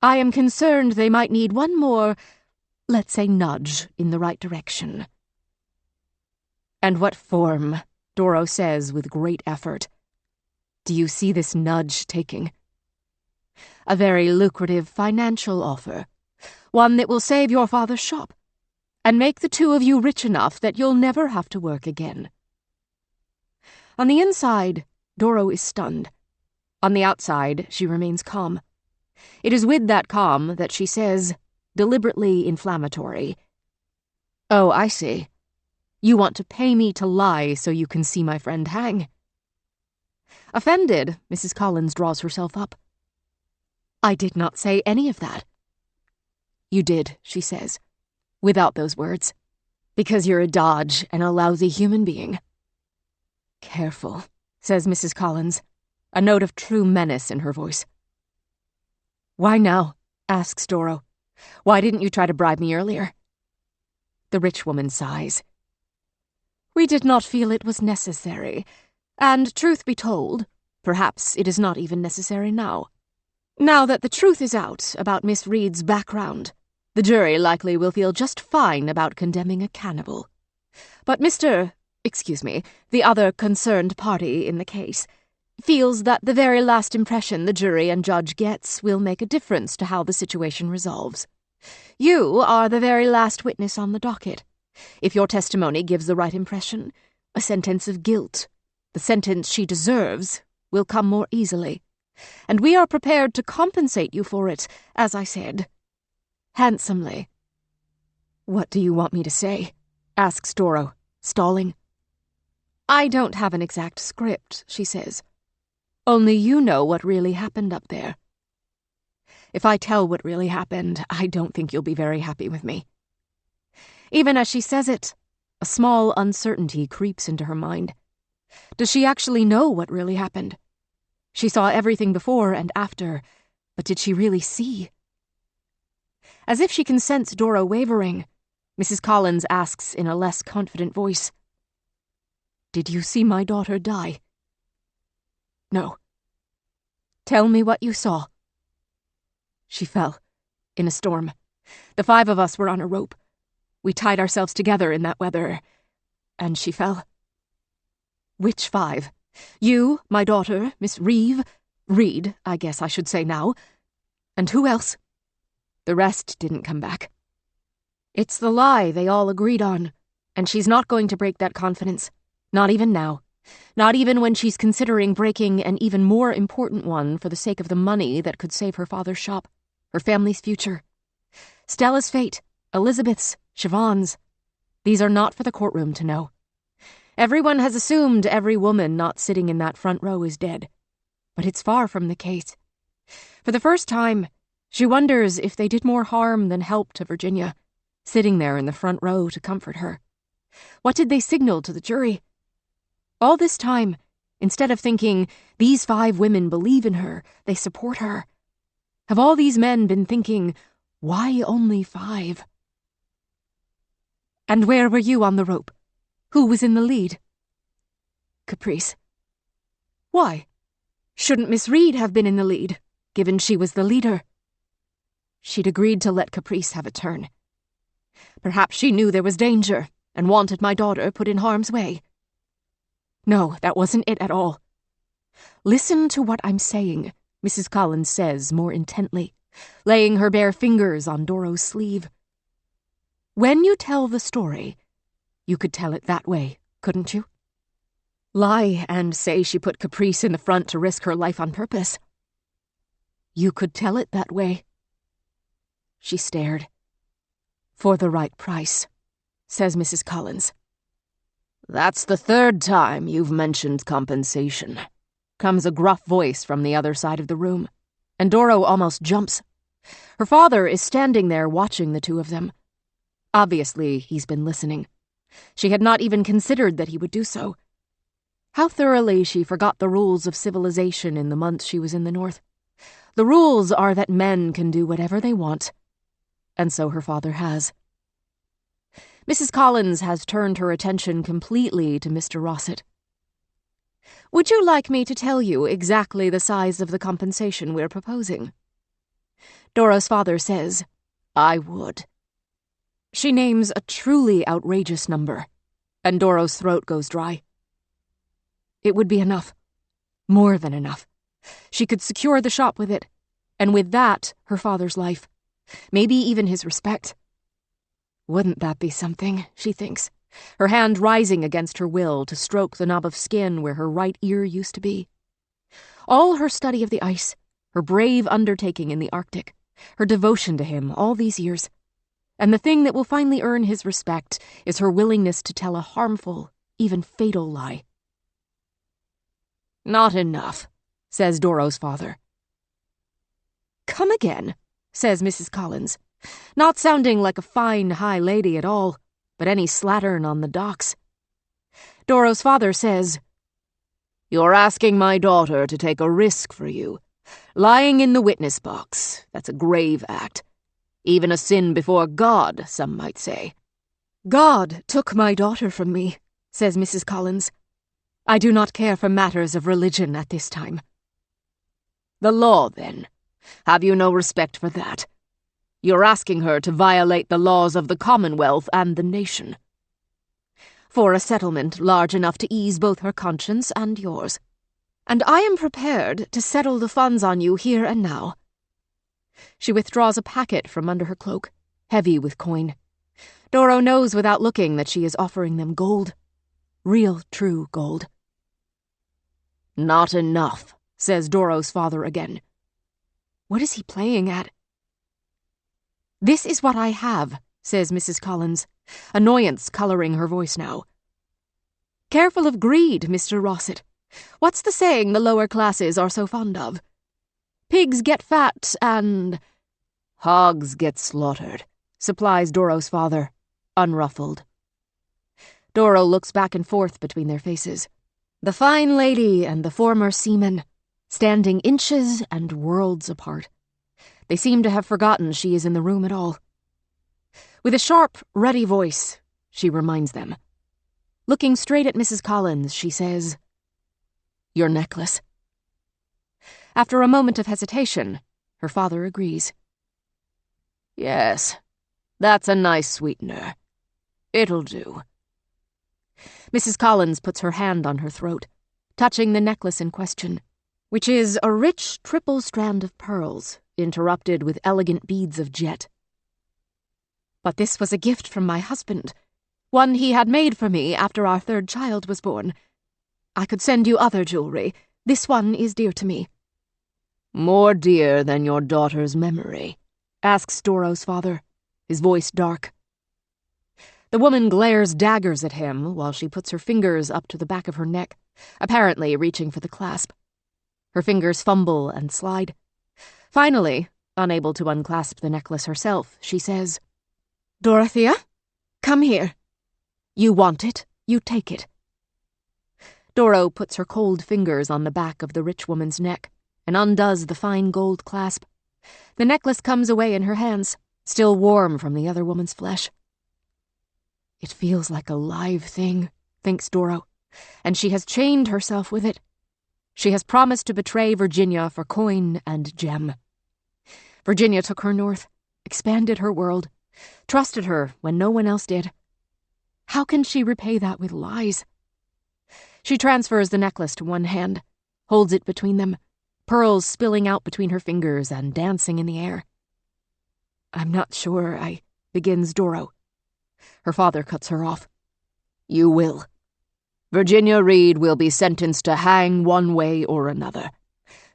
I am concerned they might need one more, let's say, nudge in the right direction." "And what form?" Doro says with great effort. "Do you see this nudge taking?" "A very lucrative financial offer. one that will save your father's shop, and make the two of you rich enough that you'll never have to work again." On the inside, Doro is stunned. On the outside, she remains calm. It is with that calm that she says, deliberately inflammatory, "Oh, I see. You want to pay me to lie so you can see my friend hang." Offended, Mrs. Collins draws herself up. "I did not say any of that." "You did," she says, without those words, "because you're a dodge and a lousy human being." "Careful," says Mrs. Collins, a note of true menace in her voice. "Why now?" asks Doro. "Why didn't you try to bribe me earlier?" The rich woman sighs. "We did not feel it was necessary, and truth be told, perhaps it is not even necessary now. Now that the truth is out about Miss Reed's background, the jury likely will feel just fine about condemning a cannibal. But the other concerned party in the case, feels that the very last impression the jury and judge gets will make a difference to how the situation resolves. You are the very last witness on the docket. If your testimony gives the right impression, a sentence of guilt, the sentence she deserves, will come more easily. And we are prepared to compensate you for it, as I said, handsomely." "What do you want me to say?" asks Doro, stalling. "I don't have an exact script," she says. "Only you know what really happened up there. If I tell what really happened, I don't think you'll be very happy with me." Even as she says it, a small uncertainty creeps into her mind. Does she actually know what really happened? She saw everything before and after, but did she really see? As if she can sense Doro wavering, Mrs. Collins asks in a less confident voice, "Did you see my daughter die?" "No." "Tell me what you saw." "She fell, in a storm. The 5 of us were on a rope. We tied ourselves together in that weather, and she fell." "Which 5? You, my daughter, Miss Reeve, Reed, I guess I should say now. And who else?" "The rest didn't come back." It's the lie they all agreed on, and she's not going to break that confidence. Not even now. Not even when she's considering breaking an even more important one for the sake of the money that could save her father's shop, her family's future. Stella's fate, Elizabeth's, Siobhan's. These are not for the courtroom to know. Everyone has assumed every woman not sitting in that front row is dead. But it's far from the case. For the first time, she wonders if they did more harm than help to Virginia, sitting there in the front row to comfort her. What did they signal to the jury? All this time, instead of thinking, these 5 women believe in her, they support her, have all these men been thinking, why only 5? "And where were you on the rope? Who was in the lead?" "Caprice." "Why? Shouldn't Miss Reed have been in the lead, given she was the leader?" "She'd agreed to let Caprice have a turn. Perhaps she knew there was danger and wanted my daughter put in harm's way." "No, that wasn't it at all." "Listen to what I'm saying," Mrs. Collins says more intently, laying her bare fingers on Doro's sleeve. "When you tell the story, you could tell it that way, couldn't you? Lie and say she put Caprice in the front to risk her life on purpose. You could tell it that way." She stared. "For the right price," says Mrs. Collins. "That's the 3rd time you've mentioned compensation," comes a gruff voice from the other side of the room, and Doro almost jumps. Her father is standing there watching the two of them. Obviously, he's been listening. She had not even considered that he would do so. How thoroughly she forgot the rules of civilization in the months she was in the North. The rules are that men can do whatever they want. And so her father has. Mrs. Collins has turned her attention completely to Mr. Rossett. "Would you like me to tell you exactly the size of the compensation we're proposing?" Doro's father says, "I would." She names a truly outrageous number, and Doro's throat goes dry. It would be enough. More than enough. She could secure the shop with it, and with that, her father's life. maybe even his respect. Wouldn't that be something, she thinks, her hand rising against her will to stroke the knob of skin where her right ear used to be. All her study of the ice, her brave undertaking in the Arctic, her devotion to him all these years. And the thing that will finally earn his respect is her willingness to tell a harmful, even fatal lie. "Not enough," says Doro's father. "Come again," says Mrs. Collins, not sounding like a fine high lady at all, but any slattern on the docks. Doro's father says, "You're asking my daughter to take a risk for you. Lying in the witness box, that's a grave act. Even a sin before God, some might say." "God took my daughter from me," says Mrs. Collins. "I do not care for matters of religion at this time." "The law, then. Have you no respect for that? You're asking her to violate the laws of the Commonwealth and the nation." "For a settlement large enough to ease both her conscience and yours. And I am prepared to settle the funds on you here and now." She withdraws a packet from under her cloak, heavy with coin. Doro knows without looking that she is offering them gold. Real, true gold. "Not enough," says Doro's father again. What is he playing at? "This is what I have," says Mrs. Collins, annoyance coloring her voice now. "Careful of greed, Mr. Rossett. What's the saying the lower classes are so fond of? Pigs get fat and—" "Hogs get slaughtered," supplies Doro's father, unruffled. Doro looks back and forth between their faces. The fine lady and the former seaman, standing inches and worlds apart. They seem to have forgotten she is in the room at all. With a sharp, ready voice, she reminds them. Looking straight at Mrs. Collins, she says, "Your necklace." After a moment of hesitation, her father agrees. "Yes, that's a nice sweetener. It'll do." Mrs. Collins puts her hand on her throat, touching the necklace in question, which is a rich triple strand of pearls, interrupted with elegant beads of jet. "But this was a gift from my husband, one he had made for me after our third child was born. I could send you other jewelry. This one is dear to me." "More dear than your daughter's memory?" asks Doro's father, his voice dark. The woman glares daggers at him while she puts her fingers up to the back of her neck, apparently reaching for the clasp. Her fingers fumble and slide. Finally, unable to unclasp the necklace herself, she says, "Dorothea, come here. You want it, you take it." Doro puts her cold fingers on the back of the rich woman's neck and undoes the fine gold clasp. The necklace comes away in her hands, still warm from the other woman's flesh. It feels like a live thing, thinks Doro, and she has chained herself with it. She has promised to betray Virginia for coin and gem. Virginia took her north, expanded her world, trusted her when no one else did. How can she repay that with lies? She transfers the necklace to one hand, holds it between them, pearls spilling out between her fingers and dancing in the air. "I'm not sure begins Doro. Her father cuts her off. "You will. Virginia Reeve will be sentenced to hang one way or another.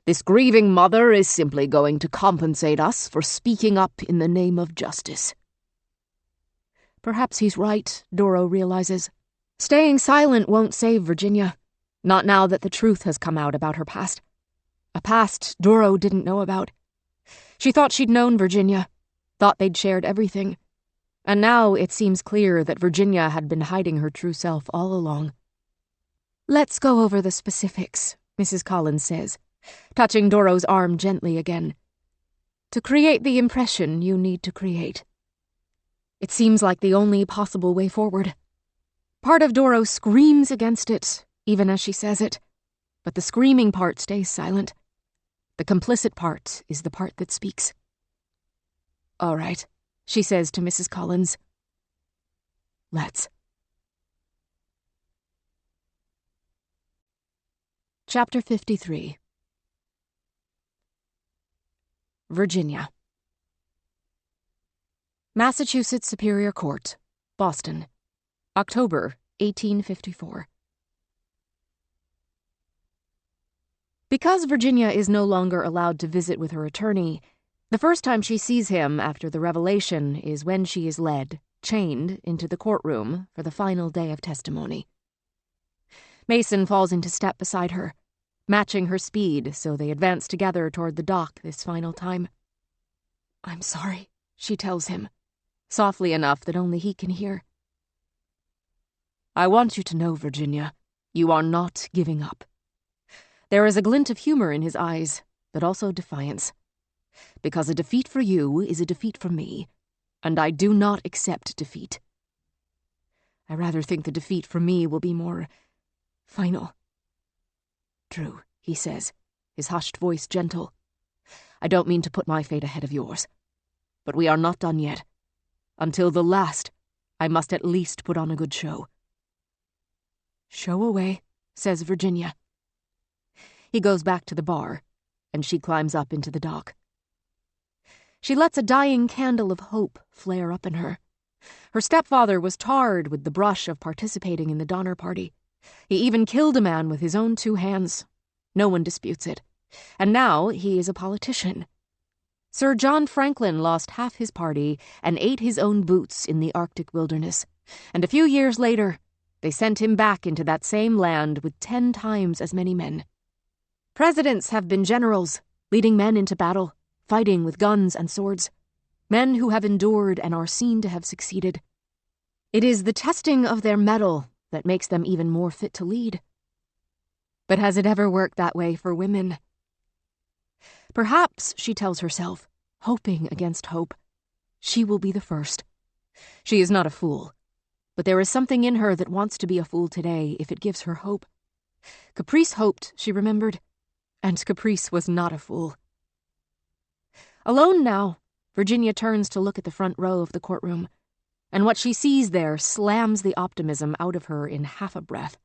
This grieving mother is simply going to compensate us for speaking up in the name of justice." Perhaps he's right, Doro realizes. Staying silent won't save Virginia, not now that the truth has come out about her past. A past Doro didn't know about. She thought she'd known Virginia, thought they'd shared everything. And now it seems clear that Virginia had been hiding her true self all along. "Let's go over the specifics," Mrs. Collins says, touching Doro's arm gently again. "To create the impression you need to create. It seems like the only possible way forward." Part of Doro screams against it, even as she says it, but the screaming part stays silent. The complicit part is the part that speaks. "All right," she says to Mrs. Collins. "Let's." Chapter 53. Virginia. Massachusetts Superior Court, Boston, October 1854. Because Virginia is no longer allowed to visit with her attorney, the first time she sees him after the revelation is when she is led, chained, into the courtroom for the final day of testimony. Mason falls into step beside her, matching her speed so they advance together toward the dock this final time. "I'm sorry," she tells him, softly enough that only he can hear. "I want you to know, Virginia, you are not giving up." There is a glint of humor in his eyes, but also defiance. "Because a defeat for you is a defeat for me, and I do not accept defeat. I rather think the defeat for me will be more final." "True," he says, his hushed voice gentle. "I don't mean to put my fate ahead of yours. But we are not done yet. Until the last, I must at least put on a good show." "Show away," says Virginia. He goes back to the bar, and she climbs up into the dock. She lets a dying candle of hope flare up in her. Her stepfather was tarred with the brush of participating in the Donner Party. He even killed a man with his own 2 hands. No one disputes it. And now he is a politician. Sir John Franklin lost half his party and ate his own boots in the Arctic wilderness. And a few years later, they sent him back into that same land with 10 times as many men. Presidents have been generals, leading men into battle, fighting with guns and swords. Men who have endured and are seen to have succeeded. It is the testing of their mettle that makes them even more fit to lead. But has it ever worked that way for women? Perhaps, she tells herself, hoping against hope, she will be the first. She is not a fool, but there is something in her that wants to be a fool today if it gives her hope. Caprice hoped, she remembered, and Caprice was not a fool. Alone now, Virginia turns to look at the front row of the courtroom, and what she sees there slams the optimism out of her in half a breath.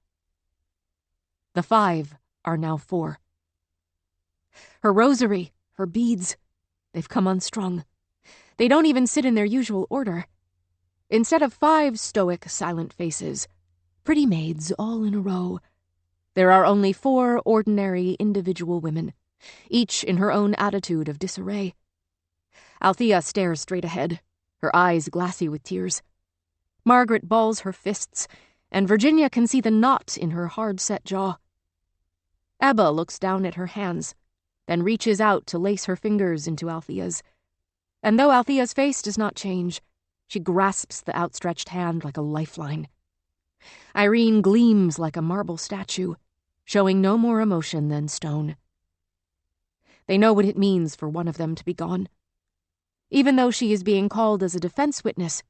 The 5 are now 4. Her rosary, her beads, they've come unstrung. They don't even sit in their usual order. Instead of 5 stoic, silent faces, pretty maids all in a row, there are only 4 ordinary individual women, each in her own attitude of disarray. Althea stares straight ahead, her eyes glassy with tears. Margaret balls her fists, and Virginia can see the knot in her hard-set jaw. Ebba looks down at her hands, then reaches out to lace her fingers into Althea's. And though Althea's face does not change, she grasps the outstretched hand like a lifeline. Irene gleams like a marble statue, showing no more emotion than stone. They know what it means for one of them to be gone. Even though she is being called as a defense witness,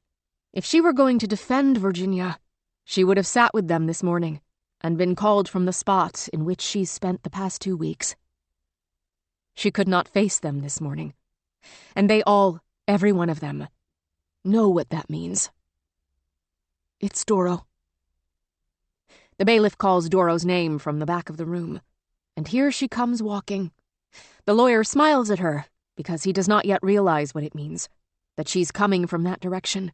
if she were going to defend Virginia, she would have sat with them this morning and been called from the spot in which she's spent the past 2 weeks. She could not face them this morning, and they all, every one of them, know what that means. It's Doro. The bailiff calls Doro's name from the back of the room, and here she comes walking. The lawyer smiles at her, because he does not yet realize what it means, that she's coming from that direction.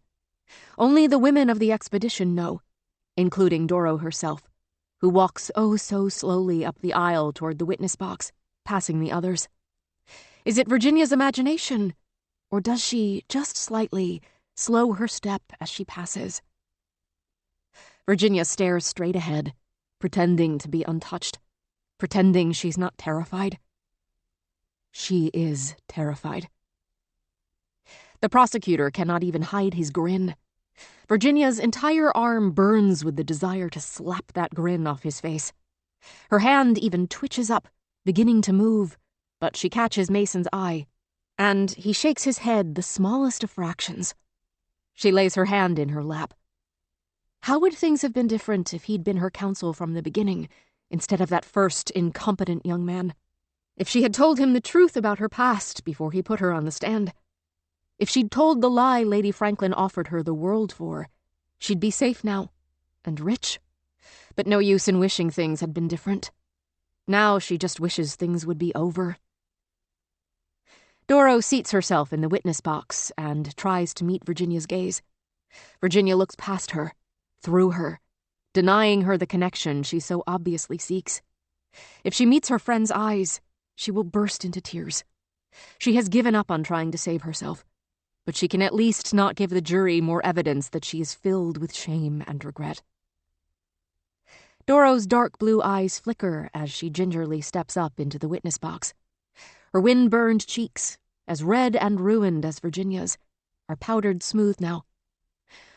Only the women of the expedition know, including Doro herself, who walks oh so slowly up the aisle toward the witness box, passing the others. Is it Virginia's imagination, or does she, just slightly, slow her step as she passes? Virginia stares straight ahead, pretending to be untouched, pretending she's not terrified. She is terrified. The prosecutor cannot even hide his grin. Virginia's entire arm burns with the desire to slap that grin off his face. Her hand even twitches up, beginning to move, but she catches Mason's eye, and he shakes his head the smallest of fractions. She lays her hand in her lap. How would things have been different if he'd been her counsel from the beginning, instead of that first incompetent young man? If she had told him the truth about her past before he put her on the stand? If she'd told the lie Lady Franklin offered her the world for, she'd be safe now, and rich. But no use in wishing things had been different. Now she just wishes things would be over. Doro seats herself in the witness box and tries to meet Virginia's gaze. Virginia looks past her, through her, denying her the connection she so obviously seeks. If she meets her friend's eyes, she will burst into tears. She has given up on trying to save herself, but she can at least not give the jury more evidence that she is filled with shame and regret. Doro's dark blue eyes flicker as she gingerly steps up into the witness box. Her wind-burned cheeks, as red and ruined as Virginia's, are powdered smooth now.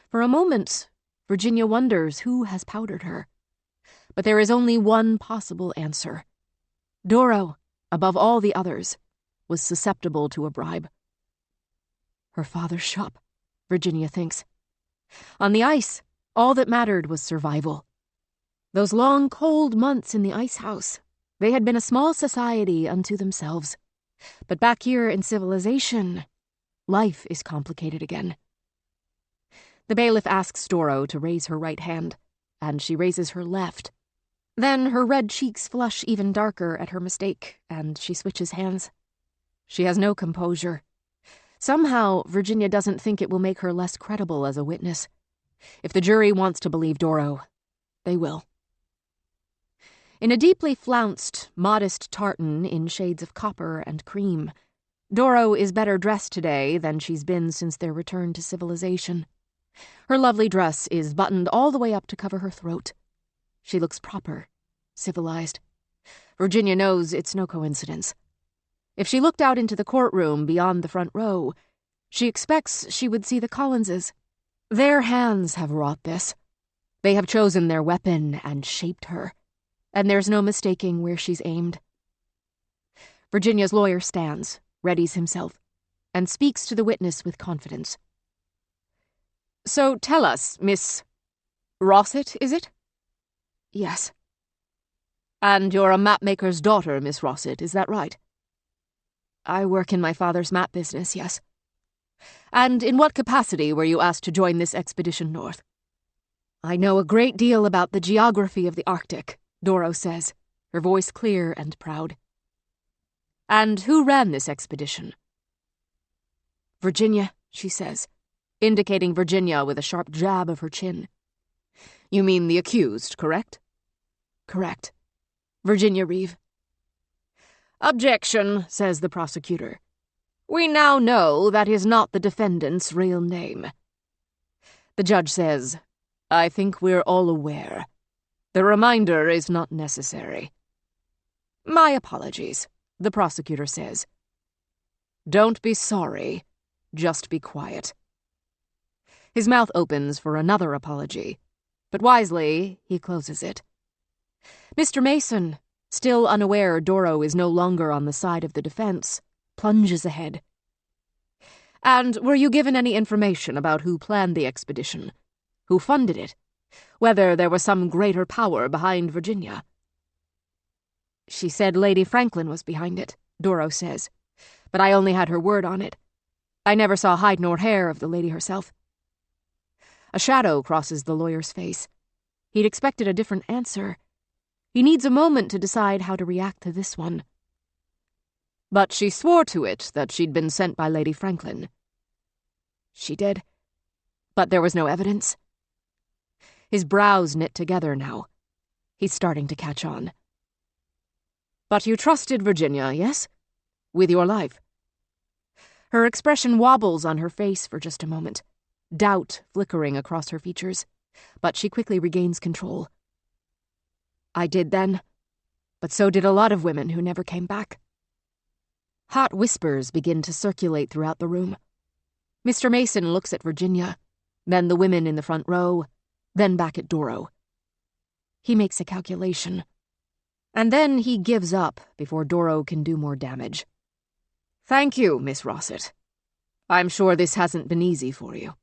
For a moment, Virginia wonders who has powdered her. But there is only one possible answer. Doro, above all the others, was susceptible to a bribe. Her father's shop, Virginia thinks. On the ice, all that mattered was survival. Those long, cold months in the ice house, they had been a small society unto themselves. But back here in civilization, life is complicated again. The bailiff asks Doro to raise her right hand, and she raises her left. Then her red cheeks flush even darker at her mistake, and she switches hands. She has no composure. Somehow, Virginia doesn't think it will make her less credible as a witness. If the jury wants to believe Doro, they will. In a deeply flounced, modest tartan in shades of copper and cream, Doro is better dressed today than she's been since their return to civilization. Her lovely dress is buttoned all the way up to cover her throat. She looks proper, civilized. Virginia knows it's no coincidence. If she looked out into the courtroom beyond the front row, she expects she would see the Collinses. Their hands have wrought this. They have chosen their weapon and shaped her, and there's no mistaking where she's aimed. Virginia's lawyer stands, readies himself, and speaks to the witness with confidence. "So tell us, Miss Rossett, is it?" "Yes." "And you're a mapmaker's daughter, Miss Rossett, is that right?" "I work in my father's map business, yes." "And in what capacity were you asked to join this expedition north?" "I know a great deal about the geography of the Arctic," Doro says, her voice clear and proud. "And who ran this expedition?" "Virginia," she says, indicating Virginia with a sharp jab of her chin. "You mean the accused, correct?" "Correct. Virginia Reeve." "Objection," says the prosecutor. "We now know that is not the defendant's real name." The judge says, "I think we're all aware. The reminder is not necessary." "My apologies," the prosecutor says. "Don't be sorry. Just be quiet." His mouth opens for another apology, but wisely he closes it. Mr. Mason, still unaware Doro is no longer on the side of the defense, plunges ahead. "And were you given any information about who planned the expedition? Who funded it? Whether there was some greater power behind Virginia?" "She said Lady Franklin was behind it," Doro says, "but I only had her word on it. I never saw hide nor hair of the lady herself." A shadow crosses the lawyer's face. He'd expected a different answer. He needs a moment to decide how to react to this one. "But she swore to it that she'd been sent by Lady Franklin." "She did, but there was no evidence." His brows knit together now. He's starting to catch on. "But you trusted Virginia, yes? With your life?" Her expression wobbles on her face for just a moment, doubt flickering across her features, but she quickly regains control. "I did then, but so did a lot of women who never came back." Hot whispers begin to circulate throughout the room. Mr. Mason looks at Virginia, then the women in the front row, then back at Doro. He makes a calculation, and then he gives up before Doro can do more damage. "Thank you, Miss Rossett. I'm sure this hasn't been easy for you."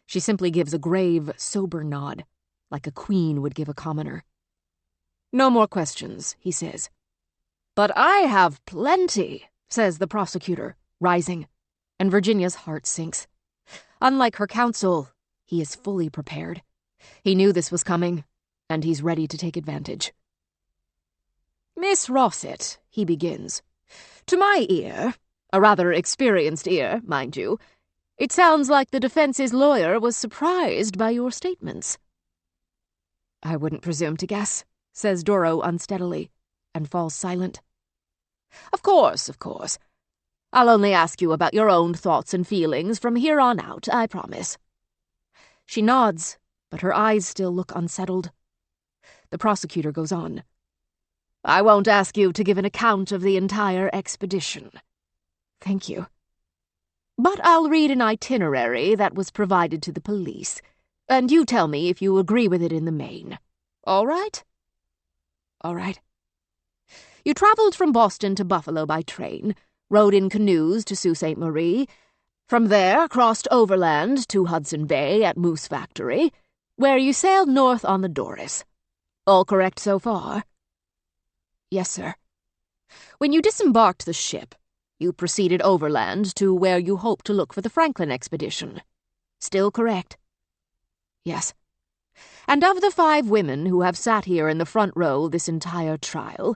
She simply gives a grave, sober nod, like a queen would give a commoner. "No more questions," he says. "But I have plenty," says the prosecutor, rising, and Virginia's heart sinks. Unlike her counsel, he is fully prepared. He knew this was coming, and he's ready to take advantage. "Miss Rossett," he begins, "to my ear, A rather experienced ear, mind you. It sounds like the defense's lawyer was surprised by your statements." "I wouldn't presume to guess," says Doro unsteadily, and falls silent. Of course. I'll only ask you about your own thoughts and feelings from here on out, I promise." She nods, but her eyes still look unsettled. The prosecutor goes on. "I won't ask you to give an account of the entire expedition." "Thank you." "But I'll read an itinerary that was provided to the police, and you tell me if you agree with it in the main. All right?" "All right." "You traveled from Boston to Buffalo by train, rode in canoes to Sault Ste. Marie, from there crossed overland to Hudson Bay at Moose Factory, where you sailed north on the Doris. All correct so far?" "Yes, sir." "When you disembarked the ship, you proceeded overland to where you hoped to look for the Franklin expedition. Still correct?" "Yes." "And of the 5 women who have sat here in the front row this entire trial,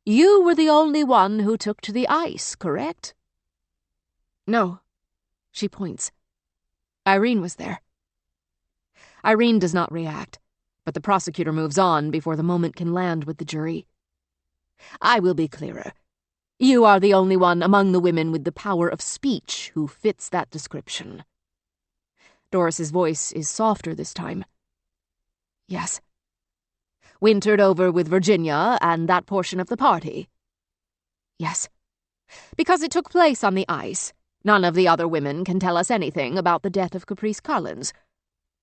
you were the only one who took to the ice, correct?" "No." She points. "Irene was there." Irene does not react, but the prosecutor moves on before the moment can land with the jury. "I will be clearer. You are the only one among the women with the power of speech who fits that description." Doris's voice is softer this time. "Yes." "Wintered over with Virginia and that portion of the party?" "Yes." "Because it took place on the ice, none of the other women can tell us anything about the death of Caprice Collins.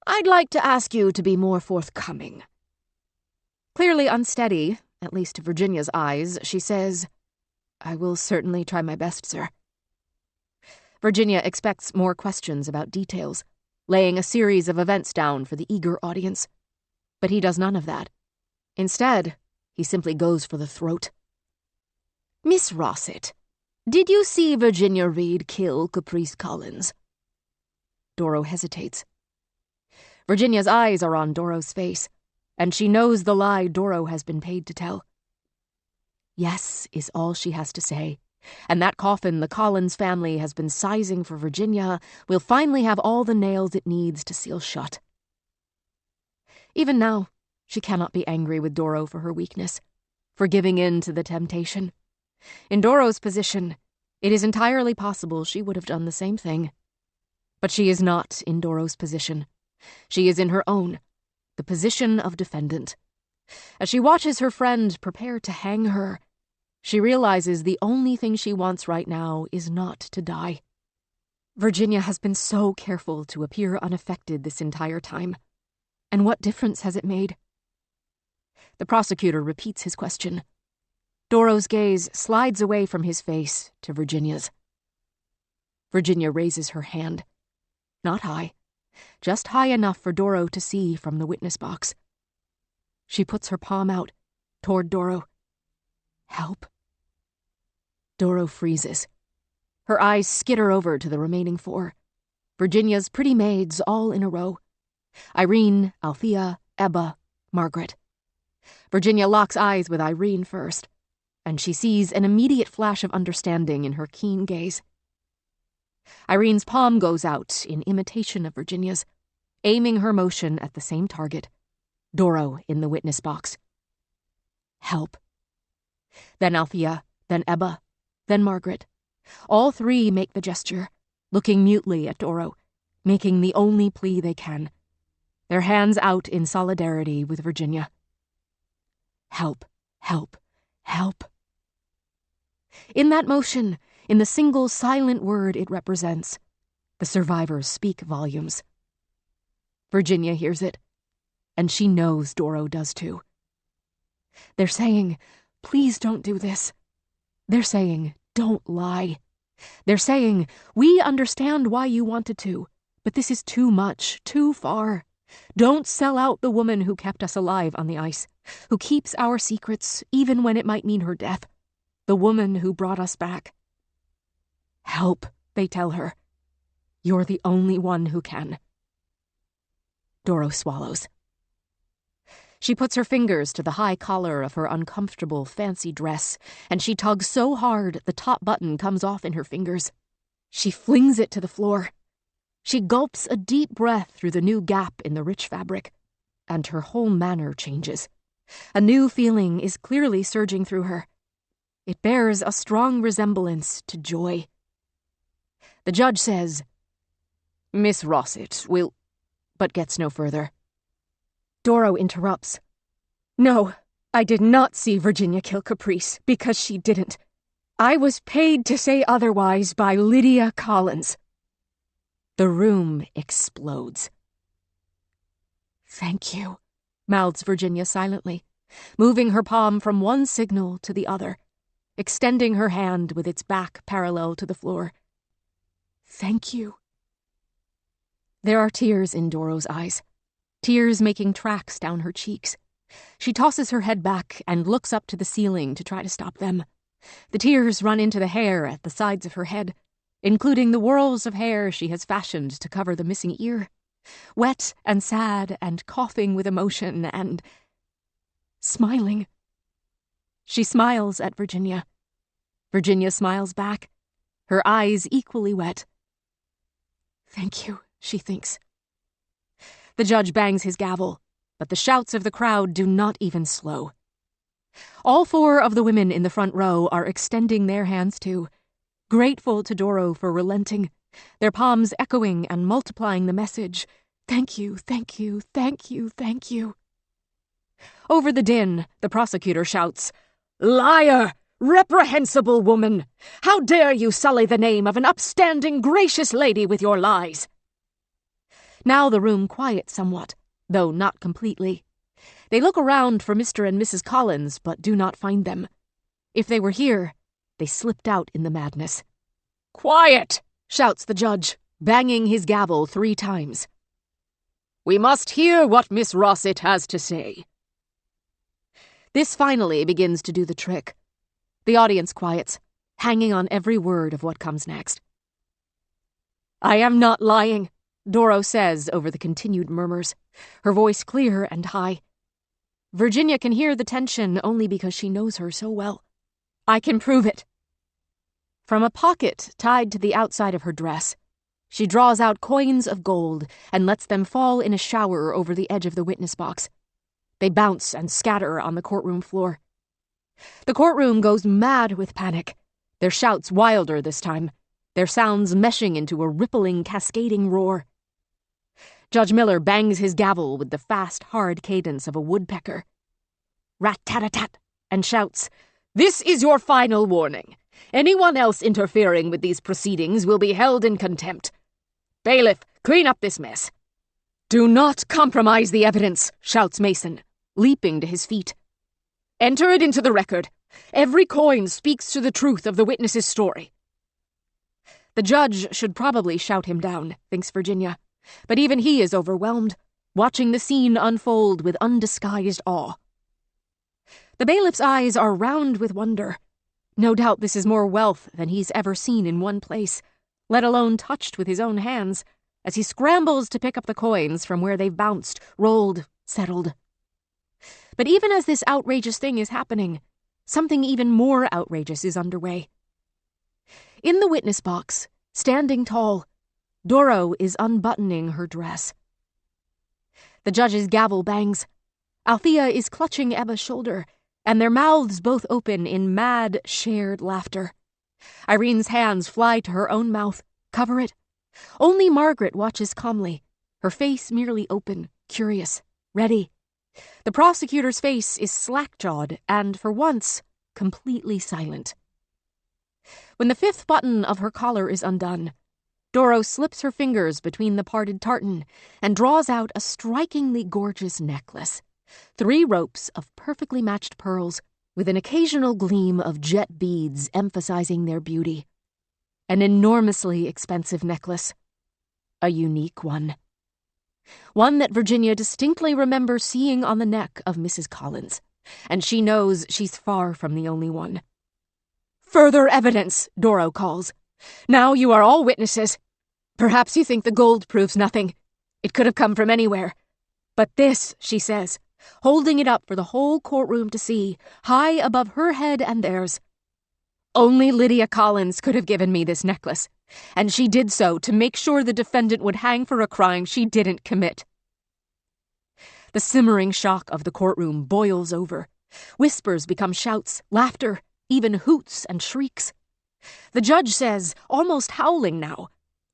I'd like to ask you to be more forthcoming." Clearly unsteady, at least to Virginia's eyes, she says, "I will certainly try my best, sir." Virginia expects more questions about details, laying a series of events down for the eager audience. But he does none of that. Instead, he simply goes for the throat. "Miss Rossett, did you see Virginia Reeve kill Caprice Collins?" Doro hesitates. Virginia's eyes are on Doro's face, and she knows the lie Doro has been paid to tell. Yes is all she has to say, and that coffin the Collins family has been sizing for Virginia will finally have all the nails it needs to seal shut. Even now, she cannot be angry with Doro for her weakness, for giving in to the temptation. In Doro's position, it is entirely possible she would have done the same thing. But she is not in Doro's position. She is in her own, the position of defendant. As she watches her friend prepare to hang her, she realizes the only thing she wants right now is not to die. Virginia has been so careful to appear unaffected this entire time. And what difference has it made? The prosecutor repeats his question. Doro's gaze slides away from his face to Virginia's. Virginia raises her hand. Not high, just high enough for Doro to see from the witness box. She puts her palm out toward Doro. "Help." Doro freezes. Her eyes skitter over to the remaining 4. Virginia's pretty maids all in a row. Irene, Althea, Ebba, Margaret. Virginia locks eyes with Irene first, and she sees an immediate flash of understanding in her keen gaze. Irene's palm goes out in imitation of Virginia's, aiming her motion at the same target, Doro in the witness box. "Help." Then Althea, then Ebba, then Margaret. All 3 make the gesture, looking mutely at Doro, making the only plea they can. Their hands out in solidarity with Virginia. "Help, help, help." In that motion, in the single silent word it represents, the survivors speak volumes. Virginia hears it, and she knows Doro does too. They're saying, "Please don't do this." They're saying, "Don't lie." They're saying, "We understand why you wanted to, but this is too much, too far. Don't sell out the woman who kept us alive on the ice, who keeps our secrets even when it might mean her death, the woman who brought us back." "Help," they tell her. "You're the only one who can." Doro swallows. She puts her fingers to the high collar of her uncomfortable fancy dress, and she tugs so hard the top button comes off in her fingers. She flings it to the floor. She gulps a deep breath through the new gap in the rich fabric, and her whole manner changes. A new feeling is clearly surging through her. It bears a strong resemblance to joy. The judge says, "Miss Rossett will," but gets no further. Doro interrupts. "No, I did not see Virginia kill Caprice, because she didn't. I was paid to say otherwise by Lydia Collins." The room explodes. "Thank you," mouths Virginia silently, moving her palm from one signal to the other, extending her hand with its back parallel to the floor. "Thank you." There are tears in Doro's eyes, tears making tracks down her cheeks. She tosses her head back and looks up to the ceiling to try to stop them. The tears run into the hair at the sides of her head, including the whorls of hair she has fashioned to cover the missing ear. Wet and sad and coughing with emotion and smiling. She smiles at Virginia. Virginia smiles back, her eyes equally wet. "Thank you," she thinks. The judge bangs his gavel, but the shouts of the crowd do not even slow. All 4 of the women in the front row are extending their hands too, grateful to Doro for relenting, their palms echoing and multiplying the message, "Thank you, thank you, thank you, thank you." Over the din, the prosecutor shouts, "Liar! Reprehensible woman! How dare you sully the name of an upstanding, gracious lady with your lies?" Now the room quiets somewhat, though not completely. They look around for Mr. and Mrs. Collins, but do not find them. If they were here, they slipped out in the madness. "Quiet!" shouts the judge, banging his gavel 3 times. "We must hear what Miss Rossett has to say." This finally begins to do the trick. The audience quiets, hanging on every word of what comes next. "I am not lying," Doro says over the continued murmurs, her voice clear and high. Virginia can hear the tension only because she knows her so well. "I can prove it." From a pocket tied to the outside of her dress, she draws out coins of gold and lets them fall in a shower over the edge of the witness box. They bounce and scatter on the courtroom floor. The courtroom goes mad with panic, their shouts wilder this time, their sounds meshing into a rippling, cascading roar. Judge Miller bangs his gavel with the fast, hard cadence of a woodpecker. Rat-tat-tat-tat, and shouts, "This is your final warning. Anyone else interfering with these proceedings will be held in contempt. Bailiff, clean up this mess." "Do not compromise the evidence," shouts Mason, leaping to his feet. "Enter it into the record. Every coin speaks to the truth of the witness's story." The judge should probably shout him down, thinks Virginia, but even he is overwhelmed, watching the scene unfold with undisguised awe. The bailiff's eyes are round with wonder. No doubt this is more wealth than he's ever seen in one place, let alone touched with his own hands, as he scrambles to pick up the coins from where they've bounced, rolled, settled. But even as this outrageous thing is happening, something even more outrageous is underway. In the witness box, standing tall, Doro is unbuttoning her dress. The judge's gavel bangs. Althea is clutching Ebba's shoulder, and their mouths both open in mad, shared laughter. Irene's hands fly to her own mouth, cover it. Only Margaret watches calmly, her face merely open, curious, ready. The prosecutor's face is slack-jawed and, for once, completely silent. When the 5th button of her collar is undone, Doro slips her fingers between the parted tartan and draws out a strikingly gorgeous necklace. 3 ropes of perfectly matched pearls, with an occasional gleam of jet beads emphasizing their beauty. An enormously expensive necklace. A unique one. One that Virginia distinctly remembers seeing on the neck of Mrs. Collins, and she knows she's far from the only one. "Further evidence," Doro calls. "Now you are all witnesses. Perhaps you think the gold proves nothing. It could have come from anywhere. But this," she says, holding it up for the whole courtroom to see, high above her head and theirs. Only Lydia Collins could have given me this necklace, and she did so to make sure the defendant would hang for a crime she didn't commit. The simmering shock of the courtroom boils over. Whispers become shouts, laughter, even hoots and shrieks. The judge says, almost howling now,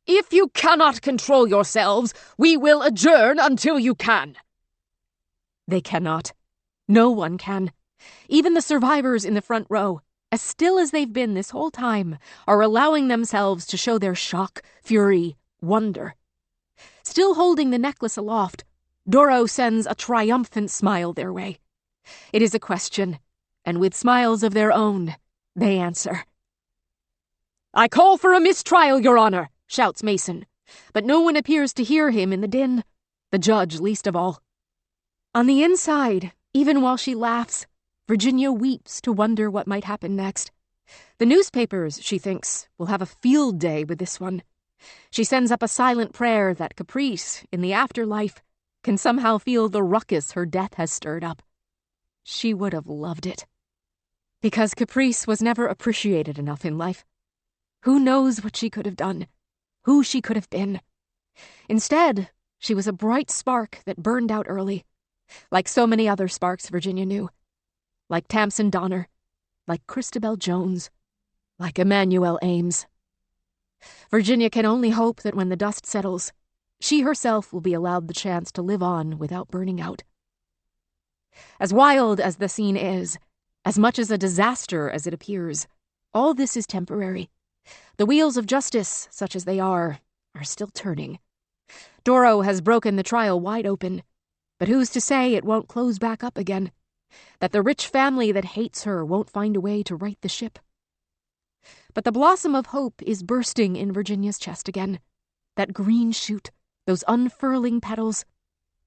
"If you cannot control yourselves, we will adjourn until you can." They cannot. No one can. Even the survivors in the front row, as still as they've been this whole time, are allowing themselves to show their shock, fury, wonder. Still holding the necklace aloft, Doro sends a triumphant smile their way. It is a question, and with smiles of their own, they answer. "I call for a mistrial, Your Honor," shouts Mason, but no one appears to hear him in the din, the judge least of all. On the inside, even while she laughs, Virginia weeps to wonder what might happen next. The newspapers, she thinks, will have a field day with this one. She sends up a silent prayer that Caprice, in the afterlife, can somehow feel the ruckus her death has stirred up. She would have loved it. Because Caprice was never appreciated enough in life. Who knows what she could have done, who she could have been. Instead, she was a bright spark that burned out early, like so many other sparks Virginia knew. Like Tamsin Donner, like Christabel Jones, like Emmanuel Ames. Virginia can only hope that when the dust settles, she herself will be allowed the chance to live on without burning out. As wild as the scene is, as much as a disaster as it appears, all this is temporary. The wheels of justice, such as they are still turning. Doro has broken the trial wide open, but who's to say it won't close back up again? That the rich family that hates her won't find a way to right the ship? But the blossom of hope is bursting in Virginia's chest again. That green shoot, those unfurling petals.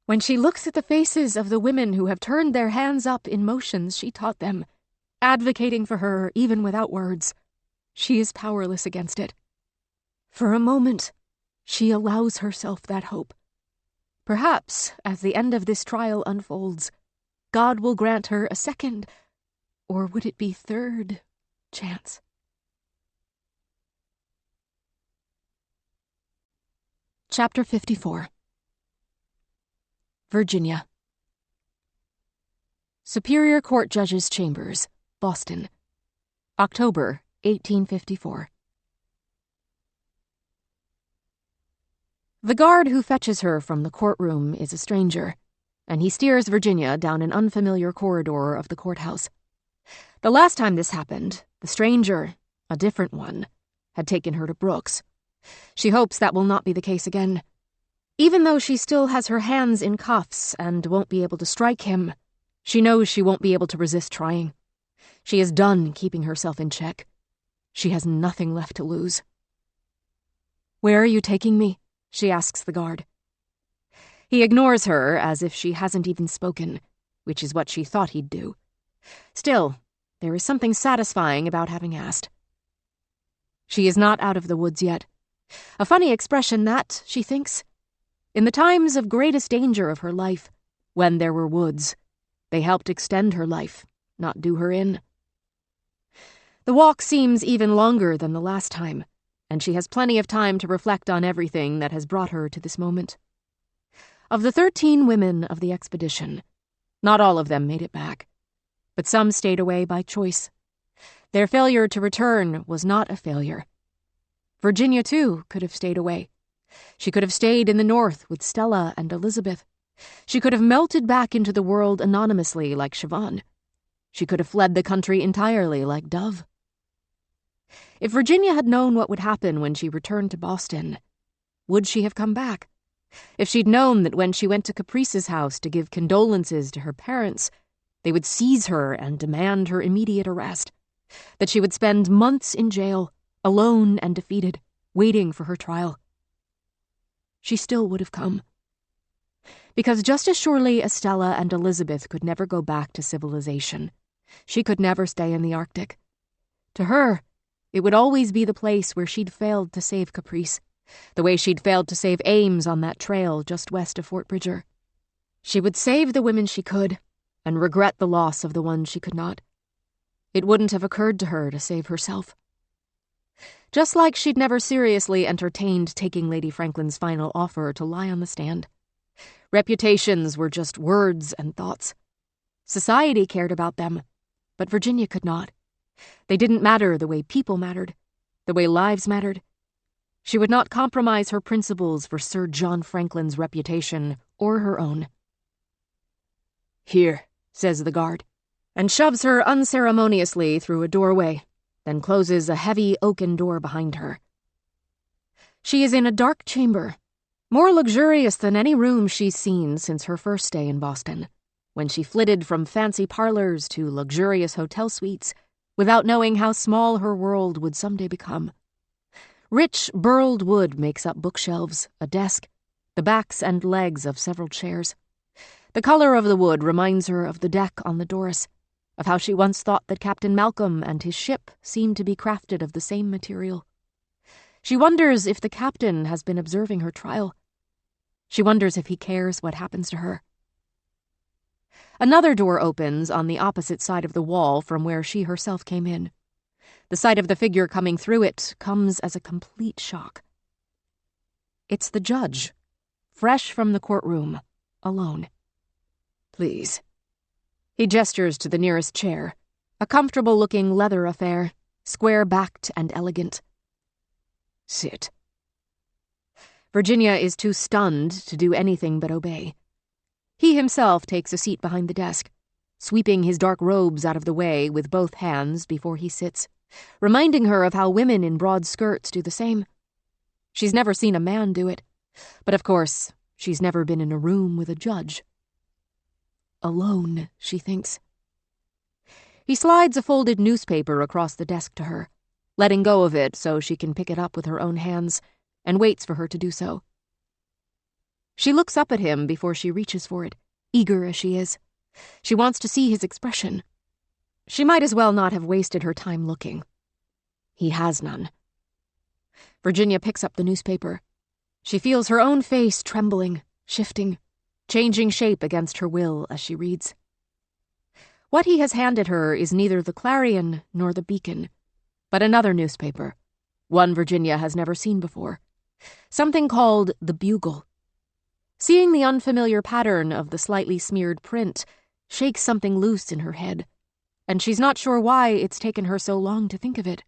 When she looks at the faces of the women who have turned their hands up in motions she taught them, advocating for her even without words, she is powerless against it. For a moment, she allows herself that hope. Perhaps, as the end of this trial unfolds, God will grant her a second, or would it be third, chance? Chapter 54. Virginia. Superior Court Judge's Chambers, Boston, October 1854. The guard who fetches her from the courtroom is a stranger, and he steers Virginia down an unfamiliar corridor of the courthouse. The last time this happened, the stranger, a different one, had taken her to Brooks. She hopes that will not be the case again. Even though she still has her hands in cuffs and won't be able to strike him, she knows she won't be able to resist trying. She is done keeping herself in check. She has nothing left to lose. "Where are you taking me?" she asks the guard. He ignores her as if she hasn't even spoken, which is what she thought he'd do. Still, there is something satisfying about having asked. She is not out of the woods yet. A funny expression that, she thinks. In the times of greatest danger of her life, when there were woods, they helped extend her life, not do her in. The walk seems even longer than the last time, and she has plenty of time to reflect on everything that has brought her to this moment. Of the 13 women of the expedition, not all of them made it back, but some stayed away by choice. Their failure to return was not a failure. Virginia, too, could have stayed away. She could have stayed in the north with Stella and Elizabeth. She could have melted back into the world anonymously like Siobhan. She could have fled the country entirely like Dove. If Virginia had known what would happen when she returned to Boston, would she have come back? If she'd known that when she went to Caprice's house to give condolences to her parents, they would seize her and demand her immediate arrest, that she would spend months in jail, alone and defeated, waiting for her trial, she still would have come. Because just as surely as Stella and Elizabeth could never go back to civilization, she could never stay in the Arctic. To her, it would always be the place where she'd failed to save Caprice, the way she'd failed to save Ames on that trail just west of Fort Bridger. She would save the women she could, and regret the loss of the ones she could not. It wouldn't have occurred to her to save herself. Just like she'd never seriously entertained taking Lady Franklin's final offer to lie on the stand. Reputations were just words and thoughts. Society cared about them, but Virginia could not. They didn't matter the way people mattered, the way lives mattered. She would not compromise her principles for Sir John Franklin's reputation or her own. "Here," says the guard, and shoves her unceremoniously through a doorway, then closes a heavy oaken door behind her. She is in a dark chamber, more luxurious than any room she's seen since her first stay in Boston, when she flitted from fancy parlors to luxurious hotel suites without knowing how small her world would someday become. Rich, burled wood makes up bookshelves, a desk, the backs and legs of several chairs. The color of the wood reminds her of the deck on the Doris, of how she once thought that Captain Malcolm and his ship seemed to be crafted of the same material. She wonders if the captain has been observing her trial. She wonders if he cares what happens to her. Another door opens on the opposite side of the wall from where she herself came in. The sight of the figure coming through it comes as a complete shock. It's the judge, fresh from the courtroom, alone. "Please." He gestures to the nearest chair, a comfortable-looking leather affair, square-backed and elegant. "Sit." Virginia is too stunned to do anything but obey. He himself takes a seat behind the desk, sweeping his dark robes out of the way with both hands before he sits, reminding her of how women in broad skirts do the same. She's never seen a man do it, but of course, she's never been in a room with a judge. Alone, she thinks. He slides a folded newspaper across the desk to her, letting go of it so she can pick it up with her own hands, and waits for her to do so. She looks up at him before she reaches for it, eager as she is. She wants to see his expression. She might as well not have wasted her time looking. He has none. Virginia picks up the newspaper. She feels her own face trembling, shifting, changing shape against her will as she reads. What he has handed her is neither the Clarion nor the Beacon, but another newspaper, one Virginia has never seen before, something called the Bugle. Seeing the unfamiliar pattern of the slightly smeared print shakes something loose in her head, and she's not sure why it's taken her so long to think of it.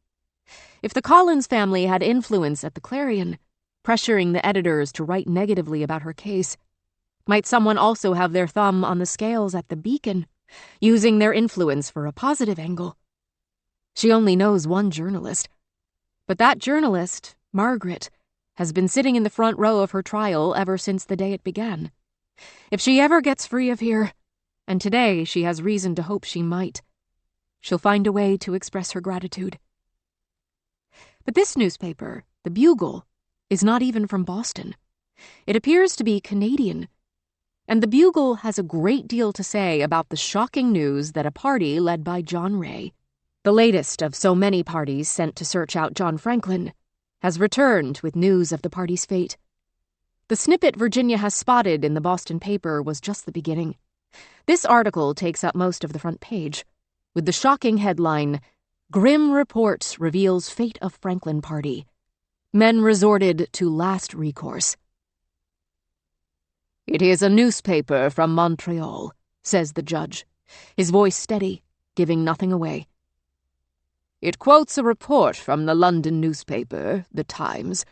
If the Collins family had influence at the Clarion, pressuring the editors to write negatively about her case, might someone also have their thumb on the scales at the Beacon, using their influence for a positive angle? She only knows one journalist. But that journalist, Margaret, has been sitting in the front row of her trial ever since the day it began. If she ever gets free of here, and today she has reason to hope she might, she'll find a way to express her gratitude. But this newspaper, the Bugle, is not even from Boston. It appears to be Canadian, and the Bugle has a great deal to say about the shocking news that a party led by John Ray, the latest of so many parties sent to search out John Franklin, has returned with news of the party's fate. The snippet Virginia has spotted in the Boston paper was just the beginning. This article takes up most of the front page, with the shocking headline, "Grim Report Reveals Fate of Franklin Party. Men Resorted to Last Recourse." "It is a newspaper from Montreal," says the judge, his voice steady, giving nothing away. "It quotes a report from the London newspaper, The Times,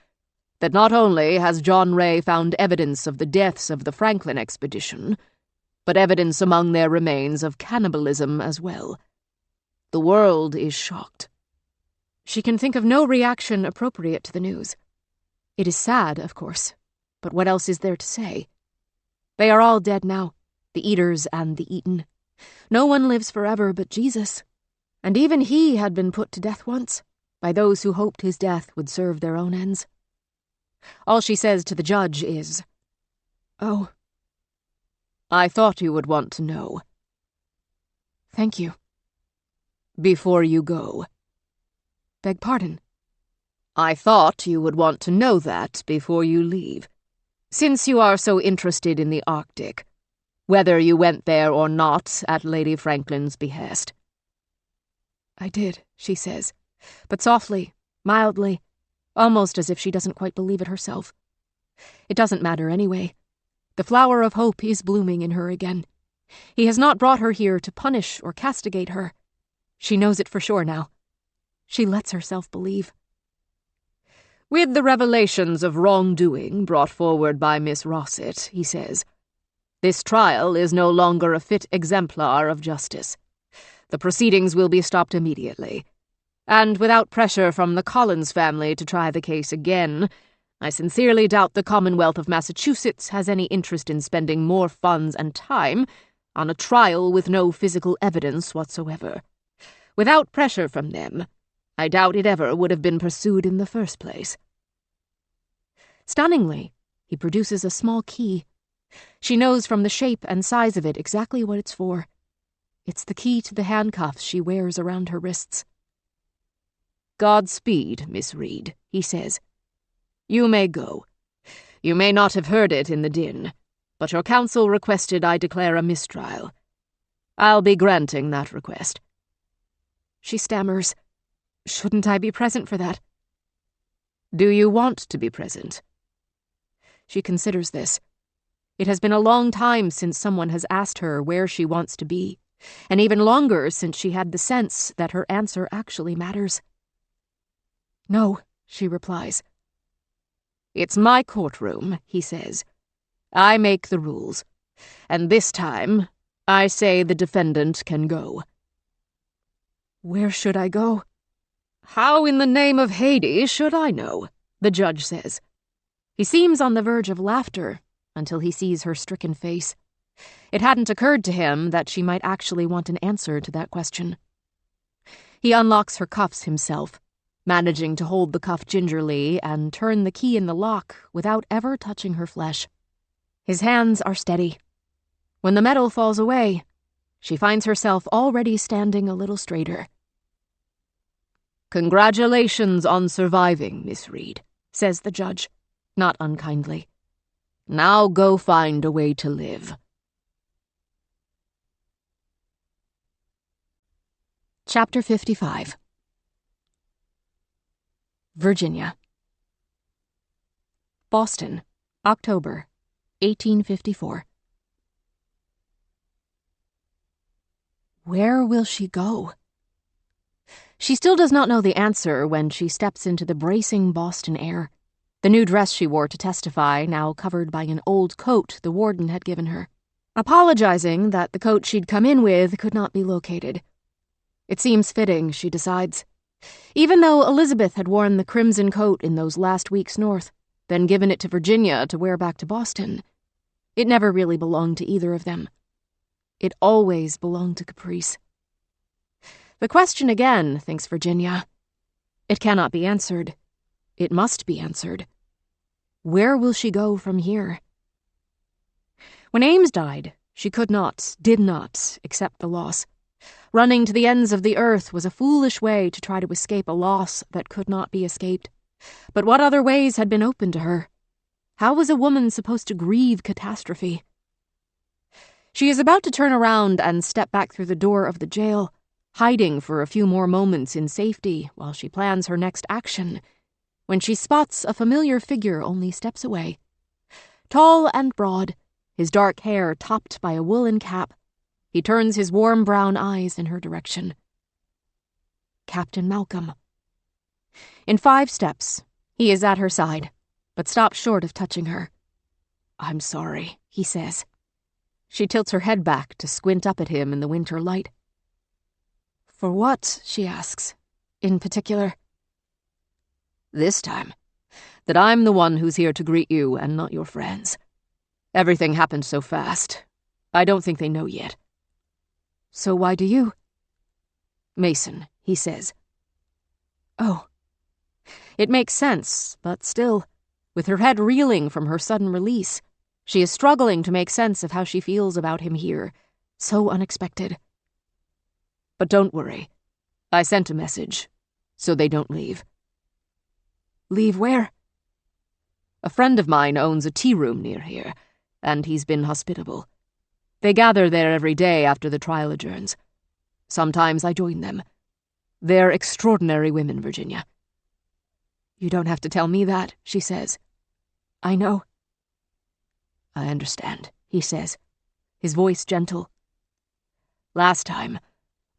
that not only has John Ray found evidence of the deaths of the Franklin expedition, but evidence among their remains of cannibalism as well. The world is shocked." She can think of no reaction appropriate to the news. It is sad, of course, but what else is there to say? They are all dead now, the eaters and the eaten. No one lives forever but Jesus, and even he had been put to death once, by those who hoped his death would serve their own ends. All she says to the judge is, "Oh, I thought you would want to know." "Thank you." "Before you go." "Beg pardon?" "I thought you would want to know that before you leave, since you are so interested in the Arctic. whether you went there or not at Lady Franklin's behest." "I did," she says, but softly, mildly, almost as if she doesn't quite believe it herself. It doesn't matter anyway. The flower of hope is blooming in her again. He has not brought her here to punish or castigate her. She knows it for sure now. She lets herself believe. "With the revelations of wrongdoing brought forward by Miss Rossett," he says, "this trial is no longer a fit exemplar of justice. The proceedings will be stopped immediately. And without pressure from the Collins family to try the case again, I sincerely doubt the Commonwealth of Massachusetts has any interest in spending more funds and time on a trial with no physical evidence whatsoever. Without pressure from them, I doubt it ever would have been pursued in the first place." Stunningly, he produces a small key. She knows from the shape and size of it exactly what it's for. It's the key to the handcuffs she wears around her wrists. "Godspeed, Miss Reed," he says. "You may go. You may not have heard it in the din, but your counsel requested I declare a mistrial. I'll be granting that request." She stammers, "Shouldn't I be present for that?" "Do you want to be present?" She considers this. It has been a long time since someone has asked her where she wants to be, and even longer since she had the sense that her answer actually matters. "No," she replies. "It's my courtroom," he says. "I make the rules. And this time, I say the defendant can go." "Where should I go?" "How in the name of Hades should I know?" the judge says. He seems on the verge of laughter until he sees her stricken face. It hadn't occurred to him that she might actually want an answer to that question. He unlocks her cuffs himself, managing to hold the cuff gingerly and turn the key in the lock without ever touching her flesh. His hands are steady. When the metal falls away, she finds herself already standing a little straighter. "Congratulations on surviving, Miss Reed," says the judge, not unkindly. "Now go find a way to live." Chapter 55. Virginia. Boston, October, 1854. Where will she go? She still does not know the answer when she steps into the bracing Boston air. The new dress she wore to testify, now covered by an old coat the warden had given her. Apologizing that the coat she'd come in with could not be located. It seems fitting, she decides. Even though Elizabeth had worn the crimson coat in those last weeks north, then given it to Virginia to wear back to Boston, it never really belonged to either of them. It always belonged to Caprice. The question again, thinks Virginia. It cannot be answered. It must be answered. Where will she go from here? When Ames died, she could not, did not, accept the loss. Running to the ends of the earth was a foolish way to try to escape a loss that could not be escaped. But what other ways had been open to her? How was a woman supposed to grieve catastrophe? She is about to turn around and step back through the door of the jail, hiding for a few more moments in safety while she plans her next action, when she spots a familiar figure only steps away. Tall and broad, his dark hair topped by a woolen cap, he turns his warm brown eyes in her direction. Captain Malcolm. In 5 steps, he is at her side, but stops short of touching her. "I'm sorry," he says. She tilts her head back to squint up at him in the winter light. "For what?" she asks, "in particular?" "This time, that I'm the one who's here to greet you and not your friends. Everything happened so fast. I don't think they know yet." "So why do you?" "Mason," he says. "Oh." It makes sense, but still, with her head reeling from her sudden release, she is struggling to make sense of how she feels about him here, so unexpected. "But don't worry. I sent a message, so they don't leave." "Leave where?" "A friend of mine owns a tea room near here, and he's been hospitable. They gather there every day after the trial adjourns. Sometimes I join them. They're extraordinary women, Virginia." "You don't have to tell me that," she says. "I know." "I understand," he says, his voice gentle. "Last time,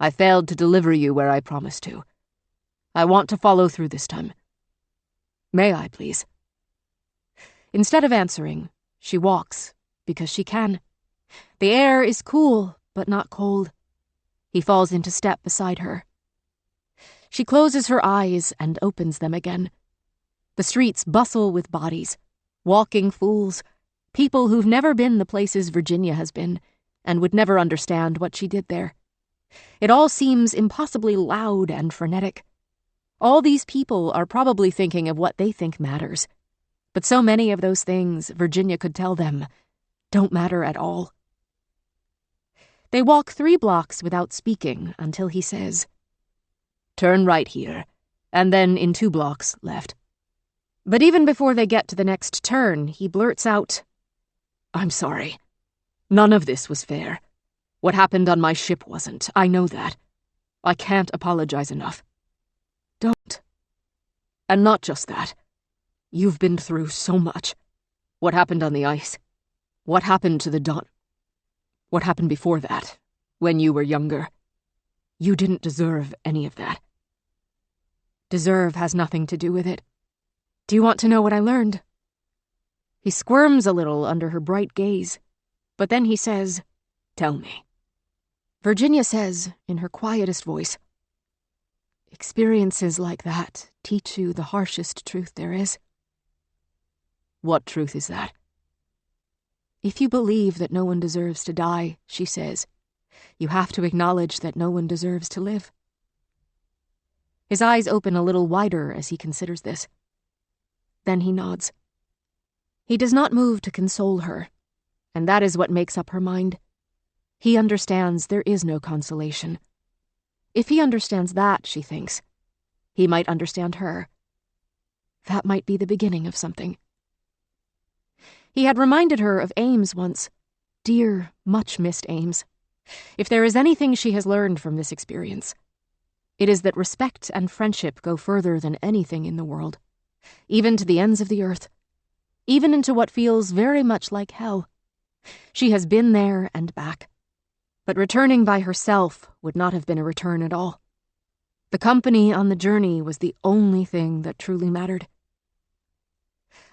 I failed to deliver you where I promised to. I want to follow through this time. May I, please?" Instead of answering, she walks, because she can. The air is cool, but not cold. He falls into step beside her. She closes her eyes and opens them again. The streets bustle with bodies, walking fools, people who've never been the places Virginia has been, and would never understand what she did there. It all seems impossibly loud and frenetic. All these people are probably thinking of what they think matters. But so many of those things, Virginia could tell them, don't matter at all. They walk 3 blocks without speaking until he says, "Turn right here, and then in 2 blocks left." But even before they get to the next turn, he blurts out, "I'm sorry. None of this was fair. What happened on my ship wasn't. I know that. I can't apologize enough." "Don't." "And not just that. You've been through so much. What happened on the ice? What happened to the dawn? What happened before that, when you were younger? You didn't deserve any of that." "Deserve has nothing to do with it. Do you want to know what I learned?" He squirms a little under her bright gaze, but then he says, "Tell me." Virginia says, in her quietest voice, "Experiences like that teach you the harshest truth there is." "What truth is that?" "If you believe that no one deserves to die," she says, "you have to acknowledge that no one deserves to live." His eyes open a little wider as he considers this. Then he nods. He does not move to console her, and that is what makes up her mind. He understands there is no consolation. If he understands that, she thinks, he might understand her. That might be the beginning of something. He had reminded her of Ames once. Dear, much-missed Ames. If there is anything she has learned from this experience, it is that respect and friendship go further than anything in the world, even to the ends of the earth, even into what feels very much like hell. She has been there and back, but returning by herself would not have been a return at all. The company on the journey was the only thing that truly mattered.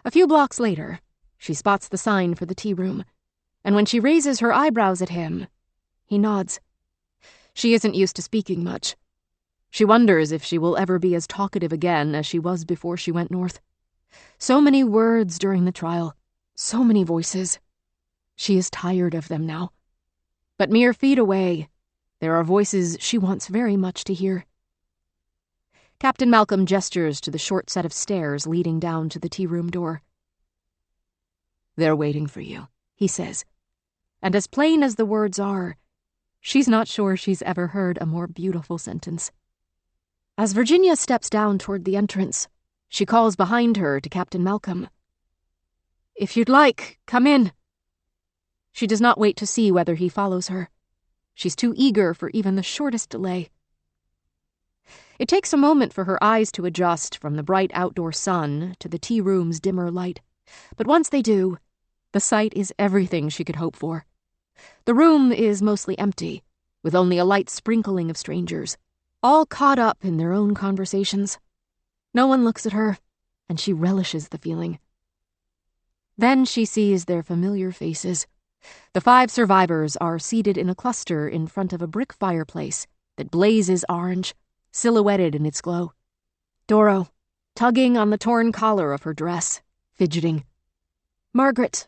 A few blocks later, she spots the sign for the tea room, and when she raises her eyebrows at him, he nods. She isn't used to speaking much. She wonders if she will ever be as talkative again as she was before she went north. So many words during the trial, so many voices. She is tired of them now. But mere feet away, there are voices she wants very much to hear. Captain Malcolm gestures to the short set of stairs leading down to the tea room door. "They're waiting for you," he says. And as plain as the words are, she's not sure she's ever heard a more beautiful sentence. As Virginia steps down toward the entrance, she calls behind her to Captain Malcolm. "If you'd like, come in." She does not wait to see whether he follows her. She's too eager for even the shortest delay. It takes a moment for her eyes to adjust from the bright outdoor sun to the tea room's dimmer light, but once they do, the sight is everything she could hope for. The room is mostly empty, with only a light sprinkling of strangers, all caught up in their own conversations. No one looks at her, and she relishes the feeling. Then she sees their familiar faces. The 5 survivors are seated in a cluster in front of a brick fireplace that blazes orange, silhouetted in its glow. Doro, tugging on the torn collar of her dress, fidgeting. Margaret,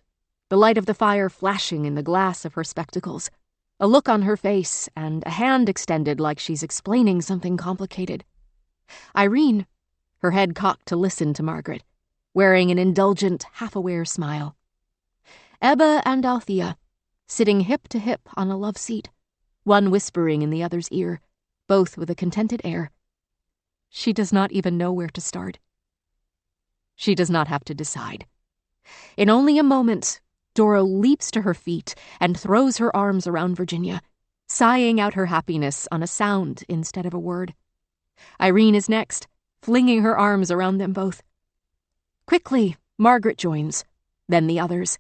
the light of the fire flashing in the glass of her spectacles, a look on her face and a hand extended like she's explaining something complicated. Irene, her head cocked to listen to Margaret, wearing an indulgent, half-aware smile. Ebba and Althea, sitting hip to hip on a love seat, one whispering in the other's ear, both with a contented air. She does not even know where to start. She does not have to decide. In only a moment, Doro leaps to her feet and throws her arms around Virginia, sighing out her happiness on a sound instead of a word. Irene is next, flinging her arms around them both. Quickly, Margaret joins, then the others,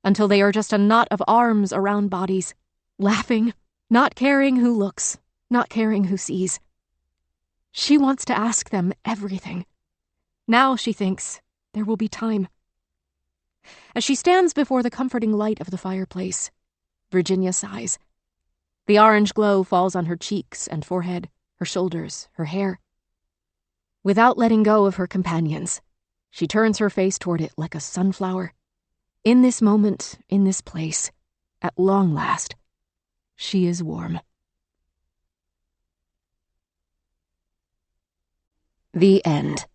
until they are just a knot of arms around bodies, laughing, not caring who looks, not caring who sees. She wants to ask them everything. Now, she thinks, there will be time. As she stands before the comforting light of the fireplace, Virginia sighs. The orange glow falls on her cheeks and forehead, her shoulders, her hair. Without letting go of her companions, she turns her face toward it like a sunflower. In this moment, in this place, at long last, she is warm. The end.